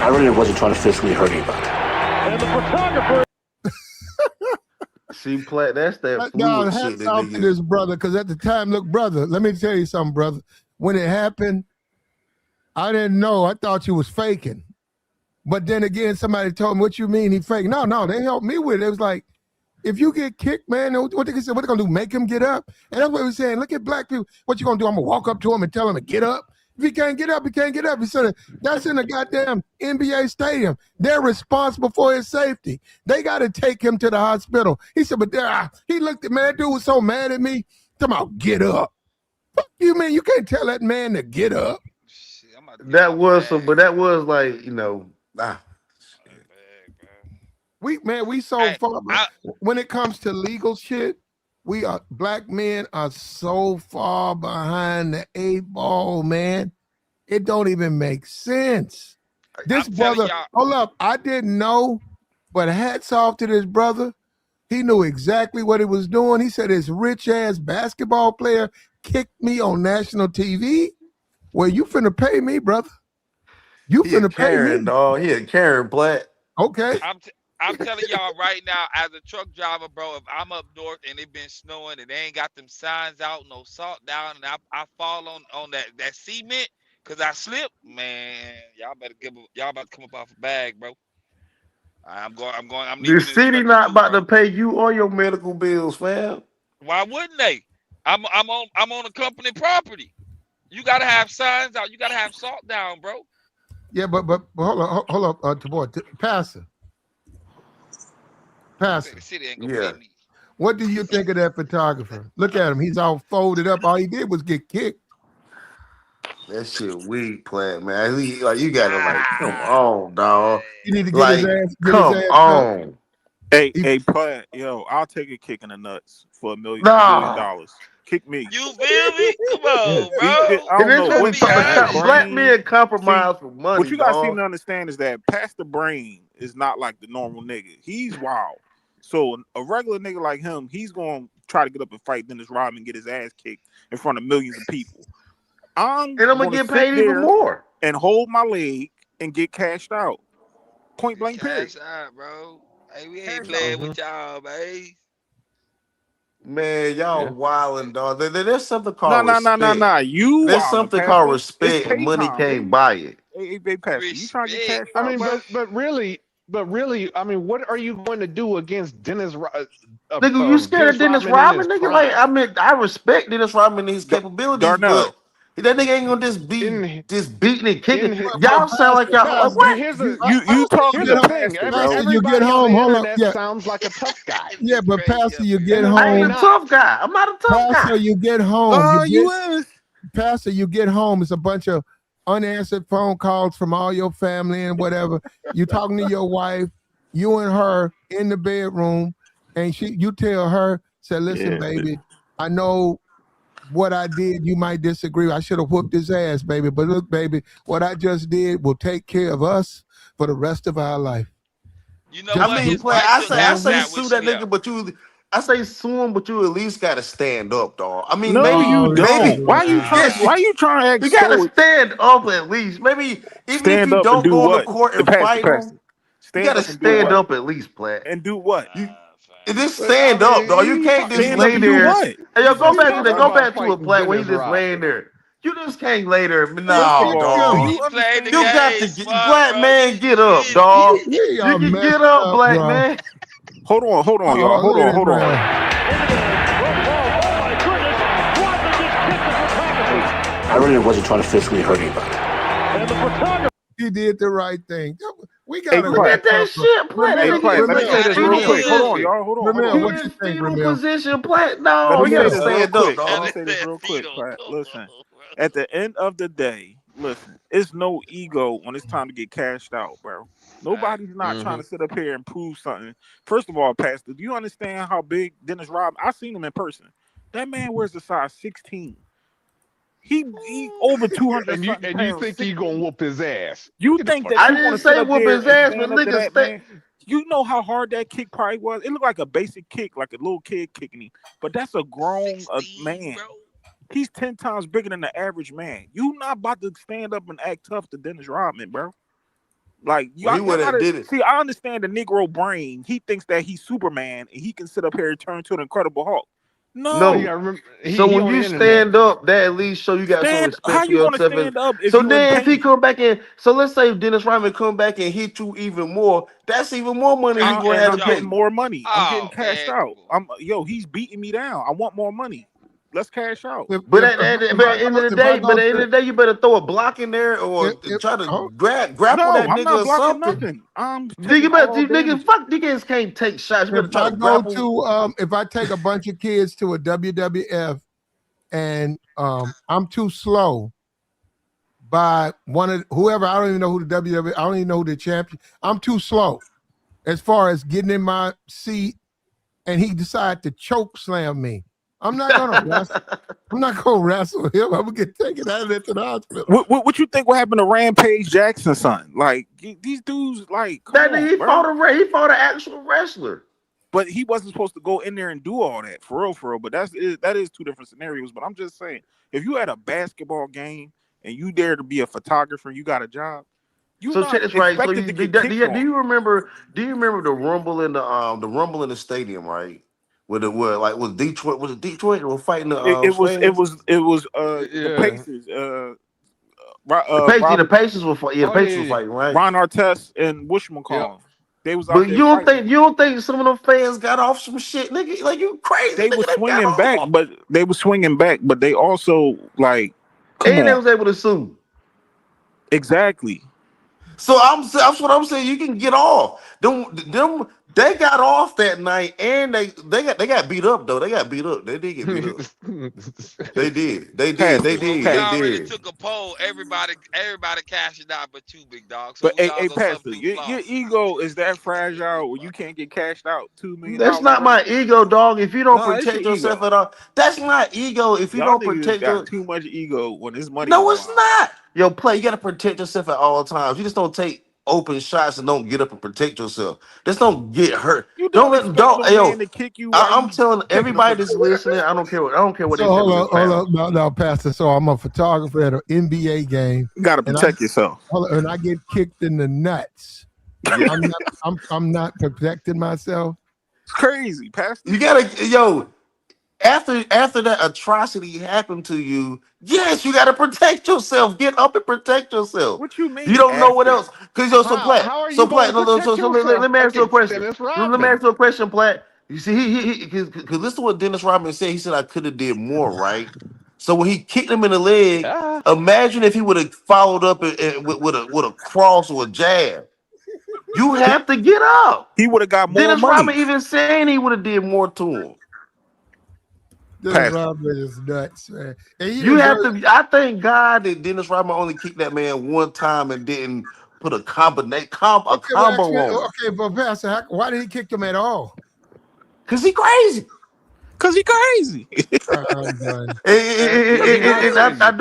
I really wasn't trying to physically hurt anybody. And the photographer. See, Platt, that's that No, fluid shit hats that off to niggas. this brother, because at the time, look, brother, let me tell you something, brother. When it happened, I didn't know. I thought you was faking. But then again, somebody told me, what you mean he fake? No, they helped me with it. It was like, if you get kicked, man, what they say, what they gonna do? Make him get up? And that's what we're saying. Look at black people. What you gonna do? I'm gonna walk up to him and tell him to get up. If he can't get up, he can't get up. He said that's in the goddamn NBA stadium. They're responsible for his safety. They got to take him to the hospital. He said, but there, he looked at man, dude was so mad at me. Talking about get up. Fuck you, man. You can't tell that man to get up. Shit, I'm about to get That my was some, bag. but that was like, My bag, bro. We so I, far, but I, when it comes to legal shit, black men are so far behind the 8 ball, man. It don't even make sense. This I'm telling brother, y'all, hold up, I didn't know, but hats off to this brother. He knew exactly what he was doing. He said his rich ass basketball player kicked me on national TV. Well, you finna pay me, brother. You he a finna pay Karen, me. dog. He a Karen, Platt. Okay. I'm telling y'all right now, as a truck driver, bro, if I'm up north and it been snowing and they ain't got them signs out, no salt down, and I fall on that cement because I slip, man, y'all about to come up off a bag, bro. I'm The needing an city instructor not too, about to bro. pay you or your medical bills, fam. Why wouldn't they? I'm on a company property. You gotta have signs out. You gotta have salt down, bro. Yeah, but hold up, Pastor. Say the Pastor. city ain't gonna pay Yeah, me. What do you think of that photographer? Look at him. He's all folded up. All he did was get kicked. that shit weak, Platt, man. Like you gotta come Ah, on, dog. He need to Like, get his come ass cut. on. He, Hey, Platt, yo, I'll take a kick in the nuts for $1 million. Nah. Kick me. you feel me? Come yeah. on, I bro. And don't this know what Let we what me you talk. got in that have it. Black brain. men See, compromise for what money, you guys seem dog. to understand is that past the brain is not like the normal nigga. He's wild. So a regular nigga like him, he's going to try to get up and fight Dennis Rodman and get his ass kicked in front of millions of people. I'm And I'm gonna going to get sit paid even there more. and hold my leg and get cashed out. Point blank, period. Cash out, bro. Hey, we ain't Cash out. playing with y'all, man. Man, y'all Yeah. wilding, dog. There's something No, called no, no, no, respect. no. You There's wildin', something called Pastor. It's respect, and pay money time, can't baby. buy it. Hey, Pastor, you trying to get Respect. cashed I out, mean, bro? but really, I mean, what are you going to do against Nigga, you of scared of Dennis Dennis Rodman in his Rodman, nigga? Like, prime? I mean, I respect Dennis Rodman and his capabilities, Darnell, but That nigga ain't gonna just be in just beating and kicking. in Well, Y'all sound like y'all like Pastor, But what? here's a You you talking here's get to the home, thing. Pastor, bro? Pastor, you get Everybody on home. the Hold up, internet yeah, sounds like a tough guy, yeah, but Crazy Pastor, up you in get and I ain't they a home. not. tough guy. I'm not a tough Pastor, guy. you get home. You You get is. Pastor, you get home. It's a bunch of unanswered phone calls from all your family and whatever. You talking to your wife, you and her in the bedroom, and you tell her, say, listen, Yeah. baby, I know what I did, you might disagree. I should have whooped his ass, baby. But look, baby, what I just did will take care of us for the rest of our life. You know I Just what? mean, His play. wife took I half of Mhm. say that when sue that she nigga, left. but I say sue him, but you at least gotta stand up, dog. I mean, No, maybe, you No, don't. no, maybe, Why you no. trying? yeah, Why you trying to act you gotta stoic? stand up at least. Maybe even if Stand you up and don't do go on the what? court The and pastor, fight him, pastor. you Stand gotta up and do stand what? up at least, Platt. And do what? You Facts. just But I stand up, dog. You mean, can't just Stand up lay and do there. what? Hey, yo, he's go just back to talking that. Go about back to a fighting Platt where he Dennis just laying Rodman. there. You just can't lay there. First of No, all, do Kim, you dog. He played the You understand? got to game get smart, black bro. You man. Get up, you dog. we You are can messed get up, up, black bro. man. Hold on, y'all. Oh, look at this Hold on. man. Oh my goodness. Rodman just kicked it for Patterson. I really wasn't trying to physically hurt anybody. And the photographer. He did the right thing. We Hey, gotta Look Platt. at that recover. shit, Platt. That Hey, Ramil, Platt. nigga Let me he say Ramil, got this in real the in quick. Ramil, Hold field. on, position. y'all. Hold on. Ramil, He what in you think, fetal Ramil? position, Platt. Let No, me you say gotta this Ramil, real stand up, quick. Let And me dog. they say this said real quick, fetal. Platt. Come Listen. on, bro. At the end of the day, listen, it's no ego when it's time to get cashed out, bro. Facts. Nobody's not trying to sit up here and prove something. First of all, Pastor, do you understand how big Dennis Rodman? I seen him in person. That man wears a size 16. He over 200 something And you pounds. think you gonna whoop his ass? You Get the think fuck that I you're out of going didn't to sit say up whoop there his and ass, but stand up to niggas that stay. man? You know how hard that kick probably was. It looked like a basic kick, like a little kid kicking him. But that's a grown 16, man. bro. He's 10 times bigger than the average man. You not about to stand up and act tough to Dennis Rodman, bro. Like Well, he y'all would have gotta did it. see. I understand the Negro brain. He thinks that he's Superman and he can sit up here and turn to an Incredible Hulk. Well, you No, gotta remember So he when on you the internet. stand up, that at least show you got some stand. How respect for you gonna yourself. stand up if So you in then if he pain? come back in, so let's say if Dennis Rodman come back and hit you even more, that's even more money he gonna And have to I'm getting pay. Yo. more money. I'm getting Oh cashed man, out. come on. He's beating me down. I want more money. Let's cash out. But at the end of the If I day, go to you better throw a block in there or if try to oh, grapple No, that I'm nigga not or blocking something. nothing. I'm Nigga taking better, all these niggas, damages. fuck, niggas can't take shots. You if better try I to go grapple. to if I take a bunch of kids to a WWF and I'm too slow by one of whoever, I don't even know who the WWF, I don't even know who the champion. I'm too slow as far as getting in my seat, and he decided to choke slam me. I'm not gonna wrestle. I'm not gonna wrestle him. I'm gonna get taken out of there to the hospital. What you think will happen to Rampage Jackson's son? Like these dudes, like, come That nigga, on, bro. he fought an actual wrestler. But he wasn't supposed to go in there and do all that for real, for real. But that is two different scenarios. But I'm just saying, if you had a basketball game and you dare to be a photographer, you got a job. You're So check not this right. So expected to get kicked do on. you remember? Do you remember the rumble in the stadium, right? With the what like was it Detroit that were fighting the fans? It was the Yeah. Pacers. The Robert Pacers were fighting. Yeah, the Oh yeah, Pacers were yeah. fighting, right? Ron Artest and Yep. Wishmacall. They was out But there fighting. you don't think some of them fans got off some shit, nigga? Like you crazy, They nigga? was They got swinging back, off, but they also like, come and they on, was able to sue. exactly. So that's what I'm saying. You can get off. Them they got off that night, and they got beat up though. They got beat up. They did get beat up. They did. They did. They Pastor, Well, did. we They pastor. already did. took a poll. Everybody cashed out but you, big dog. So But we hey, all gonna pastor, subdue your loss. ego is that fragile where you can't get cashed out $2 million That's not worth? my ego, dog. If you don't No, it's your protect yourself ego. at all, that's not ego. If you Y'all don't niggas protect got your, too much ego when there's money on no, the it's line. not. Yo, play. You gotta protect yourself at all times. You just don't take open shots and don't get up and protect yourself. Just don't get hurt. You Don't don't let expect don't. no Hey, man yo, to kick you while I'm you telling taking a everybody photo. that's listening. I don't care what So they say on this hold panel. on, no, Pastor. So I'm a photographer at an NBA game, You gotta and protect yourself. I get kicked in the nuts. Yeah. I'm not protecting myself. It's crazy, Pastor. You gotta, yo. After that atrocity happened to you, yes, you gotta protect yourself. Get up and protect yourself. What you You mean don't know what after? else. Cause yo, How are you gonna No, protect let yourself me ask you a against question. Dennis Let me Rodman? ask you a question, Platt. You see, because listen to what Dennis Rodman said. He said I could have did more, right? So when he kicked him in the leg, Ah. imagine if he would have followed up with a cross or a jab. You have to get up. He would have got more Dennis money. Rodman even saying he would have did more to him. Dennis Pastor. Rodman is nuts, man. And he You have deserves. to. I thank God that Dennis Rodman only kicked that man one time and didn't put a Okay, but combo on him. okay, but Pastor, why did he kick him at all? Cause he crazy. Cause he crazy. I'm done. He was And crazy.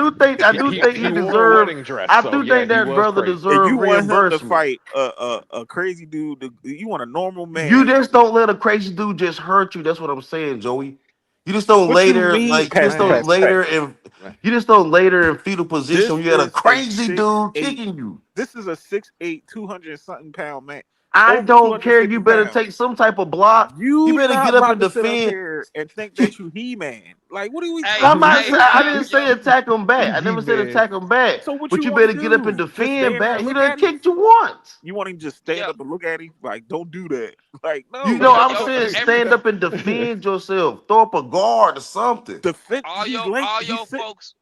I do think he He wore a deserved. wedding dress, I so do yeah, think he that was brother crazy. If you deserved want him to reimbursement. fight a crazy dude, you want a normal You man. just don't let a crazy dude just hurt you. That's what I'm saying, Joey. You just don't What lay you there mean, like you just Pastor, don't Man, Pastor, lay there Pastor? and you just don't lay there in fetal position This when you had a is a crazy dude 6'8". kicking you. This is a 6'8", 200 something pound man, I over don't care. 250 You better pounds. take some type of block. You You better not get up about and to sit up defend. here and think that you He-Man. Like, what are we Hey, I'm talking not. hey, about? I yo, didn't yo, say attack him back. I never said man. attack him back. So what But you you want better to get up and do? Just defend stand there back. and He look done at him? kicked you once. You want him to just stand yo, up and look at him? Like, don't do that. Like, You no, know, yo, man. I'm yo, saying every, stand up and defend yourself. Throw up a guard or something. Defend. all He's your, late. all He's your sit. folks,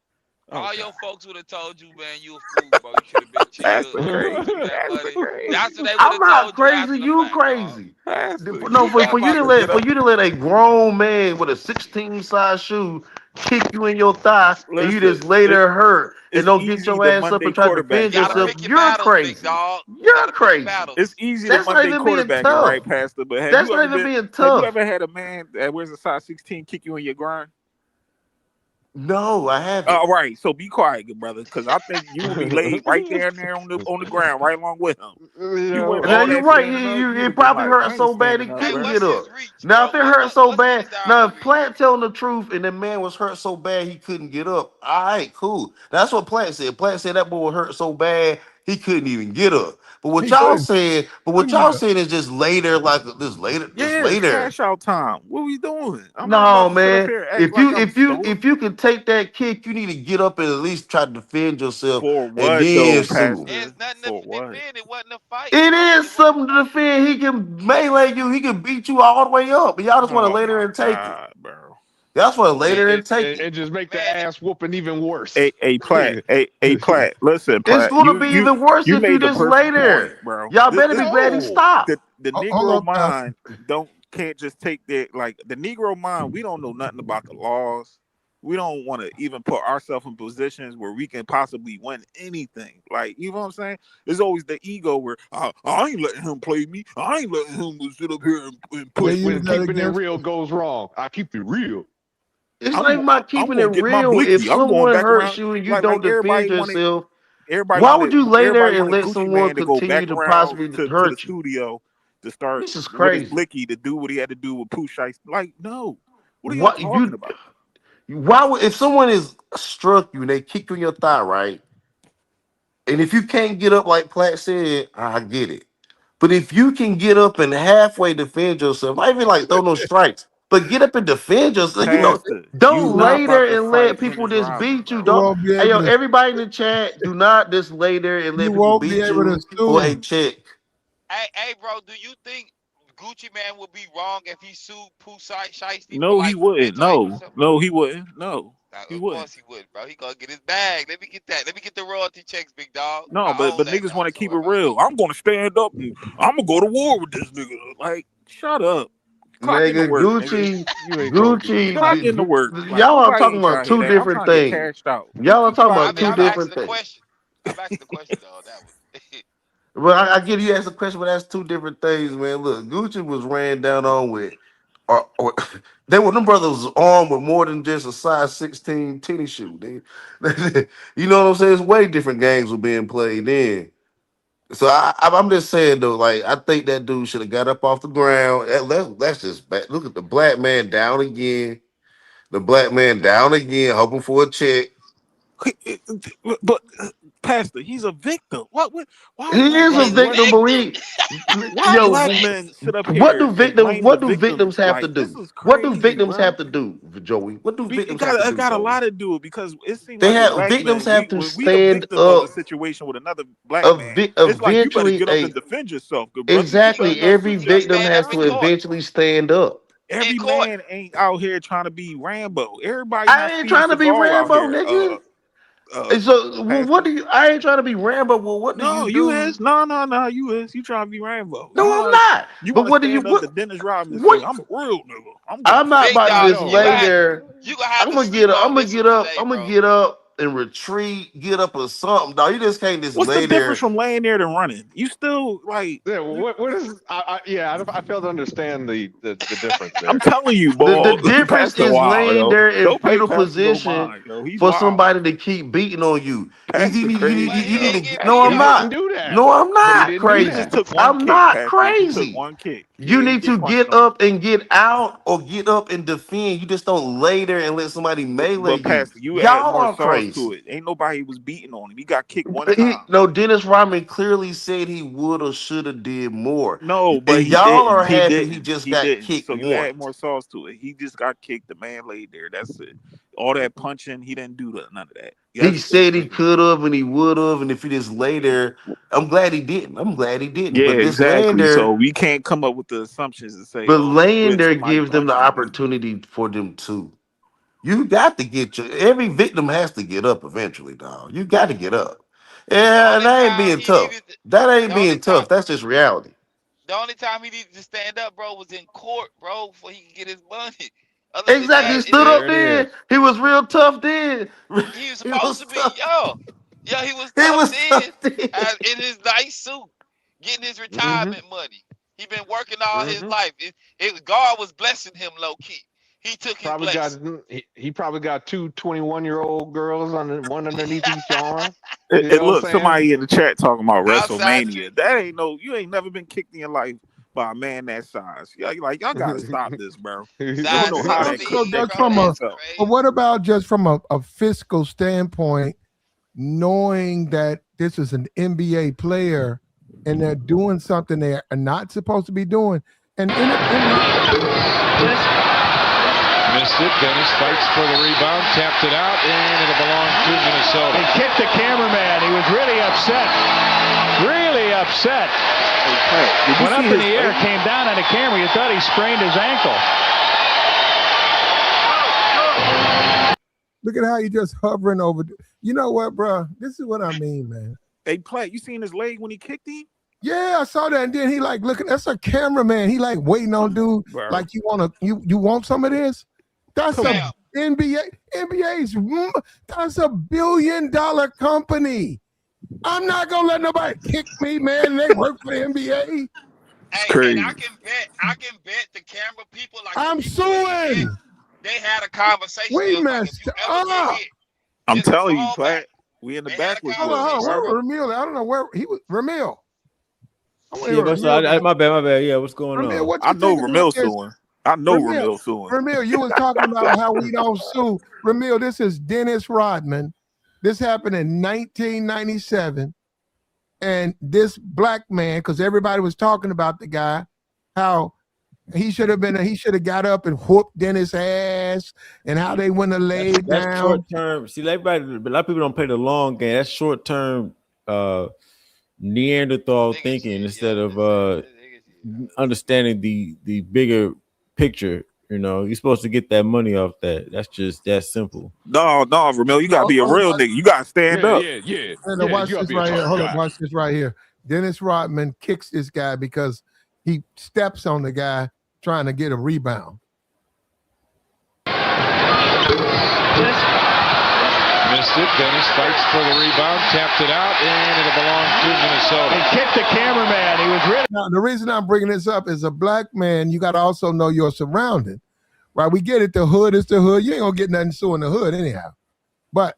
Oh all God, your folks would have told you, man, you a fool, bro. You should have been that's chill. the You crazy. wasting that That's the money. crazy. That's what they would I'm have not told you crazy. after the You fact, dog. crazy. Pastor, No, you not for you about to to get up. let a grown man with a 16 size shoe kick you in your thigh and you Listen, just lay there hurt and it's don't get easy your to ass up Monday and try to quarterback defend it, Gotta right? yourself, pick your you're battles, big crazy. dog. You You're gotta pick your crazy. It's battles. easy to That's not Monday even being quarterback it, right, tough. Pastor? But That's not even being have you tough. ever had a man that wears a size 16 kick you in your grind? No, I haven't. All right, so be quiet, good brother, because I think you will be laid right down there on the ground, right along with him. You went Now all you're that right. standing up, you would It have been probably like, hurt I ain't so bad he standing up, Hey, couldn't bro. get what's his up. reach, Now, if bro? it hurt so What's his bad, now desirable if reach? Plant telling the truth and the man was hurt so bad he couldn't get up, all right, cool. That's what Plant said. Plant said that boy was hurt so bad he couldn't even get up. He couldn't. But what y'all saying is just later, like just Yeah, it's later. cash out time. What we doing? I'm not No, about to sit up man. here and act like I'm stupid. If you can take that kick, you need to get up and at least try to defend yourself For and what though, then sue. It's Pastor? nothing to For what? defend. It wasn't a fight, It bro. is It wasn't a something to fight. defend. He can melee you. He can beat you all the way up. And y'all just want to Oh lay there my and take it. God, bro. Y'all just want to lay and, there and, and take and it. and just make the Man, ass whooping even worse. A Platt, a Platt. Listen, It's Platt. going to be even worse You if you made the just lay perfect point, there. bro. Y'all better be glad he No. The stopped. Hold Negro up, Pastor. mind can't just take that, like the Negro mind. We don't know nothing about the laws. We don't want to even put ourselves in positions where we can possibly win anything. Like, you know what I'm saying? There's always the ego where I ain't letting him play me. I ain't letting him sit up here and They push use When me. that keeping it against. real goes wrong, I keep it real. It's not I'm even about I'm keeping it gonna get my real. If blicky. I'm going someone back hurts around you and you like don't defend yourself, why would you lay there everybody and wanted let Gucci someone Man to go continue back to around possibly to the hurt you? studio to start This is with his crazy. blicky to do what he had to do with Pooh Shiesty. Like, no. What are y'all What talking you about? why would if someone is struck you and they kick you in your thigh, right? And if you can't get up like Platt said, I get it. But if you can get up and halfway defend yourself, not even like throw no strikes, but get up and defend yourself, Pastor, you don't not lay about there to and let fight people Dennis just Rodman, beat you. bro. You Don't won't be hey yo, able to. everybody in the chat, do not just lay there and You let people won't be beat able to you for sue a him. check. hey, bro, do you think Gucci Man would be wrong if he sued Pooh Shiesty for No, he like wouldn't. mental anguish or No, something? no, he wouldn't. No, he Of wouldn't. course he would, bro. He gonna get his bag. Let me get that. Let me get the royalty checks, big dog. No, I but own that niggas now, want to so keep it wherever I real. go. I'm gonna stand up and I'm gonna go to war with this nigga. Like, shut up. Clock into Nigga, work, nigga. You ain't gonna do Clock into nothing. work. Like, y'all are nobody talking ain't about trying to hear two that. I'm different trying to get things. cashed out. Y'all are Keep talking clocking about I mean, that two I'm out. asking different the things. question. I'm asking the question though on that one. Well, I get you asked the question, but that's two different things, man. Look, Gucci was ran down on with, or they were them brothers was armed with more than just a size 16 tennis shoe. You know what I'm saying? It's way different games were being played then. So I'm just saying though, like I think that dude should have got up off the ground. Let's just look at the black man down again. The black man down again, hoping for a check. But Pastor, he's a victim. Why He black is a He's men? a victim, but victim. we, Why black yo, men sit up here and blame what the do victims? victims have to Like, this do? is What do crazy, victims bro. have to do, Joey? What do It victims have to got it do, got a Joey? lot to do because it seems They like as have black victims men, have to when we the stand victim of a up. situation with another black man, it's like you better Eventually, get up and defend yourself, good brother. You exactly better not every sit You there and victim stand crash up has in to out. court. eventually stand up. Every court. man ain't out here trying to be Rambo. Everybody not I ain't Steven trying to be Seagal out Rambo, here. nigga. Uh, So well, what Pastor. do you? I ain't trying to be Rambo. Well, what do you No, you do? is no. You is you trying to be Rambo? No, I'm not. You But want to what do you? stand up to Dennis Rodman and say, What? "I'm a real nigga. I'm gonna I'm not fight Big about to my dog, just dog." lay there. you gonna have to sleep I'm on gonna this one get up. today, I'm gonna bro. get up and retreat, get up or something, dog. You just can't just What's the lay difference there. from laying there than running? You still like? Yeah, what is? I fail to understand the difference I'm there. telling you, The boy. difference Pastor is wild, laying yo. there in Don't pay fetal Pastor no position mind, yo. He's for wild. somebody to keep beating on you. Pastor But crazy, he You yo. didn't need to. get No, beat But I'm he up. didn't not. do that. No, I'm But he not didn't do He crazy. just that. took one I'm kick, not Pastor. He took crazy. one kick. You He ain't need get to punched get on. up and get out or get up and defend. You just don't lay there and let somebody melee But you. Pastor, you add Y'all more are sauce to crazy. it. Ain't nobody was beating on him. He got kicked one time. No, Dennis Rodman clearly said he would or should have did more. No, but And he y'all didn't. are He happy he didn't. just He got didn't. kicked So you add more once. sauce to it. He just got kicked. The man laid there. That's it. All that punching, he didn't do none of that. He That's said he could have and he would have, and if he just lay there, I'm glad he didn't. I'm glad he didn't. yeah, But this laying exactly. So there, we can't come up with the assumptions and say, but "Oh, he laying quit. there Somebody gives them the punched him." opportunity for them to. You got to get your every victim has to get up eventually, dog. You got to get up. The Yeah, and only that ain't time being he tough. needed, That the ain't only being time, tough. That's just reality. the only time he needed to stand up, bro, was in court, bro, before he could get his money. Other than Exactly. that, He it stood ain't. up There it then. is. He was real tough then. He was He supposed was to be, tough. yo, he was He tough was then, tough then. in his nice suit, getting his Hmm. retirement money. He been working all his Hmm. life. God was blessing him low key. He took his Probably got blessing. he probably got two 21-year-old girls on one underneath each arm. You And know what look, I'm saying? somebody in the chat talking about Outside the WrestleMania. That ain't no. You ain't never been kicked in your life by a man that size. Yeah, like y'all gotta stop this, bro. You don't side know how that So '16, that just bro, from kicking a, that's felt. but crazy. what about just from a fiscal standpoint, knowing that this is an NBA player and they're doing something they are not supposed to be doing, and in Missed it. Dennis fights for the rebound, tapped it out, and it'll belong to Minnesota. He kicked the cameraman. He was really upset. Really upset. Hey, Pat, did you Went up see in his the air, leg? came down on the camera. You thought he sprained his ankle. look at how you just hovering over. You know what, bro? This is what I mean, man. Hey, Platt, you seen his leg when he kicked him? Yeah, I saw that, and then he like looking. That's a cameraman. He like waiting on dude. Bro. Like you want some of this? That's Come a on. Fam, NBA's. That's a $1 billion company. I'm not gonna let nobody kick me, man. They work for the NBA. It's hey, and crazy. I can bet the camera people, like the I'm people getting hit, suing. they had a conversation. They We was like, if you messed ever get up. hit, I'm just telling you, fall back. Platt, we in the They had a backwards Hold on, looking, hold on. conversation, Where bro. bro. was Ramil? I don't know where he was. Ramil. I want to Yeah, hear but so Ramil. my bad. Yeah, what's going Ramil, on? what I you know think about Ramil this? suing. I know Ramil, Ramil suing. Ramil, you was talking about how we don't sue. Ramil, this is Dennis Rodman. This happened in 1997. And this black man, because everybody was talking about the guy, how he should have got up and whooped Dennis' ass, and how they wouldn't have laid That's short down. term. See, everybody, a lot of people don't play the long game. That's short term Neanderthal Nigga thinking shit, instead yeah. of That's nigga shit, bro. understanding the bigger picture. You know, you're supposed to get that money off that. That's just that simple. No, Ramil, you gotta Oh, be a real nigga. You gotta stand up. watch this right here. Hold up, watch this right here. Dennis Rodman kicks this guy because he steps on the guy trying to get a rebound. Missed it. Dennis fights for the rebound, tapped it out, and it'll belong to Minnesota. He kicked the cameraman. He was really. Now, the reason I'm bringing this up is a black man, you got to also know your surrounding, right? We get it. The hood is the hood. You ain't going to get nothing suing the hood anyhow. But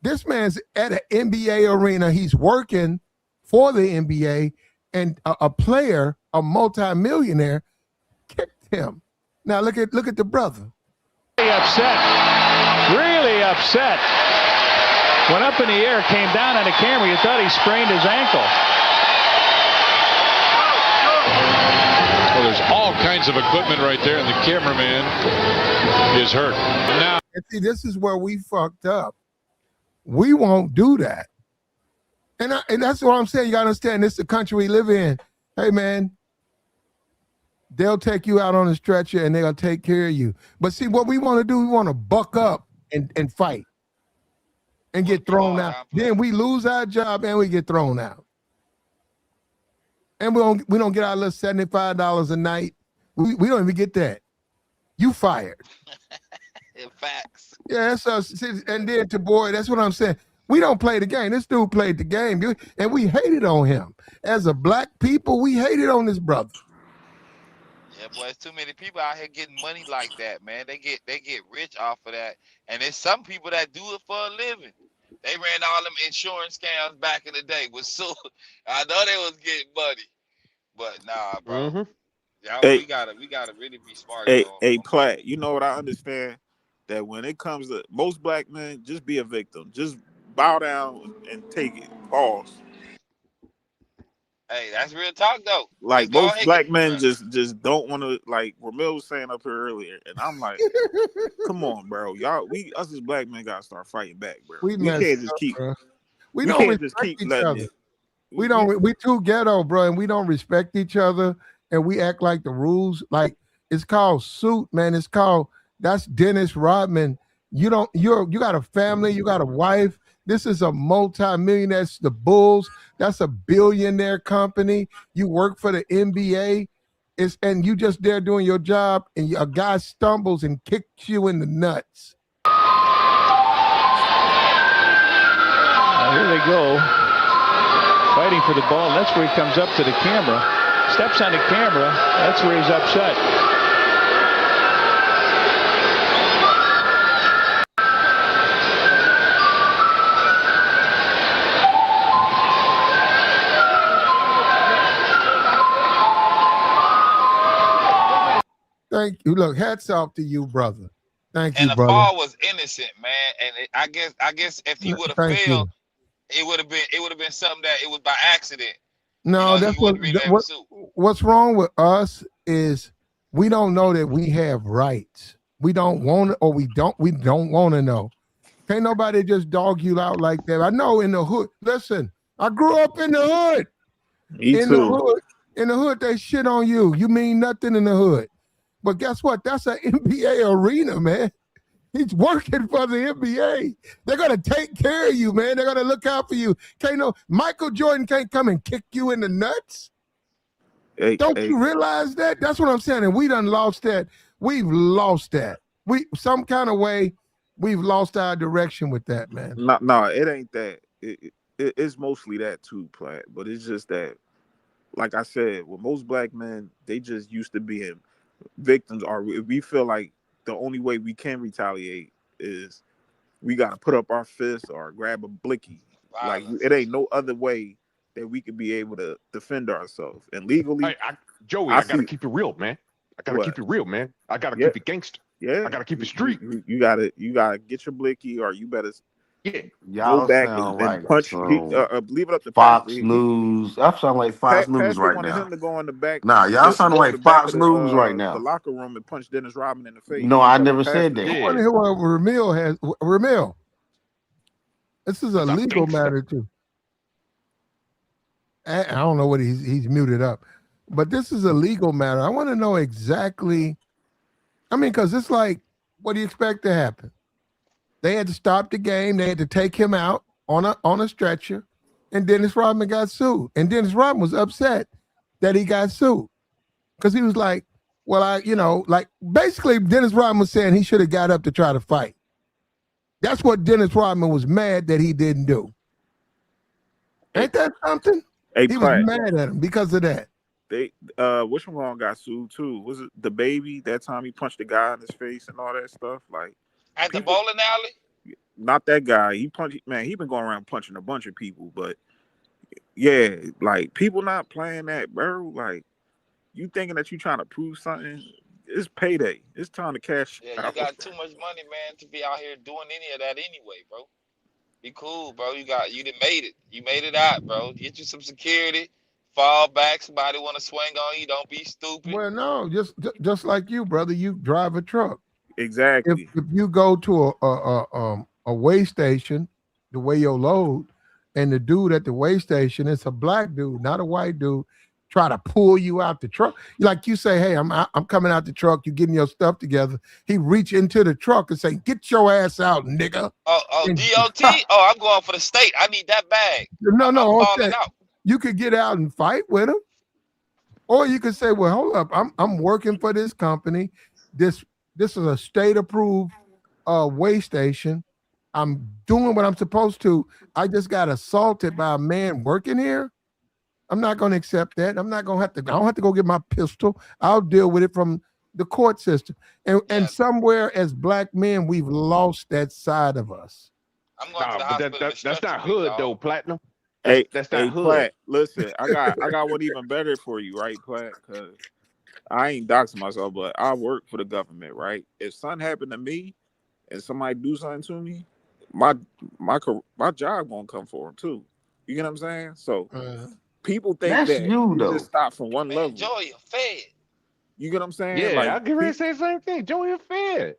this man's at an NBA arena. He's working for the NBA, and a player, a multimillionaire, kicked him. Now look at the brother. Really upset. Really upset. Went up in the air, came down on the camera. You thought he sprained his ankle. Well, there's all kinds of equipment right there, and the cameraman is hurt. Now, And see, this is where we fucked up. We won't do that. And that's what I'm saying. You got to understand, this is the country we live in. Hey, man, they'll take you out on a stretcher and they'll take care of you. But see, what we want to do, we want to buck up and fight and get thrown out. Then we lose our job and we get thrown out. And we don't get our little $75 a night. We don't even get that. You fired. In facts. Yeah, that's us. And then to boy, that's what I'm saying. We don't play the game. This dude played the game, and we hated on him. As a black people, we hated on this brother. Yeah, boy, there's too many people out here getting money like that, man. They get rich off of that. And there's some people that do it for a living. They ran all them insurance scams back in the day. I know they was getting money. But nah, bro. Mm-hmm. Yeah, Hey, we gotta really be smart. Hey, Platt, you know what I understand? That when it comes to most black men, just be a victim. Just bow down and take it. Pause. Hey, that's real talk though. Like most black men just don't want to, like Ramil was saying up here earlier, and I'm like, come on, bro. Us as black men gotta start fighting back, bro. We can't just keep bro. We can't just keep letting it. We too ghetto, bro, and we don't respect each other, and we act like the rules, like it's called suit, man. It's called, that's Dennis Rodman. You got a family, you got a wife. This is a multi-millionaire. That's the Bulls. That's a billionaire company. You work for the NBA. And you just there doing your job, and a guy stumbles and kicks you in the nuts. Here they go, fighting for the ball. That's where he comes up to the camera, steps on the camera. That's where he's upset. Thank you. Look, hats off to you, brother. Thank you, brother. And the fall was innocent, man. And I guess if he would have failed, it would have been something that it was by accident. No, that's what's wrong with us is we don't know that we have rights. We don't want it, or we don't want to know. Can't nobody just dog you out like that. I know in the hood. Listen, I grew up in the hood. In the hood, they shit on you. You mean nothing in the hood. But guess what? That's an NBA arena, man. He's working for the NBA. They're gonna take care of you, man. They're gonna look out for you. Michael Jordan can't come and kick you in the nuts. Don't you realize that? That's what I'm saying. And we done lost that. We've lost that. Some kind of way we've lost our direction with that, man. No, it ain't that. It's mostly that too, Platt. But it's just that, like I said, with most black men, they just used to being victims. Or we feel like the only way we can retaliate is we got to put up our fists or grab a blicky. Like it ain't no other way that we could be able to defend ourselves. And legally, Joey, I gotta keep it real, man. I gotta keep it real, man. I gotta keep it gangster. Yeah, I gotta keep it street. You gotta get your blicky, or you better y'all go back sound and punch. Leave it up to Fox News. I sound like Fox News right wanted now. him to go in the back. Nah, y'all sound like Fox News right now. The locker room and punch Dennis Rodman in the face. No, I never said that. I want to hear what Ramil has. Ramil, this is a legal matter too. I don't know what he's muted up, but this is a legal matter. I want to know exactly. I mean, because it's like, what do you expect to happen? They had to stop the game. They had to take him out on a stretcher, and Dennis Rodman got sued. And Dennis Rodman was upset that he got sued because he was like, well, basically Dennis Rodman was saying he should have got up to try to fight. That's what Dennis Rodman was mad that he didn't do. Ain't that something? He was mad at him because of that. Which one got sued too? Was it the baby? That time he punched the guy in his face and all that stuff? Like at the bowling alley? Not that guy. He been going around punching a bunch of people, but yeah, like people not playing that, bro. Like you thinking that you trying to prove something? It's payday. It's time to cash. Yeah, you got too much money, man, to be out here doing any of that anyway, bro. Be cool, bro. You done made it. You made it out, bro. Get you some security. Fall back. Somebody want to swing on you. Don't be stupid. Well, no, just like you, brother. You drive a truck. Exactly. If you go to a weigh station to weigh your load, and the dude at the weigh station, it's a black dude, not a white dude, try to pull you out the truck. Like you say, hey, I'm coming out the truck. You getting your stuff together. He reach into the truck and say, "Get your ass out, nigga." Oh, And, DOT. Oh, I'm going for the state. I need that bag. no, I'm no, falling out. you could get out and fight with him, or you could say, "Well, hold up, I'm working for this company. This is a state approved way station. I'm doing what I'm supposed to. I just got assaulted by a man working here. I'm not going to accept that. I'm not going to have to. I don't have to go get my pistol. I'll deal with it from the court system." And somewhere as black men, we've lost that side of us. I'm going to the hospital. That's not hood though, Platinum. That's not hood. Platt, listen, I got one even better for you, right, Platt? Because I ain't doxing myself, but I work for the government, right? If something happened to me and somebody do something to me, my job won't come for them too. You get what I'm saying? So people think That's that you you though. just stop from one level. Enjoy your fed. You get what I'm saying? Yeah, like, I get ready to say the same thing. Joey a Fed.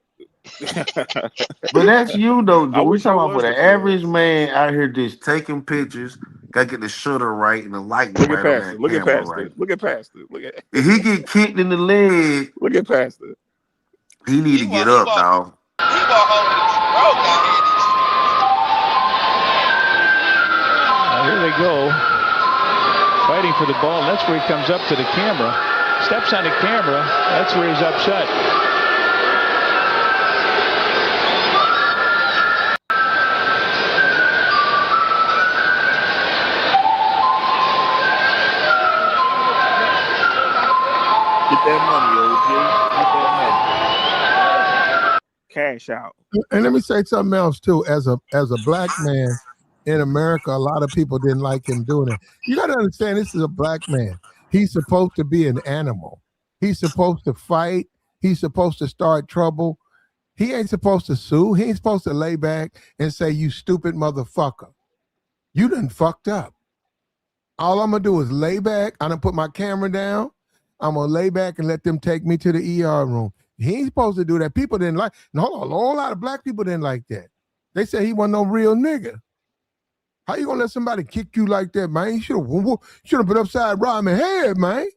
But that's you though, I Joe. We wish I talking about was for the the average feds. man out here just taking pictures, gotta get the shutter right and the lighting Look right at on Pastor. that Look at camera, Pastor. right? Look at Pastor. Look at If he get kicked in the leg, look at Pastor. he need to get up, dog. He walk over the road down here in these streets. Here they go, fighting for the ball. That's where he comes up to the camera, steps on the camera. That's where he's upset. Get that money, OG. Get that money. Cash out. And let me say something else too. As a black man in America, a lot of people didn't like him doing it. You got to understand, this is a black man. He's supposed to be an animal. He's supposed to fight. He's supposed to start trouble. He ain't supposed to sue. He ain't supposed to lay back and say, "You stupid motherfucker. You done fucked up." All I'm gonna do is lay back. I'm gonna put my camera down. I'm gonna lay back and let them take me to the ER room. He ain't supposed to do that. People didn't like. No, a whole lot of black people didn't like that. They said he wasn't no real nigga. How you gonna let somebody kick you like that, man? You should have been upside Rodman head, man.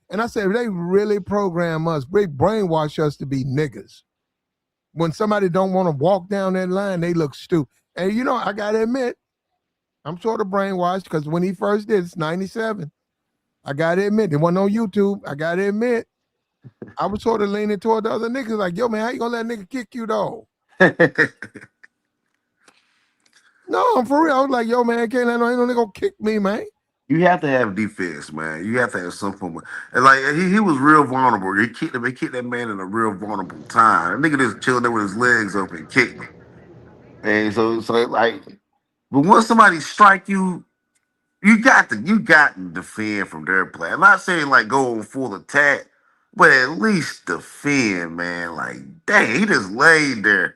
And I said, they really program us, they brainwash us to be niggas. When somebody don't want to walk down that line, they look stupid. And you know, I gotta admit, I'm sort of brainwashed because when he first did, it's 97. I gotta admit, it wasn't on YouTube. I gotta admit, I was sort of leaning toward the other niggas, like, yo, man, how you gonna let a nigga kick you though? No, I'm for real. I was like, yo, man, I can't let no nigga gonna kick me, man. You have to have defense, man. You have to have some form of, and like he was real vulnerable. He kicked that man in a real vulnerable time. That nigga just chilling there with his legs up and kicked him. And so like, but once somebody strike you, you got to defend from their play. I'm not saying like go on full attack, but at least defend, man. Like, dang, he just laid there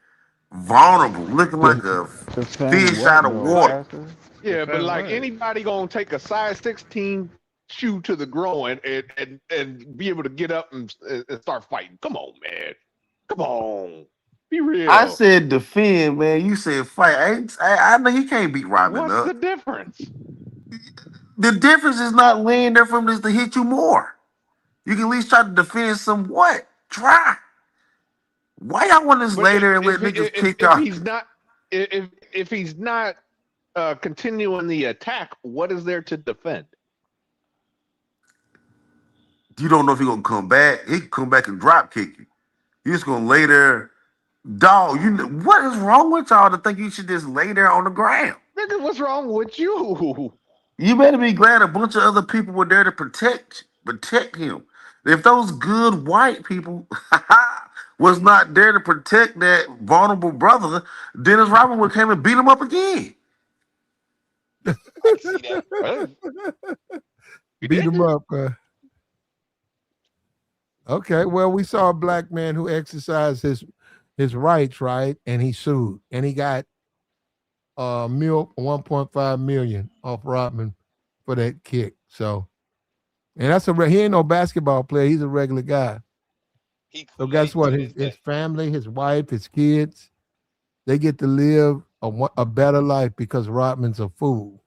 vulnerable, looking like a fish out of water. Yeah, but like anybody gonna take a size 16 shoe to the groin and be able to get up and start fighting. Come on, man. Come on. Be real. I said defend, man. You said fight. I know you can't beat Rodman What's up. the difference? The difference is not laying there for him just to hit you more. You can at least try to defend somewhat. Try. Why y'all want to lay there and let niggas kick off? If he's not continuing the attack, what is there to defend? You don't know if he's gonna come back. He can come back and drop kick you. You're just gonna lay there. Dog, you know what is wrong with y'all to think you should just lay there on the ground? Nigga, what's wrong with you? You better be glad a bunch of other people were there to protect him. If those good white people was not there to protect that vulnerable brother, Dennis Rodman would came and beat him up again. I can see that. Beat him up. Okay, well, we saw a black man who exercised his rights, right? And he sued, and he got 1.5 million off Rodman for that kick. So, and he ain't no basketball player. He's a regular guy. So guess what? His family, his wife, his kids, they get to live a better life because Rodman's a fool.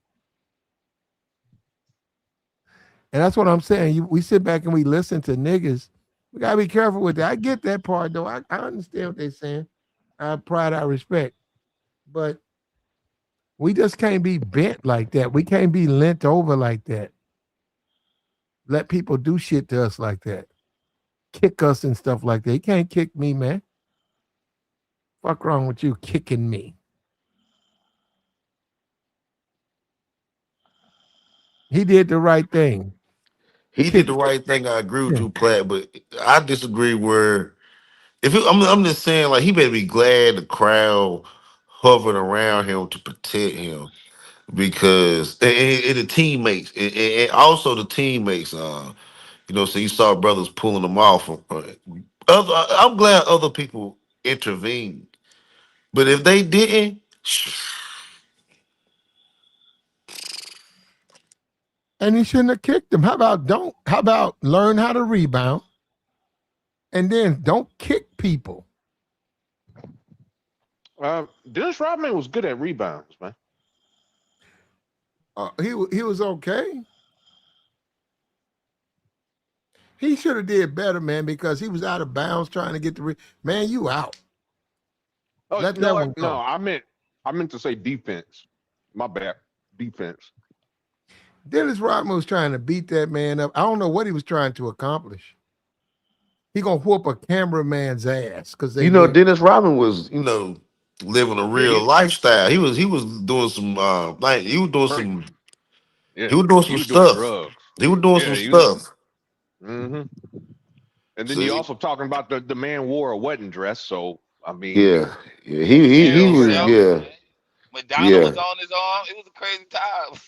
And that's what I'm saying. We sit back and we listen to niggas. We gotta be careful with that. I get that part though. I understand what they're saying. I pride, I respect. But we just can't be bent like that. We can't be lent over like that. Let people do shit to us like that. Kick us and stuff like that. You can't kick me, man. Fuck wrong with you kicking me? He did the right thing. He did Kick. the right thing. I agree with Yeah. you, Platt, but I disagree. Where I'm just saying, like he better be glad the crowd hovered around him to protect him because and the teammates and also the teammates. So you saw brothers pulling them off. I'm glad other people intervened, but if they didn't, And he shouldn't have kicked him. How about learn how to rebound and then don't kick people? Dennis Rodman was good at rebounds, man. He was okay. He should have did better, man, because he was out of bounds trying to get the man. You out. Oh Let that no, one no, go. I meant to say defense. My bad, defense. Dennis Rodman was trying to beat that man up. I don't know what he was trying to accomplish. He gonna whoop a cameraman's ass because they did. Dennis Rodman was living a Yeah, real lifestyle. He was doing some like great. Yeah, he was doing he some was doing stuff. drugs. He was doing Yeah, some he was. stuff. hmm And then you So also talking about the man wore a wedding dress. So I mean, yeah. He Carrying hell, was man. himself. Madonna yeah was on his arm. It was a crazy time.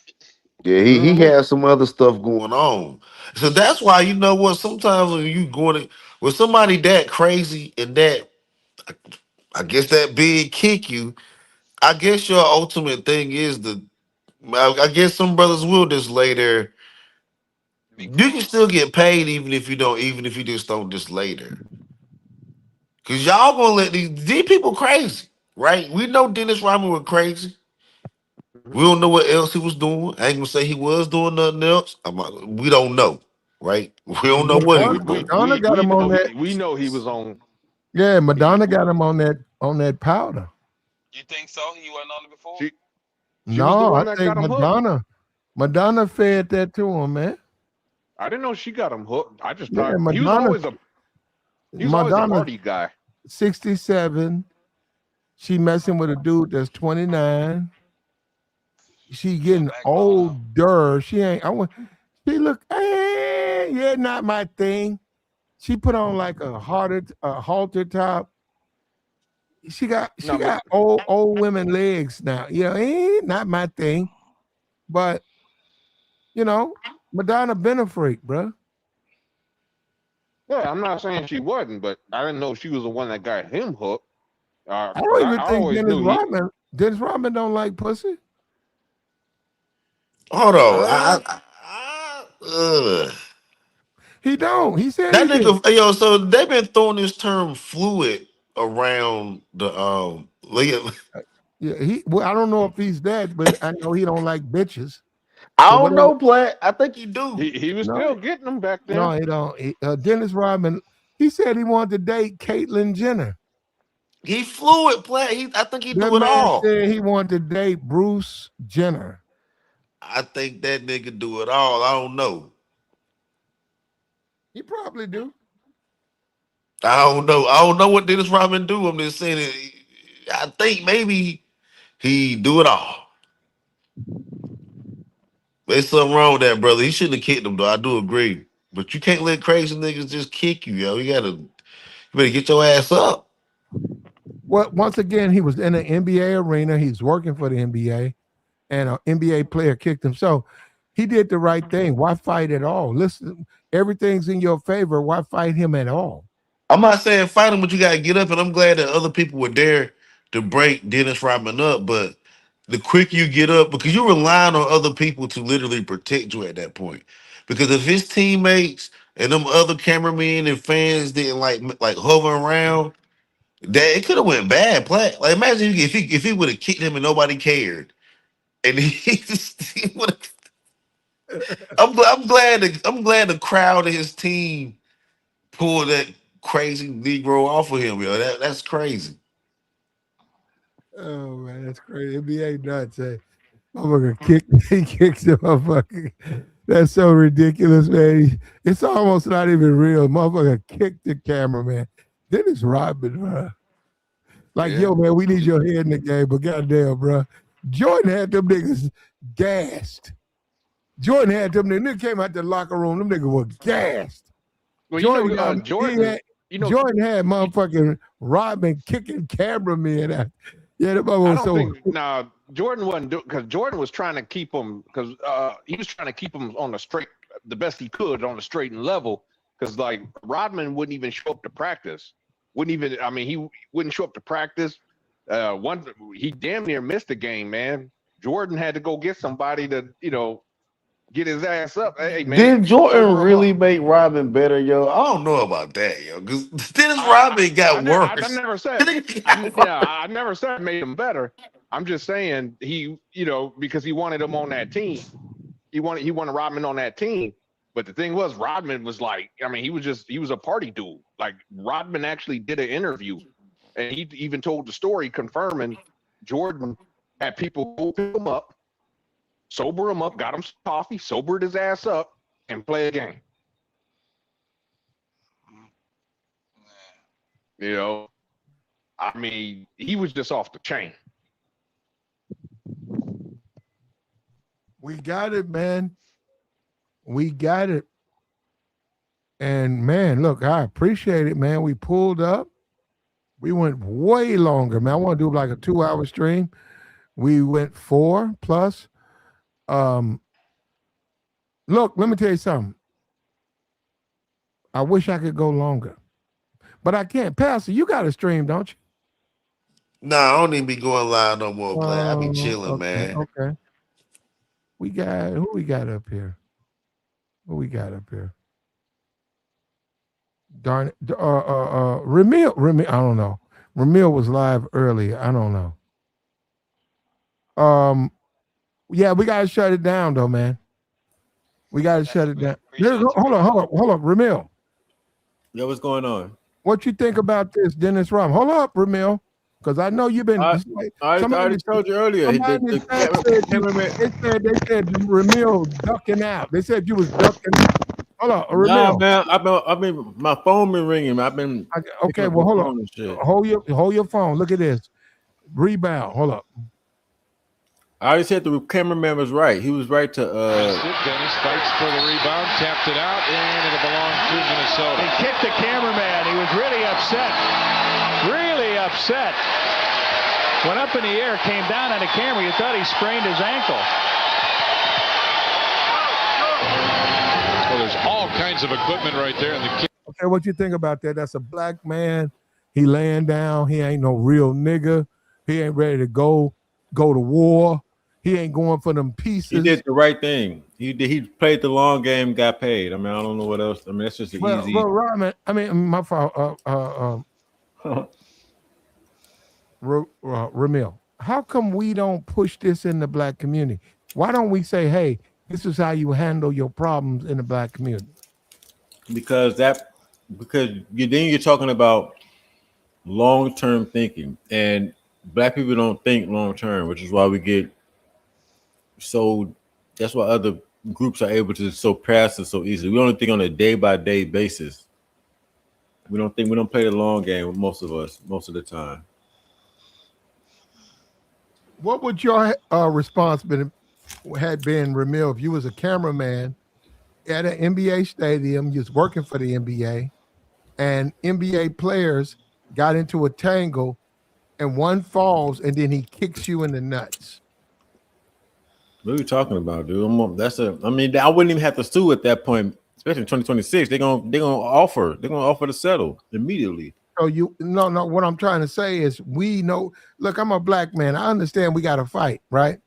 yeah. He hmm had some other stuff going on. So that's why you know what. Sometimes when you going to with somebody that crazy and that I guess that big kick you. I guess your ultimate thing is I guess some brothers will just lay there. Be You can cool. still get paid even if you just don't just lay there. Cause y'all gonna let these people crazy, right? We know Dennis Rodman was crazy. We don't know what else he was doing. I ain't gonna say he was doing nothing else. We don't know, right? We don't know what he Madonna, was doing. Madonna got him on that. We know he was on. Yeah, He Madonna got him on that powder. You think so? He wasn't on it before? she was the No, I one that think got him hooked. Madonna fed that to him, man. I didn't know she got him hooked. I just Yeah, thought he was always a Madonna, party guy. 67. She messing with a dude that's 29. She Yeah, getting backbone though. older. She ain't. She look. Yeah, not my thing. She put on like a halter top. She No, but got old women legs now. Not my thing. But you know, Madonna been a freak, bro. yeah, I'm not saying she wasn't, but I didn't know she was the one that got him hooked. I Because don't even I think always knew he. Dennis Rodman don't like pussy. Hold on. Uh, He don't. He said That he did. nigga, so they've been throwing this term fluid around the Yeah, well, I don't know if he's that, but I know he don't like bitches. I So don't whatever. know, Plat. I think you do. he was No, still getting them back no, then. he don't. Dennis Rodman. He said he wanted to date Caitlyn Jenner. He fluid, Plat. I think he That do it man all. said he wanted to date Bruce Jenner. I think that nigga do it all. I don't know. He probably do. I don't know. I don't know what Dennis Rodman do. I'm just saying it. I think maybe he do it all. There's something wrong with that, brother. He shouldn't have kicked him, though. I do agree. But you can't let crazy niggas just kick you, yo. You better get your ass up. Well, once again, he was in the NBA arena. He's working for the NBA, and an NBA player kicked him. So he did the right thing. Why fight at all? Listen, everything's in your favor. Why fight him at all? I'm not saying fight him, but you gotta get up, and I'm glad that other people were there to break Dennis Rodman up. But the quicker you get up, because you're relying on other people to literally protect you at that point. Because if his teammates and them other cameramen and fans didn't like hover around, that it could have went bad. Like imagine if he would have kicked him and nobody cared, and he just he would have. I'm glad the crowd of his team pulled that crazy Negro off of him, yo. That's crazy. Oh man, that's crazy. NBA nuts, hey. Motherfucker he kicks the motherfucker. That's so ridiculous, man. It's almost not even real. Motherfucker kicked the cameraman. Dennis Rodman, bro. Like, Yeah. yo, man, we need your head in the game, but goddamn, bro. Jordan had them niggas gassed. Jordan had them niggas came out the locker room. Them niggas were gassed. Well, Jordan, Jordan, Jordan had motherfucking Rodman kicking cameramen out. Yeah, that mother I was don't so. think Jordan wasn't because Jordan was trying to keep him because he was trying to keep him on the best he could on the straight and level because like Rodman wouldn't even show up to practice. He wouldn't show up to practice. He damn near missed a game, man. Jordan had to go get somebody to get his ass up. Hey man, Did Jordan sober him really up. make Rodman better, yo? I don't know about that, yo. Because Dennis Rodman got I worse. never said. I never said it made him better. I'm just saying because he wanted him on that team. He wanted Rodman on that team. But the thing was, Rodman was like, he was a party dude. Like Rodman actually did an interview, and he even told the story confirming Jordan had people go pick him up, sober him up, got him some coffee, sobered his ass up, and play a game. He was just off the chain. We got it, man. We got it. And man, look, I appreciate it, man. We pulled up. We went way longer, man. I want to do like a 2-hour stream. We went 4+. Look, let me tell you something. I wish I could go longer, but I can't. Pastor, you got a stream, don't you? Nah, I don't even be going live no more, play. I be chilling, Okay, man. okay. Who we got up here? Darn it. Ramil, I don't know. Ramil was live earlier. I don't know. Yeah, we gotta shut it down though, man. We gotta shut it down. Hold on, Ramil. Yeah, what's going on? What you think about this, Dennis Rom? Hold up, Ramil. Because I know you've been. I already told you earlier. They said Ramil ducking out. They said you was ducking out. Hold on, Ramil. Nah, man. I've been my phone been ringing. I've been okay. Well, hold on. Hold your phone. Look at this. Rebound. Hold up. I already said the cameraman was right. He was right to. Dennis fights for the rebound, tapped it out, and it'll belong to Minnesota. He kicked the cameraman. He was really upset. Really upset. Went up in the air, came down on the camera. You thought he sprained his ankle. Well, there's all kinds of equipment right there in the kick. Okay, what you think about that? That's a black man. He laying down. He ain't no real nigga. He ain't ready to go to war. He ain't going for them pieces. He did the right thing. He played the long game, got paid. I don't know what else. That's just easy. Well, Robin, my fault. Ramil, how come we don't push this in the black community? Why don't we say, hey, this is how you handle your problems in the black community? Because you're talking about long-term thinking, and black people don't think long-term, which is why we get so. That's why other groups are able to so pass it so easily. We only think on a day-by-day basis. We don't play the long game with most of us most of the time. What would your response had been, Ramil, if you was a cameraman at an NBA stadium, you was working for the NBA, and NBA players got into a tangle, and one falls, and then he kicks you in the nuts? What are you talking about, dude? I wouldn't even have to sue at that point, especially in 2026. They're gonna offer to settle immediately. So what I'm trying to say is we know. Look, I'm a black man. I understand we got to fight, right?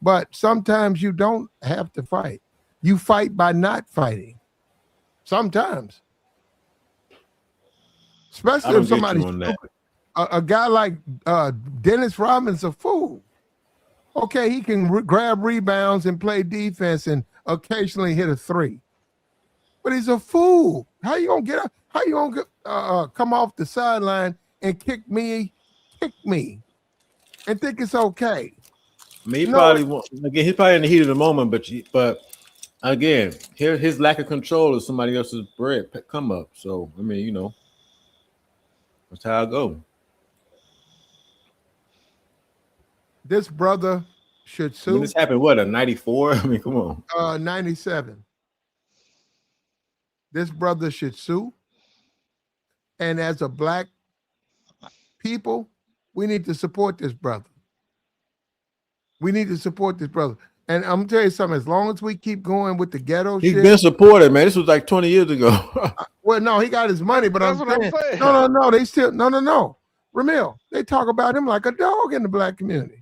But sometimes you don't have to fight. You fight by not fighting. Sometimes, especially if somebody's a guy like Dennis Rodman's a fool. Okay, he can grab rebounds and play defense and occasionally hit a three. But he's a fool. How you gonna get up? How you gonna come off the sideline and kick me, and think it's okay? I mean, he probably again. He's probably in the heat of the moment, but again, his lack of control is somebody else's bread come up. So I mean, that's how I go. This brother should sue. I mean, this happened what, a 94? I mean, come on. 97. This brother should sue. And as a black people, we need to support this brother. We need to support this brother. And I'm gonna tell you something, as long as we keep going with the ghetto He's shit. been supported, man. This was like 20 years ago. Well, no, he got his money, but I'm saying, no, they still, no. Ramil, they talk about him like a dog in the black community.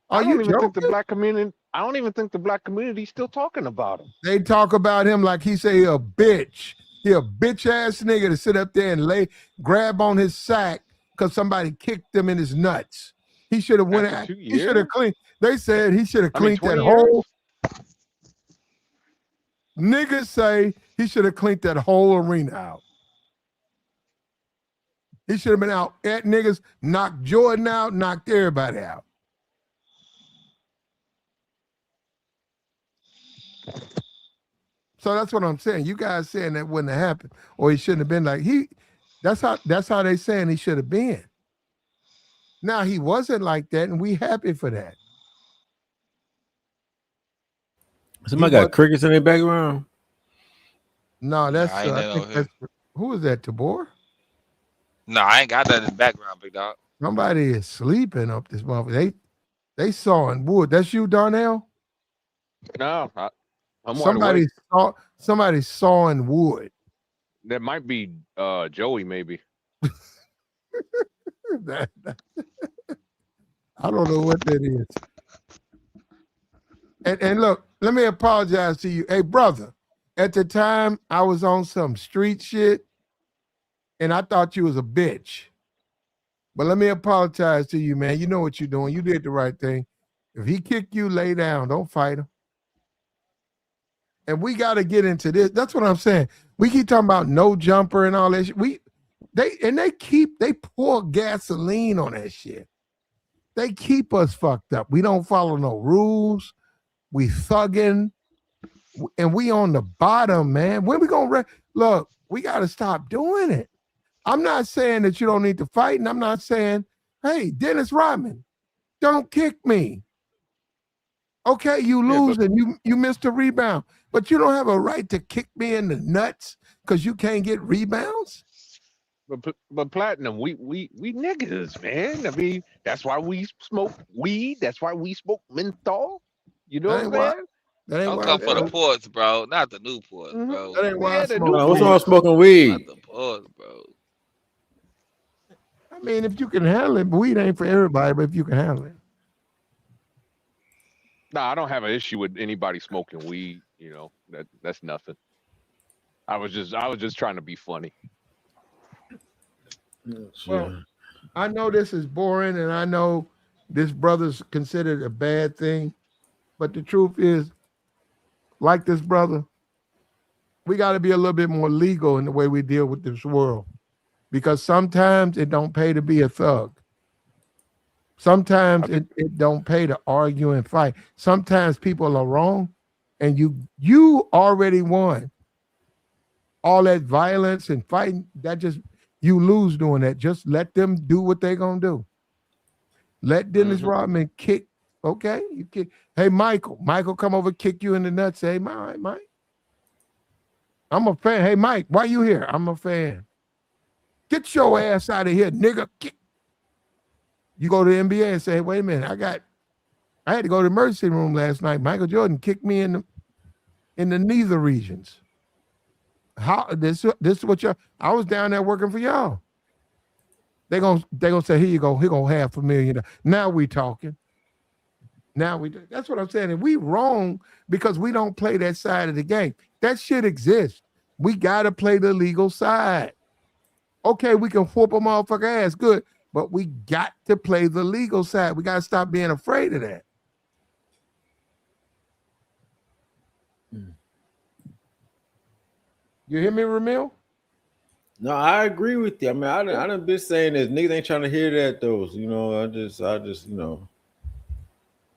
I don't even think the black community is still talking about him. They talk about him like he say he a bitch. He a bitch ass nigga to sit up there and grab on his sack because somebody kicked him in his nuts. He should have went out. He should have cleaned. They said he should have cleaned that whole. Niggas say he should have cleaned that whole arena out. He should have been out at niggas, knocked Jordan out, knocked everybody out. So that's what I'm saying. You guys saying that wouldn't have happened, or he shouldn't have been like he. That's how they saying he should have been. Now he wasn't like that, and we happy for that. Somebody got crickets in their background. No, that's who is that? Tabor? No, I ain't got that in the background, big dog. Somebody is sleeping up this motherfucker. They sawing wood. That's you, Darnell? No, I'm somebody sawing wood. That might be Joey, maybe. I don't know what that is. And look, let me apologize to you. Hey, brother, at the time I was on some street shit and I thought you was a bitch. But let me apologize to you, man. You know what you're doing. You did the right thing. If he kicked you, lay down. Don't fight him. And we got to get into this. That's what I'm saying. We keep talking about no jumper and all that shit. They pour gasoline on that shit. They keep us fucked up. We don't follow no rules. We thugging. And we on the bottom, man. When we gonna look, we got to stop doing it. I'm not saying that you don't need to fight, and I'm not saying, hey, Dennis Rodman, don't kick me. Okay, you lose and you missed a rebound, but you don't have a right to kick me in the nuts because you can't get rebounds. But Platinum, we niggas, man. I mean, that's why we smoke weed. That's why we smoke menthol. You know what I'm saying? Don't come for the ports, bro. Not the new ports, bro. That ain't why I smoke. What's wrong smoking weed? Not the ports, bro. I mean, if you can handle it, weed ain't for everybody, but if you can handle it. No, I don't have an issue with anybody smoking weed. You know, that's nothing. I was just trying to be funny. Well, I know this is boring, and I know this brother's considered a bad thing, but the truth is, like this brother, we got to be a little bit more legal in the way we deal with this world, because sometimes it don't pay to be a thug. Sometimes it don't pay to argue and fight. Sometimes people are wrong, and you already won. All that violence and fighting, that just you lose doing that. Just let them do what they're gonna do. Let Dennis Rodman kick. Okay, you kick. Hey, Michael, come over, kick you in the nuts. Say, Mike, I'm a fan. Hey, Mike, why you here? I'm a fan. Get your ass out of here, nigga. You go to the NBA and say, wait a minute, I had to go to the emergency room last night. Michael Jordan kicked me in the neither regions. How this is what I was down there working for y'all. They gonna say, here you go, here go $500,000. Now we talking. That's what I'm saying. And we wrong because we don't play that side of the game. That shit exists. We gotta play the legal side. Okay, we can whoop a motherfucker ass, good, but we got to play the legal side. We gotta stop being afraid of that. You hear me, Ramil? No, I agree with you. I mean, I done been saying this. Niggas ain't trying to hear that though. You know, I just, niggas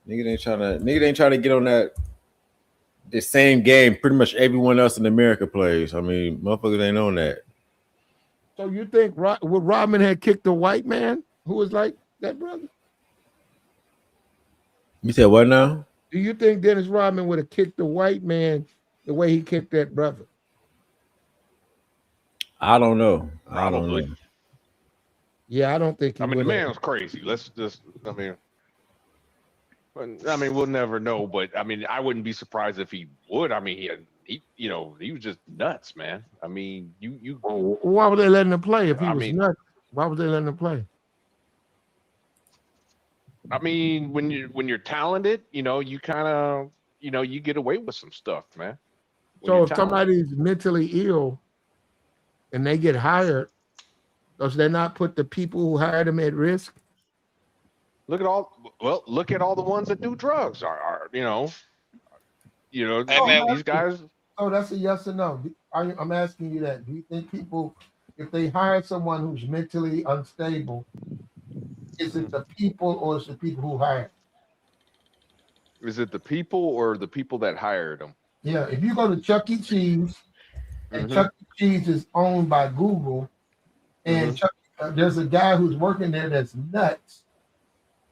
ain't trying to get on that the same game pretty much everyone else in America plays. I mean, motherfuckers ain't on that. So you think would Rodman had kicked a white man who was like that brother? You said what now? Do you think Dennis Rodman would have kicked the white man the way he kicked that brother? I don't know. I don't Probably. know. Yeah, I don't think he I mean, the would have. man's crazy. Let's just, I mean, we'll never know. But I mean, I wouldn't be surprised if he would. I mean, he was just nuts, man. I mean, Why would they letting him play if he I was mean, nuts? Why would they letting him play? I mean, when you're talented, you kind of, you get away with some stuff, man. When So you're if talented. somebody's mentally ill and they get hired, does they not put the people who hired them at risk? Look at all the ones that do drugs are Hey man, these guys. Oh, that's a yes or no. I'm asking you that. Do you think people, if they hire someone who's mentally unstable, is it the people or is it the people who hire? Is it the people or the people that hired them? Yeah, if you go to Chuck E. Cheese and Mm-hmm. Chuck E. Cheese is owned by Google, and there's a guy who's working there that's nuts,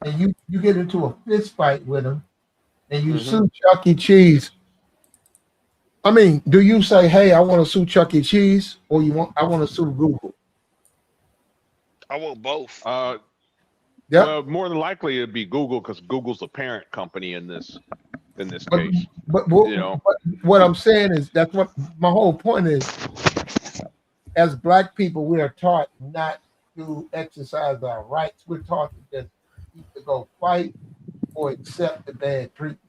and you get into a fist fight with him, and you sue Chuck E. Cheese. I mean, do you say, "Hey, I want to sue Chuck E. Cheese," or I want to sue Google? I want both. Well, more than likely it'd be Google because Google's the parent company in this case. But what I'm saying is that's what my whole point is. As Black people, we are taught not to exercise our rights. We're taught to just either go fight or accept the bad treatment.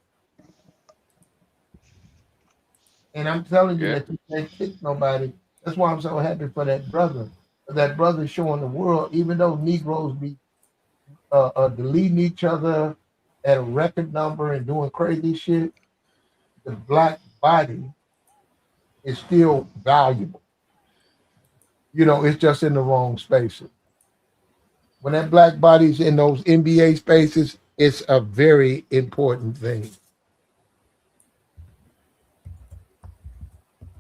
And I'm telling you that you can't kick nobody. That's why I'm so happy for that brother. That brother showing the world, even though Negroes be deleting each other at a record number and doing crazy shit, the Black body is still valuable. It's just in the wrong spaces. When that Black body's in those NBA spaces, it's a very important thing.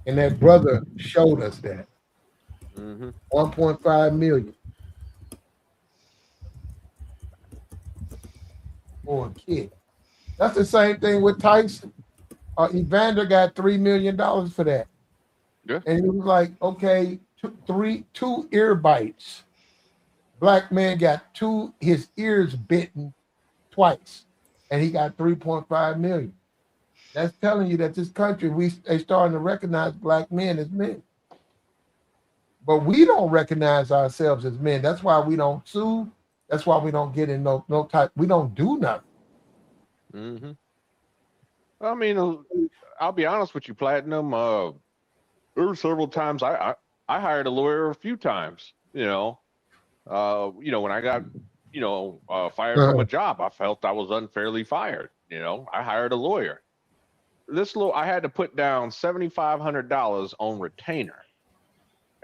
And that brother showed us that. 1.5 million for a kid. That's the same thing with Tyson. Evander got $3 million for that. Yeah. And he was like, okay, two ear bites. Black man got his ears bitten twice, and he got 3.5 million. That's telling you that this country, they starting to recognize Black men as men. But we don't recognize ourselves as men. That's why we don't sue. That's why we don't get in no type. We don't do nothing. I mean, I'll be honest with you, Platinum. There were several times I hired a lawyer a few times. When I got fired from a job, I felt I was unfairly fired. I hired a lawyer. I had to put down $7,500 on retainer.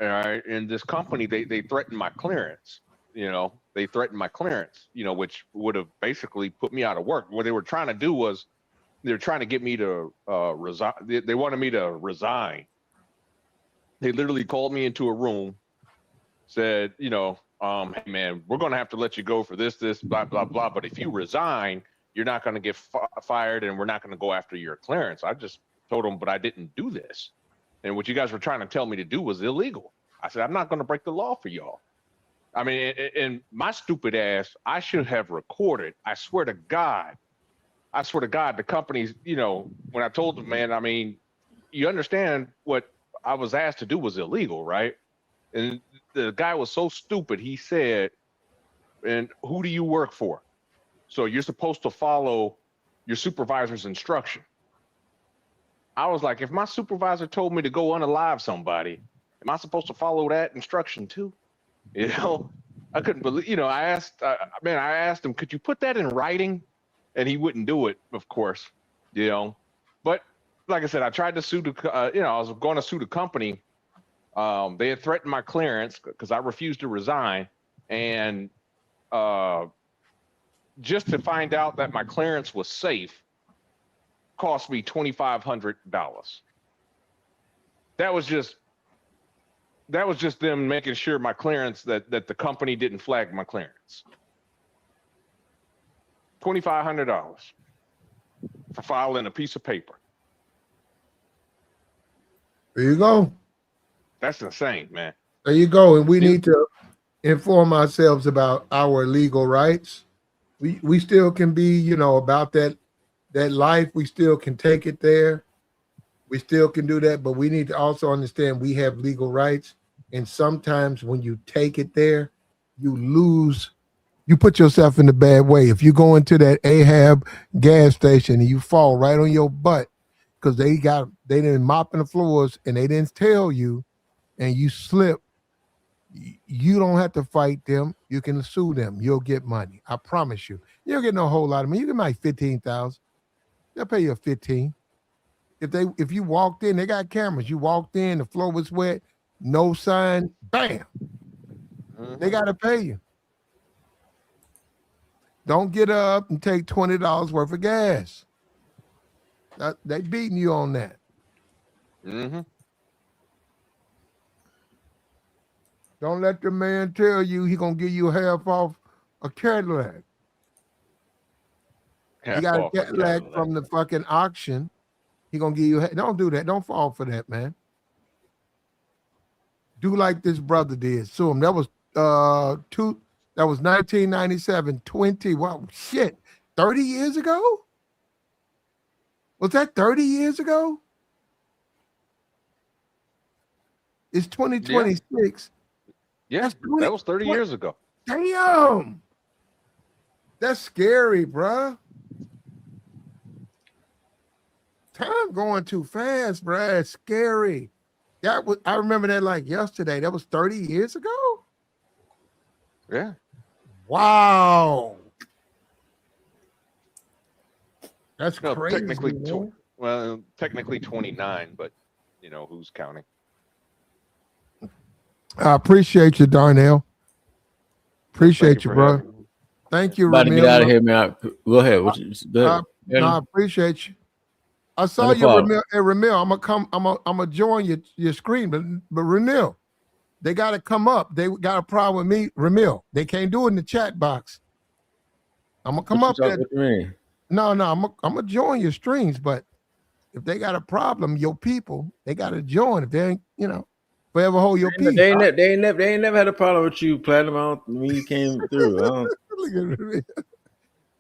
All right, in this company, they threatened my clearance. They threatened my clearance. Which would have basically put me out of work. What they were trying to do was they're trying to get me to resign. They wanted me to resign. They literally called me into a room, said, hey man, we're going to have to let you go for this, blah, blah, blah. But if you resign, you're not going to get fired and we're not going to go after your clearance. I just told them, but I didn't do this. And what you guys were trying to tell me to do was illegal. I said, I'm not going to break the law for y'all. I mean, and my stupid ass, I should have recorded. I swear to God, the companies, when I told them, man, I mean, you understand what I was asked to do was illegal, right? And the guy was so stupid. He said, and who do you work for? So you're supposed to follow your supervisor's instruction. I was like, if my supervisor told me to go unalive somebody, am I supposed to follow that instruction too? I couldn't believe, I asked him, could you put that in writing? And he wouldn't do it, of course, But like I said, I tried to sue I was going to sue the company They had threatened my clearance because I refused to resign, and just to find out that my clearance was safe cost me $2,500. That was just them making sure my clearance that the company didn't flag my clearance. $2,500 for filing a piece of paper. There you go. That's insane, man. There you go. And we need to inform ourselves about our legal rights. We still can be, you know, about that life. We still can take it there. We still can do that, but we need to also understand we have legal rights. And sometimes when you take it there, you lose. You put yourself in a bad way. If you go into that Ahab gas station and you fall right on your butt because they didn't mopping the floors and they didn't tell you, and you slip, you don't have to fight them. You can sue them. You'll get money. I promise you. You don't get no whole lot of money. You get like 15,000. They'll pay you 15. If you walked in, they got cameras. You walked in, the floor was wet, no sign, bam. They got to pay you. Don't get up and take $20 worth of gas. They beating you on that. Mm-hmm. Don't let the man tell you he gonna give you half off a Cadillac. You got a Cadillac from the fucking auction. He gonna give you. Don't do that. Don't fall for that, man. Do like this brother did. Sue him. That was 1997. 20. Wow, shit. 30 years ago? Was that 30 years ago? It's 2026. Yeah, that was 30 years ago. Damn. That's scary, bruh. Time going too fast, bruh. It's scary. I remember that like yesterday. That was 30 years ago? Yeah. Wow. That's crazy. Technically 29, but you know, who's counting? I appreciate you, Darnell. Appreciate you, bro. Thank you, About to get out of Ramil. here, man. Go ahead. I appreciate you. I saw you, Ramil. Hey, Ramil, I'm gonna join your screen, but Ramil, they gotta come up. They got a problem with me, Ramil. They can't do it in the chat box. I'm gonna come up there. What you mean? No, I'm gonna join your streams, but if they got a problem, your people, they gotta join. If they ain't, you know, forever hold your peace. They ain't never had a problem with you, Platinum. When you came through. Look at Ramil.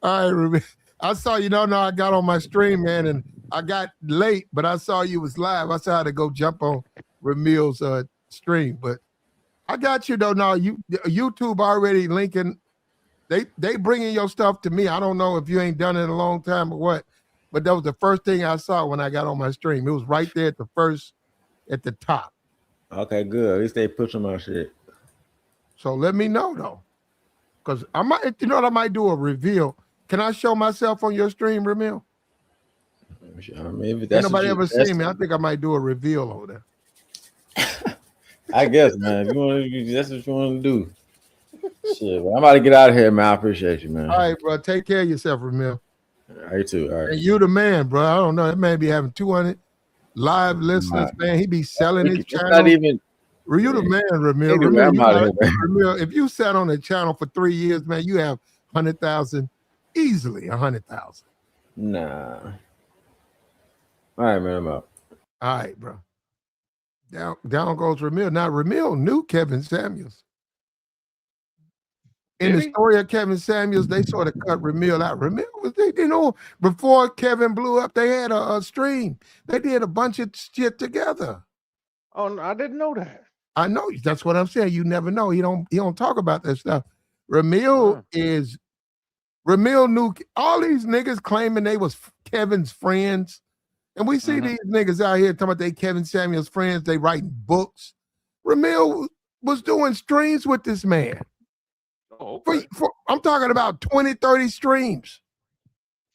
All right, Ramil. I saw you. No, I got on my stream, man, and I got late, but I saw you was live. I saw how to go jump on Ramil's stream, but I got you though. Now YouTube already linking. They bringing your stuff to me. I don't know if you ain't done it in a long time or what, but that was the first thing I saw when I got on my stream. It was right there at the top. Okay, good. At least they pushing my shit. So let me know though, because I might. You know what? I might do a reveal. Can I show myself on your stream, Ramil? Maybe ain't nobody ever seen me. I think I might do a reveal over there. I guess, man. If you want to, that's what you want to do. Shit, I'm about to get out of here, man. I appreciate you, man. All right, bro. Take care of yourself, Ramil. All right, you too. All right. And you the man, bro. I don't know. That man be having 200 live listeners, man. He be selling his channel. Not even. You the man, Ramil. Ramil, if you sat on the channel for 3 years, man, you have 100,000 easily. 100,000. Nah. All right, man. I'm out. All right, bro. Down goes Ramil. Now Ramil knew Kevin Samuels. In the story of Kevin Samuels, they sort of cut Ramil out. Ramil was, before Kevin blew up, they had a stream. They did a bunch of shit together. Oh, no, I didn't know that. I know. That's what I'm saying. You never know. He don't talk about that stuff. Ramil knew all these niggas claiming they was Kevin's friends. And we see these niggas out here talking about they Kevin Samuels friends. They writing books. Ramil was doing streams with this man. Oh, okay. I'm talking about 20, 30 streams.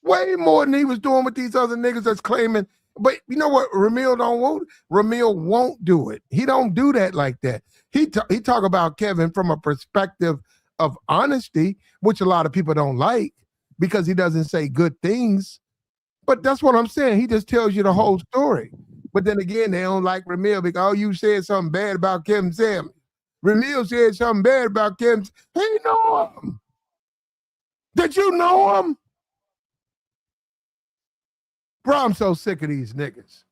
Way more than he was doing with these other niggas that's claiming But you know what? Ramil don't want. Ramil won't do it. He don't do that like that. He talk about Kevin from a perspective of honesty, which a lot of people don't like because he doesn't say good things. But that's what I'm saying. He just tells you the whole story. But then again, they don't like Ramil because, oh, you said something bad about Kevin Samuels. Ramil said something bad about Kevin. He know him. Did you know him? Bro, I'm so sick of these niggas.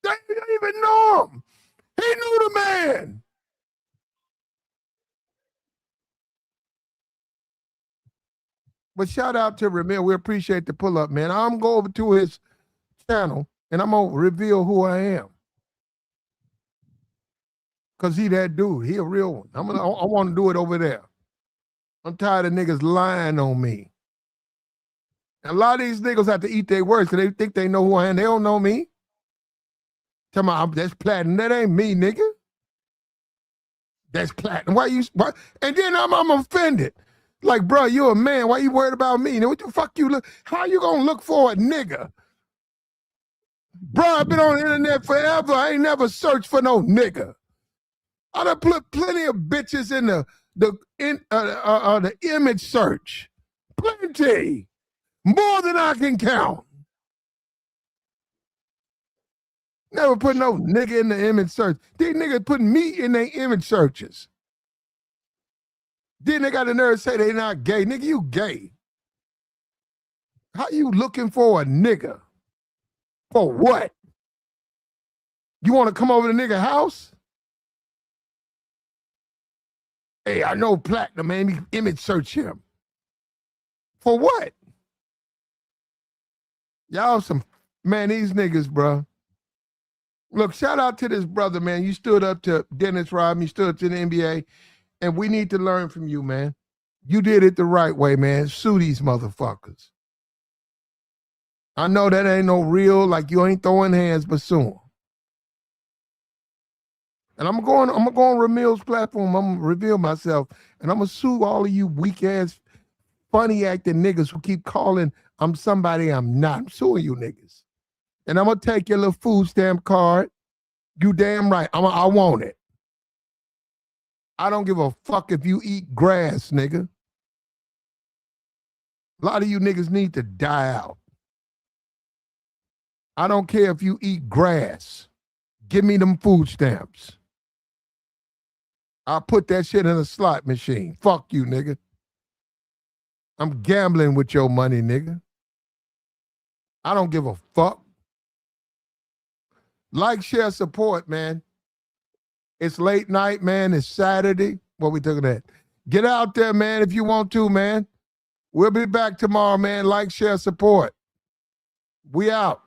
They don't even know him. He knew the man. But shout out to Ramil. We appreciate the pull up, man. I'm going over to his channel and I'm going to reveal who I am. Because he that dude. He a real one. I want to do it over there. I'm tired of niggas lying on me. And a lot of these niggas have to eat their words because they think they know who I am. They don't know me. Tell me, that's platinum. That ain't me, nigga. That's platinum. Why? And then I'm offended. Like, bro, you a man. Why you worried about me? What the fuck you look? How you gonna look for a nigga? Bro, I've been on the internet forever. I ain't never searched for no nigga. I done put plenty of bitches in the image search. Plenty. More than I can count. Never put no nigga in the image search. These niggas putting me in their image searches. Then they got the nerve to say they not gay. Nigga, you gay. How you looking for a nigga? For what? You want to come over to the nigga house? Hey, I know Platinum, man. Image search him. For what? Y'all some, man, these niggas, bro. Look, shout out to this brother, man. You stood up to Dennis Rodman. You stood up to the NBA. And we need to learn from you, man. You did it the right way, man. Sue these motherfuckers. I know that ain't no real, like you ain't throwing hands, but sue them. And I'm going to go on Ramil's platform. I'm going to reveal myself. And I'm going to sue all of you weak-ass, funny-acting niggas who keep calling I'm somebody I'm not. I'm suing you niggas. And I'm going to take your little food stamp card. You damn right. I want it. I don't give a fuck if you eat grass, nigga. A lot of you niggas need to die out. I don't care if you eat grass. Give me them food stamps. I'll put that shit in a slot machine. Fuck you, nigga. I'm gambling with your money, nigga. I don't give a fuck. Like, share, support, man. It's late night, man. It's Saturday. What we looking at? Get out there, man, if you want to, man. We'll be back tomorrow, man. Like, share, support. We out.